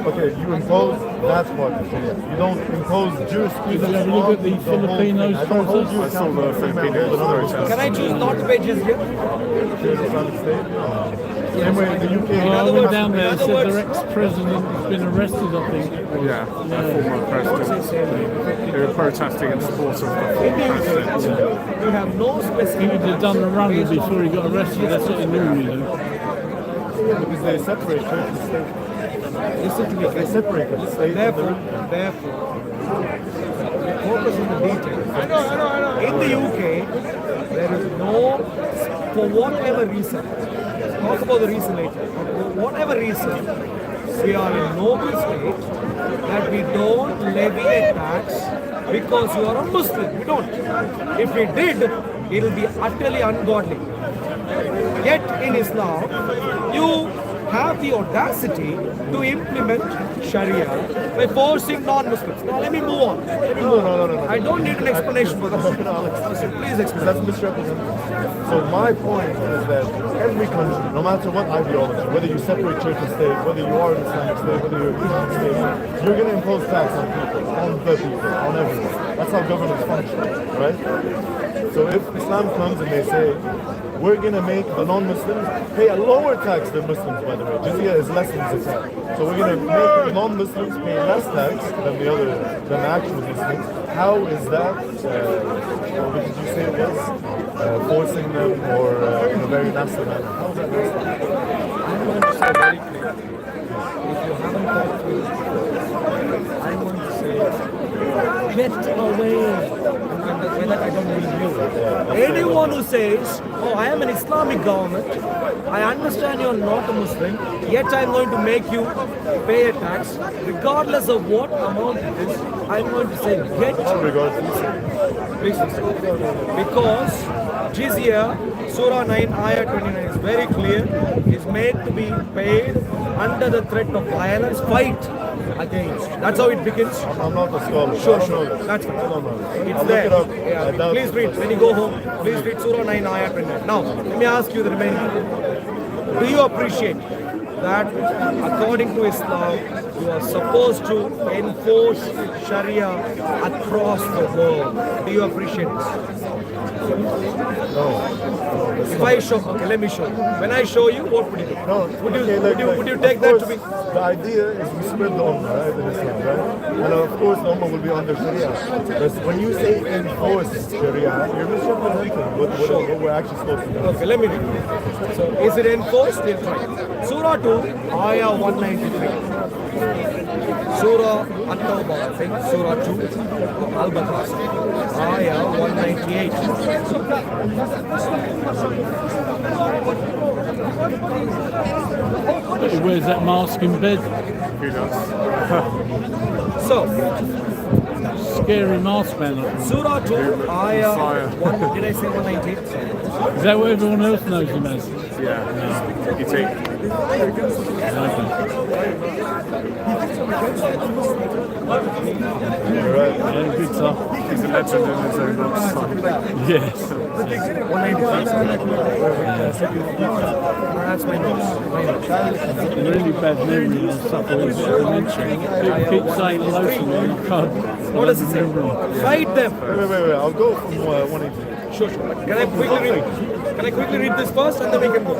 Okay, you impose that part of Sharia. You don't impose jurisprudence. Look at the Filipinos. Can I choose not to pay jizya? Same way in the UK. Well, I went down there and said their ex-president has been arrested, I think. Yeah, the former president. They were protesting in support of the former president. We have no He specific. would have done the run before he got arrested. That's what he knew, you know. Because they separate church and state. Listen to me. They separate the state. Therefore, focus on the details. In the UK, there is no, for whatever reason, talk about the reason later, for whatever reason, we are in noble state that we don't levy a tax because you are a Muslim. We don't. If we did, it will be utterly ungodly. Yet in Islam, you have the audacity to implement Sharia by forcing non-Muslims. Now let me move on. No. I don't need an explanation for this. Please explain. That's misrepresented. So my point is that every country, no matter what ideology, whether you separate church and state, whether you are an Islamic state, whether you're a Christian state, you're going to impose tax on people, on the people, on everyone. That's how governments function, right? So if Islam comes and they say, we're going to make the non-Muslims pay a lower tax than Muslims, by the way. Jizya is less than zakat. So we're going to make non-Muslims pay less tax than the actual Muslims. How is that, what did you say it was? Forcing them or in a very nasty manner? How is that nasty? I'm going to say very clearly, if you haven't thought through it, I'm going to say, get away. By that I don't mean you. Anyone who says, oh, I am an Islamic government, I understand you are not a Muslim, yet I am going to make you pay a tax, regardless of what amount it is, I am going to say, get please listen. Because Jizya, Surah 9, Ayah 29 is very clear, is made to be paid under the threat of violence, fight against. That's how it begins. I'm not a scholar. Sure. That's fine. It's there. Yeah. Please read. When you go home, please read Surah 9, Ayah 29. Now, let me ask you the remaining. Do you appreciate that according to Islam, you are supposed to enforce Sharia across the world? Do you appreciate this? No. If I show, okay, let me show you. When I show you, what would you do? No. Would you take that to be? The idea is we spread the Ummah, right, in Islam, right? And of course the Ummah will be under Sharia. But when you say enforce Sharia, you're misrepresenting what we're actually supposed to do. Okay, let me read. So, is it enforced? We'll try. Surah 2, Ayah 193. Surah At-Tawbah, I think, Surah 2, Al-Baqarah, Ayah 198. He wears that mask in bed. He does. So, scary mask man. Surah 2, Ayah 1, did I say 198? Is that what everyone else knows him as? Yeah. You take. Right. Yeah, good stuff. He's a legend in his own right. Yes. 195. That's my notes. Really bad memory and stuff. Always dementia. Keep saying hello to me. You can't. What does it say? Fight them. Wait. I'll go from 183. Sure. Can I quickly read this first and then we can go?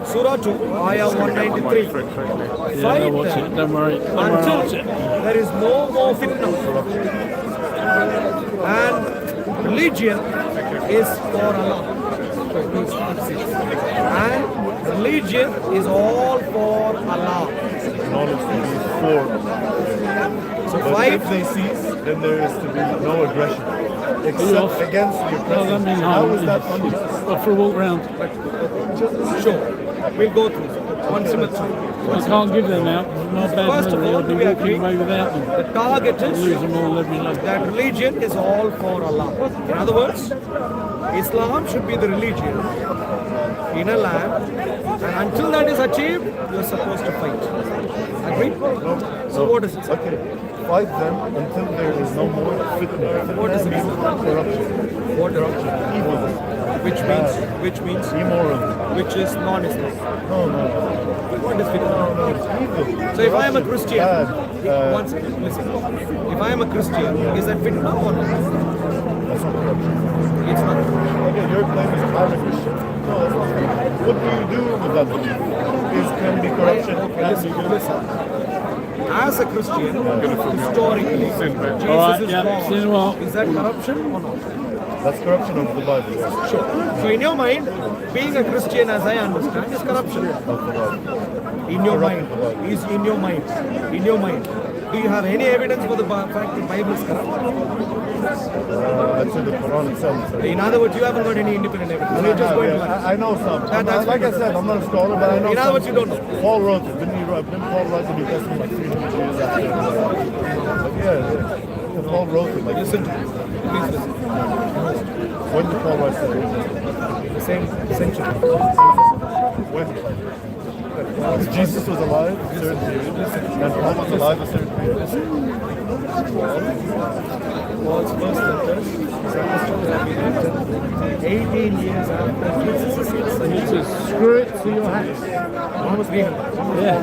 Surah 2, Ayah 193. Fight watch them it. Don't worry. until there is no more fitna. And religion is for Allah. And religion is all for Allah. Knowledge to be for. So but fight. if they cease, then there is to be no aggression. Except against the oppressor. How is that unjust? For a walk round. Sure. We'll go through one simultaneously. I can't give them out. Not bad. First of all, I'll be we agree walking away without them. the target is lose them all every day. that religion is all for Allah. In other words, Islam should be the religion in a land, and until that is achieved, you're supposed to fight. Agreed? So what is it? Okay. Fight them until there is no more fitna. What does it mean? Corruption. What corruption? Evil. Which means immoral. Which is non-Islam. No. What is fitna? No, it's evil. So if I am a Christian, Bad. one second, listen. If I am a Christian, is that fitna or not? That's not corruption. It's not. Okay, your claim is I'm a Christian. What do you do with that belief? Can be corruption, can be good. As a Christian, historically, Jesus is born. Is that corruption or not? That's corruption of the Bible. Yes. Sure. So in your mind, being a Christian, as I understand, is corruption. In your mind, is in your mind. In your mind. Do you have any evidence for the fact the Bible is corrupt? I'd say the Quran itself. In other words, you haven't got any independent evidence. You're just going to I know some. Like I said, I'm not a scholar, but I know. In other words, you don't know. Paul wrote it. Didn't Paul write the New Testament like 300 years after? Yeah. Paul wrote it. Like, listen to me. Please listen. When did Paul write the New Testament? The same century. When? Jesus was alive a certain period, and Paul was alive a certain period. Paul's first letters, supposed to have been written 18 years after Jesus' ascension. Screw it to your hands. Almost 300. Yeah.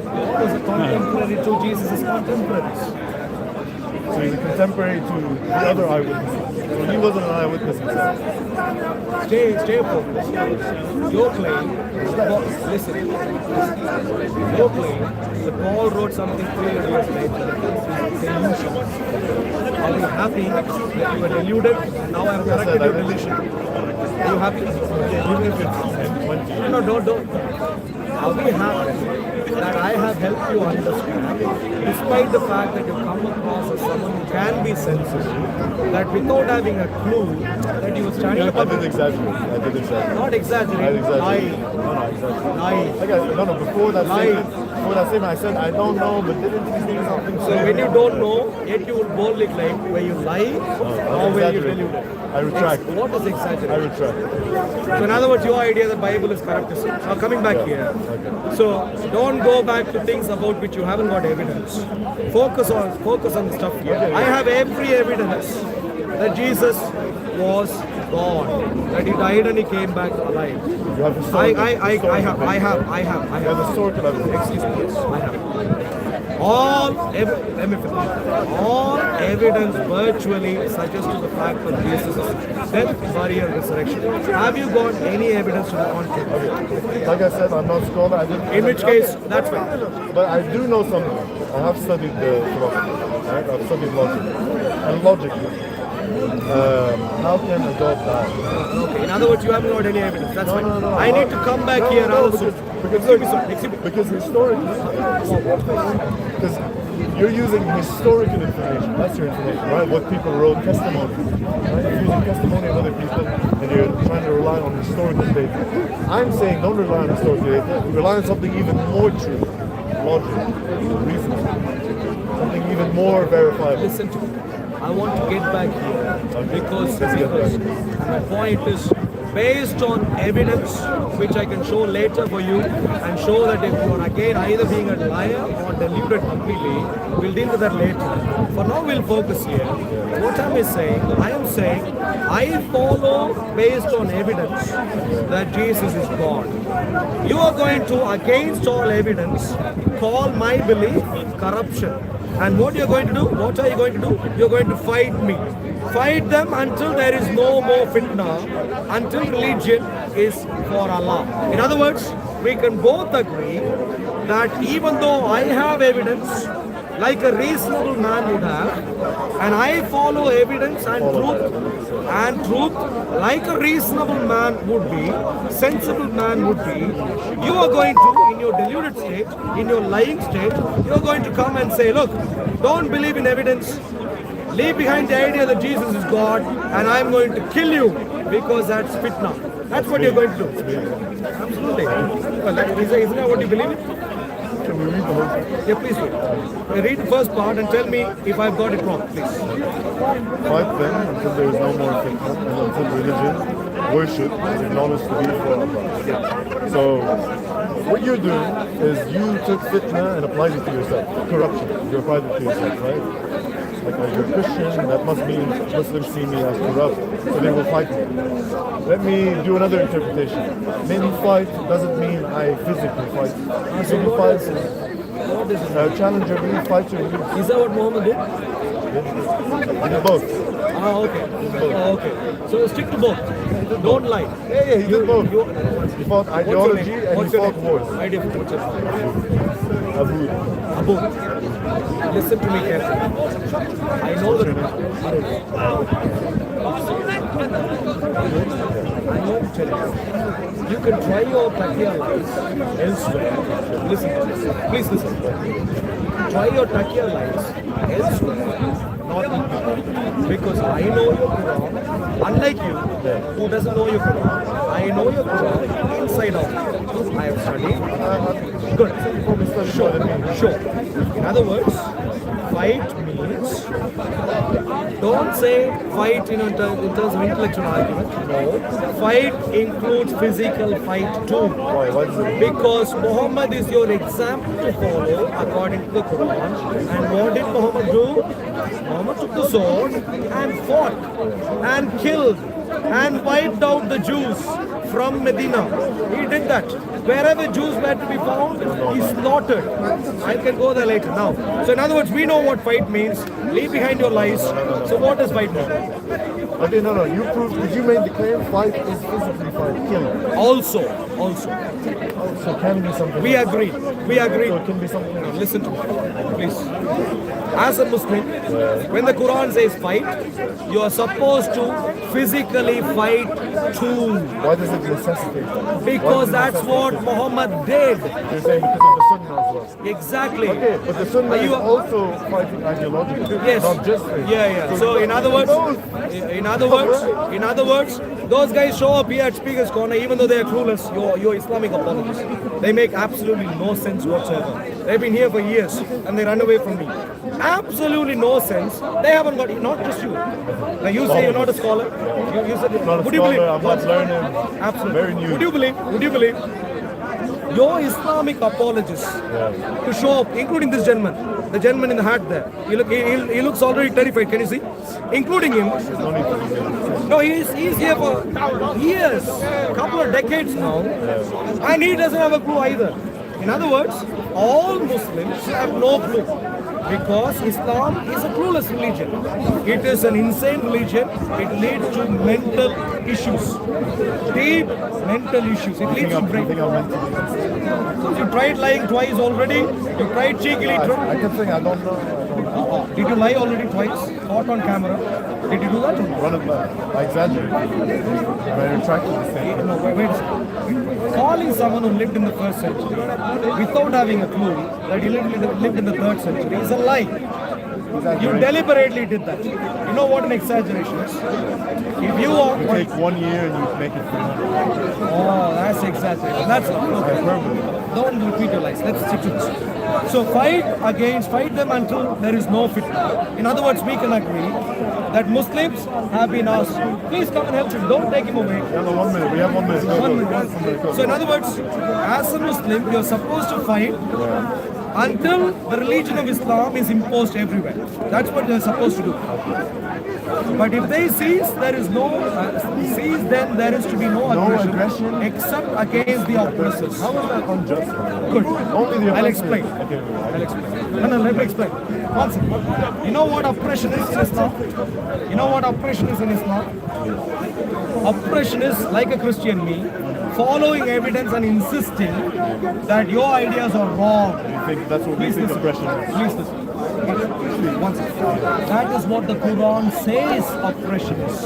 Paul was a contemporary to Jesus' contemporaries. So he's a contemporary to the other eyewitnesses. So he wasn't an eyewitness himself. Stay focused. Your claim, listen. Your claim that Paul wrote something 300 years later is delusion. Are you happy that you were deluded and now I'm correcting your delusion? Are you happy? Even if it's 10, 20. No, don't. Are we happy that I have helped you understand, despite the fact that you come across as someone who can be sensitive, that without having a clue, that you were standing up? I did exaggerate. Not exaggerate. Lie. Before that statement, I said, I don't know, but didn't he say something? So when you don't know, yet you would boldly claim, were you lying or were you deluded? I retract. What is exaggerate? I retract. So in other words, your idea that Bible is corrupt is now coming back here. So don't go back to things about which you haven't got evidence. Focus on the stuff here. I have every evidence that Jesus was God, that he died and he came back alive. You have I have historical evidence. Excuse me, yes, I have. All evidence virtually suggests to the fact of Jesus' death, burial, and resurrection. Have you got any evidence to the contrary? Like I said, I'm not a scholar. In which case, that's fine. But I do know something. I have studied philosophy. Right? I've studied logic. And logically, how can a God die? Okay, in other words, you haven't got any evidence. That's fine. I need to come back here also. Because historically, because you're using historical information, that's your information, right? What people wrote, testimony, right? You're using testimony of other people and you're trying to rely on historical data. I'm saying don't rely on historical data, rely on something even more true, logical, reasonable, something even more verifiable. Listen to me. I want to get back here because my point is based on evidence which I can show later for you and show that if you are again either being a liar or deluded completely, we'll deal with that later. For now we'll focus here. What I am saying I follow based on evidence that Jesus is God. You are going to, against all evidence, call my belief corruption. And what you're going to do? What are you going to do? You're going to fight me. Fight them until there is no more fitna, until religion is for Allah. In other words, we can both agree that even though I have evidence, like a reasonable man would have, and I follow evidence and truth like a reasonable man would be, sensible man would be, you are going to, in your deluded state, in your lying state, you are going to come and say, look, don't believe in evidence, leave behind the idea that Jesus is God, and I'm going to kill you because that's fitna. That's what you're going to do. Absolutely. Well, isn't that what you believe in? Can we read the whole thing? Yeah, please do. Read the first part and tell me if I've got it wrong, please. Fight them until there is no more fitna and until religion, worship is acknowledged to be for Allah. So, what you're doing is you took fitna and applied it to yourself. Corruption. You applied it to yourself, right? Like as you're Christian, that must mean Muslims see me as corrupt, so they will fight me. Let me do another interpretation. Maybe fight doesn't mean I physically fight. Maybe fight is challenge your belief, fight your belief. Is that what Muhammad did? He did both. Okay. So stick to both. Don't lie. Yeah, he did both. He fought ideology and he fought wars. Idea. What's your name? Abu. Abu. Listen to me carefully. I know the you can try your taqiyya lives elsewhere. Listen to this. Please listen. Try your taqiyya lives elsewhere. Not in here. Because I know your Quran, unlike you, who doesn't know your Quran. I know your Quran inside out. I have studied. Good. Sure. In other words, fight means, don't say fight in terms of intellectual argument. No. Fight includes physical fight too. Because Muhammad is your example to follow according to the Quran. And what did Muhammad do? Muhammad took the sword and fought and killed and wiped out the Jews from Medina. He did that. Wherever Jews were to be found, he slaughtered. I can go there later now. So in other words, we know what fight means. Leave behind your lies. So what does fight mean? Okay, no. You proved, you made the claim fight is physically fight, killing. Also. So can be something. We agree. So it can be something else. Listen to me, please. As a Muslim, when the Quran says fight, you are supposed to physically fight too. Why does it necessitate that? Because that's what Muhammad did. You're saying because of the Sunnah as well. Exactly. Okay, but the Sunnah is also fighting ideologically. Yes. Not just Yeah. So in other words, those guys show up here at Speaker's Corner, even though they are clueless. You're Islamic apologists. They make absolutely no sense whatsoever. They've been here for years and they run away from me. Absolutely no sense. They haven't got, not just you. Now you say you're not a scholar. You said, Not a would you believe? scholar, I'm not learning. Absolutely. Very new. Would you believe? Your Islamic apologists to show up, including this gentleman, the gentleman in the hat there. He looks already terrified. Can you see? Including him. No, he's here for years, a couple of decades now, and he doesn't have a clue either. In other words, all Muslims have no clue. Because Islam is a clueless religion. It is an insane religion. It leads to mental issues. Deep mental issues. It leads to brain. You tried lying twice already. You tried cheekily. I can think I don't know. Did you lie already twice? Caught on camera. Did you do that? Run it back. I exaggerate. I retracted the statement. No, wait a second. Calling someone who lived in the 1st century without having a clue that he lived in the 3rd century is a lie. You deliberately did that. You know what an exaggeration is? If you are... You take 1 year and you make it 300. Oh, that's exaggeration. That's okay. Don't repeat your lies. Let's stick to this. So fight them until there is no fitna. In other words, we can agree that Muslims have been asked, please come and help him. Don't take him away. We have 1 minute. We have 1 minute. 1 minute. So in other words, as a Muslim, you're supposed to fight until the religion of Islam is imposed everywhere. That's what they're supposed to do. But if they cease, then there is to be no aggression except against the oppressors. How is that unjust? Good. Only the I'll explain. Okay, I'll explain. No, let me explain. One second. You know what oppression is in Islam? You know what oppression is in Islam? Oppression is like a Christian me, following evidence and insisting that your ideas are wrong. You think that's what we think oppression is? Please listen. One second. That is what the Quran says oppression is.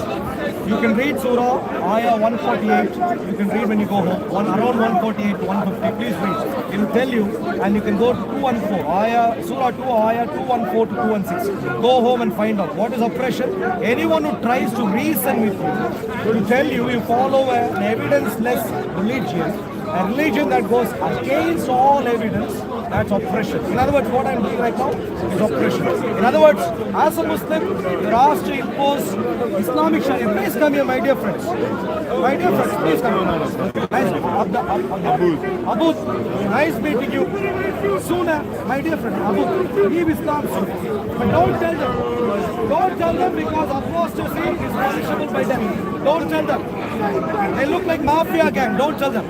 You can read Surah, Ayah 148. You can read when you go home. Around 148 to 150. Please read. It will tell you, and you can go to 214. Surah 2, Ayah 214 to 216. Go home and find out what is oppression. Anyone who tries to reason with you, to tell you you follow an evidence-less religion, a religion that goes against all evidence, that's oppression. In other words, what I'm doing right now is oppression. In other words, as a Muslim, you're asked to impose Islamic Sharia. Please come here, my dear friends. My dear friends, please come here. Nice. Abu, nice meeting you. Sooner, my dear friend, Abu, leave Islam soon. But don't tell them. Don't tell them because apostasy is punishable by them. Don't tell them. They look like mafia gang. Don't tell them.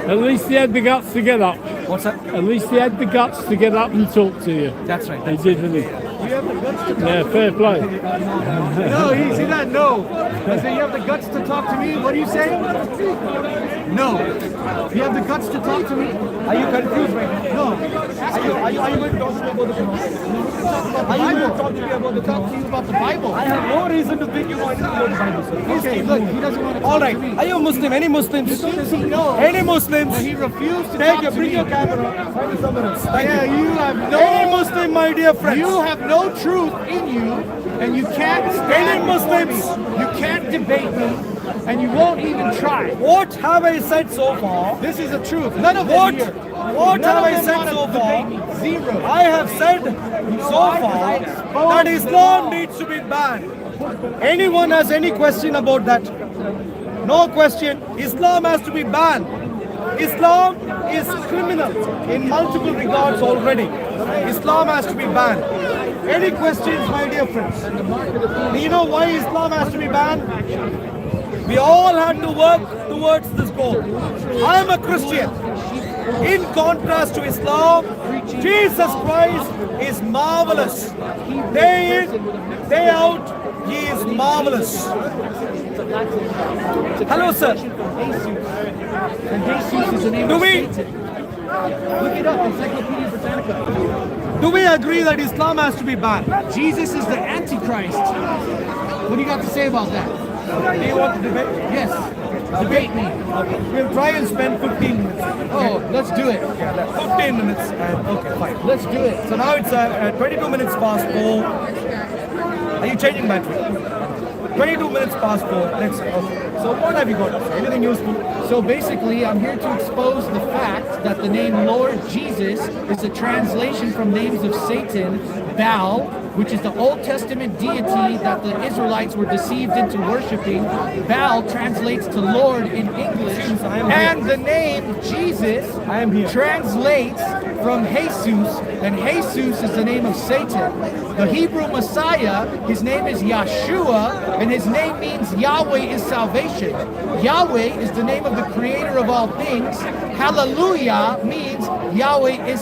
At least he had the guts to get up. What's that? At least he had the guts to get up and talk to you. That's right. He did, didn't he? you have the guts to talk Yeah, to fair me? play. No, see that? No. I say you have the guts to talk to me? What do you say? No. You have the guts to talk to me? Are you confused right now? No. Are you going to talk to me about the Quran? Are you going to talk to me about the Quran? Talk to you about the Bible. I have no reason to think you know anything about the Bible, sir. Okay, look, he doesn't want to talk All right. to me. Are you a Muslim? Any Muslims? Does he know? Any Muslims? But he refused to Take talk your, to bring me. your camera. Find someone else. Thank Yeah, you have no... Any Muslim, my dear friends. You have no truth in you, and you can't stand Any Muslims? before me. You can't debate me, and you won't even try. What have I said so far? This is the truth. None of What? them here. What None have of I them said wanna so debate far? me. Zero. I have said so far that Islam needs to be banned. Anyone has any question about that? No question. Islam has to be banned. Islam is criminal in multiple regards already. Islam has to be banned. Any questions, my dear friends? Do you know why Islam has to be banned? We all had to work towards this goal. I am a Christian. In contrast to Islam, Jesus Christ is marvelous. Day in, day out, he is marvelous. Hello, sir. And Jesus is the name Do of we- Satan. Look it up, Encyclopedia Britannica. Do we agree that Islam has to be banned? Jesus is the Antichrist. What do you got to say about that? Do you want to debate? Yes. Debate me. We'll try and spend 15 minutes. Oh, let's do it. 15 minutes. Okay, fine. Let's do it. So now it's 22 minutes past 4. Are you changing battery? 22 minutes past 4. Let's say. Okay. So what have you got? Anything useful? So basically, I'm here to expose the fact that the name Lord Jesus is a translation from names of Satan, Baal, which is the Old Testament deity that the Israelites were deceived into worshiping. Baal translates to Lord in English, and the name Jesus translates from Jesus, and Jesus is the name of Satan. The Hebrew Messiah, his name is Yeshua, and his name means Yahweh is salvation. Yahweh is the name of the creator of all things. Hallelujah means Yahweh is,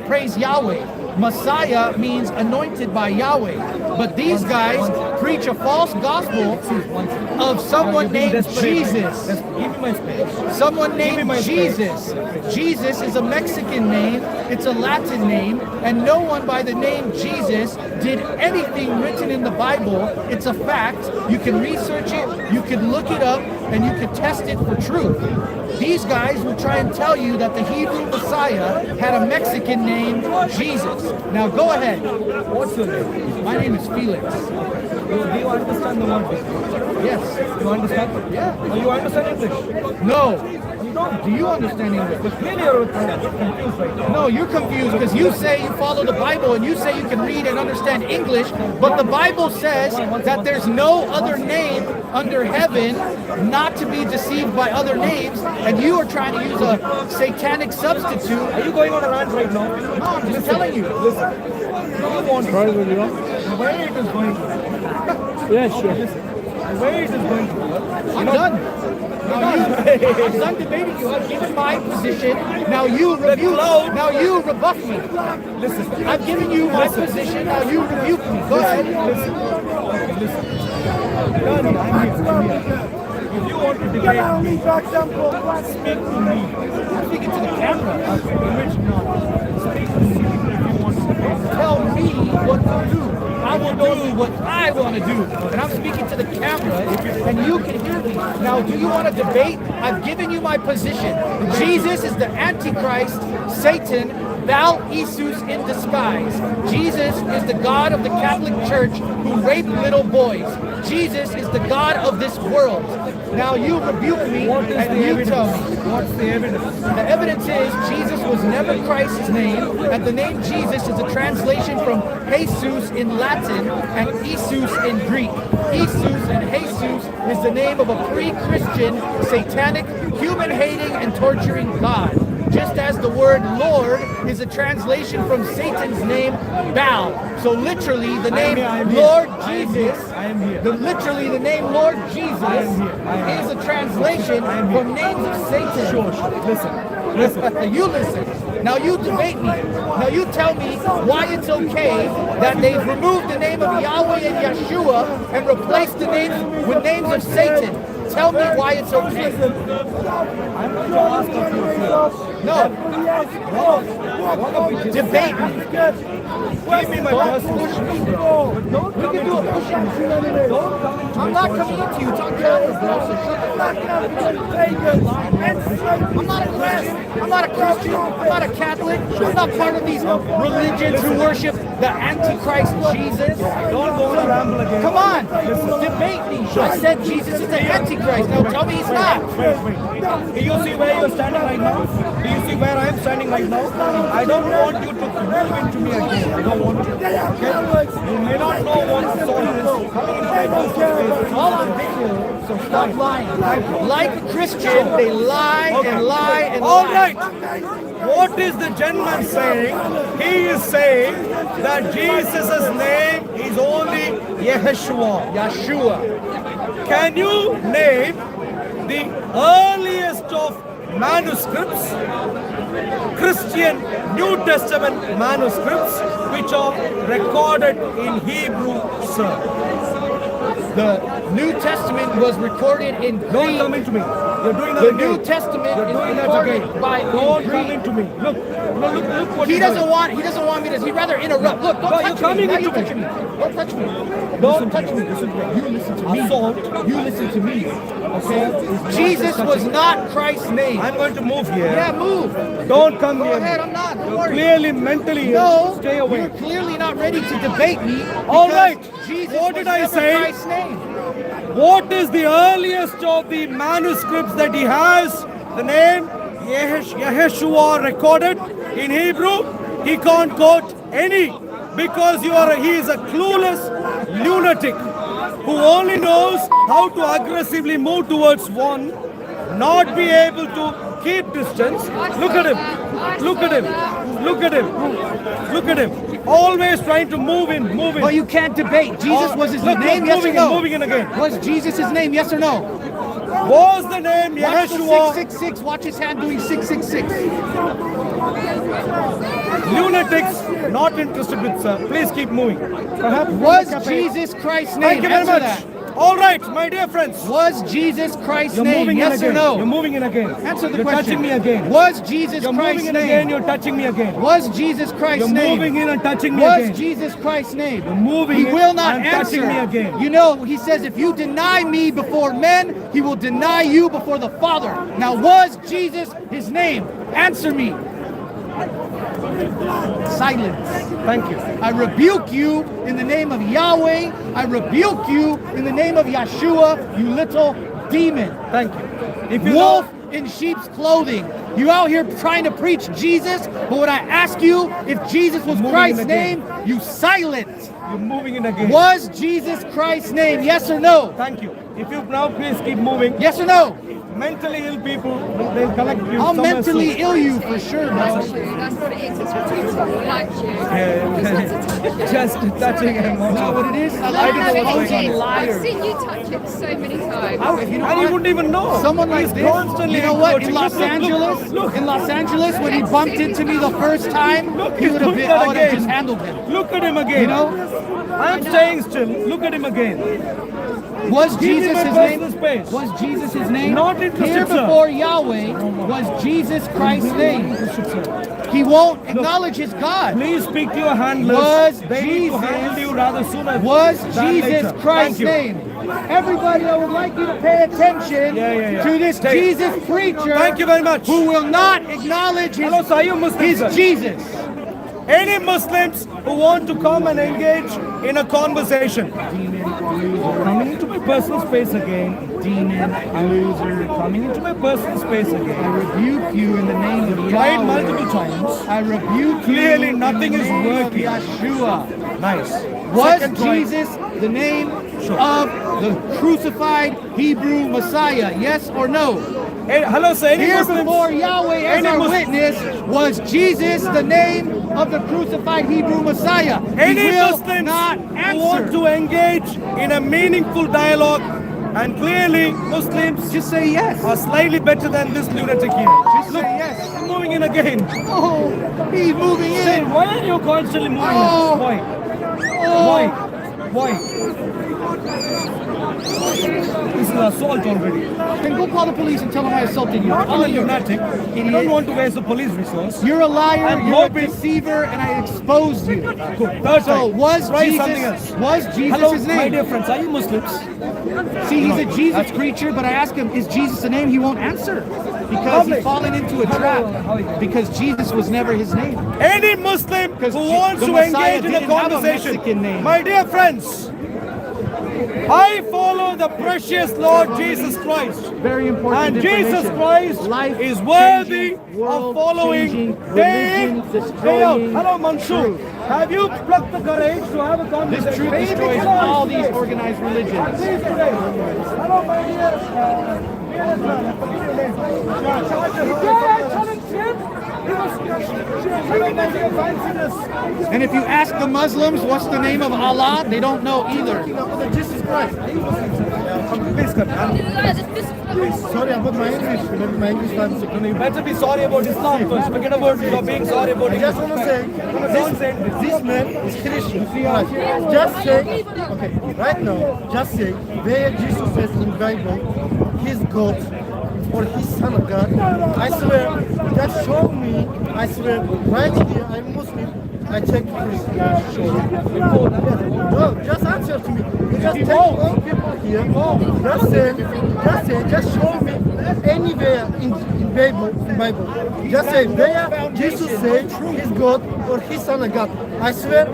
praise Yahweh. Messiah means anointed by Yahweh. But these guys preach a false gospel of someone named Jesus. Someone named Jesus. Jesus is a Mexican name, it's a Latin name, and no one by the name Jesus did anything written in the Bible. It's a fact. You can research it, you can look it up, and you can test it for truth. These guys will try and tell you that the Hebrew Messiah had a Mexican name, Jesus. Now go ahead. What's your name? My name is Felix. Do you understand the word? Yes. You understand? Yeah. Do you understand English? No. You don't. Do you understand English? But clearly you're confused right now. No, you're confused because you say you follow the Bible and you say you can read and understand English, but the Bible says that there's no other name under heaven not to be deceived by other names, and you are trying to use a satanic substitute. Are you going on a rant right now? No, I'm just telling you. Listen. You want Try what you want. the way it is going to. Yeah, sure. The way it is going to. I'm done. I'm done debating you. I've given my position. Now you rebuke. Now you rebuff me. Listen. I've given you my position. Now you rebuke me. Go ahead. Listen. Done. I'm here. If you want to debate me, speak to me. I'm speaking to the camera. Which not. Speak to me if you want to debate. Tell me what to do. I will do what I want to do. And I'm speaking to the camera, and you can hear me. Now, do you want to debate? I've given you my position. Jesus is the Antichrist, Satan, Baal Jesus in disguise. Jesus is the God of the Catholic Church who raped little boys. Jesus is the God of this world. Now you rebuke me and you tell me. What's the evidence? The evidence is Jesus was never Christ's name, and the name Jesus is a translation from Jesus in Latin and Jesus in Greek. Jesus and Jesus is the name of a pre-Christian, satanic, human-hating, and torturing God. Just as the word Lord is a translation from Satan's name, Baal. So literally the name Lord Jesus, literally the name Lord Jesus is a translation from names of Satan. Sure. Listen, Listen. You listen. Now you debate me. Now you tell me why it's okay that they've removed the name of Yahweh and Yeshua and replaced the names with names of Satan. Tell me why it's okay. No. Debate me. Give me my personal. We can do a push-up. I'm not coming into you. It's on camera, bro. So shut the fuck up. I'm not a Christian. I'm not a Christian. I'm not a Catholic. I'm not part of these religions who worship the Antichrist Jesus. Don't go on a ramble again. Come on. Debate me. I said Jesus is the Antichrist. Now tell me he's not. Do you see where you're standing right now? Do you see where I am standing right now? I don't want you to move into me again. I don't want you. Okay? You may not know what soul is coming into my personal All on video, so stop lying. Like a Christian, they lie and lie and lie. All right. What is the gentleman saying? He is saying that Jesus' name is only Yeshua. Can you name the earliest of manuscripts, Christian New Testament manuscripts, which are recorded in Hebrew, sir? The New Testament was recorded in Greek. Don't come into me. You're doing that The again. New Testament You're is doing that recorded again. by Don't Greek. come into me. Look what He you're doesn't doing. want me to. He'd rather interrupt. Look, don't No, touch you're me. coming Now into you touch me. me. Don't touch me. Don't touch me. Listen to me. You listen to me. Assault. You listen to me. Okay? Jesus was not Christ's name. I'm going to move here. Yeah, move. Don't come Go near ahead, me. I'm not. Don't You're worry. clearly mentally ill. No, Stay away. you're clearly not ready to debate me. All right. Jesus What was did I never say? Christ's name. What is the earliest of the manuscripts that he has? The name Yeshua recorded in Hebrew. He can't quote any because he is a clueless lunatic who only knows how to aggressively move towards one, not be able to keep distance. Look at him. Look at him. Look at him. Look at him. Always trying to move in. But you can't debate. Jesus was his Look, name, look, yes or moving no? in, moving in again. Was Jesus his name, yes or no? Was the name Watch the Yeshua? 666. Watch his hand doing 666. Lunatics not interested with sir. Please keep moving. Perhaps Was Jesus Christ's name? Thank you very Answer much. that. All right, my dear friends. Was Jesus Christ's You're name? moving in Yes or again. no? You're moving in again. Answer the You're question. touching me again. Was Jesus You're Christ's moving in name? again. You're touching me again. Was Jesus Christ's You're name? moving in and touching me Was again. Jesus Christ's name? You're moving He in will not and answer. touching me again. You know, he says, if you deny me before men, he will deny you before the Father. Now, was Jesus his name? Answer me. Silence. Thank you. I rebuke you in the name of Yahweh. I rebuke you in the name of Yeshua, you little demon. Thank you. If you Wolf in sheep's clothing. You out here trying to preach Jesus, but when I ask you if Jesus was Christ's name, you silent. You're moving in again. Was Jesus Christ's name? Yes or no? Thank you. If you now please keep moving. Yes or no? Mentally ill people, they'll collect you. I'll somewhere mentally soon. ill you for sure, bro. That's what it is. It's for people who like you. Just touching him. That's what it is. No, I didn't know it what was is. on liar. I've seen you touch him so many times. You know And he what? wouldn't even know. Someone like He's this, constantly you know what? In encroaching. Los Look, look, Angeles, look, look. in Los Angeles, when he bumped into me the first time, Look, he he's would have doing been. that I would have again. just handled him. Look at him again. You know? I'm staying still. Look at him again. Was Give me Jesus my his personal name? space. Was Jesus his name? Not interested, Here sir. before Yahweh was Jesus Christ's name. He won't acknowledge his God. Please speak to your handlers. Was They need to handle Jesus you rather sooner was than Jesus later. Christ's Thank you. name? Everybody, I would like you to pay attention to this Jesus preacher. Thank you very much. Who will not acknowledge his, Hello, sir, are you Muslim, his sir? Jesus. Any Muslims who want to come and engage in a conversation. Coming into my personal space again. Demon, loser. Coming into my personal space again. I rebuke you in the name of Tried Yahweh. multiple times. I rebuke Clearly you nothing in the is name working. of Yeshua. Nice. Was Second try. Jesus the name of the crucified Hebrew Messiah? Yes or no? Hey, hello, sir. Any Here Muslims? before Yahweh as Any our Muslims? witness, was Jesus the name of the crucified Hebrew Messiah? He Any will Muslims not who want answer. to engage in a meaningful dialogue And clearly, Muslims just say yes. Are slightly better than this lunatic here. Just Look, say yes. He's moving in again. Oh, he's moving Say, in. why are you constantly moving? Oh. Why? Oh. Why? This is assault already. Then go call the police and tell them I assaulted you. I'm I'm a a lunatic. Idiot. I don't want to waste the police resource. You're a liar, I'm you're hoping- a deceiver, and I exposed you. Cool. Third So time. was Try something Jesus else. his Hello, name? my dear friends, are you Muslims? See, he's a Jesus creature, but I ask him, is Jesus a name? He won't answer. Because he's fallen into a trap. Because Jesus was never his name. Any Muslim who wants the to Messiah engage in a didn't have a conversation, Mexican name. my dear friends, I follow the precious Lord Jesus Christ. Very important And Jesus information. Christ Life is worthy changing, of world following changing, day religion in, day out. destroying Hello, Mansoor. truth. Have you plucked the courage to have a This conversation? truth destroys all these organized religions. Please today. Hello, my dear. And if you ask the Muslims what's the name of Allah, they don't know either. Jesus Christ. Sorry about my English. My English is You better be sorry about Islam first. Forget about you being sorry about I just want to say, this man is Christian. Right. Just say, okay, right now, just say, where Jesus says in Bible, he's God or his son of God. I swear, just show me, I swear, right here, I'm Muslim. I check Christian. No, just answer to me. You just take all people here. Just show me anywhere in Bible. Just say where Jesus said he's God or his son of God. I swear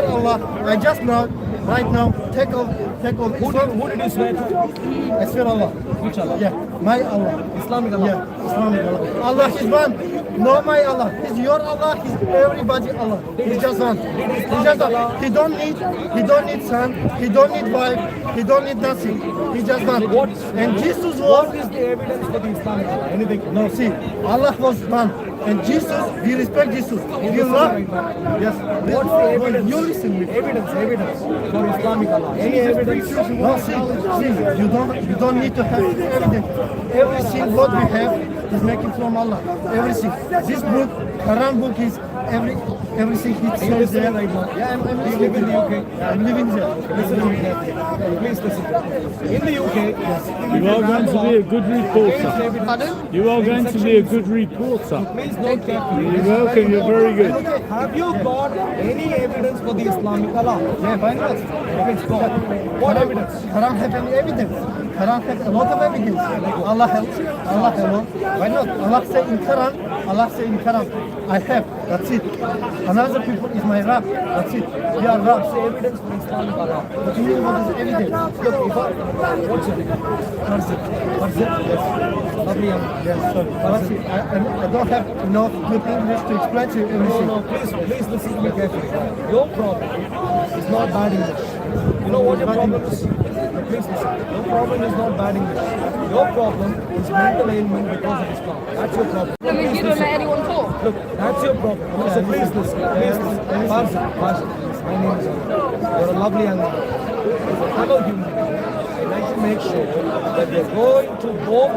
Allah. I just know right now. Take all. Who did you swear to? I swear Allah. Which Allah? Yeah, my Allah. Islamic Allah. Yeah, Islamic Allah. Allah is one. No, my Allah. He's your Allah. He's everybody Allah. He's just one. He's just one. He don't need son. He don't need wife. He don't need nothing. He's just one. And Jesus was. What is the evidence for the Islamic Allah? Anything? No, see, Allah was one. And Jesus, we respect Jesus. We love. Yes. What's the evidence? You listen to me. Evidence for Islamic Allah. Any evidence? No, see, you don't need to have evidence. Everything what we have is making from Allah. Everything. This book, Quran book is everything it says there. Right now? Yeah, I'm You live in the UK? Yeah, I'm living there. Listen to me carefully. Please listen. In the UK, yes. You are going to be a good reporter. You are going to be a good reporter. Please note carefully. You're welcome, you're very good. Have you got any evidence for the Islamic Allah? Yeah, why not? What evidence? Quran have any evidence. Quran have a lot of evidence. Allah helps. Allah alone. Why not? Allah say in Quran. I have. That's it. Another people is my Rab. That's it. We are Rab. What's the evidence for Islamic Allah? What do you mean? What is evidence? Look, what's your name? Farzit. Yes. Lovely young. Yes, sorry. Farzit. I don't have enough good English to explain to you everything. No, please listen to me carefully. Your problem is not bad English. You know what your problem is? Please listen. Your problem is not bad English. Your problem is mental ailment because of Islam. That's your problem. That means you don't let anyone talk. Look, that's your problem. So please listen. Please listen. Farzit, please. My name is Ali. You're a lovely young man. I'm a human being. I'd like to make sure that we're going to both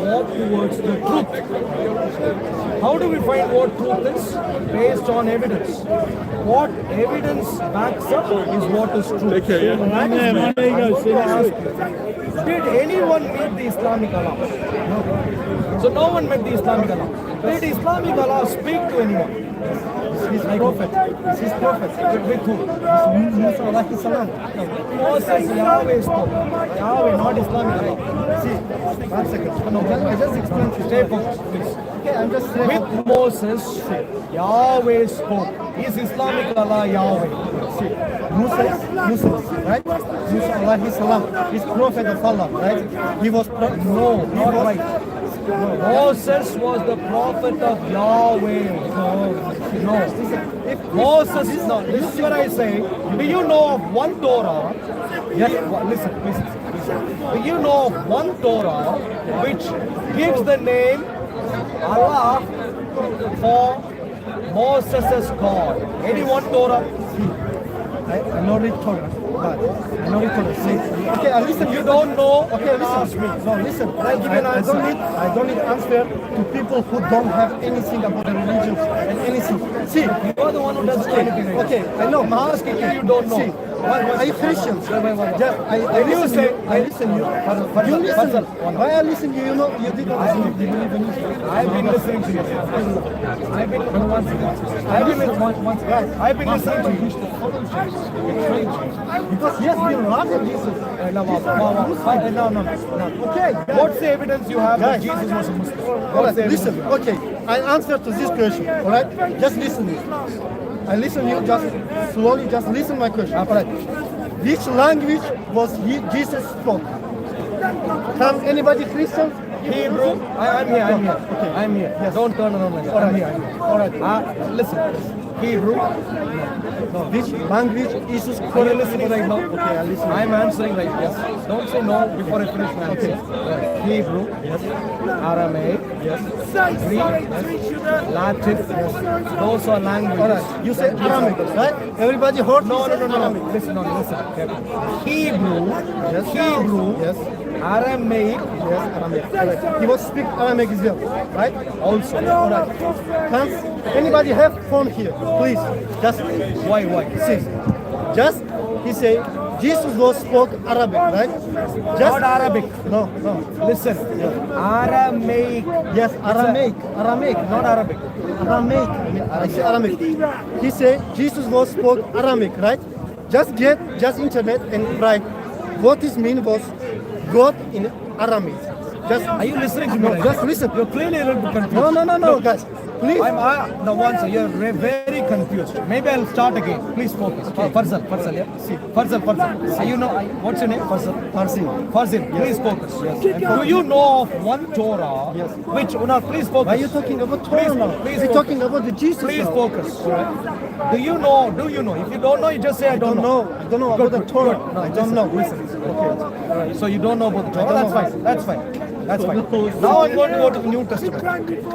walk towards the truth. How do we find what truth is? Based on evidence. What evidence backs up is what is true. Okay, yeah. That is There you go. See, that's Did anyone meet the Islamic Allah? No. So no one met the Islamic Allah. Did Islamic Allah speak to anyone? He's prophet. He's prophet. With who? Musa alayhi salam. Moses, Yahweh spoke. Yahweh, not Islamic Allah. See, 1 second. No, I just explained to you. Stay focused, please. Okay, I'm just saying. With Moses, Yahweh spoke. Is Islamic Allah Yahweh? See, Musa, right? Musa alayhi salam. He's prophet of Allah, right? He was No, not right. Moses was the prophet of Yahweh. No. Moses is not. This is what I say. Do you know of one Torah? Yes. Listen. Do you know of one Torah which gives the name Allah for Moses' God? Any one Torah? I know read Torah, but I know read Torah. See, okay, listen. You don't know. Okay, listen. No, listen. I don't need answer to people who don't have anything about the religion and anything. See, you're the one who doesn't know anything. Okay, I know. I'm asking you don't know. See, are you Christians? I listen you. You listen. Why I listen you? You know, you didn't listen. You believe in it. I've been listening to you. I've been listening to you. Because yes, we love Jesus. No. Okay. What's the evidence you have that Jesus was a Muslim? Alright, listen. Okay, I answer to this question. All right, just listen to me. I listen you. Just slowly. Just listen my question. All right. Which language was Jesus spoke? Can anybody Christian? Hebrew. I'm here. Okay. I'm here. Yes. Don't turn around like that. All right. All right. Listen. Hebrew. No. Which language is this? Are you listening right now? Okay, I listen. I'm answering right now. Yes. Don't say no before I finish my answer. Okay. Hebrew. Yes. Aramaic. Yes. Greek. Yes. Latin. Yes. Those are languages. All right. You say Aramaic, right? Everybody heard? No. Listen. Hebrew. Yes. Hebrew. Yes. Aramaic. Yes. Aramaic. Right. He was speak Aramaic as well, right? Also. All right. Can anybody have phone here? Please. Just why? See. Just he say Jesus was spoke Arabic, right? Just not Arabic. No. Listen. Yeah. Aramaic. Yes, Aramaic, not Arabic. Aramaic. I say Aramaic. He say Jesus was spoke Aramaic, right? Just internet and write what is mean was God in Aramaic. Just are you listening to me? No, just listen. You're clearly a little bit confused. No, guys. Please. No, once you're very confused. Maybe I'll start again. Please focus. Okay. Farzal, yeah? See. Farzal. You know, what's your name? Farzal. Yes. Please focus. Yes. Do you know of one Torah? Yes. Which, no, please focus. Why are you talking about Torah now? Please We're talking about the Jesus. Please focus. Right. Do you know? If you don't know, you just say, I don't know. I don't know about the Torah. No, I don't know. Listen. Okay. Right. So you don't know about the Torah? That's fine. Now I'm going to go to the New Testament.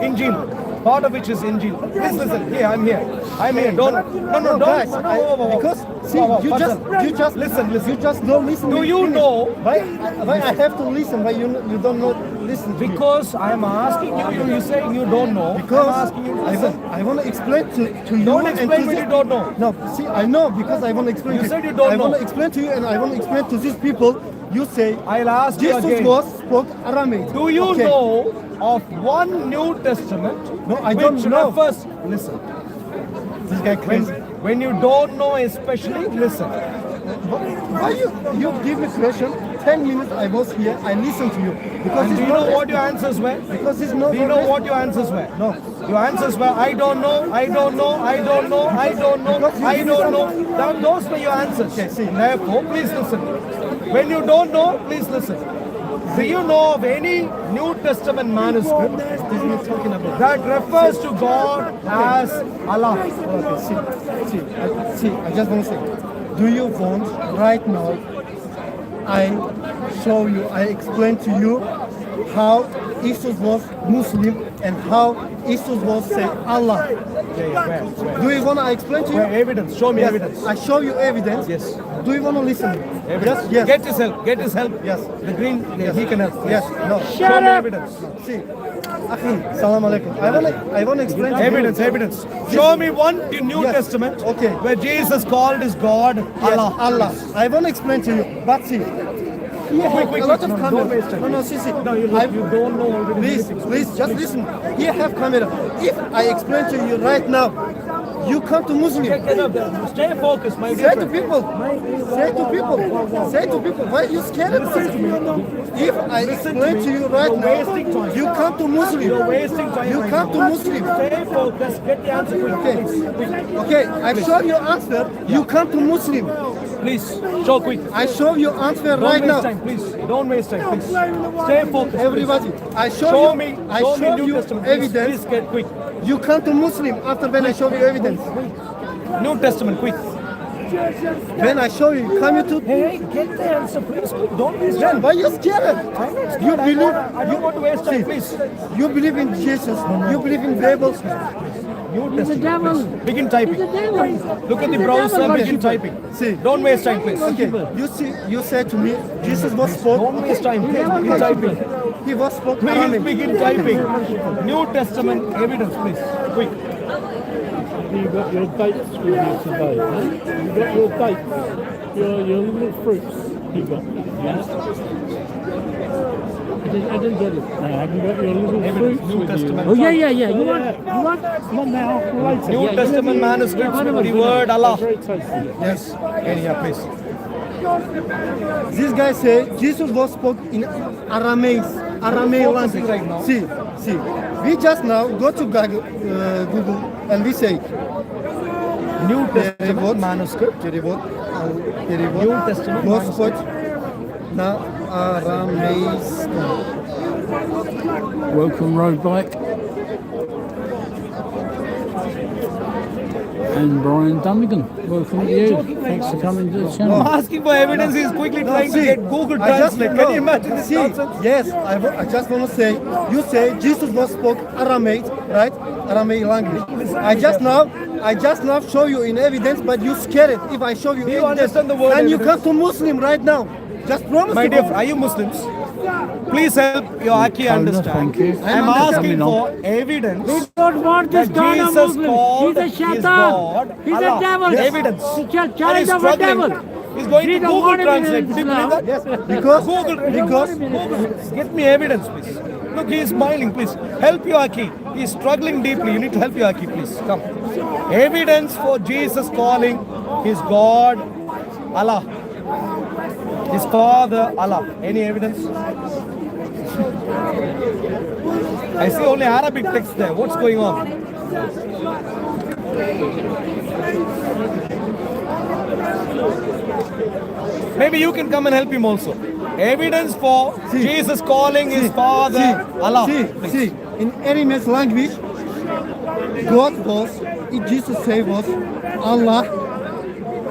Injil. Part of which is Injil. Please listen. Here, I'm here. Don't. Guys, because see, you just listen. You just don't listen. Do you know why I have to listen? Why you don't know? Listen. Because I'm asking you. You say you don't know. Because I'm asking you. I want to explain to you. Don't explain what you don't know. No, see, I know because I want to explain. You said you don't know. I want to explain to you, and I want to explain to these people. You say I'll ask you again. Jesus spoke Aramaic. Do you know of one New Testament? No, I don't know. First, listen. This guy crazy. When you don't know, especially listen. Why you give me question? 10 minutes I was here. I listened to you. Because do you know what your answers were? Because it's no. Do you know what your answers were? No. Your answers were I don't know. Those were your answers. Okay, see. Therefore, please listen. When you don't know, please listen. Do you know of any New Testament manuscript that refers to God as Allah? Okay, see, I just want to say, do you want right now, I explain to you how Jesus was Muslim and how Jesus was say Allah. Do you want to explain to you? Evidence. Show me evidence. I show you evidence. Yes. Do you want to listen? Evidence. Yes. Get his help. Yes. The green. Yes. He can help. Yes. No. Shut up. Evidence. See. Salam alaikum. I want to explain. Evidence. Show me one New Testament. Okay. Where Jesus called his God Allah. Allah. I want to explain to you. But see. Quick. A lot of cameras. No, see. No, you don't know already. Please, just listen. Here have camera. If I explain to you right now, you come to Muslim. Stay focused, my dear. Say to people. Why are you scared of me? If I explain to you right now, you come to Muslim. You're wasting time. You come to Muslim. Stay focused. Get the answer. Okay. I show you answer. You come to Muslim. Please, show quick. I show you answer right now. Please, don't waste time. Please, stay focused. Everybody, I show you New Testament evidence. Please get quick. You come to Muslim after when I show you evidence. New Testament, quick. When I show you, come you to. Hey, get the answer, please. Don't waste Then time. why you scared? You believe? I don't want to waste time, please. You believe in Jesus. You believe in Bible. He's the devil. Begin typing. Look at the browser, begin typing. See, don't waste time, please. Okay, you see, you said to me, Jesus was spoke. Don't waste time, please. Begin typing. He was spoke. Please begin typing. New Testament evidence, please. Quick. You got your dates with you today, huh? You got your dates, your little fruits you got, yeah? I didn't get it. No, have you got your little fruits New with Testament. you? Oh, yeah. You want? Not now, later. New Testament manuscripts with the word Allah. Very tasty. Yes. Yeah, please. This guy say Jesus was spoke in Aramaic language. Right now. See. We just now go to Google and we say New Testament manuscript. New Testament Gospel na Aramaic. Welcome, Road Bike. And Brian Dunnigan, welcome to you. Thanks for coming to the channel. I'm asking for evidence. He's quickly trying to get Google Translate. Can you imagine this nonsense? Yes, I just want to say, you say Jesus was spoke Aramaic, right? Aramaic language. I just now show you in evidence, but you scared it. If I show you you evidence, understand the word then you evidence? come to Muslim right now. Just promise My to dear, go. are you Muslims? Please help your Aki understand. thank you. I'm asking for evidence. We don't want this that guy a Jesus Muslim. called He's a his shaitan. God He's Allah. a devil. Yes. Evidence. He's a And he's child of a struggling. devil. He's going We to don't Google want him in Translate. Would you believe Islam. that? Yes, Google. Get me evidence, please. Look, he is smiling, please. Help your Aki. He is struggling deeply. You need to help your Aki, please. Come. Evidence for Jesus calling his God Allah. His father Allah. Any evidence? I see only Arabic text there. What's going on? Maybe you can come and help him also. Evidence for Jesus calling his father Allah. See, in Aramaic language, God was, Jesus say was Allah.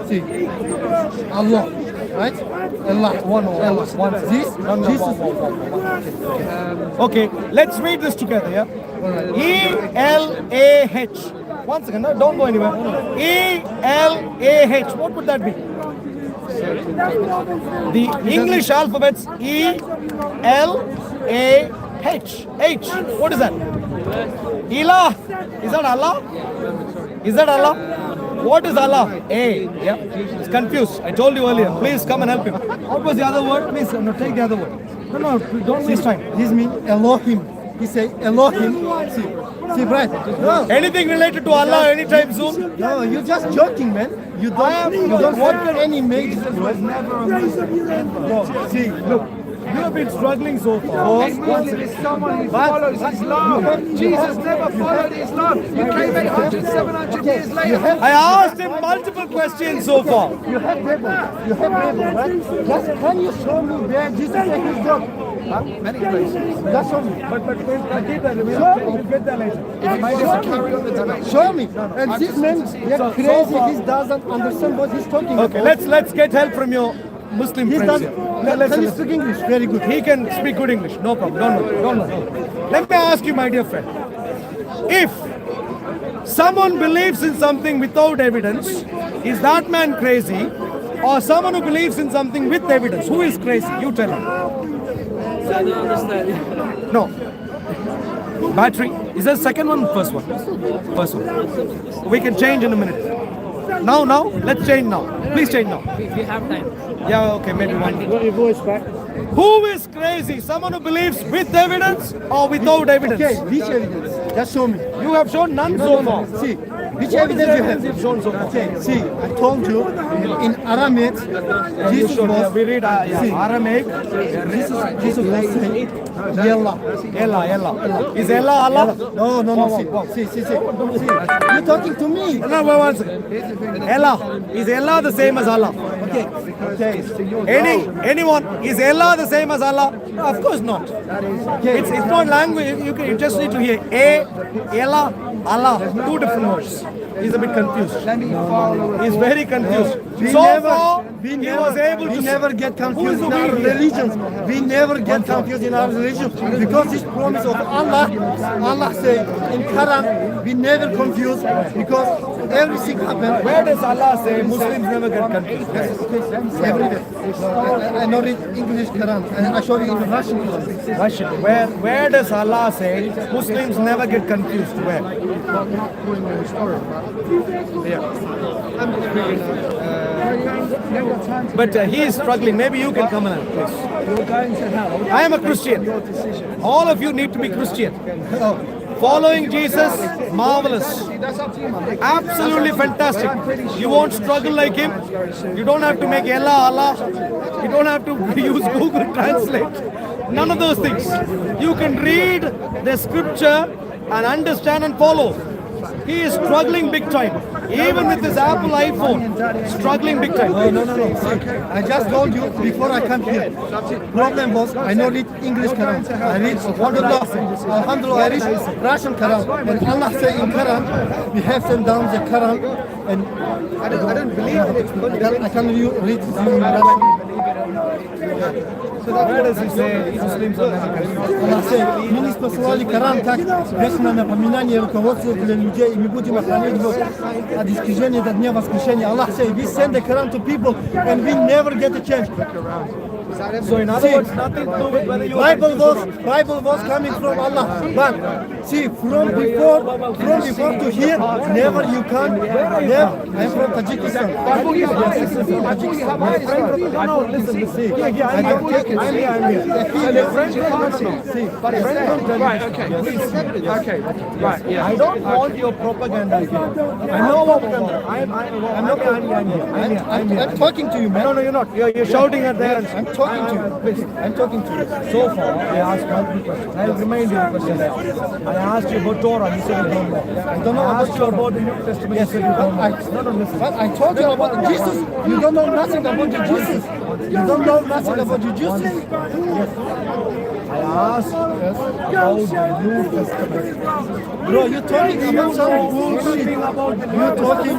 See, Allah, right? Allah. One. This, Jesus. Okay, let's read this together, yeah? E-L-A-H. One second, no, don't go anywhere. E-L-A-H. What would that be? The English alphabets E-L-A-H. H. What is that? Ilah. Is that Allah? Is that Allah? What is Allah? A. Yeah. It's confused. I told you earlier. Please come and help him. What was the other word? Please, no, take the other word. No, don't waste time. This means Elohim. He say Elohim. See, right? No. Anything related to Allah anytime soon? No, you're just joking, man. You don't want any mate. No, see, look. You have been struggling so far. A Muslim is someone who follows Islam. Jesus never followed Islam. You came 800, 700 years later. I asked him multiple questions so far. You have Bible, right? Just can you show me where Jesus said his God? Many places. That's show me. But keep that. We'll get that later. Carry on the debate. Show me. And this man, they're crazy. He doesn't understand what he's talking about. Okay, let's get help from your Muslim He friends does. here. Can you speak English? Very good. He can speak good English. No problem. Don't worry. Let me ask you, my dear friend. If someone believes in something without evidence, is that man crazy? Or someone who believes in something with evidence? Who is crazy? You tell him. I don't understand. No. Battery. Is that second one? First one. First one. We can change in a minute. Now. Let's change now. Please change now. We have time. Yeah, okay, maybe one. Got your voice back. Who is crazy? Someone who believes with evidence or without evidence? Okay, which evidence? Just show me. You have shown none so far. See, which evidence you have? You've shown so far. Okay, see, I told you in Aramaic, Jesus was. We read Aramaic. Jesus was saying, Yalla. Is Allah Allah? No. See. You're talking to me. No, one second. Allah. Is Allah the same as Allah? Okay. Anyone? Is Allah the same as Allah? No, of course not. It's not language. You just need to hear Allah. Allah, two different words. He's a bit confused. He's very confused. We So never- far, we he never- was able we to never say, get who is confused the in our we here? religions. We never get confused in our religion because this promise of Allah, Allah say in Quran, we never confuse because everything happens. Where does Allah say Muslims never get confused? Everywhere. I know it English Quran. I show you in Russian Quran. Russian. Where does Allah say Muslims never get confused? Where? But he is struggling. Maybe you can come in, please. I am a Christian. All of you need to be Christian. Following Jesus, marvelous. Absolutely fantastic. You won't struggle like him. You don't have to make Allah, Allah. You don't have to use Google Translate. None of those things. You can read the scripture and understand and follow. He is struggling big time. Even with his Apple iPhone, struggling big time. No. I just told you before I come here. Problem was I know read English Quran. I read Alhamdulillah, I read Russian Quran. And Allah say in Quran, we have sent down the Quran. And I don't believe in it. I can read in Russian. Where does he say Muslims are never confused? Allah say, мы не послали Коран как вечное напоминание руководство для людей, и мы будем охранять его от искажения до дня воскрешения. Allah say, we send the Quran to people and we never get a change. So in other words, nothing to do with whether you Bible was coming from Allah. But see, from before to here, never you can. Never. I'm from Tajikistan. Tajikistan. My friend from listen. I'm here. Right, okay. Okay. Right, yeah. I don't want your propaganda here. I know propaganda. I'm here. I'm talking to you, man. No, you're not. You're shouting at there. I'm talking to you. Listen, I'm talking to you. So far, I asked multiple questions. I'll remind you of questions. I asked you about Torah, you said you don't know. I don't know I asked you about the New Testament, you said you don't know. No, listen. But I told you about Jesus. You don't know nothing about Jesus. You don't know nothing about Jesus. I asked about the New Testament. Bro, you're talking about some bullshit. You're talking.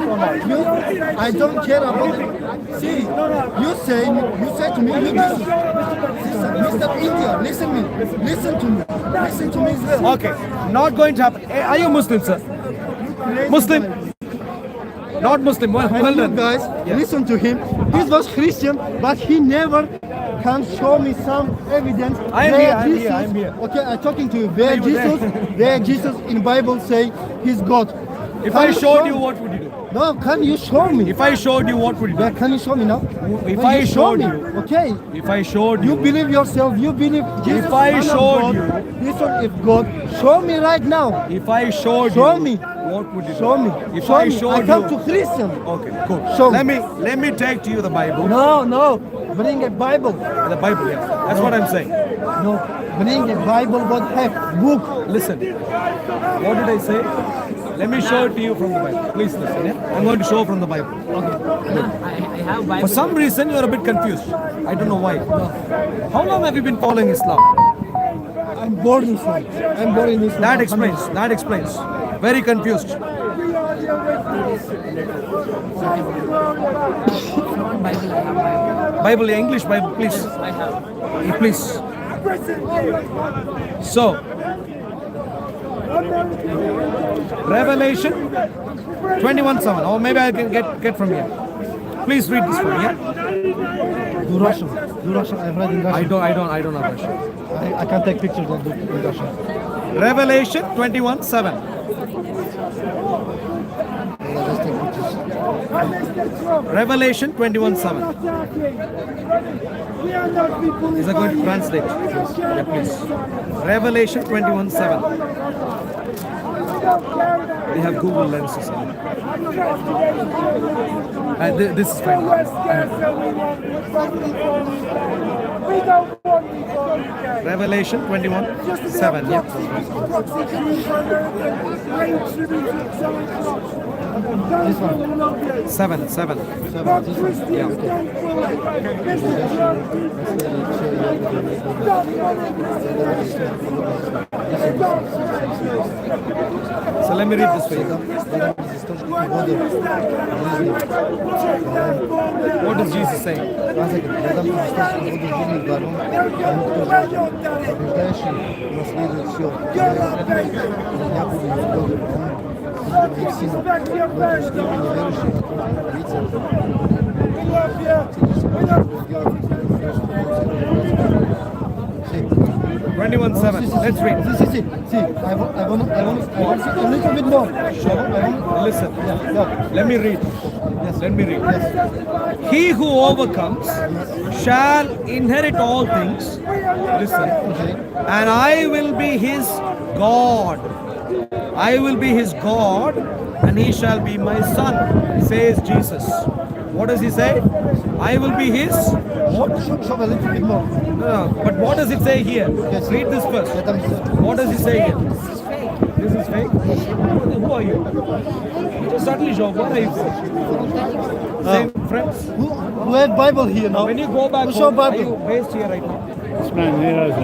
I don't care about it. See, you say to me, Mr. India, listen to me as well. Okay, not going to happen. Hey, are you Muslim, sir? Muslim? Not Muslim. Well done. Guys, listen to him. He was Christian, but he never can show me some evidence. I'm here. Okay, I'm talking to you. Where Jesus in Bible say he's God. If I showed you, what would you do? No, can you show me? If I showed you, what would you do? Can you show me now? If I showed you, okay. If I showed you, you believe yourself. You believe Jesus. If I showed you, this one is God. Show me right now. If I showed you, show me. What would you do? Show me. If show I me. showed I come you, to Christian. Okay, cool. Show let me take to you the Bible. No. Bring a Bible. The Bible, yeah. That's what I'm saying. No. Bring a Bible. What have book? Listen. What did I say? Let me show it to you from the Bible. Please listen. Yeah? I'm going to show from the Bible. Okay. For some reason, you're a bit confused. I don't know why. How long have you been following Islam? I'm born in Islam. That explains. Very confused. Bible, English Bible, please. Please. So, Revelation 21:7. Or maybe I can get from here. Please read this one, yeah? Do Russian. I've read in Russian. I don't have Russian. I can take pictures of it in Russian. Revelation 21:7. Revelation 21:7. Is that going to translate? Yeah, please. Revelation 21:7. We have Google lenses on. This is fine. Revelation 21:7. Yeah. This one. 7, 7. Yeah. So let me read this for you. What does Jesus say? Seven. Let's read. See. I want a little bit more. Listen. Let me read. Yes. Let me read. Yes. He who overcomes shall inherit all things. Listen. And I will be his God. I will be his God, and he shall be my son, says Jesus. What does he say? I will be his. What? Show a little bit more. No, but what does it say here? Yes. Read this first. What does it say here? This is fake. Who are you? Just suddenly show. What are you? Same friends. Who have Bible here now? When you go back home, are you based here right now? This man here is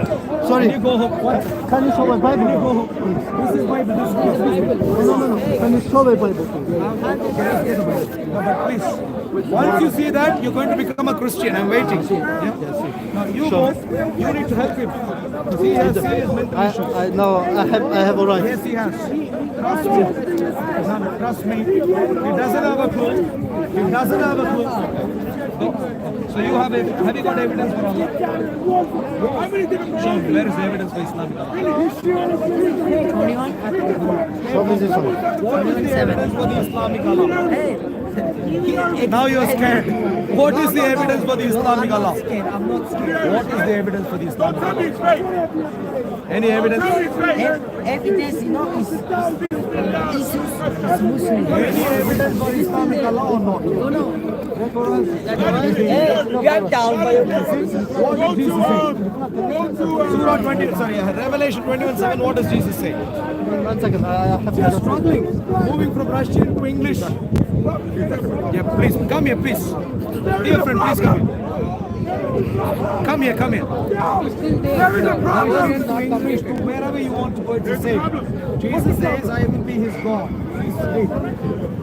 Sorry. When you go home, what? Can you show my Bible? When you go home, this is Bible. This is Bible. No. Can you show my Bible? No, but please. Once you see that, you're going to become a Christian. I'm waiting. Yeah? Now you go. You need to help him. He has serious mental issues. No, I have a right. Yes, he has. Trust me. Trust me. He doesn't have a clue. He doesn't have a clue. So you have you got evidence for Allah? Show me. Where is the evidence for Islamic Allah? 21. Show me this one. What is the evidence for the Islamic Allah? Now you're scared. What is the evidence for the Islamic Allah? I'm not scared. What is the evidence for the Islamic Allah? Any evidence? Evidence, is Muslim. Any evidence for Islamic Allah or not? No. Get down by your What does Jesus say? Surah 20, Revelation 21:7. What does Jesus say? 1 second. I have You're struggling. Moving from Russian to English. Yeah, please come here, please. Dear friend, please come here. Come here. Russian to English to wherever you want to go. It's the same. Jesus says, "I will be his God." Please wait.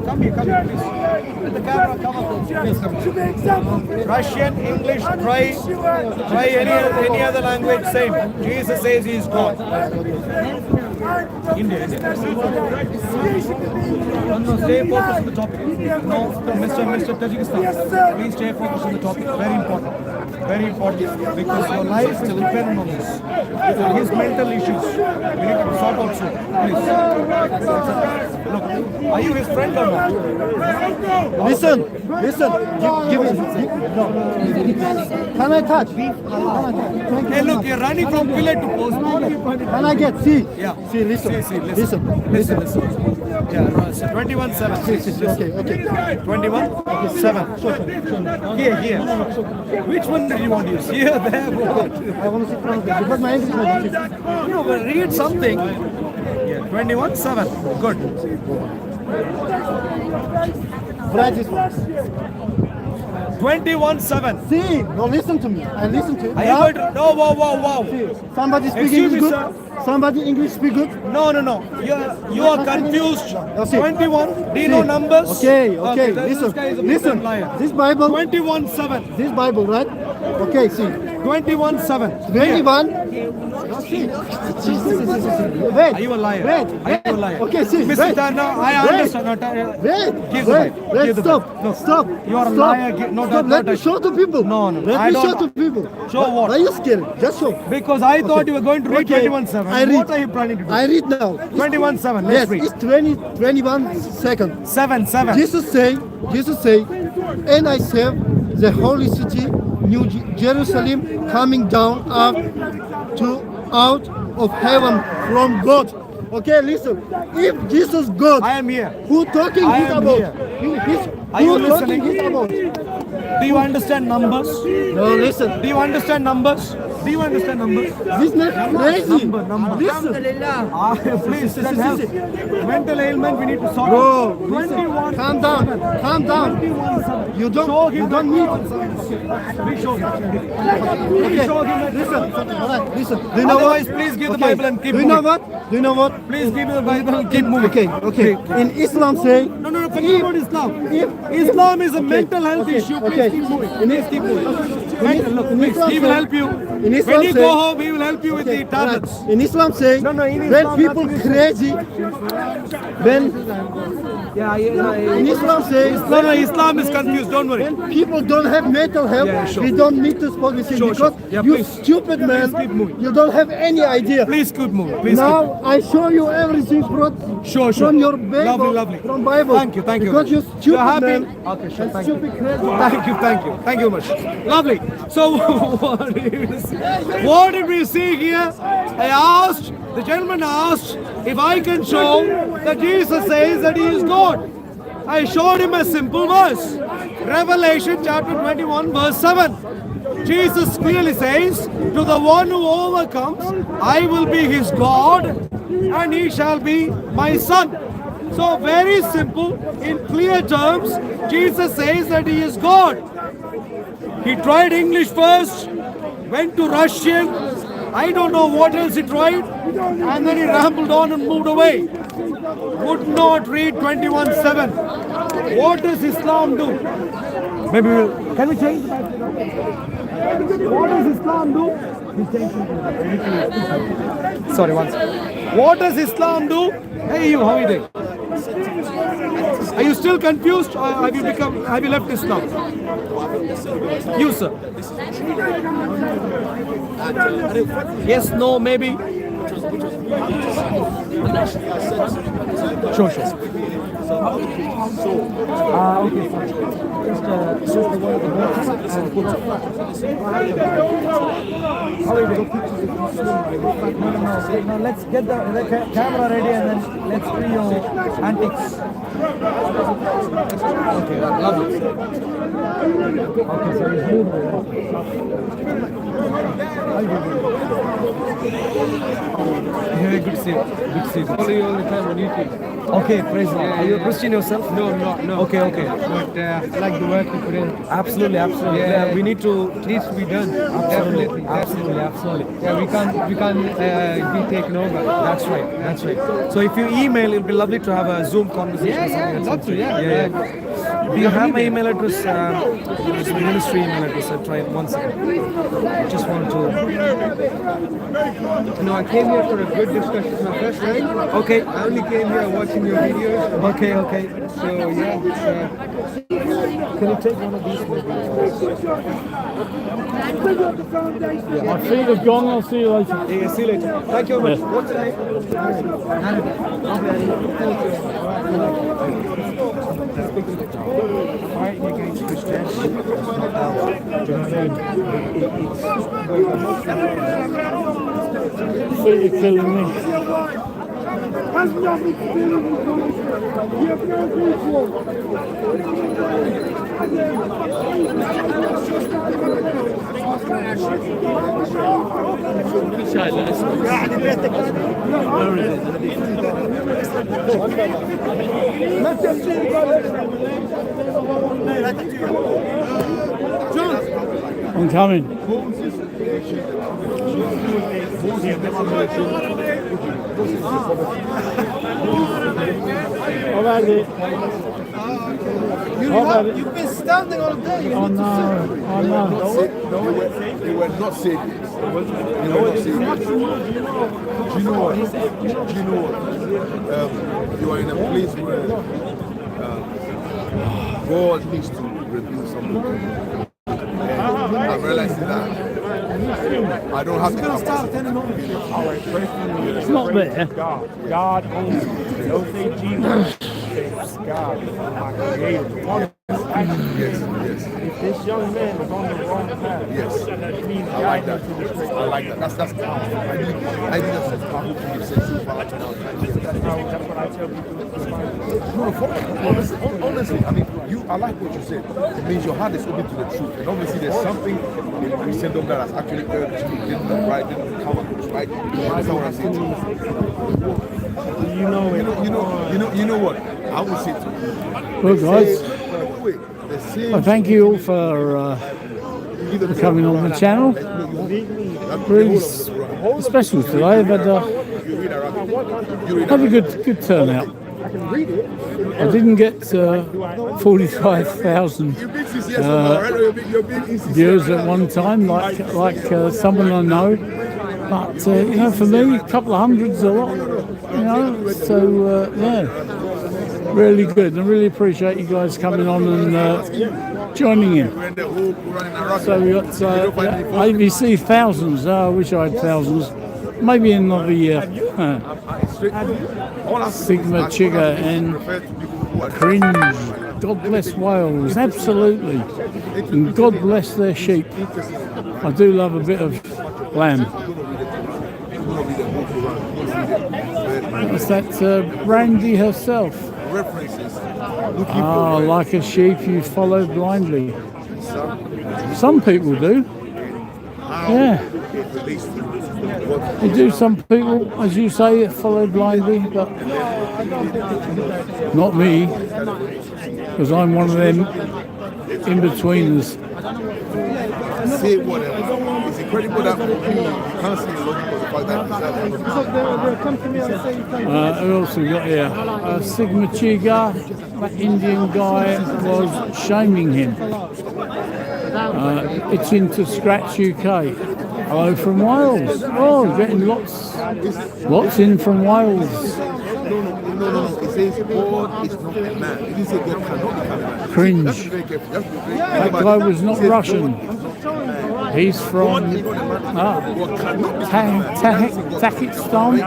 Come here, please. Let the camera come up. Please come here. Russian, English, try any other language, same. Jesus says he is God. India. No, stay focused on the topic. No, Mr. Tajikistan. Please stay focused on the topic. Very important. Because your life will depend on this. His mental issues. We need to sort out soon. Please. Look, are you his friend or not? Listen. Give me. No. Can I touch? Hey, look, you're running from pillar to post. Can I get? See. Yeah. See, listen. Listen. Yeah, 21:7. Okay. 21:7. Here. Which one do you want to use? Here, there, what? I want to sit down there because my English is not. No, but read something. Yeah, 21:7. Good. Write this one. 21:7. See, no, listen to me. I listen to you. Are you going to? No, wow. See, somebody speak Excuse English me, good. sir. Somebody English speak good. No. You are confused. See. 21. Do you know numbers? Okay. This guy is a Listen. liar. This Bible. 21:7. This Bible, right? Okay, see. 21:7. 21. Wait. Are you a liar? Wait. Are you a liar? Okay, see. Mr. Wait. Turner, I understand. Give the Bible. Wait. Give the Bible. Stop. You are a Stop. liar. Stop. Let me show to people. No. Let I me don't- show to people. Show what? Why are you scared? Just show. Because I thought you were going to read 21:7. I read. What are you planning to do? I read now. 21:7. Let's Yes, read. it's 21 seconds. 7. Jesus say, and I saw the holy city, New Jerusalem, coming down out of heaven from God. Okay, listen. If Jesus God, I am here. Who talking I is am about? here. Are you Who talking listening? is about? Do you understand numbers? No, listen. Do you understand numbers? Do you understand numbers? This is not crazy. Number. Listen. Please, that helps. Mental ailment, we need to sort Bro, out. 21 Calm down. Calm down. You don't need. Okay. Listen. All right. Listen. Do you know Otherwise, what? please give the Okay. Bible and keep Do you know moving. what? Do you know what? Please give me the Bible and keep moving. Okay. Okay. In Islam, say. No, forget about Islam. Islam is a mental health issue. Please keep moving. Please keep moving. Look, please, he will help you. In Islam, When you say- go home, he will help you with the tablets. Right. In Islam, say in when Islam, people nothing is- crazy, when in Islam, say No, Islam is confused. Don't worry. when people don't have mental health, Yeah, sure. we don't need to speak with him Sure, because sure. Yeah, you please. stupid man, keep moving. you don't have any idea. Please keep moving. Please Now I show you everything Sure. from your Bible, Lovely. from Bible. Thank you. Because you're stupid You're happy? man. Okay, sure. and Thank you. stupid crazy. Thank you much. Lovely. So what did we see here? The gentleman asked if I can show that Jesus says that he is God. I showed him a simple verse. Revelation chapter 21 verse 7. Jesus clearly says, to the one who overcomes, I will be his God and he shall be my son. So very simple, in clear terms, Jesus says that he is God. He tried English first, went to Russian, I don't know what else he tried, and then he rambled on and moved away. Would not read 21:7. What does Islam do? Maybe can we change that? What does Islam do? Sorry, one second. What does Islam do? Hey, you, how are you doing? Are you still confused, or have you left Islam? You, sir. Yes, no, maybe. Sure. Okay, just the one of the boxes. How are you doing? No, let's get the camera ready and then let's do your antics. Okay, lovely. Okay, so it's moved. How you doing? Yeah, good to see you. Good to see you. Follow you all the time on YouTube. Okay, praise God. Are you a Christian yourself? No. Okay. But I like the work you put in. Absolutely. Yeah, we need to. It needs to be done. Absolutely. Yeah, we can't be taken over. That's right. So if you email, it'll be lovely to have a Zoom conversation. Yeah, love to. Yeah. Do you have my email address? It's my ministry email address. I'll try it 1 second. I just want to. No, I came here for a good discussion. It's my first time. Okay. I only came here watching your videos. Okay. So yeah. Can you take one of these? My feet are gone. I'll see you later. Yeah, see you later. Thank you very much. Yeah. What's your name? Fighting against Christianity. Feet are killing me. Has nothing to do with it. You have no control. I'm coming. How about it? You've been standing all day. Oh no. You were not saved. Do you know what? You are in a place where God needs to reveal something to you. I'm realizing that I don't have to start It's not there. God owns you. Don't say Jesus. Say God, my creator. Yes. If this young man is on the wrong path, that means I like that. I like that. That's powerful. I think that's powerful to give sense. That's what I tell people. Honestly, I mean, I like what you said. It means your heart is open to the truth. And obviously there's something in Christendom that has actually urged you, didn't look right, didn't come across right. You understand what I'm saying? You know what? I would say to Well, guys, I thank you all for coming on the channel. Really special today. I've had a good turnout. I didn't get 45,000 viewers at one time, like someone I know. But you know, for me, a couple of hundred's a lot. You know, so yeah, really good. I really appreciate you guys coming on and joining in. So we got ABC thousands. I wish I had thousands. Maybe in another year. Sigma Chigga and Cringe. God bless Wales, absolutely. And God bless their sheep. I do love a bit of lamb. That's that Brandy herself. Ah, like a sheep you follow blindly. Some people do. Yeah. You do, some people, as you say, follow blindly, but not me, because I'm one of them in-betweeners. Say whatever. It's incredible that you constantly look for the fact that who else we got here? Sigma Chiga, that Indian guy was shaming him. Itching to Scratch UK. Hello from Wales. Oh, getting lots in from Wales. No. It says God is not a man. It didn't say God cannot become a man. Cringe. That guy was not Russian. He's from Takistan.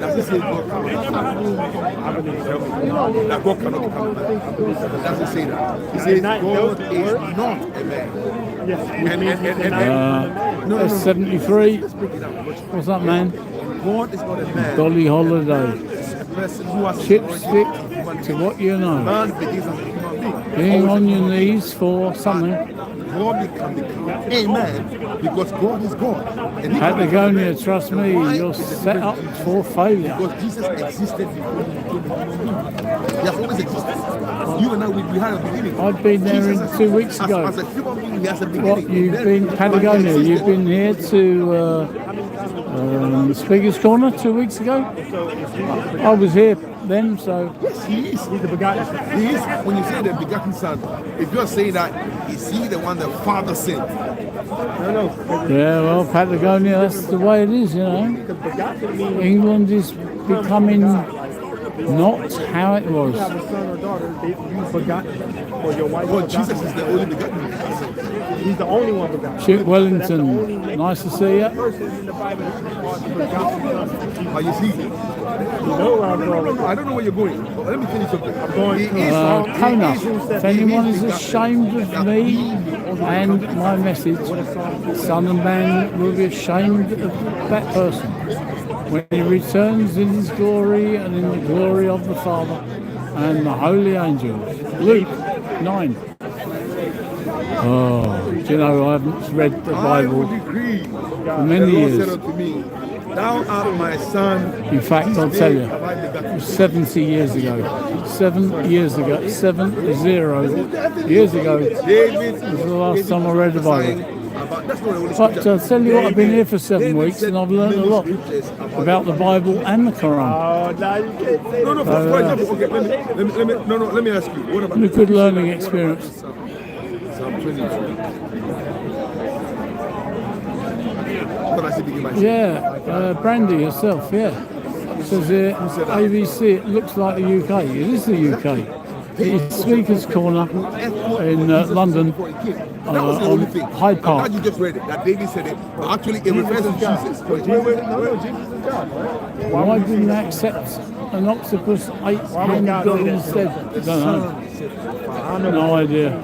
Does it say God cannot become that God cannot become a man? Does it say that? It says God is not a man. Yes. 73. What's that, man? God is not a man. Dolly Holiday. Who has Chipstick to what you know. Man begins as a human being. Being on your knees for something. God can become a man because God is God. Patagonia, trust me, you're set up for failure. Because Jesus existed before he came. He has always existed. You and I, we had a beginning. I've been there 2 weeks ago. As a human being, he has a beginning. What, you've been, Patagonia, you've been here to Speaker's Corner 2 weeks ago? I was here then, so... Yes, he is. He's the begotten son. He is. When you say the begotten son, if you're saying that, is he the one the Father sent? No. Yeah, well, Patagonia, that's the way it is, you know. England is becoming not how it was. Well, Jesus is the only begotten. He's the only one begotten. Chip Wellington, nice to see you. Are you see? No, I don't know where you're going. But let me finish something. I'm going Kona, if anyone is ashamed of me and my message, Son of Man will be ashamed of that person when he returns in his glory and in the glory of the Father and the holy angels. Luke 9. Oh, do you know, I haven't read the Bible for many years. Thou art my son. In fact, I'll tell you, 70 years ago, 7 years ago, 70 years ago, was the last time I read the Bible. But I'll tell you what, I've been here for 7 weeks and I've learned a lot about the Bible and the Quran. No, for example, okay, let me ask you. What about a good learning experience. Psalm 23. Yeah, Brandy herself, yeah. Says here, ABC, it looks like the UK. It is the UK. It is Speaker's Corner in London on Hyde Park. You just read it, that David said it, but actually it refers to Jesus. Why didn't they accept an octopus 8-handed God instead? I don't know. No idea.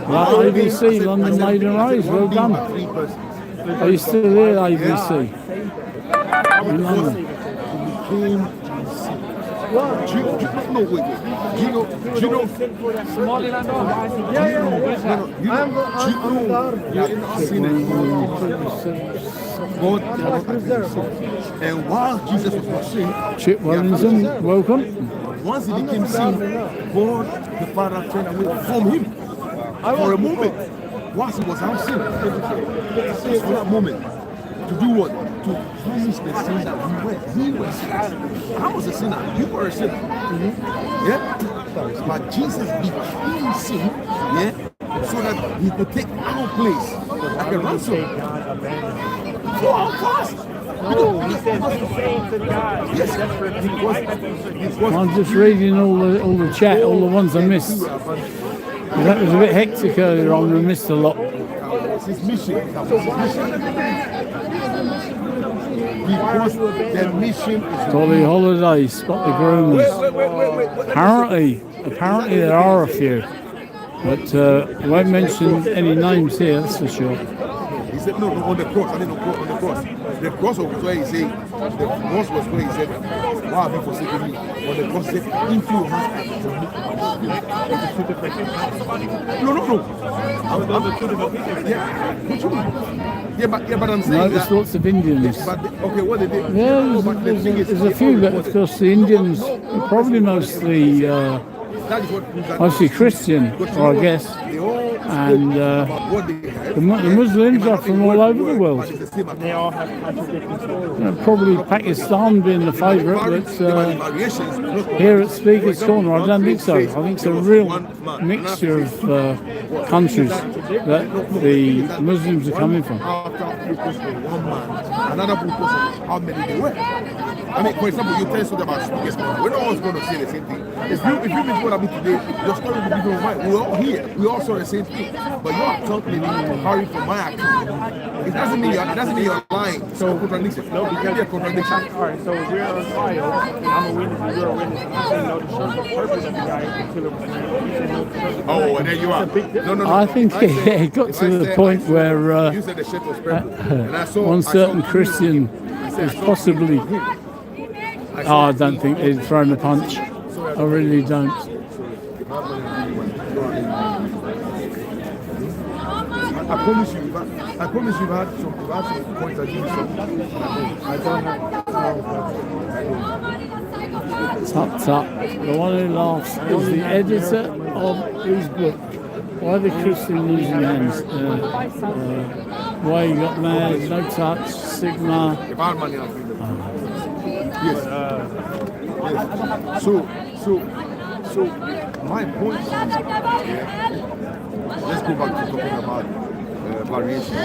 Well, ABC, London made and raised, well done. Are you still here, ABC? In London. God cannot avenge sin. And while Jesus was not sin, Chip Wellington, welcome. once he became sin, God the Father turned away from him for a moment. Once he was out sin, just for that moment, to do what? To punish the sin that we were. He was sinner. I was a sinner. You were a sinner. Yeah? But Jesus became sin, yeah, so that he could take our place like a ransom for our past. No, he said be saved to God. Yes, I'm just reading all the chat, all the ones I missed. That was a bit hectic earlier on. We missed a lot. His mission. Because the mission is Dolly Holiday, Spot the Groomers. Apparently there are a few, but I won't mention any names here, that's for sure. He said, no, on the cross. I didn't know on the cross. The cross was where he said, the cross was where he said, why have you forsaken me? On the cross he said, into your hands. No. Yeah, but I'm saying no, there's lots of Indians. Okay, what they did? Yeah, there's a few, but of course the Indians are probably mostly Christian, or I guess, and the Muslims are from all over the world. They all have contradicting. Probably Pakistan being the favourite, but here at Speaker's Corner, I don't think so. I think it's a real mixture of countries that the Muslims are coming from. Another person, how many they were. I mean, for example, you tell something about Speaker's Corner. We're not always going to say the same thing. If you meet what I mean today, your story will be different from mine. We're all here. We all saw the same thing. But you are telling me to hurry from my account. It doesn't mean you're lying. So contradiction. No, because it's a contradiction. All right, so we're on trial, and I'm a witness, and you're a witness, and I'm saying no to show the purpose of the guy to kill him. Oh, and there you are. No. I think it got to the point where one certain Christian is possibly. I don't think they'd thrown a punch. I really don't. I promise you, you've had some points that you I don't know. Tut. The one who laughs is the editor of his book. Why the Christian losing hands? Why you got mad? No touch. Sigma. Yes. So my point is, let's go back to talking about variation.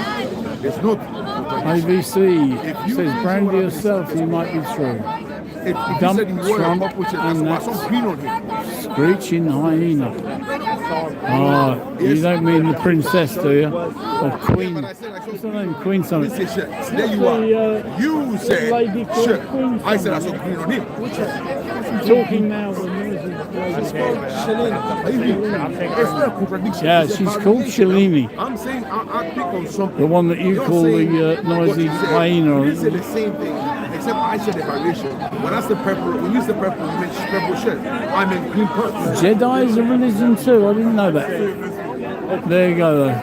It's not ABC says brand yourself, you might be true. Dump Trump and that screeching hyena. You don't mean the princess, do you? Or Queen. What's her name? Queen something. There you are. You said, sure. I said I saw Queen on him. I'm talking now. It's not a contradiction. Yeah, she's called Shalini. I'm saying I pick on something. The one that you call the noisy hyena. You say the same thing, except I said the variation. When I say purple, when you say purple, you mean purple shirt. I mean green purple. Jedi is a religion too. I didn't know that. There you go. Though.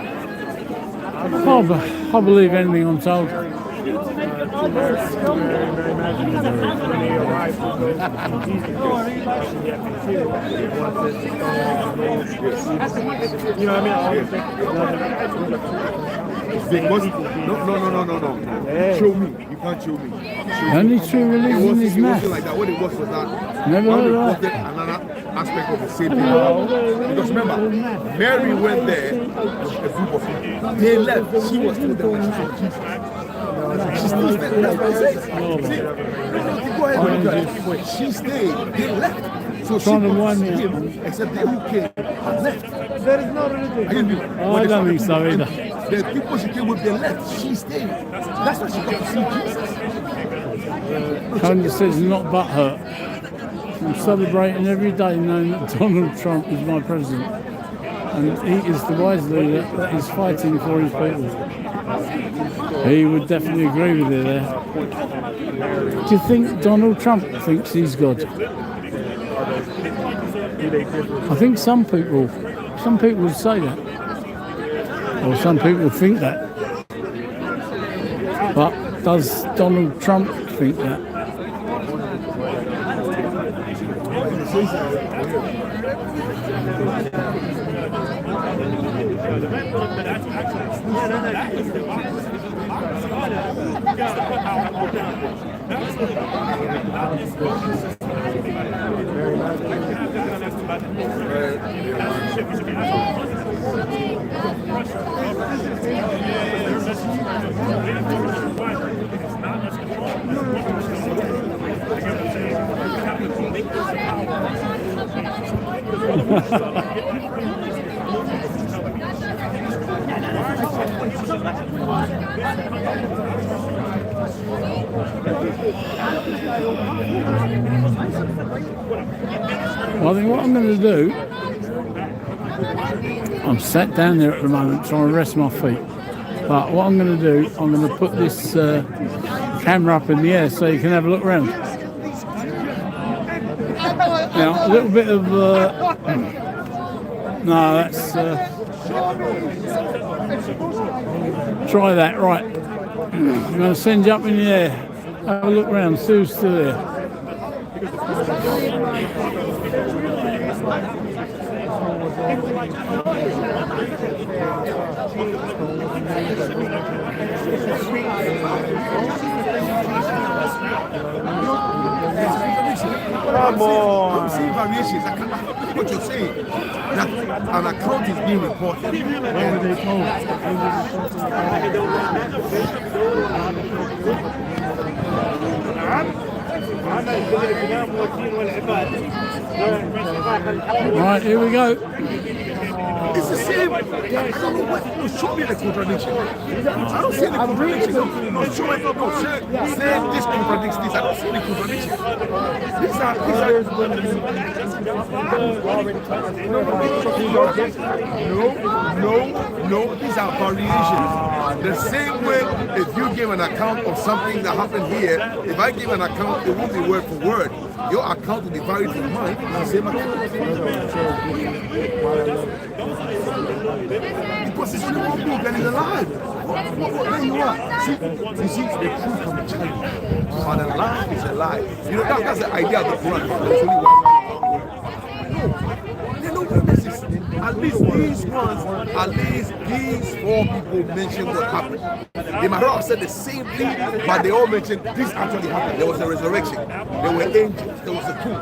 I believe anything I'm told. You know what I mean? No. Show me. You can't show me. Only true religion is math. Like that. What it was that. Never heard of that. Another aspect of the same thing. Because remember, Mary went there with a group of people. They left. She was still there when she saw Jesus. She still stayed. That's what I say. Go ahead. She stayed. They left. So she was him, except they who came and left. There is no religion. I don't think so either. The people she came with, they left. She stayed. That's why she got to see Jesus. Candace says not butthurt. I'm celebrating every day knowing that Donald Trump is my president. And he is the wise leader that is fighting for his people. He would definitely agree with you there. Do you think Donald Trump thinks he's God? I think some people would say that. Or some people think that. But does Donald Trump think that? Well, I think what I'm going to do, I'm sat down there at the moment trying to rest my feet. But what I'm going to do, I'm going to put this camera up in the air so you can have a look around. Now, a little bit of... no, that's... try that, right. I'm going to send you up in the air. Have a look around, see who's still there. Come on. I'm seeing variations. I can't what you're saying. That an account is being reported. Right, here we go. It's the same. I don't know what. No, show me the contradiction. I don't see any contradiction. No, show me. No, say this contradicts this. I don't see any contradiction. These are. No. These are variations. The same way, if you give an account of something that happened here, if I give an account, it won't be word for word. Your account will be varied from mine. The same account. Because it's only one book and it's alive. There you are. See, the truth can be challenged. But a lie is a lie. You know, that's the idea of the Quran. There's only one. There are no witnesses. At least these ones, at least these 4 people mentioned what happened. They might have said the same thing, but they all mentioned this actually happened. There was a resurrection. There were angels. There was a tomb.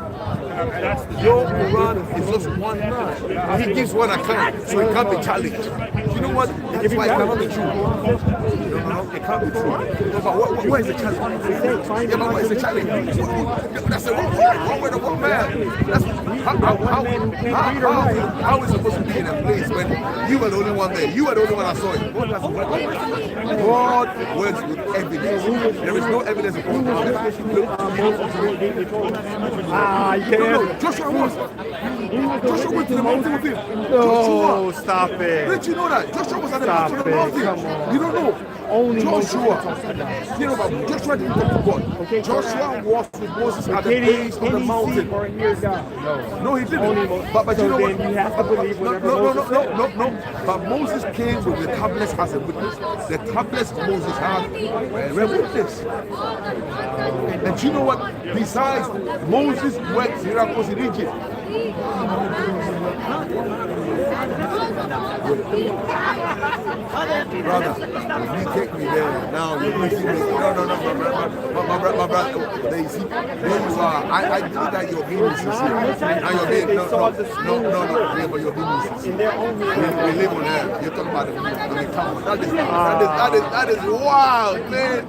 Your Quran is just one man. He gives one account, so it can't be challenged. You know what? That's why it cannot be true. It can't be true. But what is the challenge? Yeah, but what is the challenge? That's the wrong way to one man. That's how is it supposed to be in a place when you were the only one there? You were the only one that saw it. God works with evidence. There is no evidence of God. Joshua went to the mountain with him. No, stop it. Didn't you know that? Joshua was at the mountain. You don't know. Only Joshua. You know, but Joshua didn't talk to God. Joshua was with Moses at the base of the mountain. No, he didn't. But you know what? You have to believe No. But Moses came with the tablets as a witness. The tablets Moses had were a witness. And you know what? Besides, Moses worked miracles in Egypt. Brother, if you take me there now, you're making me. No, my brother, they see, there you are. I believe that you're being sincere. Now you're being, no, yeah, but you're being sincere. We live on earth. You're talking about the camera. That is wild, man.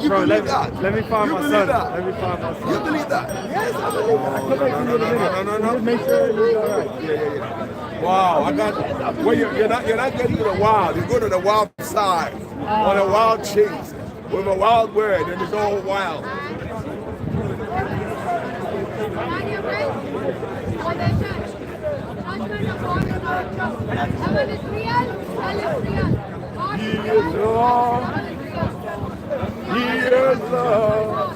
You Bro, believe that? Let me find my son. Let me find my son. You believe that? Yes, I believe that. No. Make sure it's all right. Yeah. Wow, I got. Well, you're not getting to the wild. You go to the wild side on a wild chase with a wild word, and it's all wild. He is Lord. He is Lord.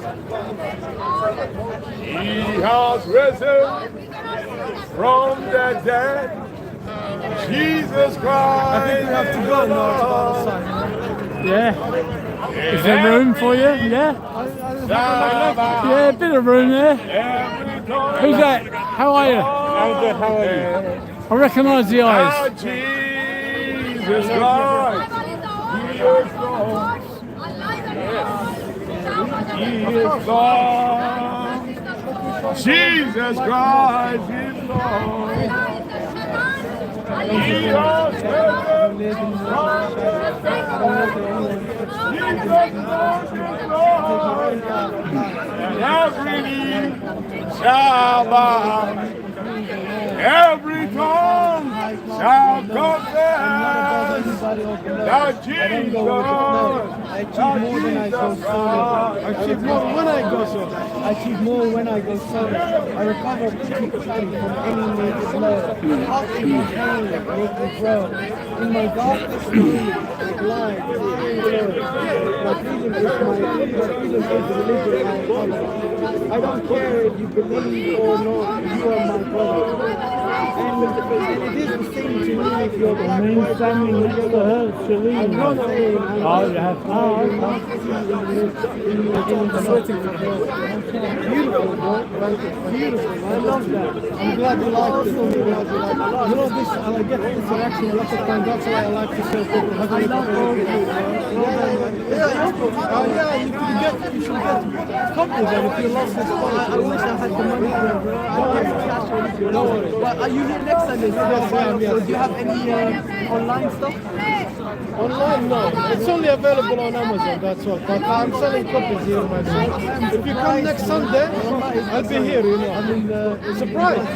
He has risen from the dead. Jesus Christ. I think we have to go now to the other side. Yeah. Is there room for you? Yeah? Yeah, a bit of room there. Who's that? How are you? I'm good, how are you? I recognise the eyes. Jesus Christ. He is God. Jesus Christ is Lord. He is and every knee shall bow, every tongue shall confess that Jesus, I achieve more than I go solo. I achieve more when I go solo. I achieve more when I go solo. I recover quickly from any major blow. How can you pain make me grow? In my darkest moment, like light, my freedom is religion I follow. I don't care if you believe or not, you are my brother. And it is the same to me if you're black, white, standing next to her, Celine. I'm not saying I'm Oh, you have to. sweating for her. Beautiful, bro. Beautiful. I love that. I'm glad you like this. I'm glad you like it. You know this, and I get this reaction a lot of times. That's why I like to show people how to look at it. You should get couples, and if you lost this one, I wish I had the money for it, bro. I don't have the cash or anything. Don't worry. But are you here next Sunday? Yes, yes. Do you have any online stuff? Online, no. It's only available on Amazon, that's all. But I'm selling copies here myself. If you come next Sunday, I'll be here, you know. I mean, surprise.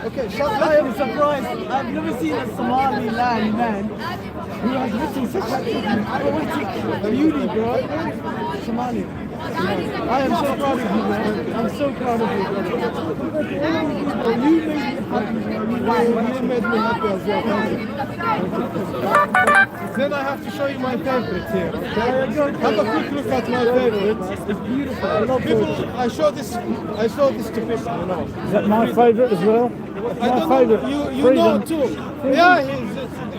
Okay, I am surprised. I've never seen a Somaliland man who has written such poetic beauty, bro. Somali. I am so proud of you, man. I'm so proud of you, bro. You made me happy. You made me happy as well. Then I have to show you my favorites here. Have a quick look at my favorites. It's beautiful. I love people. I show this to people, you know. Is that my favourite as well? My favourite. You know too. Yeah,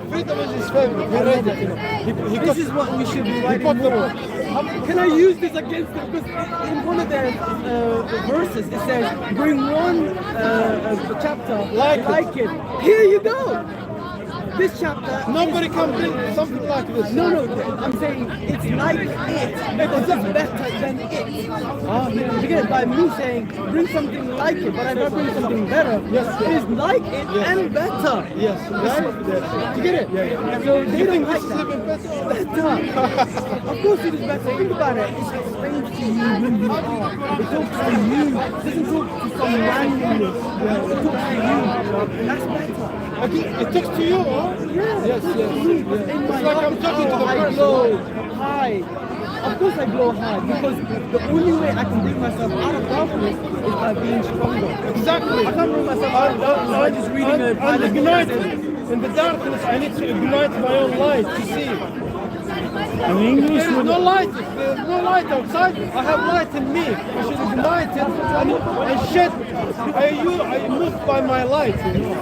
Freedom is his favorite. He read it, you know. This is what we should be writing more. Can I use this against them? Because in one of their verses it says, bring one chapter like it. Here you go. This chapter. Nobody can bring something like this. No, I'm saying it's like it. It's just better than it. You get it? By me saying bring something like it, but I'm not bringing something better. Yes, it is like it and better. Yes, right? You get it? Yeah. So they don't like that. Better. Of course it is better. Think about it. It explains to you who you are. It talks to you. It doesn't talk to some randomness. It talks to you. That's better. It talks to you, huh? Yes. It's like I'm talking to the person. I blow high. Of course I blow high because the only way I can bring myself out of darkness is by being stronger. Exactly. I can't bring myself out of darkness by just reading a Bible. Ignited. In the darkness, I need to ignite my own light to see. In English, there's no light. If there's no light outside, I have light in me. I should ignite it and shed. I move by my light. You know.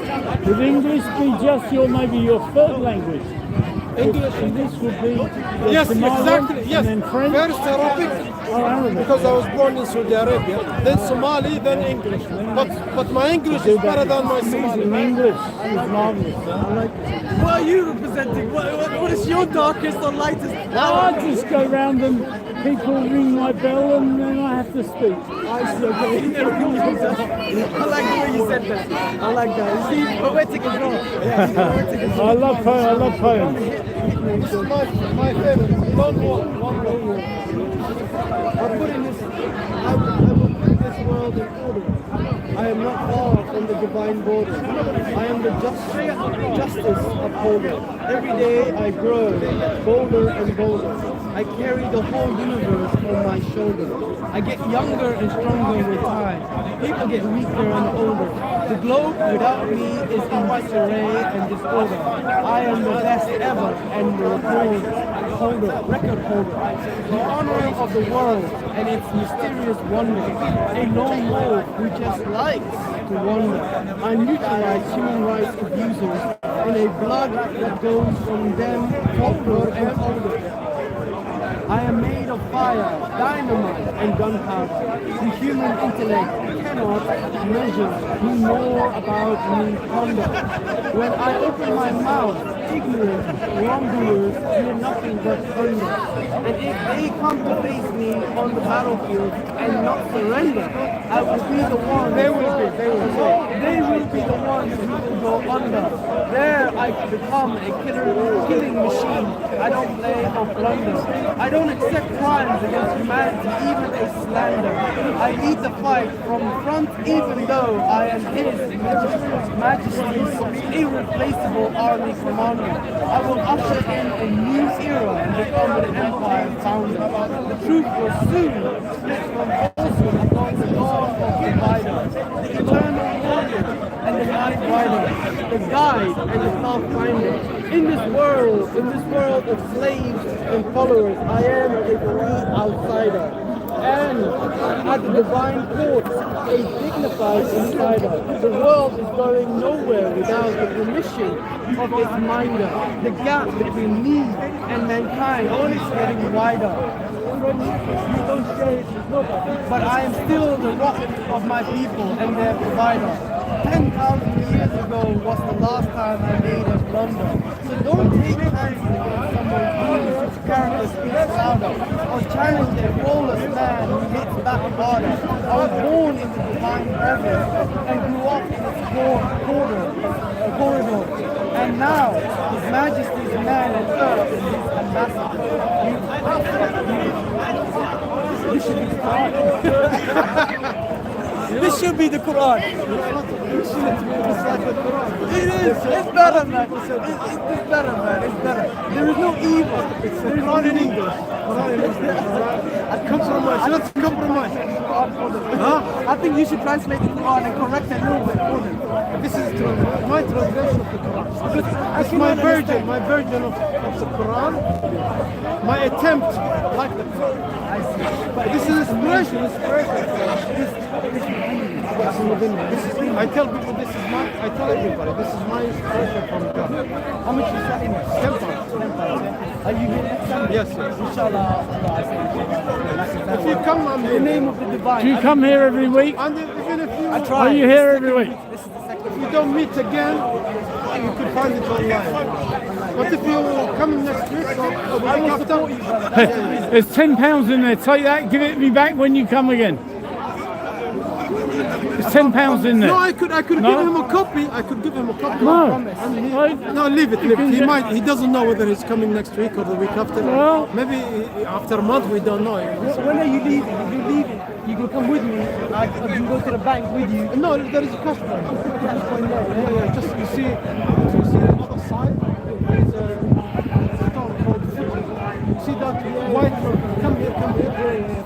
Would English be just maybe your third language? English would be yes, Somalian, exactly. Yes. And then French. First Arabic, because I was born in Saudi Arabia. Then Somali, then English. But my English is better than my Somali. English is marvelous. What are you representing? What is your darkest or lightest? I just go round and people ring my bell and then I have to speak. I see. Okay. I like the way you said that. I like that. You see, poetic as well. Yeah, poetic as well. I love poems. This is my favorite. Long walk. I will bring this world in order. I am not far from the divine border. I am the justice upholder. Every day I grow bolder and bolder. I carry the whole universe on my shoulders. I get younger and stronger with time. People get weaker and older. The globe without me is in disarray and disorder. I am the best ever and the record holder. The honor of the world and its mysterious wonder. A lone wolf who just likes to wander. I neutralize human rights abusers in a blood that goes from them colder and colder. I am made of fire, dynamite, and gunpowder. The human intellect cannot measure me more about me conduct. When I open my mouth, ignorant wrongdoers hear nothing but thunder. And if they come to face me on the battlefield and not surrender, I will be the one. They will be the ones who will go under. There I become a killing machine. I don't play or blunder. I don't accept crimes against humanity, even a slander. I lead the fight from front, even though I am His Majesty's irreplaceable army commander. I will usher in a new era and become an empire founder. The truth will soon split from falsehood along the dawn of divider. The eternal warrior and the night rider, the guide and the pathfinder. In this world of slaves and followers, I am a free outsider. And at the divine court, a dignified insider. The world is going nowhere without the permission of its minder. The gap between me and mankind only is getting wider. But I am still the rock of my people and their provider. 10,000 years ago was the last time I made a blunder. So don't take chances against someone whose character speaks louder, or challenge a flawless man who hits back harder. I was born in the divine presence and grew up in its corridor. And now, His Majesty's man on earth is His ambassador. You should be This should be the Quran. It's better, man. It's better, man. It's better. There is no evil. It's not in English. I've compromised. Let's compromise. Huh? I think you should translate the Quran and correct it a little bit for them. This is my translation of the Quran. It's my version of the Quran. My attempt, like the Quran. I see. But this is inspiration. I tell people I tell everybody, this is my inspiration from God. How much is that in it? 10 pounds. Are you here next time? Yes. Inshallah. If you come, I'm the name of the divine. Do you come here every week? And even if you... I try. Are you here every week? If you don't meet again, you could find it online. But if you come next week, I will support you. There's £10 in there. Take that, give it me back when you come again. There's £10 in there. No, I could give him a copy. I could give him a copy. No. No, leave it. He doesn't know whether he's coming next week or the week after. Well, maybe after a month, we don't know. When are you leaving? If you leave, you can come with me. I can go to the bank with you. No, there is a cash point. Yeah. Just you see the other side. There's a store called Foot. See that white road? Come here.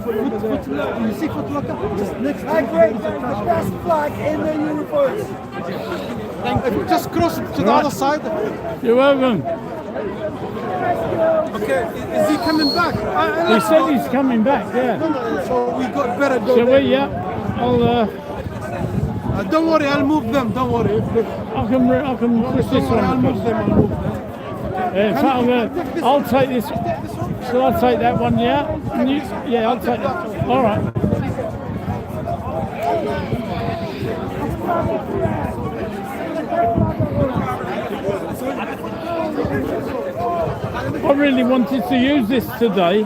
You see Foot Locker? Just next to it. The best flag in the universe. Thank you. Just cross it to the other side. You're welcome. Okay, is he coming back? He said he's coming back, yeah. No, so we got better go. Shall we? Yeah. Don't worry, I'll move them. Don't worry. I can push this one. I'll move them. In fact, I'll take this. Shall I take that one? Yeah. Yeah, I'll take that. All right. I really wanted to use this today.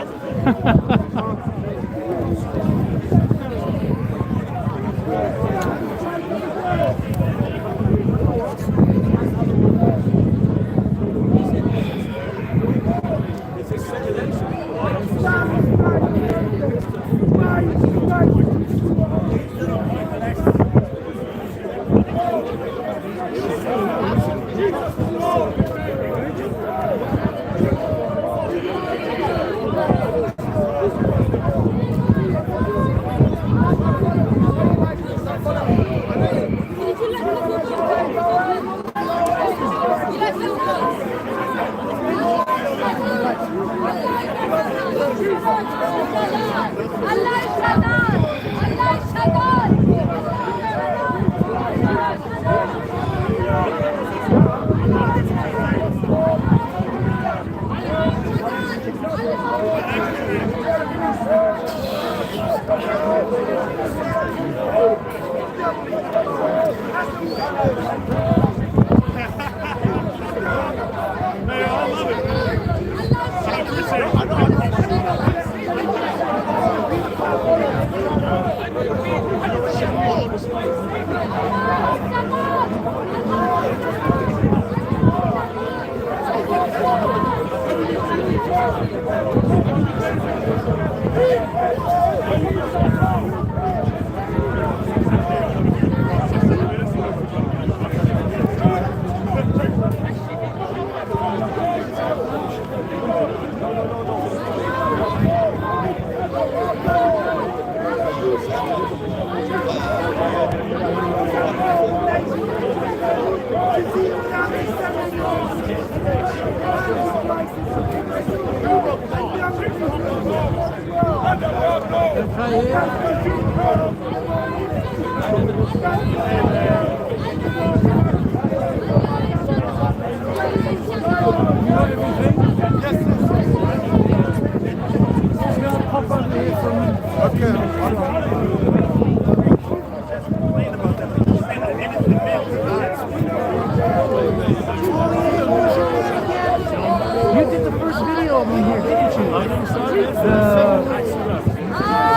You did the first video of me here, didn't you?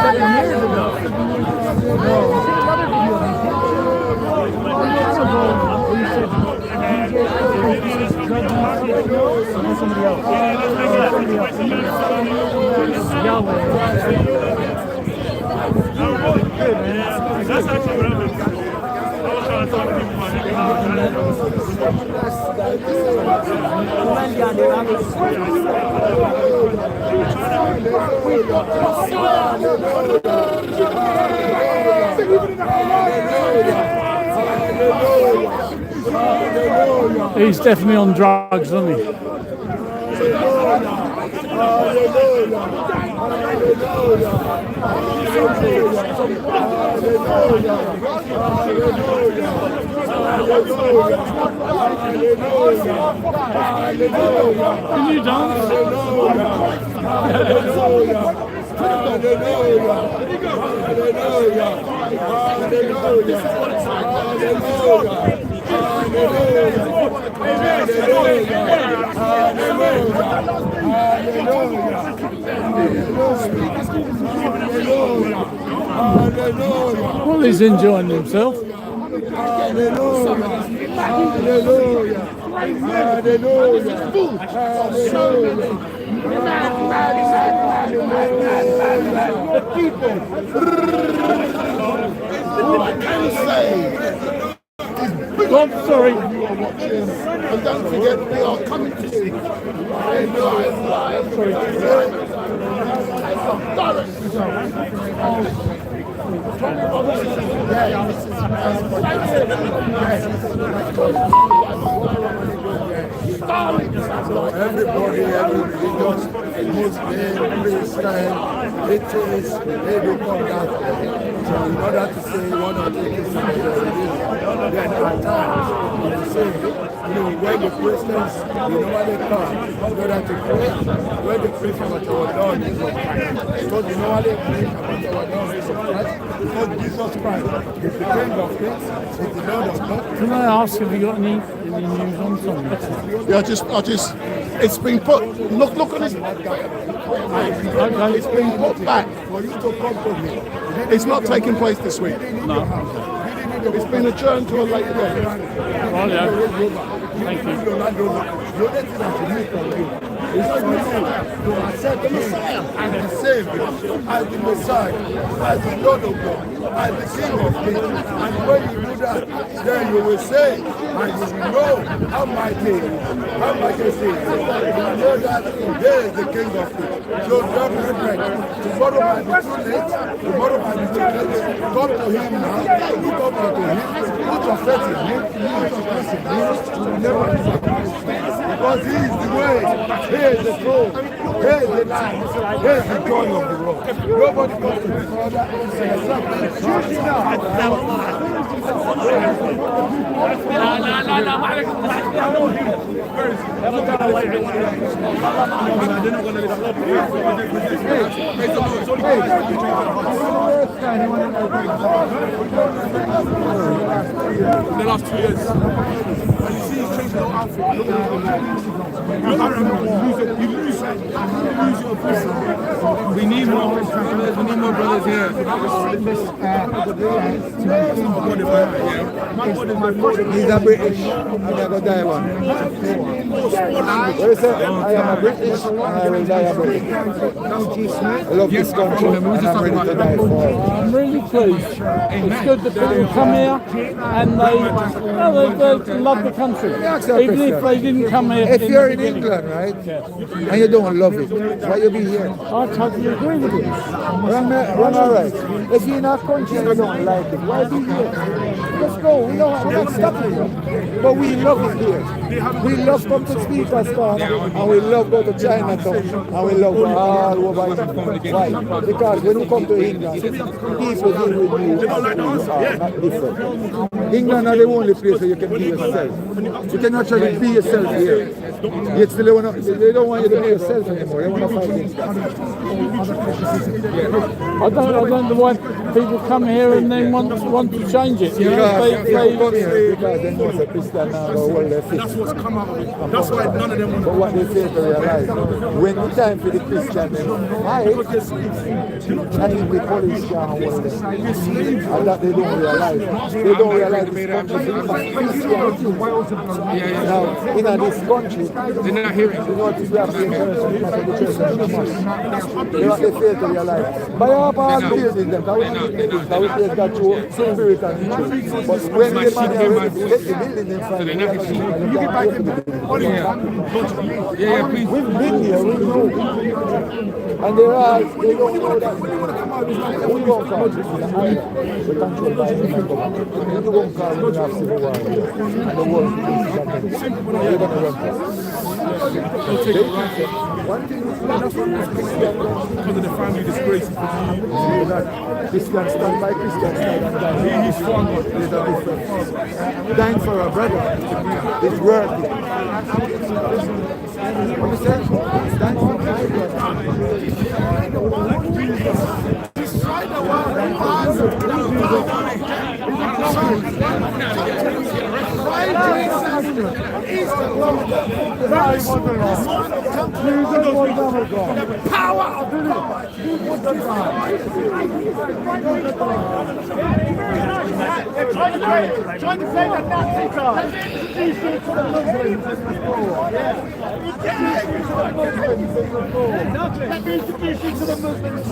7 years ago. No, you did another video of me, didn't you? A year ago, where you said somebody else. Yahweh. Good, man. That's actually relevant. I was trying to talk to people He's definitely on drugs, isn't he? Can you dance? Well, he's enjoying himself. All I can say is I'm sorry. You are watching, and don't forget we are coming to see everybody, every religious, Muslim, Christian, atheist, they do come down. So in order to say one or two things about your religion, then at times you say, when the Christians, normally come in order to pray, when they pray about our Lord Jesus Christ, because they normally pray about our Lord Jesus Christ, because Jesus Christ is the King of Kings, is the Lord of Lords. Can I ask if you got any news on something? Yeah, I just, it's been put, look at this. It's been put back. For you to come to me. It's not taking place this week. No. It's been adjourned to a later date. Oh, yeah. Thank you. It's for you to accept the Messiah as the Savior, as the Messiah, as the Lord of God, as the King of Kings. And when you do that, then you will say, and you will know how mighty is, how mighty is. You will know that there is the King of Kings. So don't regret. Tomorrow might be too late. Tomorrow might be too late. Come to him now. Look up to him. Put your faith in him. Put your faith in him. You will never disappoint. Because he is the way. He is the truth. He is the life. He is the joy of the world. Nobody comes to the Father except choose him now. In the last 2 years. And you see he's changed the outfit. You lose your voice. We need more brothers here. He's a British. I'm going to die one. What is it? I am a British and I will die a British. I love this country and I'm ready to die for it. I'm really pleased. It's good that people come here and they love the country. Even if they didn't come here. If you're in England, right, and you don't love it, why you be here? I totally agree with you. Run all right. If you're in our country and you don't like it, why be here? Let's go. We're not stopping you. But we love it here. We love come to Speaker's Corner, and we love go to Chinatown, and we love go all over England. Why? Because when you come to England, people deal with you as you are, not different. England are the only place where you can be yourself. You can actually be yourself here. Yet still they don't want you to be yourself anymore. They want to fight against that. I don't know why people come here and then want to change it. You know, They come here because they know the Christian now go hold their fist. That's what's come out of it. That's why none of them want to. But what they fail to realize, when the time for the Christian, Hyde, Chinese the police can't hold them. And that they don't realize. They don't realize this country is Christianity. Now, in this country, they're not hearing. You know, people have been person, the church and the mosque. That's what they fail to realize. By all buildings, that will not be buildings, that will be that through spirit and truth. But when the man is ready to get the building in front, you get back in the We've been here, we know. And they don't know that. We won't call this in the island. We're controlled by the government. We won't call it enough civil war. And the world is that they're going to run for. One thing is because of the family disgrace. Christian stand by Christian side and die. He's strong. Dying for a brother is worthy. Understand? Dying for my brother. Power of trying to say that Nazi card. To the Muslims.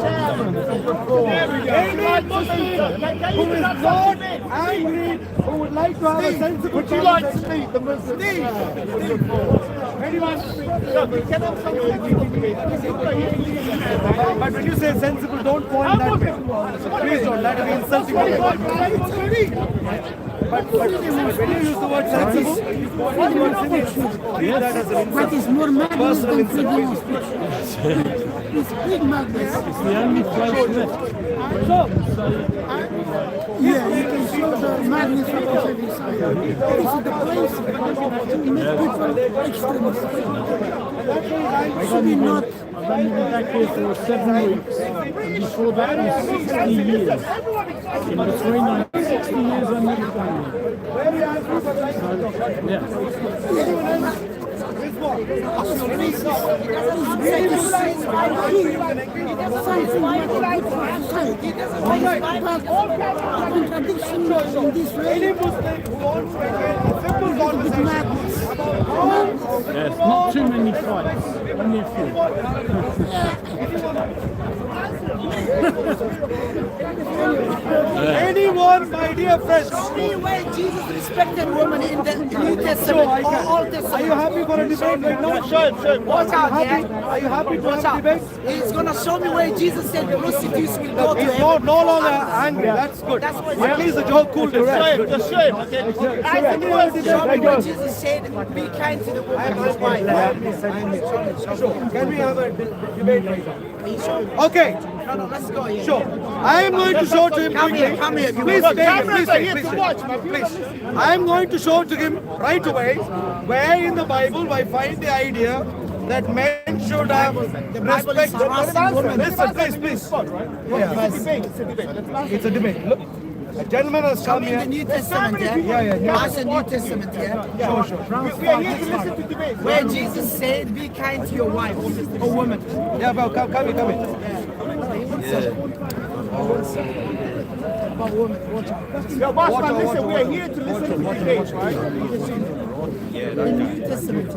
Any Muslim who is not angry, who would like to have a sensible would you like to meet the Muslims? Anyone? Look, we can have some but when you say sensible, don't point that way. Please don't. That will be insulting. But when you use the word sensible, What is more madness than freedom of speech? It's big madness. It's the only place left. Yeah, you can show the madness of the other side. This is the place to make people extremists. Should we not? I've only been back here for 7 weeks, and before that was 60 years. In between 60 years I never done it. Yes, not too many fights, only a few. Anyone, my dear friends? Only way Jesus respected women in the New Testament or Old Testament. Are you happy for a debate right now? Sure. Watch out, Are you happy to have a debate? He's going to show me where Jesus said prostitutes will go to He's heaven. no longer angry. That's good. That's what At least the joke cooled him. Just show him. Okay. Show me where Jesus said, be kind to the woman who's wife. Can we have a debate right now? Okay. No, let's go. Yeah. Sure. I am going to show to him quickly. Come here. Please, I am going to show to him right away where in the Bible I find the idea that men should have respect. Listen, please. It's a debate. Look. A gentleman has come here. In the New Testament, yeah? That's the New Testament, yeah? Sure. We are here to listen to debate. Where Jesus said, be kind to your wife or woman. Yeah, well, come in. Yo, Bossman, listen, we are here to listen to debate, right?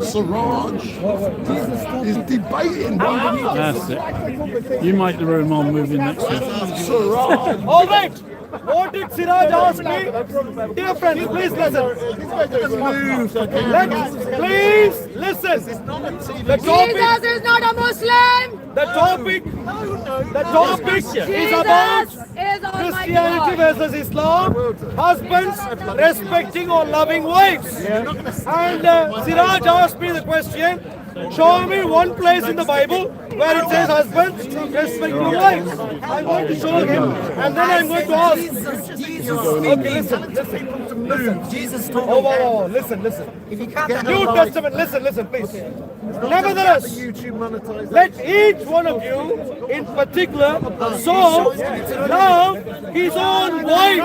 Siraj is debating. That's it. You make the room, I'll move in next to you. Siraj. All right. What did Siraj ask me? Dear friends, please listen. Please listen. The topic, Jesus is not a Muslim. the topic is about Christianity versus Islam. Husbands respecting or loving wives. And Siraj asked me the question, show me one place in the Bible where it says husbands respect your wives. I'm going to show him, and then I'm going to ask. Okay, listen. Jesus told Oh, listen. New Testament, listen, please. Nevertheless, let each one of you, in particular, so love his own wife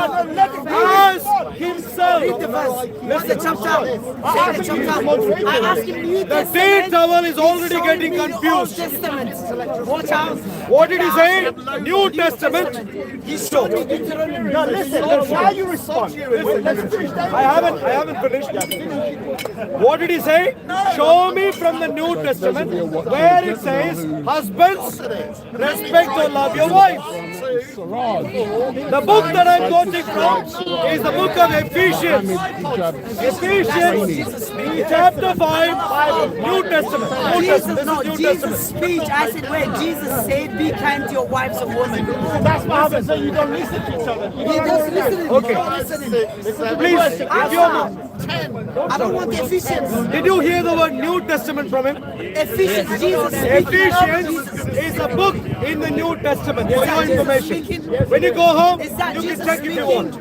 as himself. Listen. The day towel is already getting confused. Watch out. What did he say? New Testament. So, no, listen. Why you respond? I haven't finished. What did he say? Show me from the New Testament where it says, husbands, respect or love your wives. The book that I'm quoting from is the book of Ephesians. Ephesians, chapter 5, New Testament. Jesus' speech, I said, where Jesus said, be kind to your wives and women. That's what happens, so you don't listen to each other. You don't listen. Okay. Please, if you're I don't want the Ephesians. Did you hear the word New Testament from him? Ephesians, Jesus. Ephesians is a book in the New Testament for your information. When you go home, you can check if you want.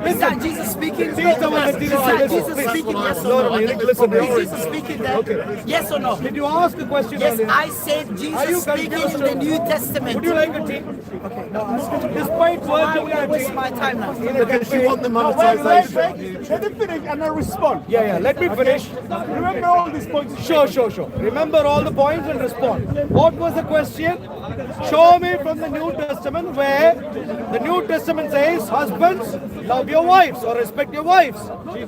Is that Jesus speaking? Is that Jesus speaking? Yes or no? Listen. Is Jesus speaking there? Okay. Yes or no? Did you ask a question Yes, earlier? I said Jesus speaking in the New Testament. Would you like a tea? Okay. Despite what you Why waste my time now? Because you want the monetization. Let me finish and I respond. Yeah, let me finish. Remember all these points. Sure. Remember all the points and respond. What was the question? Show me from the New Testament where the New Testament says, husbands, love your wives or respect your wives.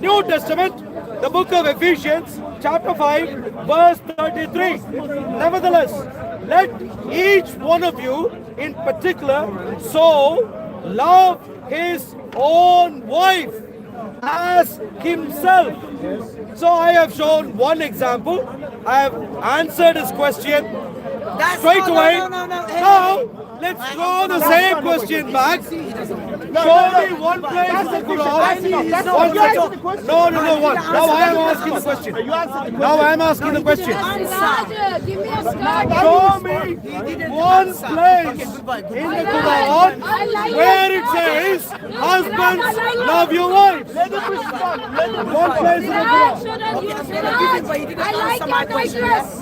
New Testament, the book of Ephesians, chapter 5, verse 33. Nevertheless, let each one of you in particular so love his own wife as himself. So I have shown one example. I have answered his question straight away. Now, let's throw the same question back. Show me one place in the Quran. No. Now I am asking the question. Show me one place in the Quran where it says, husbands, love your wives. One place in the Quran.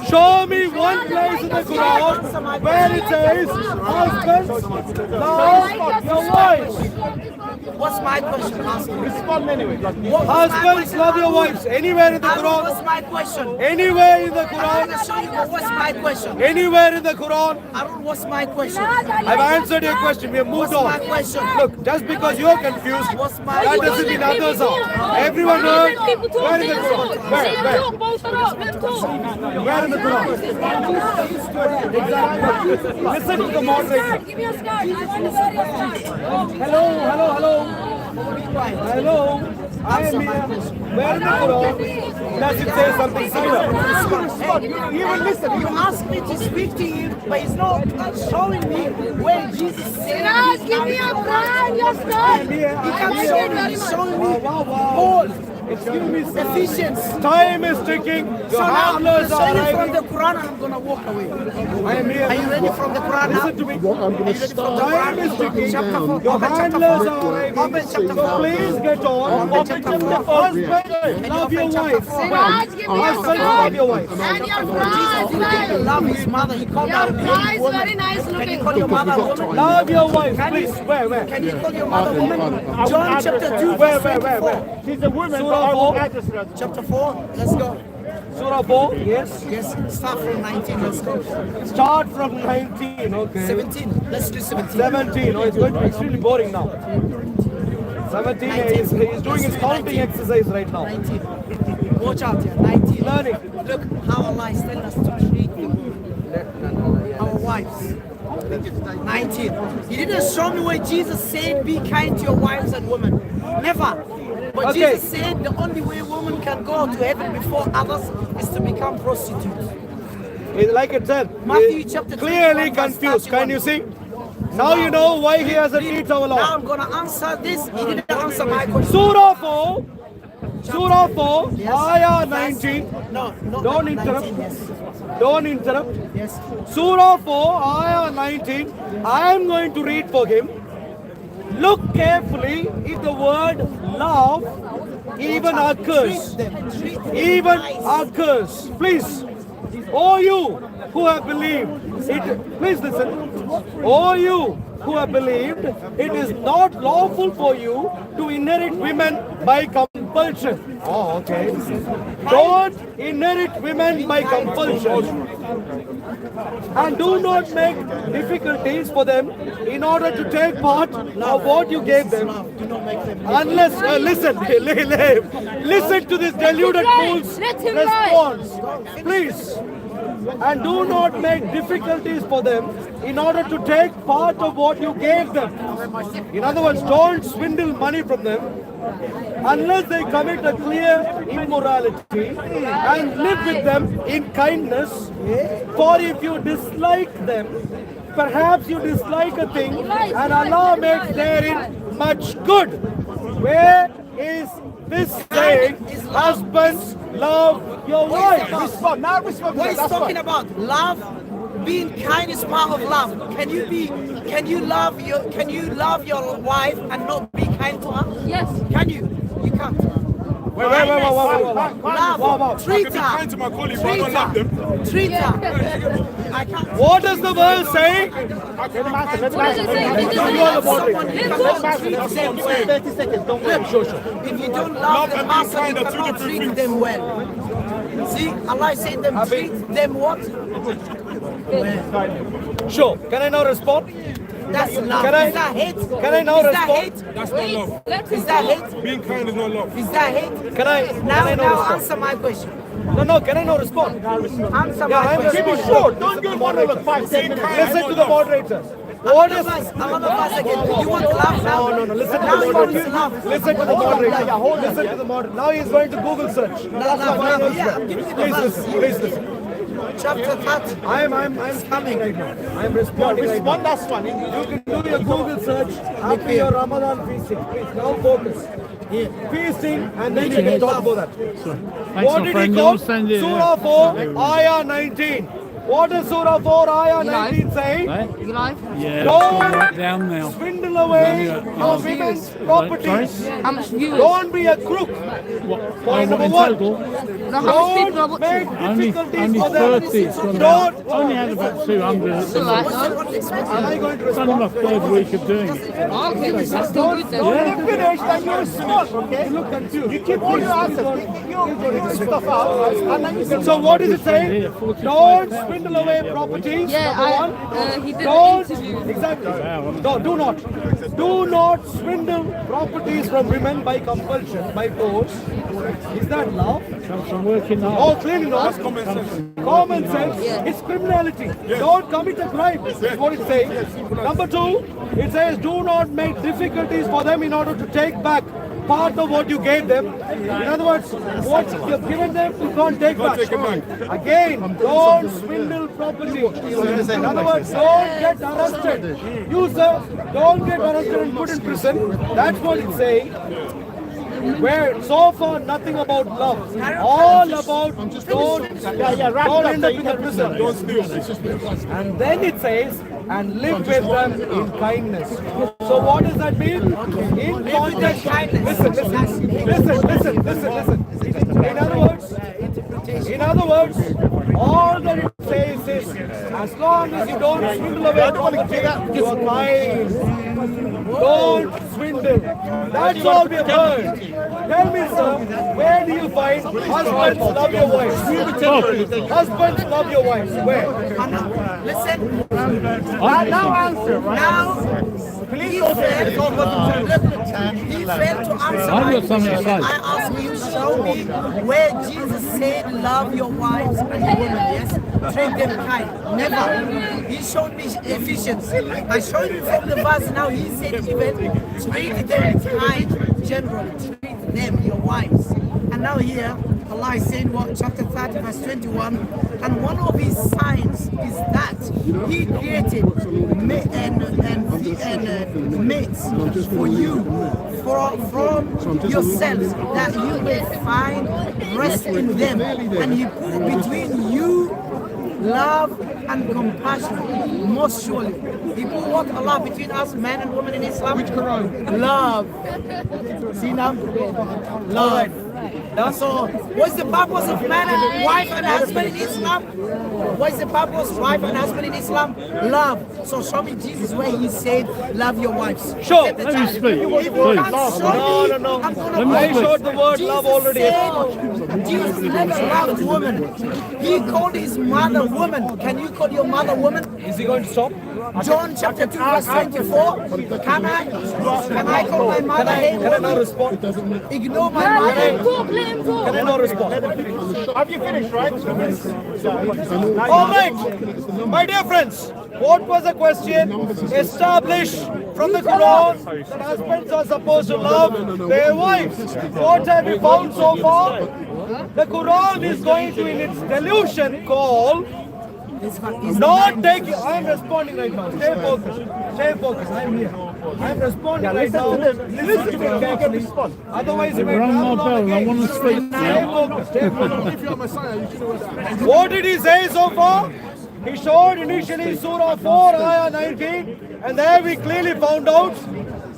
Show me one place in the Quran where it says, husbands, love your wives. What's my question? Respond anyway. Husbands, love your wives. Anywhere in the Quran. What's my question? Anywhere in the Quran. I'm going to show you what's my question. Anywhere in the Quran. What's my question? I've answered your question. We have moved on. What's my question? Look, just because you're confused, that doesn't mean others are. Everyone heard. Where in the Quran? Where in the Quran? Listen to the moderator. Hello. I am here. Where in the Quran does it say something similar? Even listen, you asked me to speak to you, but it's not showing me where Jesus said. Give me a brand, yes, sir. He can't show me. He's showing me Paul. Excuse me, sir. Ephesians. Time is ticking. Your handlers are ready from arriving. the Quran and I'm going to walk away. I am here. Are you ready from the Quran now? Listen to me. I'm going to start. Time is ticking. Chapter 4. Your handlers are arriving. So please get on. Husband, love your wife. Husband, love your wife. And your Jesus didn't love his mother. He called her a prize, woman. very nice Can you looking. call your mother a woman? Love your wife, please. Where? Can you call your mother a woman? John chapter 2, verse 24. She's a woman. Surah 4. Chapter 4, let's go. Surah 4, yes. Yes, start from 19, let's go. Start from 19, okay. 17, let's do 17. 17, oh, it's going to be extremely boring now. 17, he's doing his counting exercise right now. 19. Watch out here, 19. Learning. Look how Allah is telling us to treat our wives. 19. He didn't show me where Jesus said, be kind to your wives and women. Never. But Okay. Jesus said the only way women can go to heaven before others is to become prostitutes. Like it said, Matthew chapter clearly 21, verse confused. Can 31. you see? Now you know why he has a eat our Now Lord. I'm going to answer this. He didn't answer my question. Surah 4, Ayah 19. No, Don't interrupt. 19, yes. Don't interrupt. Yes. Surah 4, Ayah 19. I am going to read for him. Look carefully if the word love even occurs. Even occurs. Please. All you who have believed, please listen. All you who have believed, it is not lawful for you to inherit women by compulsion. Oh, okay. Don't inherit women by compulsion. And do not make difficulties for them in order to take part of what you gave them. Unless, listen to this deluded fool's response. Please. And do not make difficulties for them in order to take part of what you gave them. In other words, don't swindle money from them unless they commit a clear immorality, and live with them in kindness. For if you dislike them, perhaps you dislike a thing, and Allah makes therein much good. Where is this saying, husbands, love your wife? What he's talking about, love, being kind is part of love. Can you love your wife and not be kind to her? Yes. Can you? You can't. Wait. Love. Treat I can be her. kind to my colleagues, but I don't love them. Treat her. I can't. What does the verse say? What does it say? It doesn't say. 30 seconds, don't worry. Sure. If you don't love the person, you cannot treat them well. See, Allah is saying them treat them what? Sure. Can I now respond? That's love. Can I- Is that hate? can I now Is that respond? hate? That's not love. Is that hate? Being kind is not love. Is that hate? Can I Now respond? answer my question. No, can I now respond? Answer Yeah, my I'm question. responding. Short. Don't give monologue 5, 10 minutes. Listen to the moderators. What is... Another verse again. You want love now? No. Listen to Now the you want moderator. love. Listen to the moderator. Listen to the moderator. Now he's going to Google search. Yeah, I'm giving you the verse. Please listen. Chapter 30. I'm coming right now. I'm responding right now. Last one. You can do your Google search after your Ramadan feasting. Please, now focus. Feasting, and then you can talk about that. Thanks, What my did friend. he You call? understand it? Surah 4, Ayah 19. What does Surah 4, Ayah 19 say? Yeah, Don't right down now. swindle away your women's properties. How much viewers? Don't be a crook. Point number in one. total? No, how much people are Don't make watching? Only difficulties for them. 30. It's gone Don't. down. Only had about 200. Am I going to It's only my respond? third week of doing it. Okay, that's still good then. Don't finish, then you respond, okay? You look confused. You keep all your answers. You stuff out, and then you say, so what does it say? Don't swindle away properties. Yeah, number one. he did an Don't, interview. exactly. No, do not swindle properties from women by compulsion, by force. Is that love? Comes from working hard. Oh, clearly not. Common sense. It's criminality. Don't commit a crime. That's what it says. Number two, it says do not make difficulties for them in order to take back part of what you gave them. In other words, what you've given them, you can't take back. Again, don't swindle property. In other words, don't get arrested. You, sir, don't get arrested and put in prison. That's what it's saying. Where so far nothing about love, all about don't end up in the prison. And then it says, and live with them in kindness. So what does that mean? In context, listen. In other words, all that it says is, as long as you don't swindle away property, you are kind. Don't swindle. That's all we have heard. Tell me, sir, where do you find husbands love your wives? Husbands love your wives. Where? Listen, Now answer, right? Now, he failed to answer I've my got something to question. say. I asked you, show me where Jesus said, love your wives and your women, yes? Treat them kind. Never. He showed me Ephesians. I showed you from the verse now, he said even, treat them kind, generally. Treat them, your wives. And now here, Allah is saying what? Chapter 30, verse 21. And one of his signs is that he created mates for you, from yourselves, that you may find rest in them. And he put between you love and compassion, most surely. He put what Allah between us, man and woman in Islam? Which Quran? Love. See now? Love. So, what's the purpose of man and wife and husband in Islam? What's the purpose of wife and husband in Islam? Love. So show me Jesus where he said, love your wives. Sure, let me speak. If you can't show me, No. I'm gonna I showed the word Jesus love already. said, Jesus never loved woman. He called his mother woman. Can you call your mother woman? Is he going to stop? John chapter 2 verse 24. Can I call my mother a Can I not woman? respond? Ignore my mother. Can I not respond? Have you finished, right? All right, my dear friends, what was the question? Established from the Quran that husbands are supposed to love their wives. What have we found so far? The Quran is going to, in its delusion, call not taking. I am responding right now. Stay focused. Stay focused. I am here. I am responding right now. Listen to me carefully. Otherwise, you may Run my ramble on bell. I again. want to speak Stay now. focused. Stay focused. What did he say so far? He showed initially Surah 4, Ayah 19, and there we clearly found out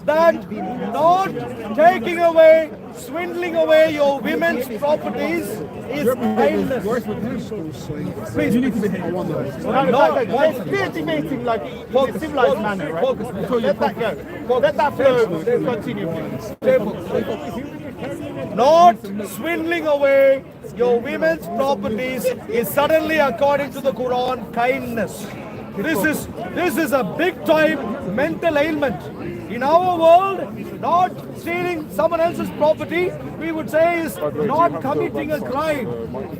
that not taking away, swindling away your women's properties is kindness. Please, you need to be here. We're debating like in a civilized manner, right? Let that go. Let that flow. Continue, please. Not swindling away your women's properties is suddenly, according to the Quran, kindness. This is a big time mental ailment. In our world, not stealing someone else's property, we would say, is not committing a crime.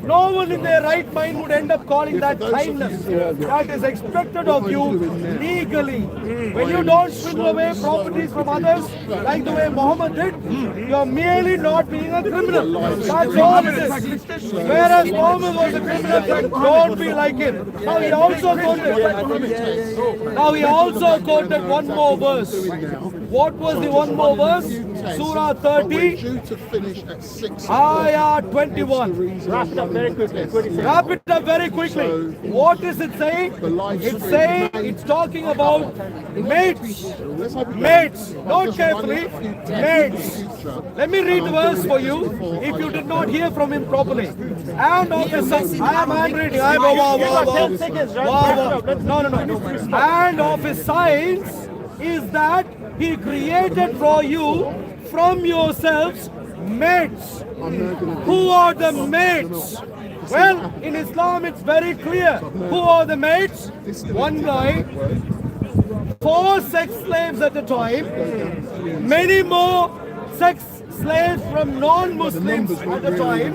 No one in their right mind would end up calling that kindness. That is expected of you legally. When you don't swindle away properties from others, like the way Muhammad did, you are merely not being a criminal. That's all it is. Whereas Muhammad was a criminal, don't be like him. Now he also quoted one more verse. What was the one more verse? Surah 30, Ayah 21. Wrap it up very quickly. Wrap it up very quickly. What is it saying? It's saying, it's talking about mates. Mates. Note carefully. Mates. Let me read the verse for you if you did not hear from him properly. And of his signs, I am reading. No. And of his signs is that he created for you from yourselves mates. Who are the mates? Well, in Islam it's very clear. Who are the mates? One guy, 4 sex slaves at a time, many more sex slaves from non-Muslims at a time,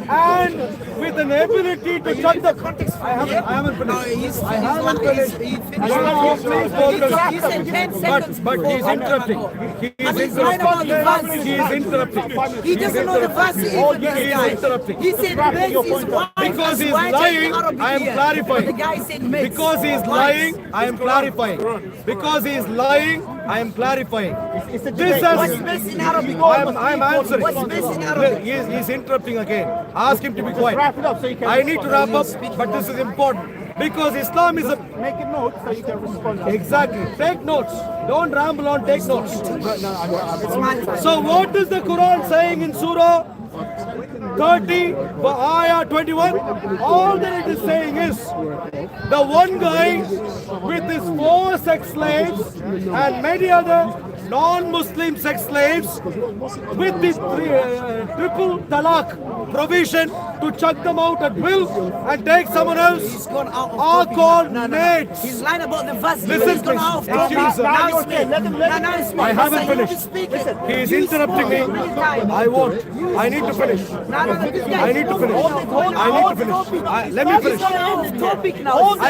and with an ability to shut the context. I haven't finished. I haven't finished. He said 10 seconds. But he's interrupting. He's interrupting. He doesn't know the verse even, this guy. Interrupting. He said mates is wife. Because he's lying, I am clarifying. The guy said mates. Because he's lying, I am clarifying. Because he's lying, I am clarifying. What's missing out of I'm answering. What's missing out of He's interrupting again. Ask him to be quiet. Wrap it up so you can. I need to wrap up, but this is important. Because Islam is a... Make a note so you can respond. Exactly. Take notes. Don't ramble on, take notes. So what is the Quran saying in Surah 30, Ayah 21? All that it is saying is, the one guy with his 4 sex slaves and many other non-Muslim sex slaves with the triple talaq provision to chuck them out at will and take someone else are called mates. He's lying about the verse. Listen, He's gone out of topic. excuse me. Now it's me. Now it's me. I haven't Listen, you finished. speak Listen, it. he is You interrupting me. spoke many times. I won't. I need to finish. I need to finish. I need to finish. Let me finish. I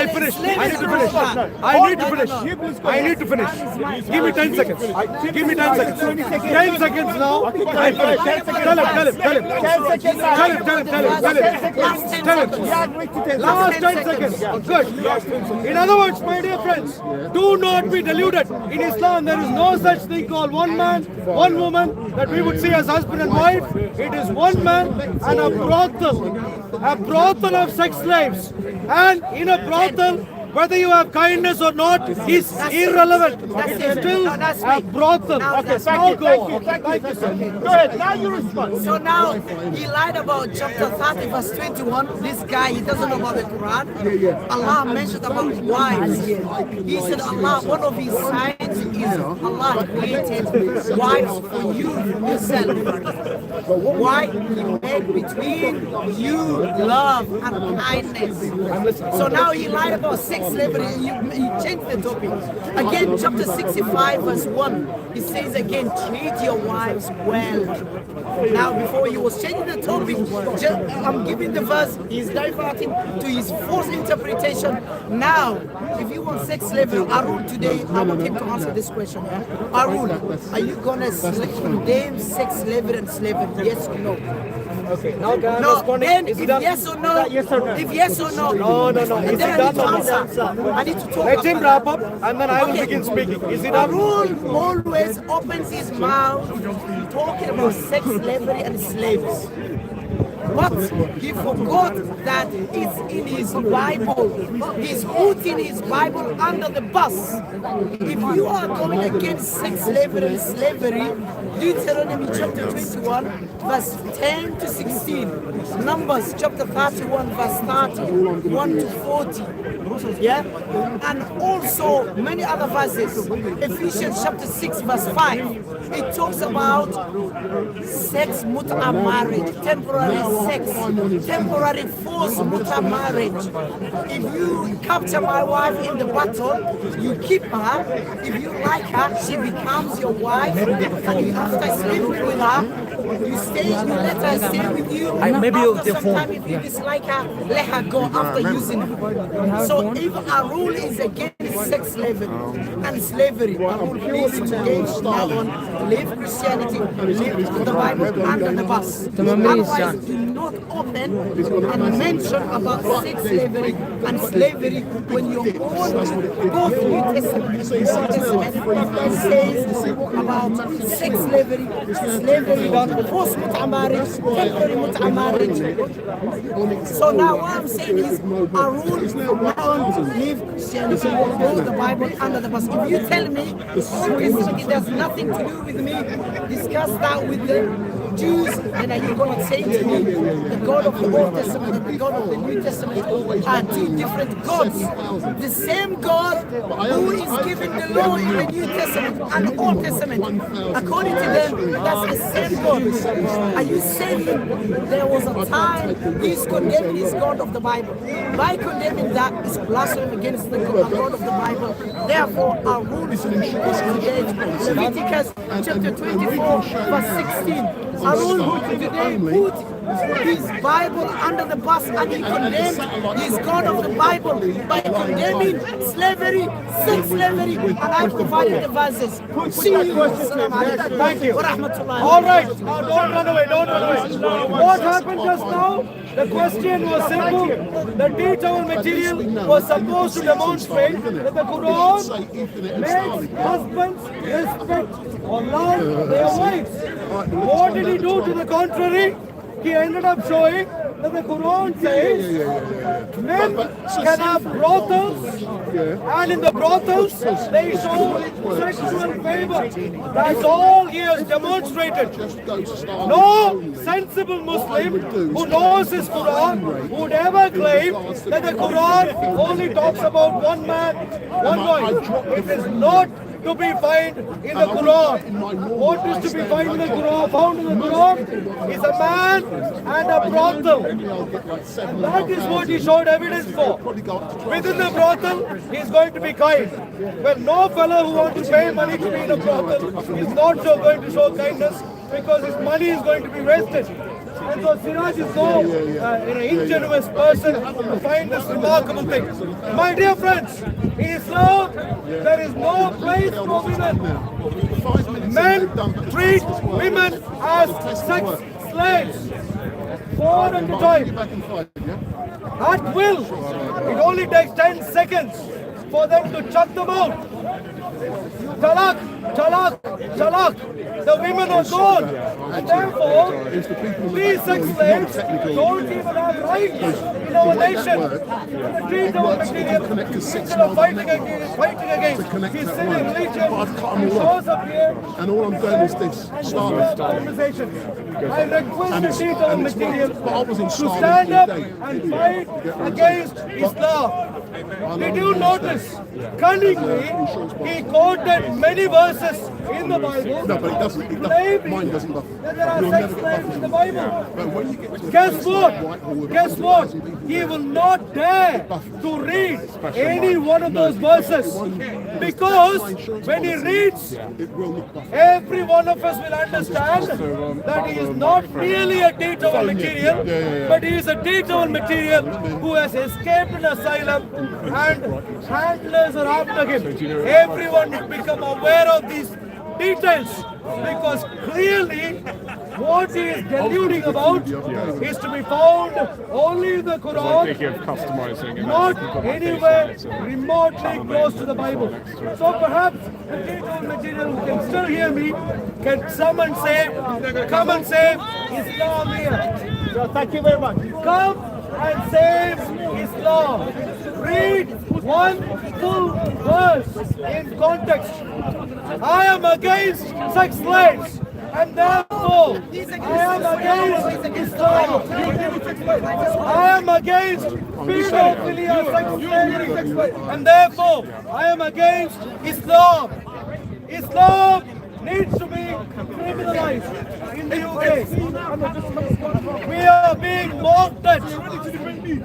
finished. I need to finish. I need to finish. I need to finish. Give me 10 seconds. Give me 10 seconds. 10 seconds now. I finish. Tell him. Last 10 seconds. Good. In other words, my dear friends, do not be deluded. In Islam, there is no such thing called one man, one woman that we would see as husband and wife. It is one man and a brothel of sex slaves. And in a brothel, whether you have kindness or not is irrelevant. It's still a brothel. Okay, now go on. Thank you, sir. Go ahead, now you respond. So now he lied about chapter 30 verse 21. This guy, he doesn't know about the Quran. Allah mentioned about wives here. He said Allah, one of his signs is Allah created wives for you yourself. Why? He made between you love and kindness. So now he lied about sex slavery. He changed the topic. Again, chapter 65 verse 1. He says again, treat your wives well. Now, before he was changing the topic, I'm giving the verse, he's diverting to his false interpretation. Now, if you want sex slavery, Arul, today, I want him to answer this question. Yeah? Arul, are you going to condemn sex slavery and slavery? Yes or no? Okay, now can I No, respond? then Is if it done? yes or no, Yes or no? if yes or no, No. and Is then it I done need to or no? answer. I need to talk. Let him after wrap that. up and then I will begin speaking. Is it done? Arul always opens his mouth talking about sex slavery and slaves. But he forgot that it's in his Bible. He's putting his Bible under the bus. If you are going against sex slavery and slavery, Deuteronomy chapter 21, verse 10 to 16. Numbers chapter 31, verse 30, 1 to 40. Yeah? And also many other verses. Ephesians chapter 6, verse 5. It talks about sex mut'a marriage, temporary sex, temporary forced mut'a marriage. If you capture my wife in the battle, you keep her. If you like her, she becomes your wife. And after sleeping with her, you let her stay with you. Maybe After the some time, phone. if you dislike her, let her go after using her. So if a rule is against sex slavery and slavery, a rule please engage now on live Christianity, live the Bible under the bus. Otherwise, do not open and mention about sex slavery and slavery when your own both New Testament and Old Testament says about sex slavery, forced mut'a marriage, temporary mut'a marriage. So now what I'm saying is a rule now leave Christianity, go the Bible under the bus. If you tell me Old Testament it has nothing to do with me, discuss that with the Jews, then are you going to say to me the God of the Old Testament and the God of the New Testament are two different gods? The same God who is giving the law in the New Testament and Old Testament, according to them, that's the same God. Are you saying there was a time he's condemning his God of the Bible? By condemning that is blasphemy against the God of the Bible. Therefore, our rule is Leviticus chapter 24, verse 16. Arul today put his Bible under the bus and he condemned his God of the Bible by condemning slavery, sex slavery, and I provided the verses. See you. Thank you. All right, now don't run away, don't run away. What happened just now? The question was simple. The detailed material was supposed to demonstrate that the Quran makes husbands respect or love their wives. What did he do to the contrary? He ended up showing that the Quran says men can have brothels, and in the brothels they show sexual favor. That's all he has demonstrated. No sensible Muslim who knows his Quran would ever claim that the Quran only talks about one man, one wife. It is not to be found in the Quran? What is to be found in the Quran? Found in the Quran is a man and a brothel. And that is what he showed evidence for. Within the brothel, he is going to be kind. Well, no fellow who wants to pay money to be in a brothel is not going to show kindness because his money is going to be wasted. And so Siraj is so an ingenuous person to find this remarkable thing. My dear friends, in Islam, there is no place for women. Men treat women as sex slaves. 4 at a time. At will. It only takes 10 seconds for them to chuck them out. Talak, talak, talak. The women are gone. And therefore, these sex slaves don't even have rights in our nation. The treat our material instead of fighting against his silly religion. He shows up here and all I'm doing is this. conversations. I request the treat our material to stand up and fight against Islam. Did you notice? Cunningly, he quoted many verses in the Bible. No, but it doesn't. Mine doesn't. That there are sex slaves in the Bible. Guess what? Guess what? He will not dare to read any one of those verses. Because when he reads, every one of us will understand that he is not merely a teachable material, but he is a teachable material who has escaped an asylum and handlers are after him. Everyone will become aware of these details because clearly what he is deluding about is to be found only in the Quran, not anywhere remotely close to the Bible. So perhaps the teachable material who can still hear me can come and save Islam here. Thank you very much. Come and save Islam. Read one full verse in context. I am against sex slaves and therefore I am against Islam. I am against pedophilia, sex slavery, and therefore I am against Islam. Islam needs to be criminalized in the UK. We are being mocked at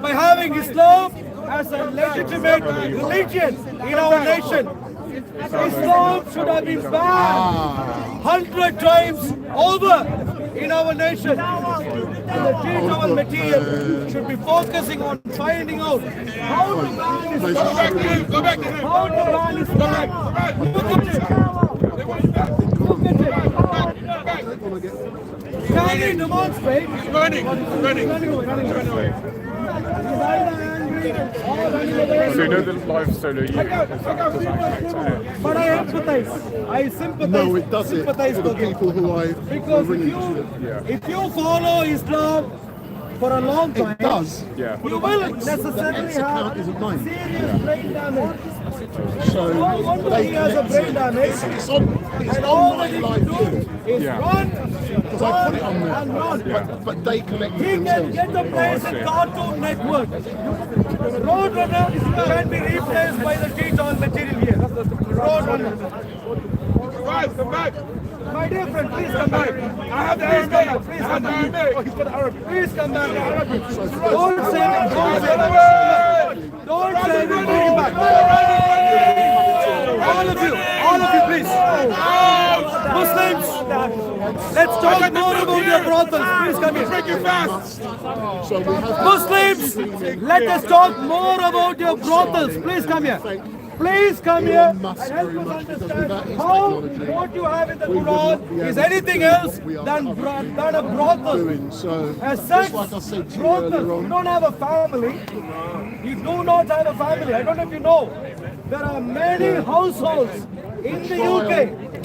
by having Islam as a legitimate religion in our nation. Islam should have been banned 100 times over in our nation. And the teachable material should be focusing on finding out how to ban Islam. How to ban Islam. Look at it. Can we demonstrate? So you know the live solo you but I empathize. I sympathize. No, it doesn't. Sympathize for the people who I because if you follow Islam for a long time, it does. You will necessarily have serious brain damage. So no wonder he has a brain damage. And all that he can do is run, because I put it on there, and run. But they collect He can get the place in Cartoon Network. Roadrunner can be replaced by the teachable material here. Roadrunner. Guys, come back. My dear friend, please come back. I have the Arabic. Please come back. Oh, he's got Arabic. Please come back. Don't say it. Don't say it. Don't say it. Bring him back. All of you, please. Muslims, let's talk more about your brothels. Please come here. Break your fast. Muslims, let us talk more about your brothels. Please come here. Please come here and help us understand how what you have in the Quran is anything else than a brothel. As such, brothel, you don't have a family. You do not have a family. I don't know if you know. There are many households in the UK,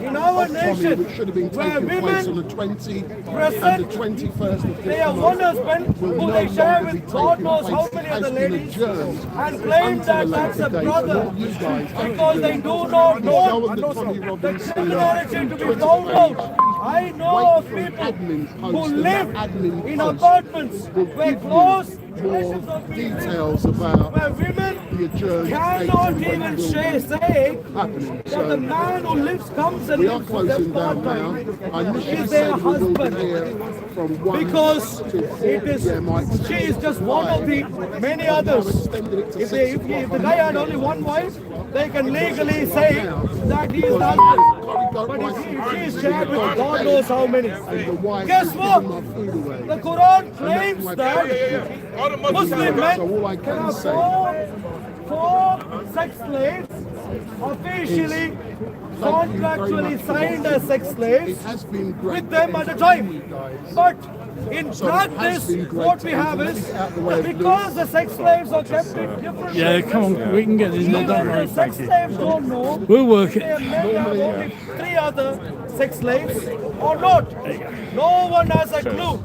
in our nation, where women on the 20th present, and the 21st of they have one husband who they share with God knows how many other ladies and claim that that's a brother because they do not want the criminality to be found out. I know of people who live in apartments where clothes more details about the adjourned cannot date even and when say happening. that the man who lives comes and we are lives for them closing down part-time now. I initially is their said we will husband. be here from 1 Because to 4 it is, p.m. I she is just one of the many others. If the guy had only one wife, they can legally say that he is the husband. But if she is shared with God knows how many. Guess what? The Quran claims that Muslim men can have four sex slaves officially contractually signed as sex slaves with them at a time. But in practice, what we have is, because the sex slaves are kept in different Yeah, come on, we can get this. No, don't worry, sex thank you. slaves don't know We'll work it. there may have only 3 other sex slaves or not. No one has a clue.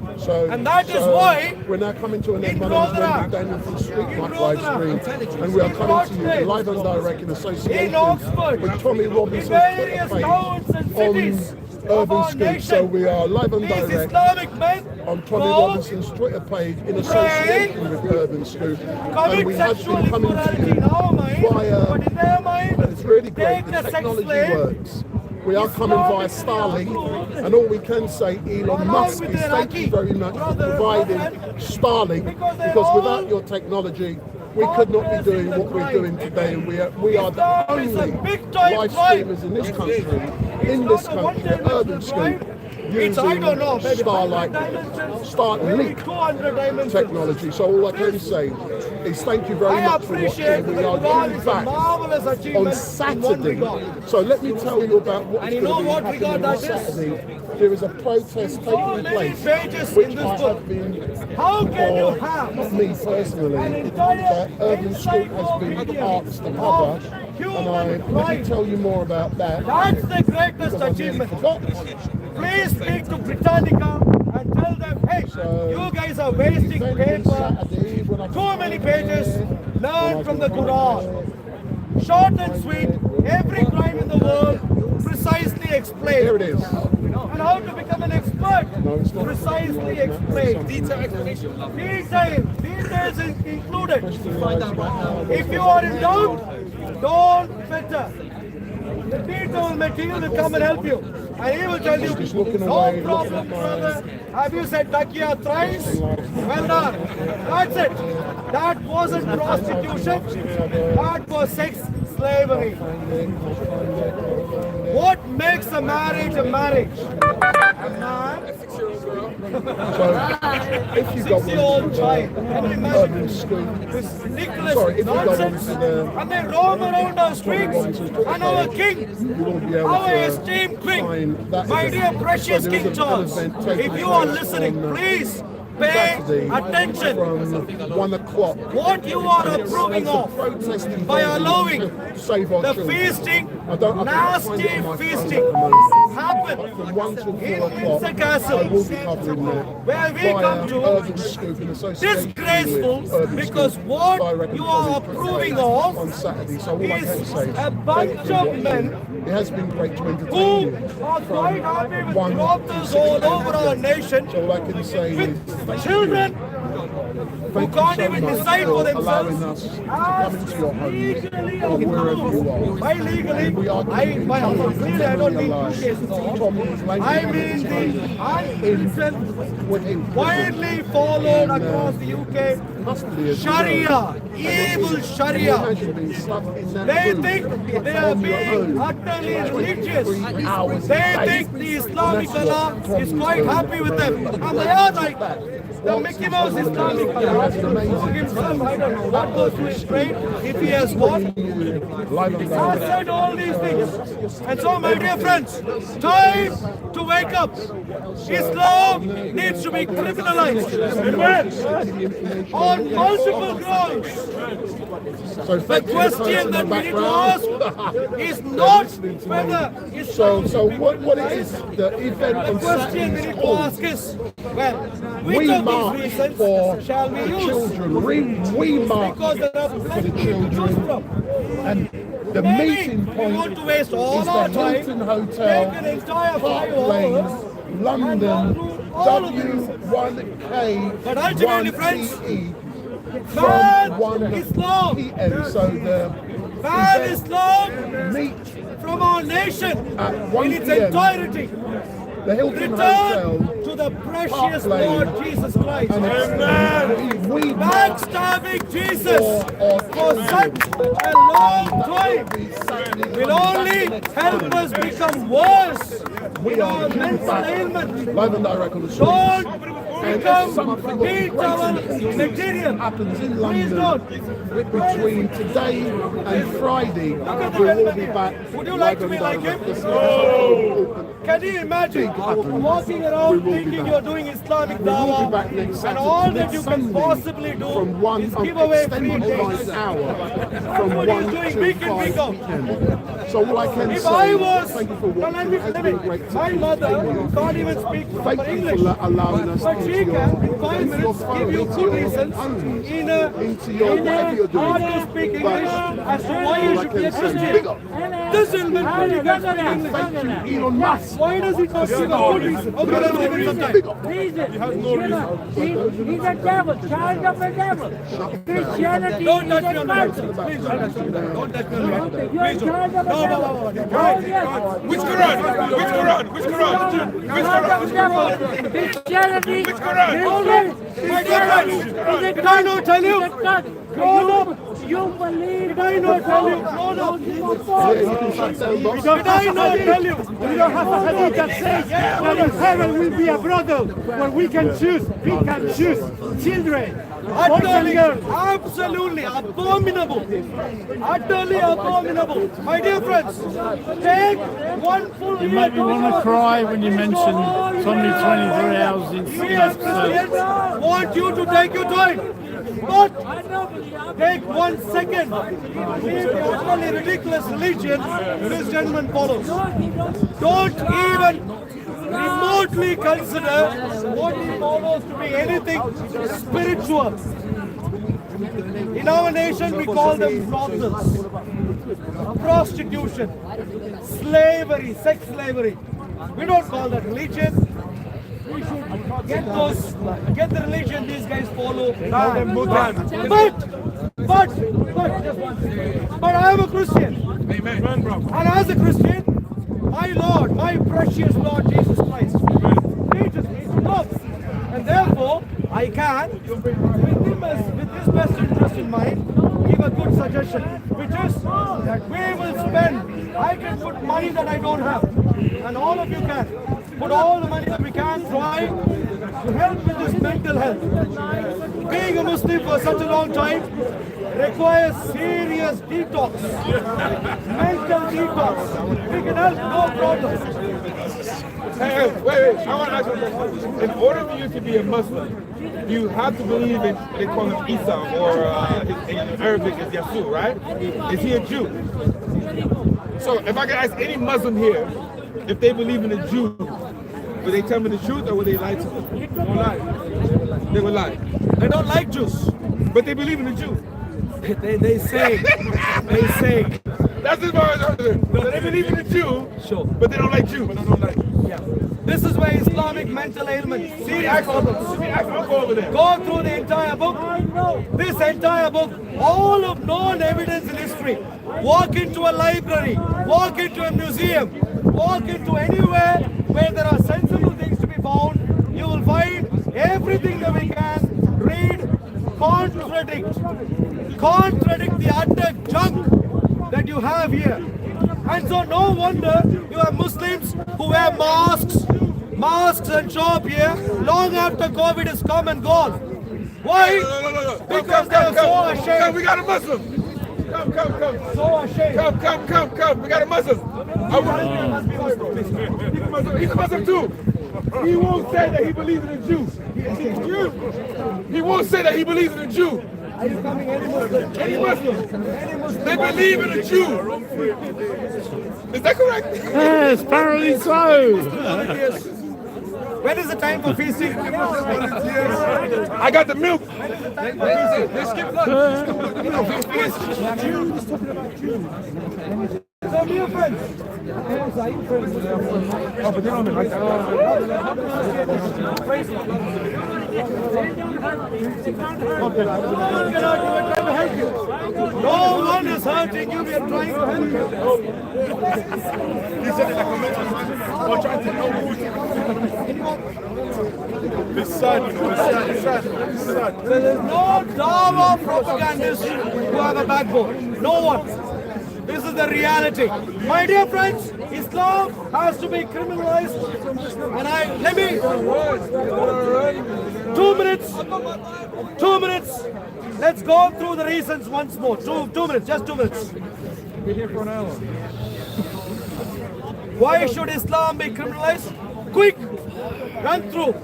And that is why we're now coming to an end. in My name is Rotherham, Daniel from Streetlight live stream, and we are coming to you live and direct in association in Oxford, with Tommy in Robinson various towns and cities on of our Urban Scoop. nation, So we are live and these direct Islamic men on Tommy go, Robinson's Twitter page in association with Urban Scoop, and commit we have sexual been coming to immorality in you our mind, via, but in their mind, and it's really great, take the the sex technology slave, works. We are coming via Starlink, and all we can say, Elon Musk, is thank you very much for providing Starlink, because without your technology, we could not be doing what we're doing today, and we are the only live streamers in this country, Urban Scoop, using Starlink technology. So all I can say is thank you very much for watching. We are going back on Saturday. So let me tell you about what's going to be happening on Saturday. There is a protest taking place, which I have been, not me personally, that Urban Scoop has been asked to cover, and let me tell you more about that. That's the greatest achievement. Please speak to Britannica and tell them, hey, you guys are wasting paper. Too many pages. Learn from the Quran. Short and sweet, every crime in the world, precisely explained. Here it is. And how to become an expert, precisely explained. Detailed explanation. Details included. If you are in doubt, don't filter. The detailed material will come and help you. And he will tell you, no problem, brother. Have you said takia thrice? Well done. That's it. That wasn't prostitution. That was sex slavery. What makes a marriage a marriage? A man. If you go 6-year-old child. Can you imagine this ridiculous nonsense? And they roam around our streets. And our king, our esteemed king, my dear precious King Charles, if you are listening, please pay attention. From 1 o'clock. What you are approving of by allowing the feasting, nasty feasting, happen in the castle where we come to disgraceful, because what you are approving of is a bunch of men it has been great to entertain who are quite happy with brothels all over our nation. So all I can say is Children who can't even decide for themselves as legally approved. By legally, I don't mean 2 cases off. I mean the unreasoned, widely followed across the UK Sharia, evil Sharia. They think they are being utterly religious. They think the Islamic Allah is quite happy with them. And they are like that. The Mickey Mouse Islamic Allah for himself, I don't know what goes to his brain if he has what. I said all these things. And so, my dear friends, time to wake up. Islam needs to be criminalized. On multiple grounds. The question that we need to ask is not whether Islam. So what is the event on The question we need to ask is, well, which of these reasons shall we use? Children. We march because there are plenty to choose from. And the Maybe meeting we point want to waste all is our the time, Hilton Hotel, take an entire 5 Park hours, Lane, London, all of these. W1K, But ultimately, friends, Ban from 1 Islam. p.m. So the Ban event Islam meet from our nation at 1 in its p.m. entirety. the Hilton Return Hotel. to the precious Park Lane. Lord Jesus Christ. And Amen. we Backstabbing Jesus for such a long time will only help us become worse in our mental ailment. Live and direct on the streets. Don't And become something beat our material. happens in Please London don't. between today and Friday. We will be back. Would you like to be like him? Can you imagine walking around thinking you're doing Islamic dawah and all that you can possibly do is give away free days? Hour That's from what 1 you're doing to week in, week 5 out. p.m. So all I can If say I is was, thank you for well, watching. let me, my mother can't even speak Thank for you English, for allowing us but she into can, your, in 5 into your minutes, phone, give you into good your reasons homes, in whatever you're doing. hard to speak English as to why you All I should be a can say is Christian. big up. This gentleman really can't speak English. Thank you, Elon Musk. Why does he not give a good reason? Okay, let's give him some time. He's a devil, child of the devil. Christianity Don't touch is me a on the culture. culture. Please don't touch me. Don't touch me on the culture. You're Please a child don't. of the No, devil. no, no, no. Oh, yes. Which Quran? Which Quran? Which Quran? Which Child of the Quran? devil. Christianity. Which Quran? My dear friends, did I not tell you? Grown up. You believe. Did I not tell you? Grown up. Did I not tell you? We don't have a hadith that says that in heaven will be a brother where we can choose children, boys and girls. Absolutely abominable. Utterly abominable. My dear friends, take one full You year make me want to cry when you mention Tommy 23 hours in We as Christians want you to take your time. But take 1 second. Leave the utterly ridiculous religion this gentleman follows. Don't even remotely consider what he follows to be anything spiritual. In our nation, we call them brothels, prostitution, slavery, sex slavery. We don't call that religion. We should get the religion these guys follow. But I am a Christian. Amen. And as a Christian, my Lord, my precious Lord Jesus Christ, teaches me to love. And therefore, I can, with his best interest in mind, give a good suggestion, which is that we will spend, I can put money that I don't have, and all of you can. Put all the money that we can, try to help with this mental health. Being a Muslim for such a long time requires serious detox, mental detox. We can help, no problem. Hey, wait. I want to ask you a question. In order for you to be a Muslim, you have to believe in, they call him Isa, or in Arabic is Yasu, right? Is he a Jew? So if I could ask any Muslim here, if they believe in a Jew, will they tell me the truth or will they lie to me? They will lie. They will lie. They don't like Jews. But they believe in a Jew. They say. That's as far as I'm concerned. So they believe in a Jew, sure, but they don't like Jews. Yeah. This is where Islamic mental ailment, serious problems. Go through the entire book. This entire book, all of known evidence in history. Walk into a library, walk into a museum, walk into anywhere where there are sensible things to be found. You will find everything that we can read, contradict the utter junk that you have here. And so no wonder you have Muslims who wear masks and show up here long after COVID has come and gone. Why? No. Because they are so ashamed. Come, we got a Muslim. Come. So ashamed. Come. We got a Muslim. He's a Muslim too. He won't say that he believes in a Jew. He won't say that he believes in a Jew. Are you coming any Muslim? Any Muslim. They believe in a Jew. Is that correct? Yes, apparently so. When is the time for feasting? I got the milk. Let's skip lunch. So dear friends, oh, but they don't like that. No one is hurting you. We are trying to help you. He said it like a mental. I'm trying to help you. It's sad, you know. It's sad. There is no Dawa propagandist who have a backbone. No one. This is the reality. My dear friends, Islam has to be criminalized. And let me, 2 minutes. Let's go through the reasons once more. Two minutes, just 2 minutes. We're here for an hour. Why should Islam be criminalized? Quick, run through.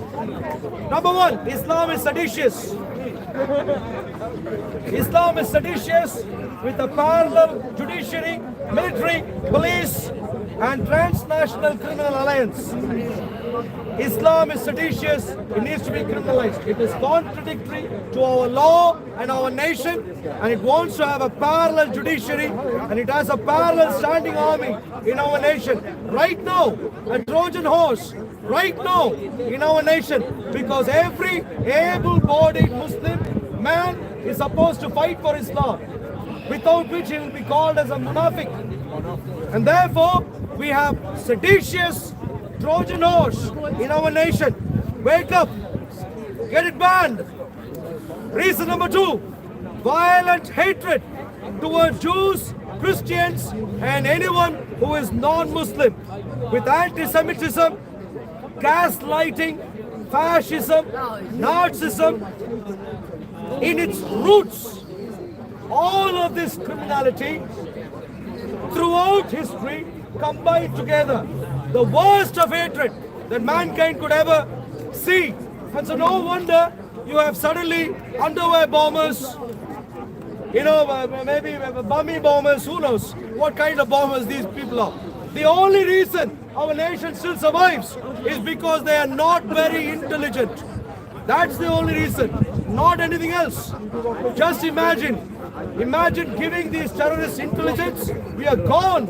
Number one, Islam is seditious. Islam is seditious with a parallel judiciary, military, police, and transnational criminal alliance. Islam is seditious, it needs to be criminalized. It is contradictory to our law and our nation, and it wants to have a parallel judiciary, and it has a parallel standing army in our nation. Right now, a Trojan horse, right now, in our nation, because every able-bodied Muslim man is supposed to fight for Islam, without which he will be called as a munafiq. And therefore, we have seditious Trojan horse in our nation. Wake up, get it banned. Reason number two, violent hatred towards Jews, Christians, and anyone who is non-Muslim, with anti-Semitism, gaslighting, fascism, Nazism in its roots. All of this criminality throughout history combined together, the worst of hatred that mankind could ever see. And so no wonder you have suddenly underwear bombers, maybe bummy bombers, who knows what kind of bombers these people are. The only reason our nation still survives is because they are not very intelligent. That's the only reason, not anything else. Just imagine giving these terrorists intelligence, we are gone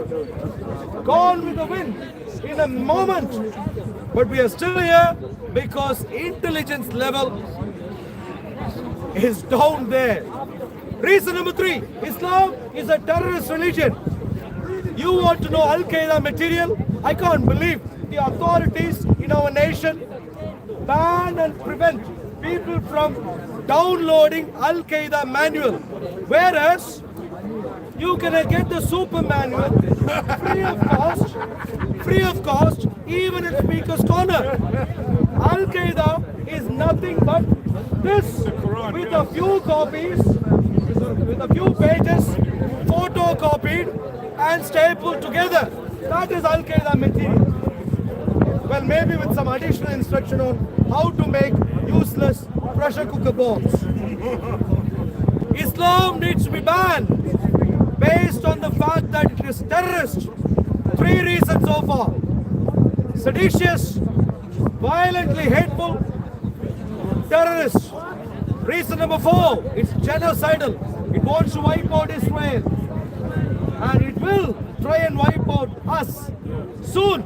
with the wind in a moment. But we are still here because intelligence level is down there. Reason number three, Islam is a terrorist religion. You want to know Al-Qaeda material? I can't believe the authorities in our nation ban and prevent people from downloading Al-Qaeda manual. Whereas you can get the super manual free of cost, even in Speaker's Corner. Al-Qaeda is nothing but this, with a few copies, with a few pages, photocopied and stapled together. That is Al-Qaeda material. Well, maybe with some additional instruction on how to make useless pressure cooker bombs. Islam needs to be banned based on the fact that it is terrorist. 3 reasons so far: seditious, violently hateful, terrorist. Reason number 4, it's genocidal. It wants to wipe out Israel. And it will try and wipe out us soon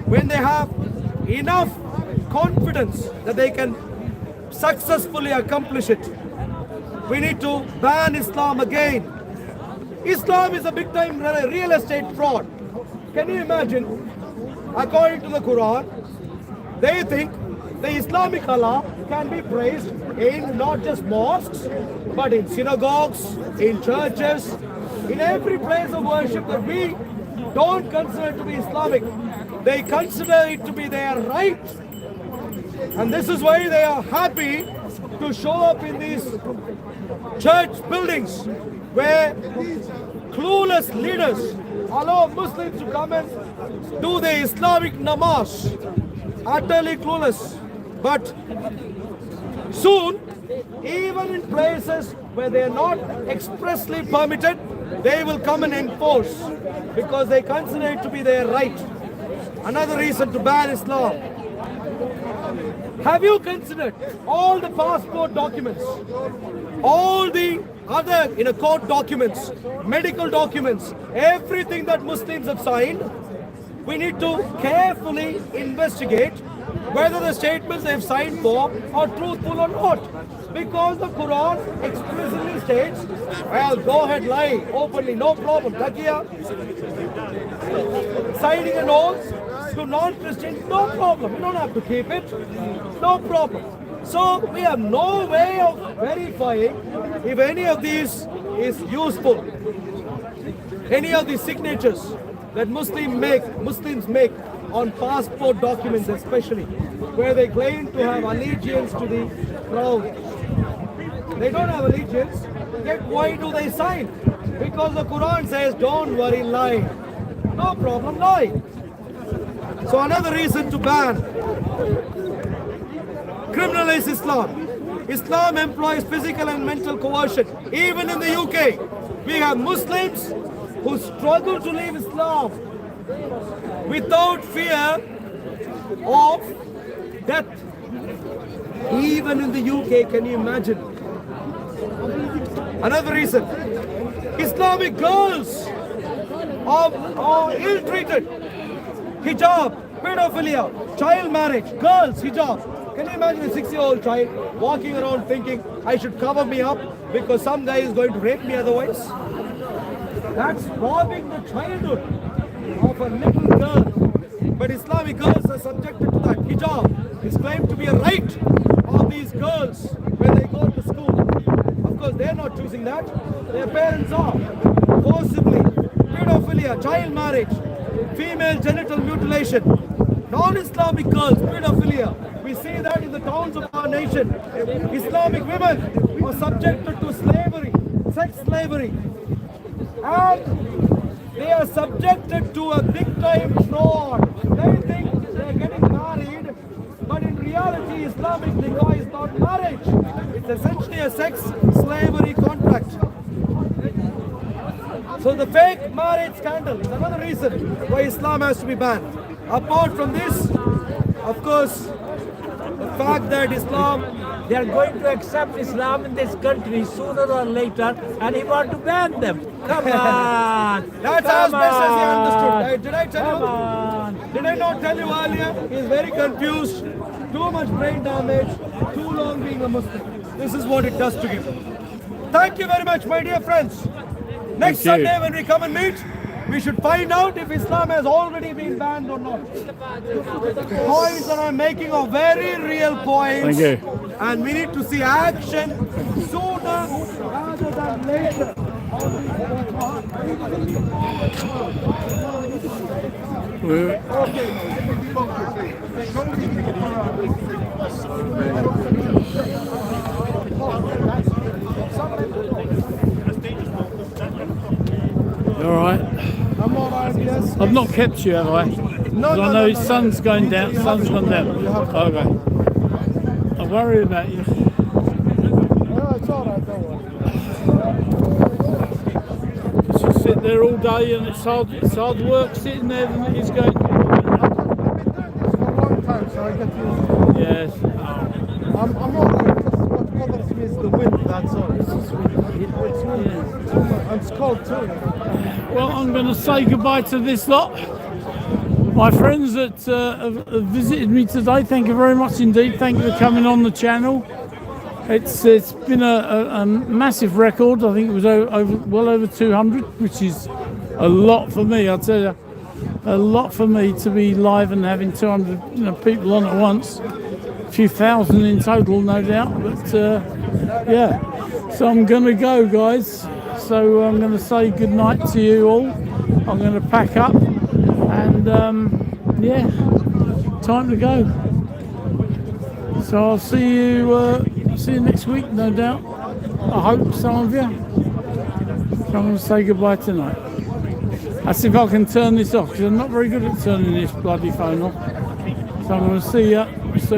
when they have enough confidence that they can successfully accomplish it. We need to ban Islam again. Islam is a big time real estate fraud. Can you imagine? According to the Quran, they think the Islamic Allah can be praised in not just mosques, but in synagogues, in churches, in every place of worship that we don't consider to be Islamic. They consider it to be their right. And this is why they are happy to show up in these church buildings where clueless leaders allow Muslims to come and do the Islamic namaz. Utterly clueless. But soon, even in places where they are not expressly permitted, they will come and enforce because they consider it to be their right. Another reason to ban Islam. Have you considered all the passport documents, all the other court documents, medical documents, everything that Muslims have signed? We need to carefully investigate whether the statements they've signed for are truthful or not. Because the Quran explicitly states, well, go ahead, lie openly, no problem. Takia, signing an oath to non-Christians, no problem. You don't have to keep it, no problem. So we have no way of verifying if any of these is useful. Any of the signatures that Muslims make on passport documents, especially where they claim to have allegiance to the crown. They don't have allegiance, yet why do they sign? Because the Quran says, don't worry, lie. No problem, lie. So another reason to ban, criminalize Islam. Islam employs physical and mental coercion. Even in the UK, we have Muslims who struggle to leave Islam without fear of death. Even in the UK, can you imagine? Another reason, Islamic girls are ill-treated. Hijab, pedophilia, child marriage, girls, hijab. Can you imagine a 6-year-old child walking around thinking, I should cover me up because some guy is going to rape me otherwise? That's robbing the childhood of a little girl. But Islamic girls are subjected to that. Hijab is claimed to be a right of these girls when they go to school. Of course, they're not choosing that. Their parents are. Forcibly. Pedophilia, child marriage, female genital mutilation, non-Islamic girls, pedophilia. We see that in the towns of our nation. Islamic women are subjected to slavery, sex slavery. And they are subjected to a big-time fraud. They think they are getting married, but in reality, Islamic nikah is not marriage. It's essentially a sex slavery contract. So the fake marriage scandal is another reason why Islam has to be banned. Apart from this, of course, the fact that Islam, they are going to accept Islam in this country sooner or later, and he want to ban them. Come on! That's as best as he understood. Did I tell you? Did I not tell you earlier? He's very confused, too much brain damage, too long being a Muslim. This is what it does to him. Thank you very much, my dear friends. Next Sunday when we come and meet, we should find out if Islam has already been banned or not. Points that I'm making are very real points. Thank you. And we need to see action sooner rather than later. All right. I'm all right, yes. I've not kept you, have I? No, I know his sun's going down. Sun's gone down. Okay. I worry about you. No, it's all right, don't worry. You sit there all day and it's hard work sitting there and he's going. For a long time, so I get used to it. Yes. I'm all right. What bothers me is the wind, that's all. It's cold too. Well, I'm going to say goodbye to this lot. My friends that have visited me today, thank you very much indeed. Thank you for coming on the channel. It's been a massive record. I think it was well over 200, which is a lot for me. I'll tell you, a lot for me to be live and having 200 people on at once. A few thousand in total, no doubt. But yeah, so I'm going to go, guys. So I'm going to say good night to you all. I'm going to pack up and yeah, time to go. So I'll see you next week, no doubt. I hope some of you. So I'm going to say goodbye tonight. I'll see if I can turn this off because I'm not very good at turning this bloody phone off. So I'm going to see you soon.